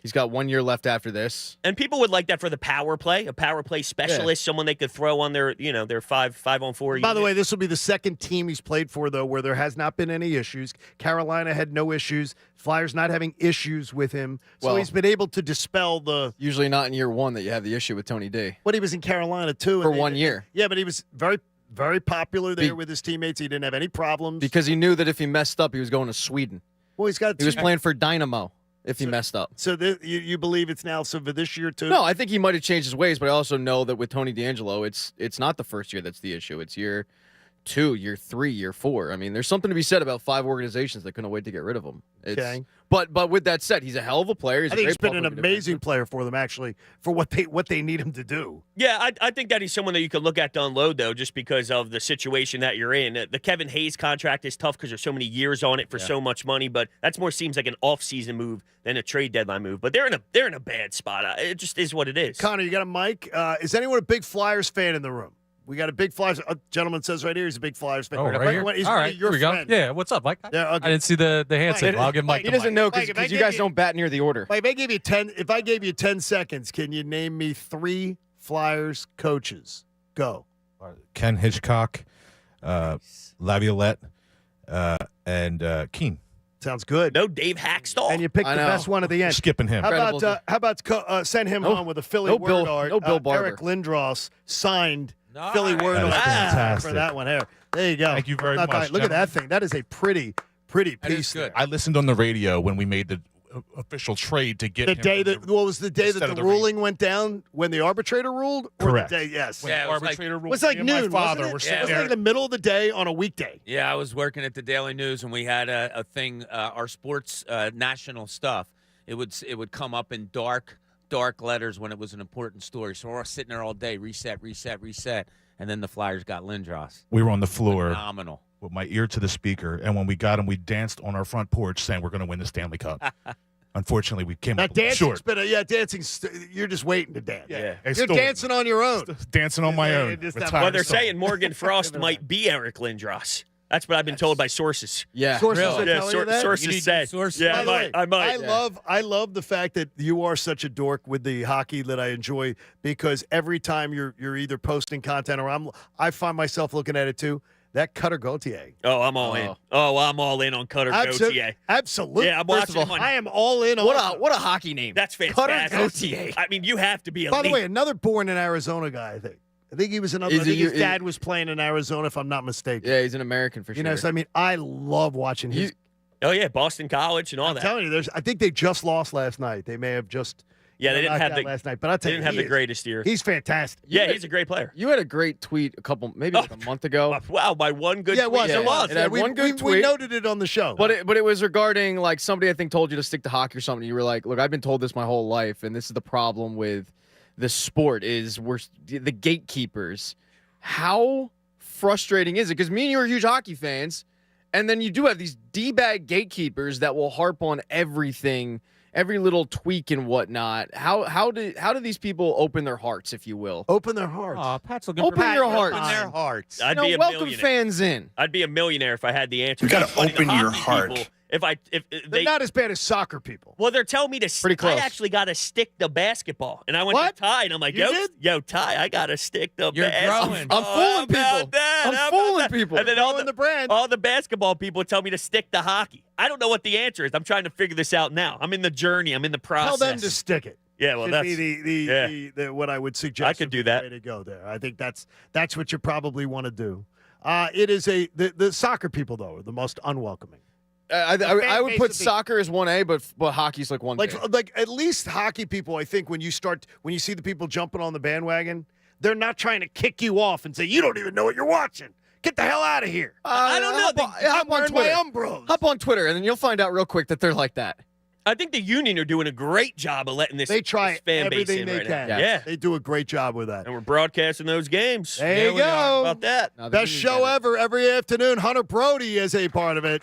He's got 1 year left after this. And people would like that for the power play, a power play specialist, someone they could throw on their 5-on-4. By the way, this will be the second team he's played for, though, where there has not been any issues. Carolina had no issues. Flyers not having issues with him. So Well, he's been able to dispel the... Usually not in year one that you have the issue with Tony D. But he was in Carolina, too. For 1 year. Yeah, but he was very, very popular there with his teammates. He didn't have any problems. Because he knew that if he messed up, he was going to Sweden. Well, he's got... He was playing for Dynamo if he messed up. So you believe it's now for this year, too? No, I think he might have changed his ways, but I also know that with Tony D'Angelo, it's not the first year that's the issue. It's year 2, year 3, year 4. I mean, there's something to be said about 5 organizations that couldn't wait to get rid of him. Okay. But with that said, he's a hell of a player. I think he's been an amazing player for them, actually, for what they need him to do. Yeah, I think that he's someone that you could look at to unload, though, just because of the situation that you're in. The Kevin Hayes contract is tough because there's so many years on it for so much money, but that's more seems like an off-season move than a trade deadline move. But they're in a bad spot. It just is what it is. Connor, you got a mic? Is anyone a big Flyers fan in the room? We got a big Flyers. A gentleman says right here he's a big Flyers fan. Oh, right here? He's All right, your here we go. friend. Yeah, what's up, Mike? Yeah, okay. I didn't see the hand signal. I'll give Mike He the doesn't mic. know Mike, if I because you give guys you- don't bat near the order. If I gave you 10 seconds, can you name me 3 Flyers coaches? Go. Ken Hitchcock, Laviolette, and Keene. Sounds good. No Dave Hackstall. And you picked the best one at the end. Skipping him. How about send him on with a Philly word Bill- art? no Bill Barber. Eric Lindros signed Nice. Philly word That is art fantastic. for that one here. There you go. Thank you very Not much, bad. Look at gentlemen. that thing. That is a pretty That is piece. good. I listened on the radio when we made official trade to get The him day from that what was the day instead that of the the ruling went down when the arbitrator ruled? Or Correct. The day, yes. When the arbitrator ruled. It was like Me and my noon. father wasn't were it? sitting It was there. like the middle of the day on a weekday. Yeah, I was working at the Daily News, and we had a thing, our sports national stuff. It would come up in dark letters when it was an important story. So we're sitting there all day, reset, and then the Flyers got Lindros. We were on the floor. Phenomenal. With my ear to the speaker, and when we got him, we danced on our front porch saying we're going to win the Stanley Cup. Unfortunately, we came Now, up a little dancing's short. dancing's you're just waiting to dance. Yeah. You're dancing on your own. Dancing on my own. Well, they're saying Morgan Frost might be Eric Lindros. That's what I've been told by sources. Yeah. Sources are telling you that? Sources said. Yeah, By the way, I might. I love the fact that you are such a dork with the hockey that I enjoy, because every time you're either posting content or I find myself looking at it too. That Cutter Gauthier. Oh, I'm all in. Oh, I'm all in on Cutter Gauthier. Absolutely. Yeah, I'm watching him on. I am all in on what a hockey name. That's fantastic. Gauthier. I mean, you have to be elite. By the way, another born in Arizona guy, I think. I think he was another. I think his dad was playing in Arizona, if I'm not mistaken. Yeah, he's an American for sure. You know, so I mean, I love watching his. Oh yeah, Boston College and all I'm that. telling you, I think they just lost last night. They may have just. Yeah, they didn't knocked have out the last night, but I tell they you, didn't have the greatest year. He's fantastic. Yeah, he's a great player. You had a great tweet maybe like a month ago. Wow, by one good Yeah, tweet. it was. It had one good tweet. We noted it on the show. But it was regarding, like, somebody I think told you to stick to hockey or something. You were like, look, I've been told this my whole life, and this is the problem with the sport is we're the gatekeepers. How frustrating is it? Because me and you are huge hockey fans, and then you do have these D-bag gatekeepers that will harp on everything, every little tweak and whatnot. How do these people open their hearts, if you will? Open their hearts. Oh, Pat's looking Open for your hearts. Open their hearts. I'd be a welcome millionaire. fans in. I'd be a millionaire if I had the answer. You gotta It's funny, the open your hockey heart. people, if They're they not as bad as soccer people. well, they're telling me to. Pretty close. I actually got to stick the basketball, and I went What? to Ty, and I'm like, You yo, did? yo, Ty, I got to stick the You're basketball. growing. I'm fooling people. How about that? I'm How about fooling that? people. And then Growing the brand. all the basketball people tell me to stick to hockey. I don't know what the answer is. I'm trying to figure this out now. I'm in the journey. I'm in the process. Tell them to stick it. Yeah, well, Should that's be the what I would suggest. I could do would be the that. Way to go there. I think that's what you probably want to do. It is the soccer people though are the most unwelcoming. I would put base of the- soccer as 1A, but hockey's like 1B. Like at least hockey people, I think when you see the people jumping on the bandwagon, they're not trying to kick you off and say you don't even know what you're watching. Get the hell out of here. I don't know. Hop on wearing my Twitter. Umbros. Hop on Twitter, and then you'll find out real quick that they're like that. I think the union are doing a great job of letting this. They try this fan base everything in they right can. now. Yeah, They do a great job with that. and we're broadcasting those games. There you we are. go. How about that? Now, the Best union show get it. ever every afternoon. Hunter Brody is a part of it.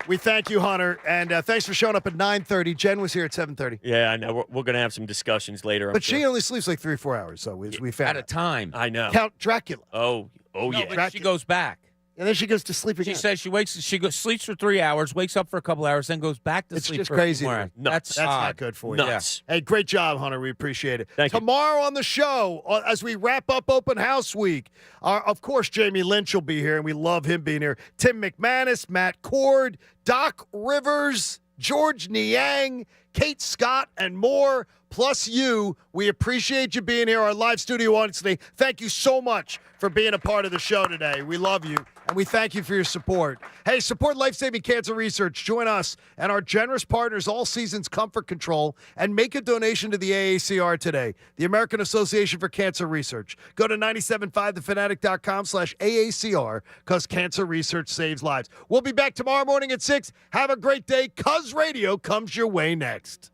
We thank you, Hunter, and thanks for showing up at 9:30. Jen was here at 7:30. Yeah, I know. We're going to have some discussions later. I'm But sure. she only sleeps like 3 or 4 hours, so we found at a out. time. I know. Count Dracula. Oh No, yeah. but she goes back. And then she goes to sleep She again. says sleeps for 3 hours, wakes up for a couple hours, then goes back to It's sleep just for a few crazy. more hours. Nuts. That's odd. not good for you. Nuts. Hey, great job, Hunter. We appreciate it. Thank you. Tomorrow on the show, as we wrap up Open House Week, of course, Jamie Lynch will be here, and we love him being here. Tim McManus, Matt Cord, Doc Rivers, George Niang, Kate Scott, and more, plus you. We appreciate you being here, our live studio audience today. Thank you so much for being a part of the show today. We love you, and we thank you for your support. Hey, support life-saving cancer research. Join us and our generous partners, All Seasons Comfort Control, and make a donation to the AACR today, the American Association for Cancer Research. Go to 97.5thefanatic.com/AACR, because cancer research saves lives. We'll be back tomorrow morning at 6. Have a great day. Cuz Radio comes your way next.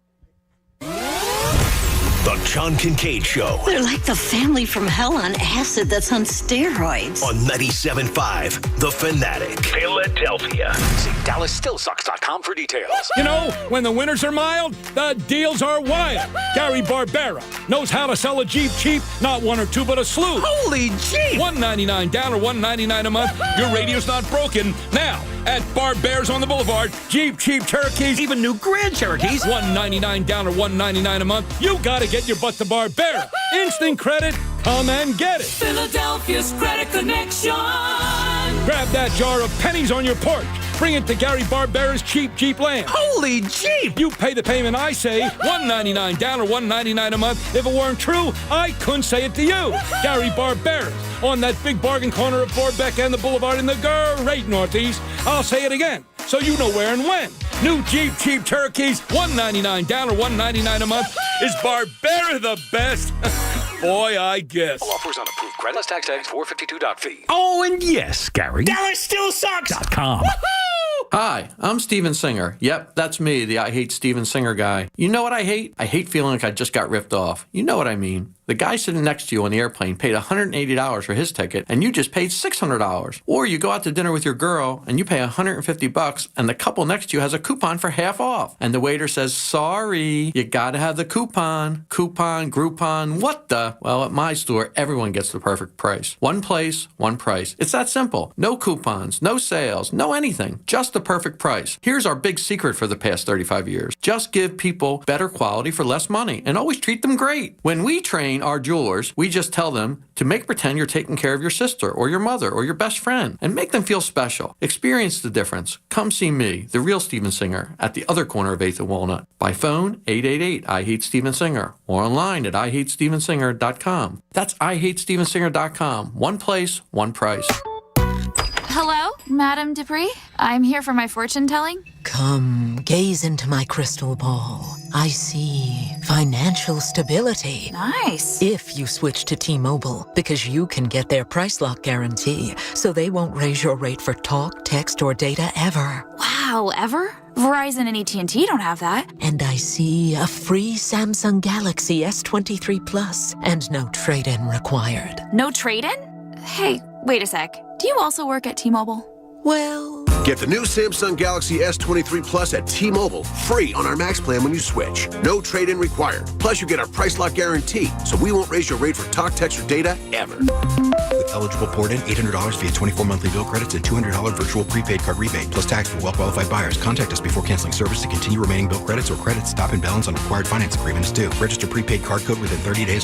The John Kincade Show They're like the family from hell on acid that's on steroids. on 97.5 The Fanatic, Philadelphia. See DallasStillSucks.com for details. You know, when the winters are mild, the deals are wild. Gary Barbera knows how to sell a Jeep cheap, not one or two, but a slew. Holy Jeep! $199 down or $199 a month. Your radio's not broken. Now, at Barbera's on the Boulevard, Jeep cheap Cherokees, Even new Grand Cherokees. $199 down or $199 a month. You gotta get your butt to Barbera. Instant credit, come and get it. Philadelphia's Credit Connection. Grab that jar of pennies on your porch. Bring it to Gary Barbera's cheap Jeep Land. Holy Jeep! You pay the payment, I say, $199 down or $199 a month. If it weren't true, I couldn't say it to you. Gary Barbera's on that big bargain corner of Borbeck and the Boulevard in the great Northeast. I'll say it again, so you know where and when. New Jeep cheap turkeys, $199 down or $199 a month. Is Barbera the best? Boy, I guess. All offers on approved credit. Plus tax 452.fee. Oh, and yes, Gary. DallasStillSucks.com. Hi, I'm Steven Singer. Yep, that's me, the I Hate Steven Singer guy. You know what I hate? I hate feeling like I just got ripped off. You know what I mean. The guy sitting next to you on the airplane paid $180 for his ticket, and you just paid $600. Or you go out to dinner with your girl, and you pay $150, and the couple next to you has a coupon for half off. And the waiter says, sorry, you gotta have the coupon. Coupon, Groupon, what the? Well, at my store, everyone gets the perfect price. One place, one price. It's that simple. No coupons, no sales, no anything. Just the perfect price. Here's our big secret for the past 35 years. Just give people better quality for less money, and always treat them great. When we train our jewelers, we just tell them to make pretend you're taking care of your sister or your mother or your best friend and make them feel special. Experience the difference. Come see me, the real Steven Singer, at the other corner of 8th and Walnut. By phone, 888-I-HATE-STEVEN-SINGER, or online at IHateStevenSinger.com. That's IHateStevenSinger.com. One place, one price. Hello, Madame Dupree. I'm here for my fortune telling. Come, gaze into my crystal ball. I see financial stability. Nice. If you switch to T-Mobile, because you can get their price lock guarantee, so they won't raise your rate for talk, text, or data ever. Wow, ever? Verizon and AT&T don't have that. And I see a free Samsung Galaxy S23 Plus and no trade-in required. No trade-in? Hey, wait a sec. Do you also work at T-Mobile? Well... Get the new Samsung Galaxy S23 Plus at T-Mobile, free on our Max plan when you switch. No trade-in required. Plus, you get our price lock guarantee, so we won't raise your rate for talk, text, or data ever. With eligible port-in, $800 via 24 monthly bill credits and $200 virtual prepaid card rebate, plus tax for well-qualified buyers. Contact us before canceling service to continue remaining bill credits or credits. Stop and balance on required finance agreement is due. Register prepaid card code within 30 days.